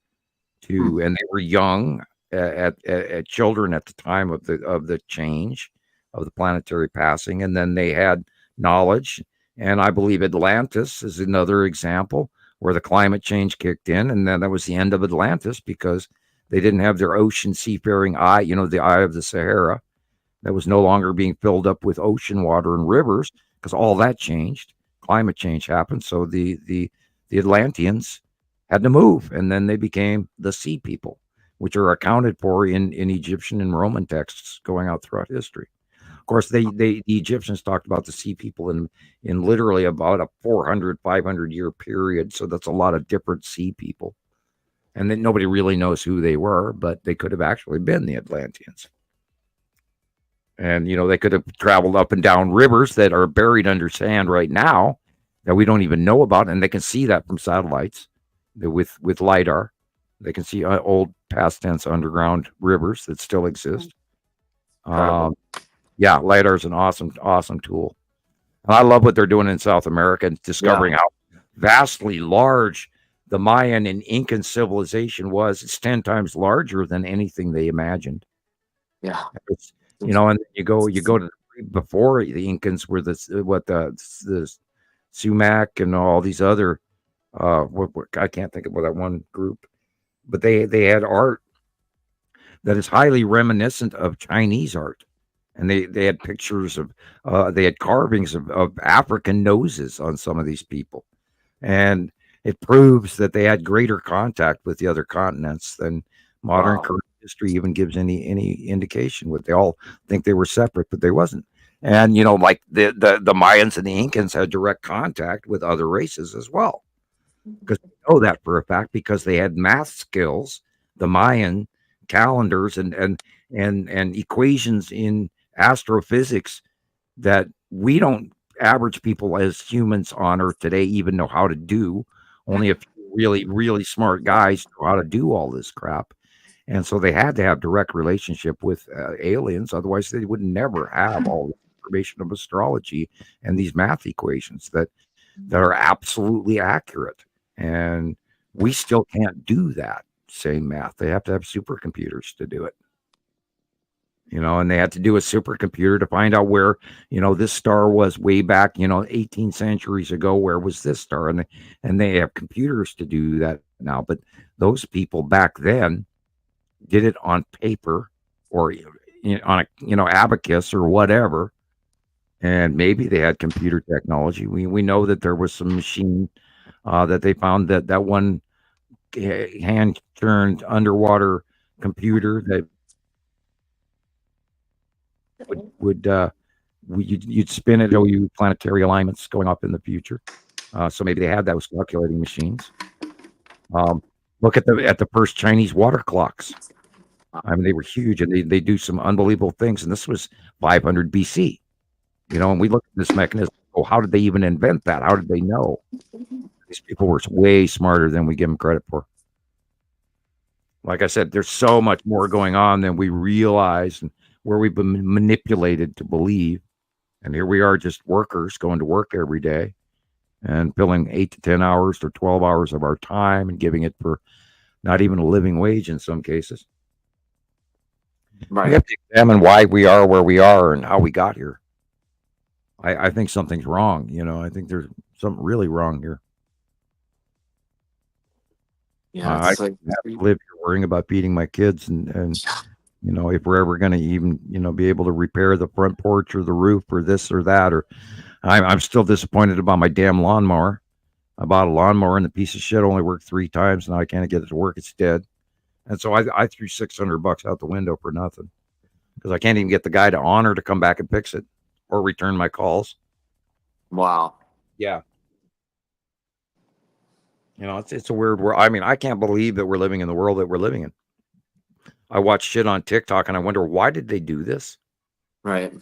S1: to, and they were young at children at the time of the change of the planetary passing, and then they had knowledge. And I believe Atlantis is another example where the climate change kicked in, and then that was the end of Atlantis because they didn't have their ocean seafaring eye, you know, the eye of the Sahara that was no longer being filled up with ocean water and rivers because all that changed. Climate change happened, so the Atlanteans had to move, and then they became the sea people, which are accounted for in Egyptian and Roman texts going out throughout history. Of course, the Egyptians talked about the sea people in literally about a 400, 500 year period. So that's a lot of different sea people. And then nobody really knows who they were, but they could have actually been the Atlanteans. And, you know, they could have traveled up and down rivers that are buried under sand right now that we don't even know about. And they can see that from satellites with LiDAR. They can see old past tense underground rivers that still exist. Yeah, LiDAR is an awesome tool. And I love what they're doing in South America and discovering how vastly large the Mayan and Incan civilization was. It's 10 times larger than anything they imagined.
S5: Yeah.
S1: You know, and you go to before the Incans were the Sumac and all these other I can't think of that one group, but they had art that is highly reminiscent of Chinese art. And they had pictures of, they had carvings of African noses on some of these people. And it proves that they had greater contact with the other continents than modern current history even gives any indication. What they all think they were separate, but they wasn't. And, you know, like the Mayans and the Incans had direct contact with other races as well. Because we know that for a fact because they had math skills, the Mayan calendars and equations in astrophysics that we don't average people as humans on Earth today even know how to do. Only a few really smart guys know how to do all this crap. And so they had to have direct relationship with aliens. Otherwise, they would never have all the information of astrology and these math equations that are absolutely accurate. And we still can't do that same math. They have to have supercomputers to do it. You know, and they had to do a supercomputer to find out where, you know, this star was way back, you know, 18 centuries ago. Where was this star? And they have computers to do that now. But those people back then did it on paper or on a, you know, abacus or whatever. And maybe they had computer technology. We know that there was some machine that they found that one hand turned underwater computer that you'd spin it, you planetary alignments going up in the future. So maybe they had those calculating machines. Look at the first Chinese water clocks. I mean, they were huge, and they do some unbelievable things. And this was 500 BC. You know, and we look at this mechanism. Oh, how did they even invent that? How did they know? These people were way smarter than we give them credit for. Like I said, there's so much more going on than we realize, and where we've been manipulated to believe. And here we are, just workers going to work every day and filling 8 to 10 hours or 12 hours of our time and giving it for not even a living wage in some cases.
S5: Right.
S1: We have to examine why we are where we are and how we got here. I think something's wrong. You know, I think there's something really wrong here.
S5: Yeah,
S1: I
S5: it's like
S1: have to live here worrying about feeding my kids and you know, if we're ever going to even, you know, be able to repair the front porch or the roof or this or that, or I'm still disappointed about my damn lawnmower. I bought a lawnmower and the piece of shit only worked 3 times. Now I can't get it to work. It's dead. And so I threw $600 out the window for nothing because I can't even get the guy to honor to come back and fix it or return my calls.
S5: wow.
S1: Yeah. You know, it's a weird world. I mean, I can't believe that we're living in the world that we're living in. I watch shit on TikTok and I wonder, why did they do this?
S5: Right.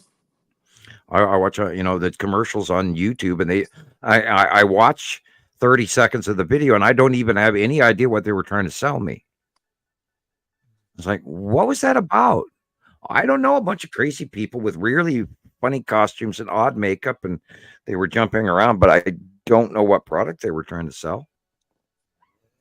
S1: I watch, you know, the commercials on YouTube, and I watch 30 seconds of the video and I don't even have any idea what they were trying to sell me. It's like, what was that about? I don't know. A bunch of crazy people with really funny costumes and odd makeup, and they were jumping around, but I don't know what product they were trying to sell.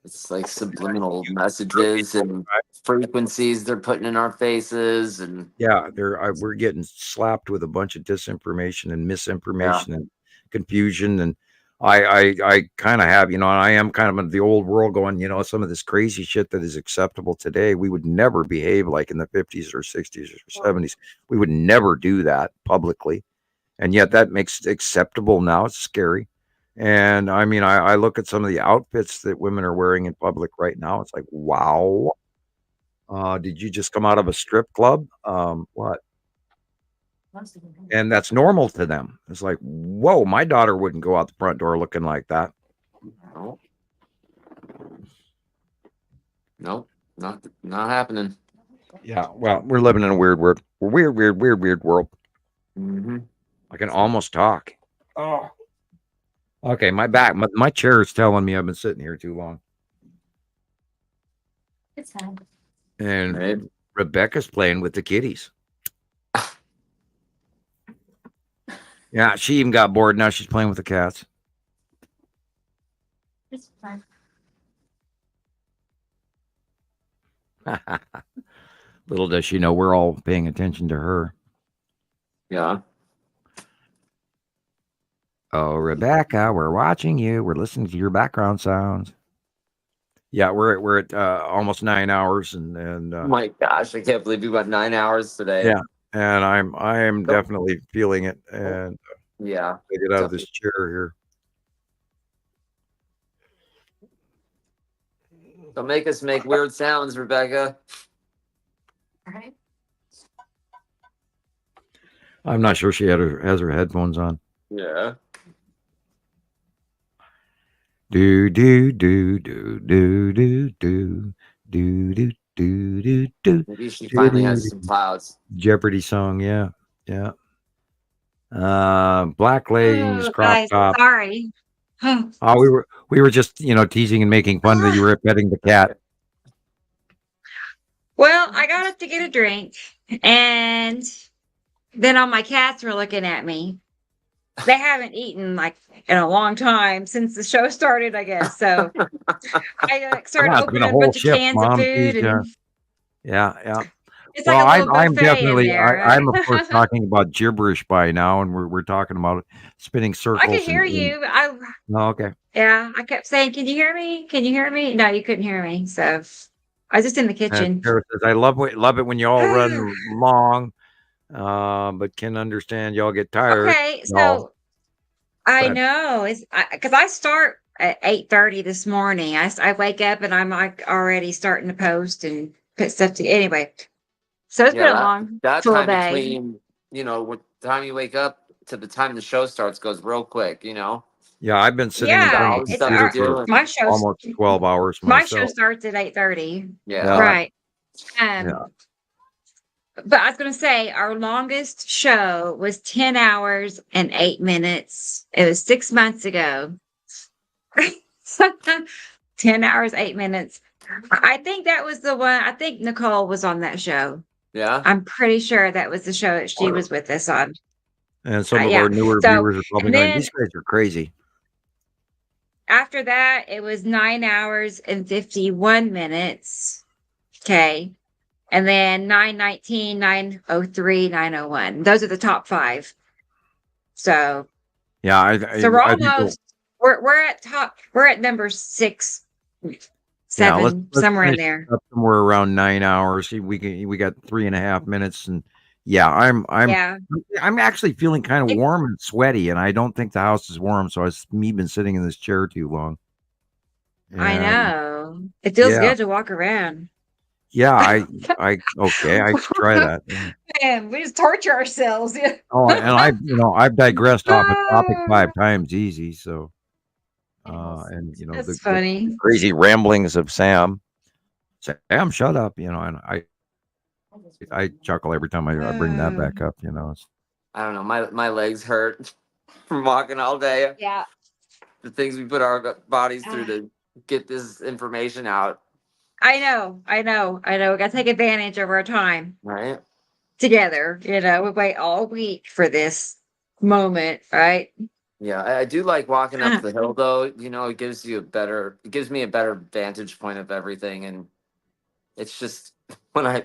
S5: It's like subliminal messages and frequencies they're putting in our faces, and
S1: Yeah, we're getting slapped with a bunch of disinformation and misinformation and confusion. And I kind of have, I am kind of in the old world going, some of this crazy shit that is acceptable today, we would never behave like in the 50s or 60s or 70s. We would never do that publicly. And yet that makes it acceptable now. It's scary. And I mean, I look at some of the outfits that women are wearing in public right now. It's like, wow. Did you just come out of a strip club? What? And that's normal to them. It's like, whoa, my daughter wouldn't go out the front door looking like that.
S5: nope, not happening.
S1: Yeah, well, we're living in a weird world. Weird world.
S5: Mm-hmm.
S1: I can almost talk. Oh, okay. My back, my chair is telling me I've been sitting here too long.
S2: It's fine.
S1: And
S5: Right.
S1: Rebecca's playing with the kitties. Yeah, she even got bored. Now she's playing with the cats.
S2: It's fine.
S1: Little does she know we're all paying attention to her.
S5: Yeah.
S1: Oh, Rebecca, we're watching you. We're listening to your background sounds. Yeah, we're at almost 9 hours, and
S5: Oh my gosh, I can't believe we went 9 hours today.
S1: yeah, and I am definitely feeling it. And
S5: Yeah.
S1: I get out of this chair here.
S5: Don't make us make weird sounds, Rebecca.
S2: All right.
S1: I'm not sure she has her headphones on.
S5: Yeah.
S1: Do do do do do do do do do do do do.
S5: Maybe she finally has some clouds.
S1: Jeopardy song, yeah. Black leggings,
S2: Oh,
S1: crop
S2: guys,
S1: top.
S2: sorry.
S1: Oh, we were just teasing and making fun that you were petting the cat.
S2: Well, I got up to get a drink, and then all my cats were looking at me. They haven't eaten like in a long time since the show started, I guess. So I started
S1: Yeah, it's been
S2: opening
S1: a
S2: a
S1: whole
S2: bunch of
S1: shift,
S2: cans
S1: Mom.
S2: of food,
S1: Geez,
S2: and
S1: yeah.
S2: it's
S1: Well,
S2: like a little
S1: I'm
S2: buffet in
S1: definitely
S2: there.
S1: I'm of course talking about gibberish by now, and we're talking about spinning circles.
S2: I could hear
S1: and-
S2: you.
S1: Oh, okay.
S2: Yeah, I kept saying, "Can you hear me? Can you hear me?" No, you couldn't hear me. So I was just in the kitchen.
S1: Tara says, I love it when you all run long, but can understand y'all get tired.
S2: Okay, so
S1: No.
S2: I
S1: But-
S2: know it's because I start at 8:30 this morning. I wake up and I'm like already starting to post and put stuff together. Anyway, so it's been a long
S5: That
S2: full
S5: time
S2: day.
S5: between, what time you wake up to the time the show starts goes real quick,
S1: Yeah, I've been sitting in
S2: Yeah,
S1: front of the
S2: it's
S1: computer for
S2: my show.
S1: almost 12 hours
S2: My show
S1: myself.
S2: starts at 8:30.
S5: Yeah.
S2: Right.
S1: Yeah.
S2: But I was going to say our longest show was 10 hours and 8 minutes. It was 6 months ago. 10 hours, 8 minutes. I think that was the one. I think Nicole was on that show.
S5: Yeah.
S2: I'm pretty sure that was the show that she was with us on.
S1: And some of
S2: yeah.
S1: our newer
S2: So,
S1: viewers are probably
S2: and
S1: going,
S2: then-
S1: these guys are crazy.
S2: After that, it was 9 hours and 51 minutes. Okay. And then 9:19, 9:03, 9:01. Those are the top 5. So
S1: Yeah,
S2: so we're
S1: I think
S2: almost we're at number 6, 7,
S1: let's
S2: somewhere in
S1: finish
S2: there.
S1: up somewhere around 9 hours. We got 3.5 minutes, and yeah, I'm
S2: Yeah.
S1: actually feeling kind of
S2: It-
S1: warm and sweaty, and I don't think the house is warm, so it's me been sitting in this chair too long.
S2: I
S1: And,
S2: know. It feels
S1: yeah.
S2: good to walk around.
S1: Yeah, I okay, I should try that. Yeah.
S2: Man, we just torture ourselves.
S1: Oh, and I've digressed off a topic 5 times easy, so and
S2: That's
S1: the
S2: funny.
S1: crazy ramblings of Sam. Sam, shut up, and I chuckle every time I bring that back up, it's,
S5: I don't know. My legs hurt from walking all day.
S2: Yeah.
S5: The things we put our bodies through to get this information out.
S2: I know. We gotta take advantage of our time
S5: Right.
S2: together. We wait all week for this moment, right?
S5: Yeah, I do like walking up the hill though. You know, it gives me a better vantage point of everything. And it's just when I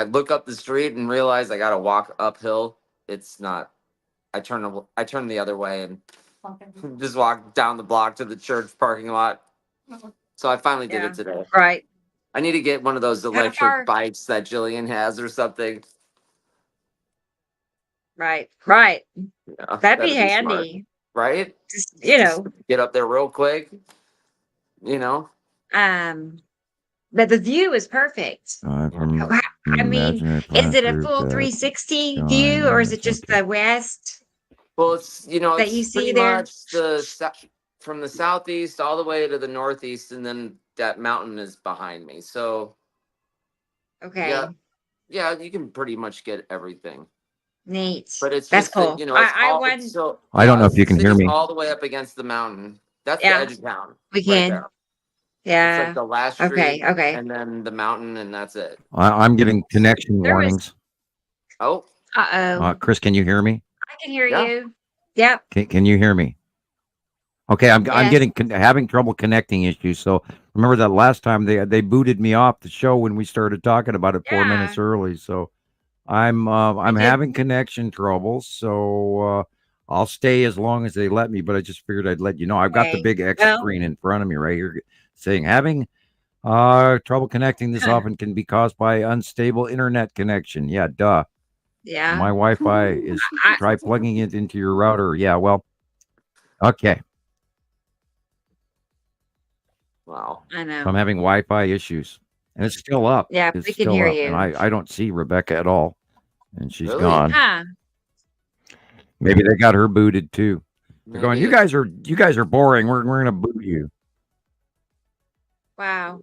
S5: look up the street and realize I gotta walk uphill, it's not I turn the other way and just walk down the block to the church parking lot. So I finally did
S2: Yeah.
S5: it today.
S2: Right.
S5: I need to get one of those
S2: How
S5: electric
S2: far?
S5: bikes that Jillian has or something.
S2: Right. Right.
S5: Yeah,
S2: That'd be
S5: smart,
S2: handy.
S5: right?
S2: Just,
S5: Just get up there real quick.
S2: But the view is perfect.
S1: I
S2: I mean, is it a full 360 view or is it just the west
S5: Well, it's
S2: that you
S5: it's
S2: see
S5: pretty
S2: there?
S5: much from the southeast all the way to the northeast, and then that mountain is behind me. So
S2: Okay.
S5: yeah, you can pretty much get everything.
S2: Neat.
S5: But it's
S2: That's
S5: just that,
S2: cool.
S5: it's
S2: I
S5: all,
S2: went.
S5: so
S1: I don't know if you can hear
S5: city's
S1: me.
S5: all the way up against the mountain. That's
S2: Yeah,
S5: the edge of town.
S2: we
S5: Right
S2: can.
S5: there. It's
S2: Yeah.
S5: like the last
S2: Okay.
S5: street,
S2: Okay.
S5: and then the mountain, and that's it.
S1: I'm getting connection
S2: There was.
S1: warnings.
S5: Oh,
S2: Uh-oh.
S1: Chris, can you hear me?
S2: I can hear
S5: yeah.
S2: you. Yep.
S1: Can you hear me? Okay, I'm
S2: Yes.
S1: getting having trouble connecting issues. So remember that last time they booted me off the show when we started talking about it 4 minutes
S2: Yeah.
S1: early. So I'm
S2: I did.
S1: having connection troubles. So I'll stay as long as they let me. But I just figured I'd let you know. I've got the
S2: Okay.
S1: big X
S2: Well,
S1: screen in front of me right here saying having trouble connecting this
S2: huh.
S1: often can be caused by unstable internet connection. Yeah, duh.
S2: Yeah.
S1: My Wi-Fi is
S2: I,
S1: try plugging it into your router. Yeah, well, okay.
S5: Wow.
S2: I know.
S1: So I'm having Wi-Fi issues, and it's still up.
S2: Yeah,
S1: It's
S2: we can
S1: still
S2: hear
S1: up,
S2: you.
S1: and I don't see Rebecca at all, and she's
S5: Really?
S1: gone.
S2: Huh.
S1: Maybe they got her booted too. They're going.
S5: Maybe
S1: You guys are boring. We're gonna boot you.
S2: Wow.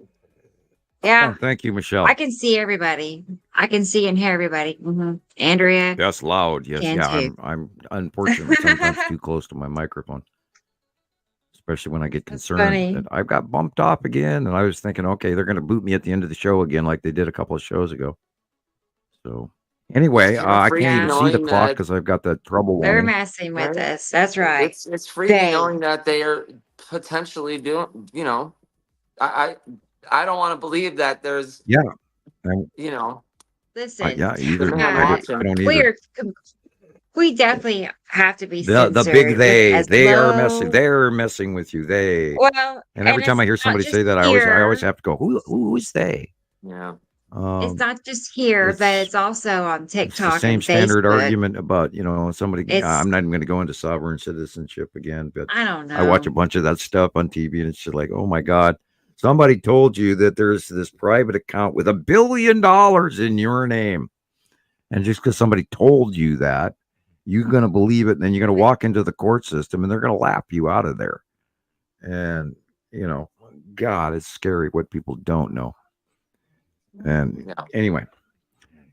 S1: Oh,
S2: Yeah.
S1: thank you, Michelle.
S2: I can see everybody. I can see and hear everybody. Andrea
S1: That's loud. Yes,
S2: can
S1: yeah.
S2: too.
S1: I'm unfortunately sometimes too close to my microphone, especially when I get
S2: That's
S1: concerned
S2: funny.
S1: that I've got bumped off again, and I was thinking, okay, they're gonna boot me at the end of the show again, like they did a couple of shows ago. So anyway,
S5: it's
S1: I
S5: freaky
S1: can't even see the
S5: knowing
S1: clock
S5: that,
S1: because I've got that trouble
S2: They're
S1: warning.
S2: messing with
S5: right?
S2: us. That's right.
S5: It's freaky
S2: They.
S5: knowing that they are potentially doing. I don't want to believe that there's
S1: Yeah. And,
S2: Listen.
S1: yeah, either
S5: the man
S1: I
S5: watching.
S1: don't
S2: We
S1: either.
S2: are. We definitely have to be
S1: The big
S2: censored with
S1: they
S2: as
S1: are messing.
S2: low.
S1: They're messing with you. They.
S2: Well,
S1: And every
S2: and
S1: time I
S2: it's
S1: hear
S2: not
S1: somebody
S2: just
S1: say that, I always
S2: here.
S1: have to go, who is they?
S5: Yeah.
S2: It's not just here, but
S1: It's
S2: it's also on
S1: it's the
S2: TikTok
S1: same
S2: and
S1: standard
S2: Facebook.
S1: argument about somebody.
S2: It's.
S1: I'm not even going to go into sovereign citizenship again, but
S2: I don't
S1: I watch a
S2: know.
S1: bunch of that stuff on TV, and it's just like, oh my god, somebody told you that there's this private account with $1 billion in your name, and just because somebody told you that, you're going to believe it, and then you're going to walk into the court system, and they're going to laugh you out of there. And God, it's scary what people don't know. And
S5: Yeah.
S1: anyway,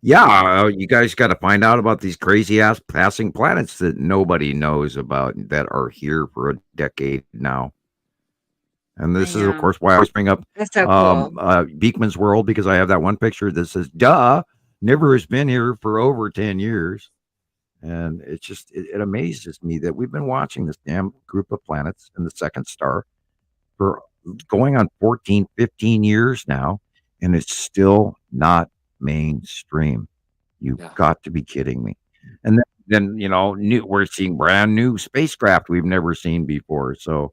S1: yeah, you guys got to find out about these crazy ass passing planets that nobody knows about that are here for a decade now. And
S2: I
S1: this is, of
S2: know.
S1: course, why I always bring up
S2: That's so cool.
S1: Beekman's World, because I have that one picture that says, duh, Nibiru has been here for over 10 years. And it's just, it amazes me that we've been watching this damn group of planets in the second star for going on 14, 15 years now, and it's still not mainstream. You've
S5: Yeah.
S1: got to be kidding me. And then we're seeing brand new spacecraft we've never seen before. So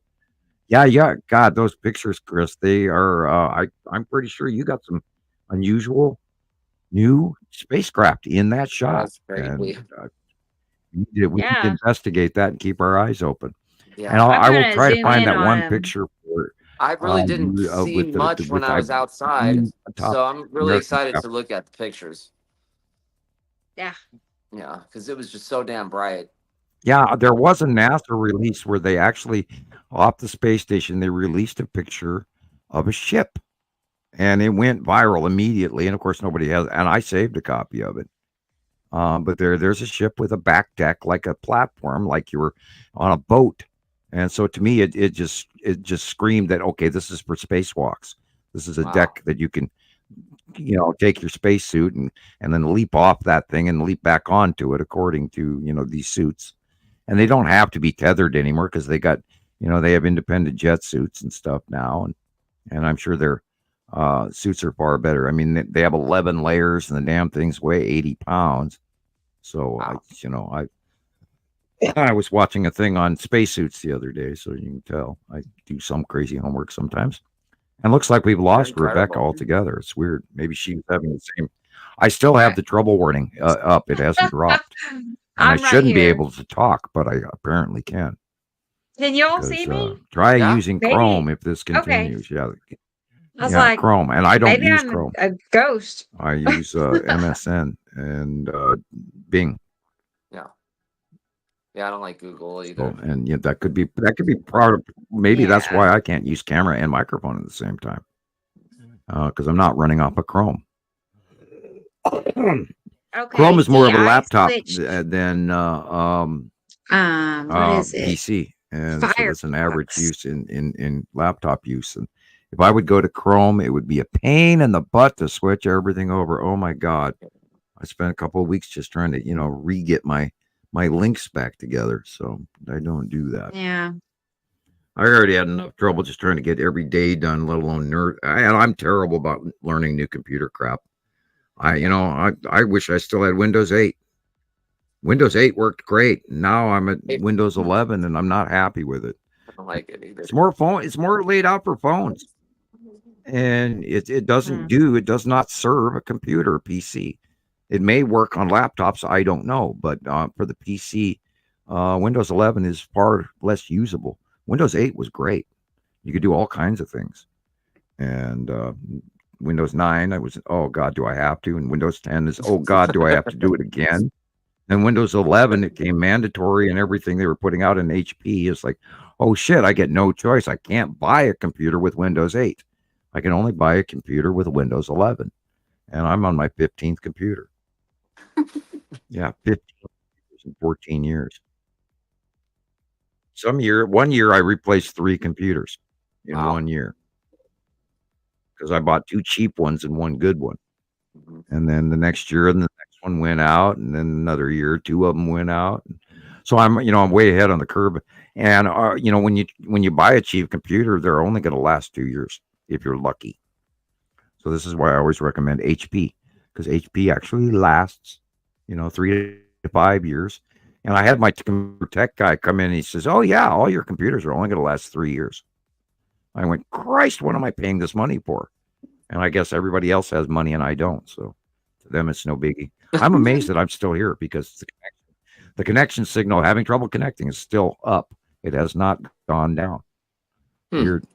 S1: yeah, God, those pictures, Chris, they are I'm pretty sure you got some unusual new spacecraft in that shot.
S5: That's crazy.
S1: And we need to
S2: Yeah.
S1: investigate that and keep our eyes open. And
S5: Yeah.
S2: I'm
S1: I will
S2: gonna
S1: try to
S2: zoom
S1: find
S2: in
S1: that
S2: on
S1: one
S2: him.
S1: picture for
S5: I really didn't see
S1: with
S5: much when I was outside, so I'm really excited to look at the pictures.
S2: Yeah.
S5: Yeah, because it was just so damn bright.
S1: Yeah, there was a NASA release where they actually, off the space station, they released a picture of a ship, and it went viral immediately. And of course, nobody has, and I saved a copy of it. But there's a ship with a back deck, like a platform, like you were on a boat. And so to me, it just screamed that, okay, this is for spacewalks. This is a
S5: Wow.
S1: deck that you can, take your spacesuit and then leap off that thing and leap back onto it according to, these suits. and they don't have to be tethered anymore because they got, they have independent jet suits and stuff now, and I'm sure their suits are far better. I mean, they have 11 layers, and the damn things weigh 80 pounds. So
S5: Wow.
S1: I was watching a thing on spacesuits the other day, so you can tell I do some crazy homework sometimes. And looks like we've lost Rebecca
S5: Incredible.
S1: altogether. It's weird. Maybe she was having the same. I still have the trouble warning up. It hasn't dropped, and I
S2: I'm right
S1: shouldn't be
S2: here.
S1: able to talk, but I apparently can.
S2: Can y'all
S1: Because
S2: see me?
S1: try
S5: Yeah.
S1: using
S2: Maybe.
S1: Chrome if this
S2: Okay.
S1: continues. Yeah,
S2: I was
S1: yeah,
S2: like,
S1: Chrome, and I don't
S2: maybe
S1: use
S2: I'm
S1: Chrome.
S2: a ghost.
S1: I use MSN and Bing.
S5: Yeah, I don't like Google
S1: So,
S5: either.
S1: and yeah, that could be part of. Maybe that's why I can't use camera and microphone at the same time, because I'm not running off of Chrome.
S2: Okay.
S1: Chrome is more of a
S2: see, I
S1: laptop
S2: switched,
S1: than
S2: what is it?
S1: PC, and so that's an average
S2: Firefox.
S1: use in laptop use. And if I would go to Chrome, it would be a pain in the butt to switch everything over. Oh my God, I spent a couple of weeks just trying to re-get my links back together. So I don't do that.
S2: Yeah.
S1: I already had enough trouble just trying to get every day done, let alone I'm terrible about learning new computer crap. I wish I still had Windows 8. Windows 8 worked great. Now I'm at Windows 11 and I'm not happy with it.
S5: I don't like it either.
S1: It's more laid out for phones. And it does not serve a computer or PC. It may work on laptops, I don't know, but for the PC, Windows 11 is far less usable. Windows 8 was great. You could do all kinds of things. And Windows 9, I was, oh God, do I have to? And Windows 10 is, oh God, do I have to do it again? And Windows 11, it came mandatory, and everything they were putting out in HP is like, oh shit, I get no choice. I can't buy a computer with Windows 8. I can only buy a computer with Windows 11. And I'm on my 15th computer. Yeah, 15 years and 14 years. One year I replaced 3 computers in
S5: Wow.
S1: 1 year. Because I bought 2 cheap ones and 1 good one.
S5: Mhm.
S1: And then the next year, and the next one went out, and then another year, 2 of them went out. So I'm way ahead on the curve. And when you buy a cheap computer, they're only going to last 2 years if you're lucky. So this is why I always recommend HP, because HP actually lasts, 3 to 5 years. And I had my computer tech guy come in, and he says, "Oh yeah, all your computers are only going to last 3 years." I went, Christ, what am I paying this money for? And I guess everybody else has money and I don't. So to them, it's no biggie. I'm amazed that I'm still here because the connection signal, having trouble connecting, is still up. It has not gone down. Weird.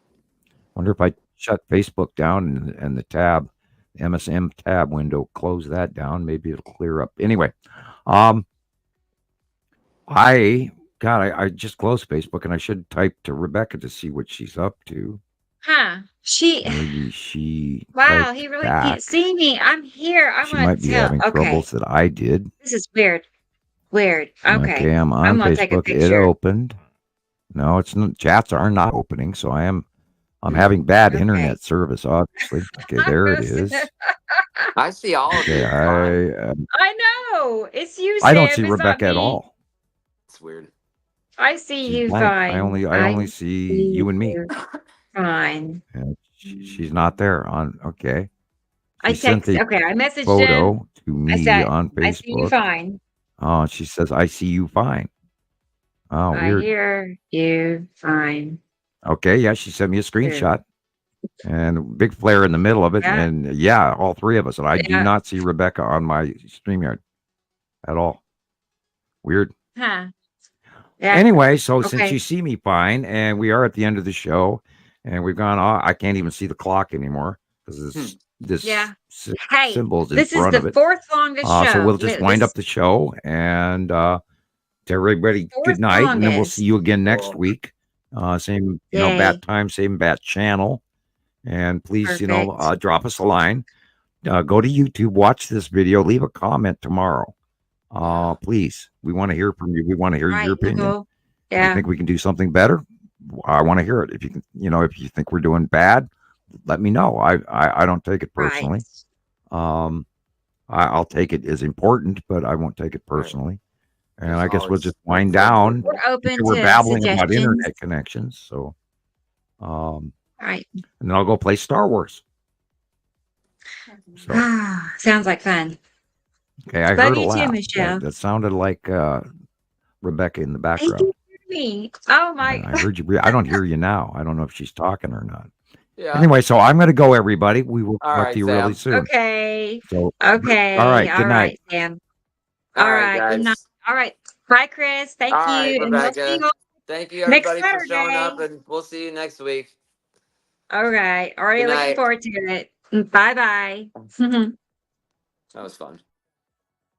S1: Wonder if I shut Facebook down and the tab, the MSM tab window, close that down. Maybe it'll clear up. Anyway, I just closed Facebook and I should type to Rebecca to see what she's up to.
S2: Huh.
S1: Maybe she.
S2: Wow,
S1: typed
S2: he really
S1: back.
S2: can't see me. I'm here. I
S1: She
S2: want
S1: might
S2: to
S1: be
S2: tell.
S1: having troubles that I did.
S2: This is weird. Weird. Okay.
S1: I'm on
S2: I'm gonna take a
S1: Facebook. It
S2: picture.
S1: opened. No, it's not. Chats are not opening, so I'm having bad
S2: Okay.
S1: internet service. Obviously. Okay, there it is.
S5: I see all of
S1: Okay,
S5: you. Fine.
S2: I know. It's you,
S1: I don't
S2: Sam.
S1: see
S2: It's not
S1: Rebecca at
S2: me.
S1: all.
S5: It's weird.
S2: I see
S1: She's
S2: you
S1: blank.
S2: fine.
S1: I only see you and me.
S2: you Fine.
S1: And she's not there on. Okay.
S2: I
S1: She sent
S2: text.
S1: the
S2: Okay, I messaged him.
S1: photo to
S2: I
S1: me
S2: said,
S1: on
S2: I see you
S1: Facebook.
S2: fine.
S1: Oh, she says, "I see you fine." Oh,
S2: I
S1: weird.
S2: hear you fine.
S1: Okay, yeah, she sent me a screenshot and a big flare in the middle of it.
S2: Yeah.
S1: And yeah, all 3 of us. And I do
S2: Yeah.
S1: not see Rebecca on my StreamYard at all. Weird.
S2: Huh. Yeah.
S1: Anyway, so since
S2: Okay.
S1: you see me fine, and we are at the end of the show, and we've gone, I can't even see the clock anymore because this
S2: Yeah. Hey,
S1: symbol's in
S2: this is
S1: front of
S2: the
S1: it.
S2: 4th longest show.
S1: So we'll just wind
S2: This-
S1: up the show and to everybody, good
S2: 4th
S1: night, and then we'll
S2: longest.
S1: see you again next
S5: Cool.
S1: week. Same,
S2: Yay.
S1: bat time, same bat channel, and please,
S2: Perfect.
S1: drop us a line. Go to YouTube, watch this video, leave a comment tomorrow. Please, we want to hear from you. We want to hear
S2: Right,
S1: your opinion.
S2: Nicole.
S1: If you
S2: Yeah.
S1: think we can do something better, I want to hear it. If you can, if you think we're doing bad, let me know. I don't take it personally.
S2: Right.
S1: I'll take it as important, but I won't take it
S5: Right.
S1: personally. And
S5: There's
S1: I guess we'll
S5: always
S1: just
S5: room
S1: wind
S5: for
S1: down.
S5: improvement.
S2: We're open
S1: We're
S2: to
S1: babbling about
S2: suggestions.
S1: internet connections, so
S2: All right.
S1: and then I'll go play Star Wars. So
S2: Sounds like fun.
S1: okay, I
S2: Love
S1: heard a
S2: you too,
S1: laugh.
S2: Michelle.
S1: That sounded like Rebecca in the
S2: Hey,
S1: background.
S2: you hear me? Oh my!
S1: I heard you. I don't hear you now. I don't know if she's talking or not.
S5: Yeah.
S1: Anyway, so I'm going to go, everybody. We will
S5: All
S1: talk
S5: right,
S1: to you really
S5: Sam.
S1: soon.
S2: Okay.
S1: So,
S2: Okay.
S1: all right. Good
S2: All
S1: night.
S2: right, Sam.
S5: All
S2: All
S5: right,
S2: right. Good night.
S5: guys.
S2: All right. Bye, Chris. Thank
S5: All right,
S2: you. And we'll see
S5: Rebecca.
S2: you all
S5: Thank you,
S2: next
S5: everybody, for showing up,
S2: Saturday.
S5: and we'll see you next week.
S2: All right. Already
S5: Good
S2: looking
S5: night.
S2: forward to it. Bye bye.
S5: That was fun.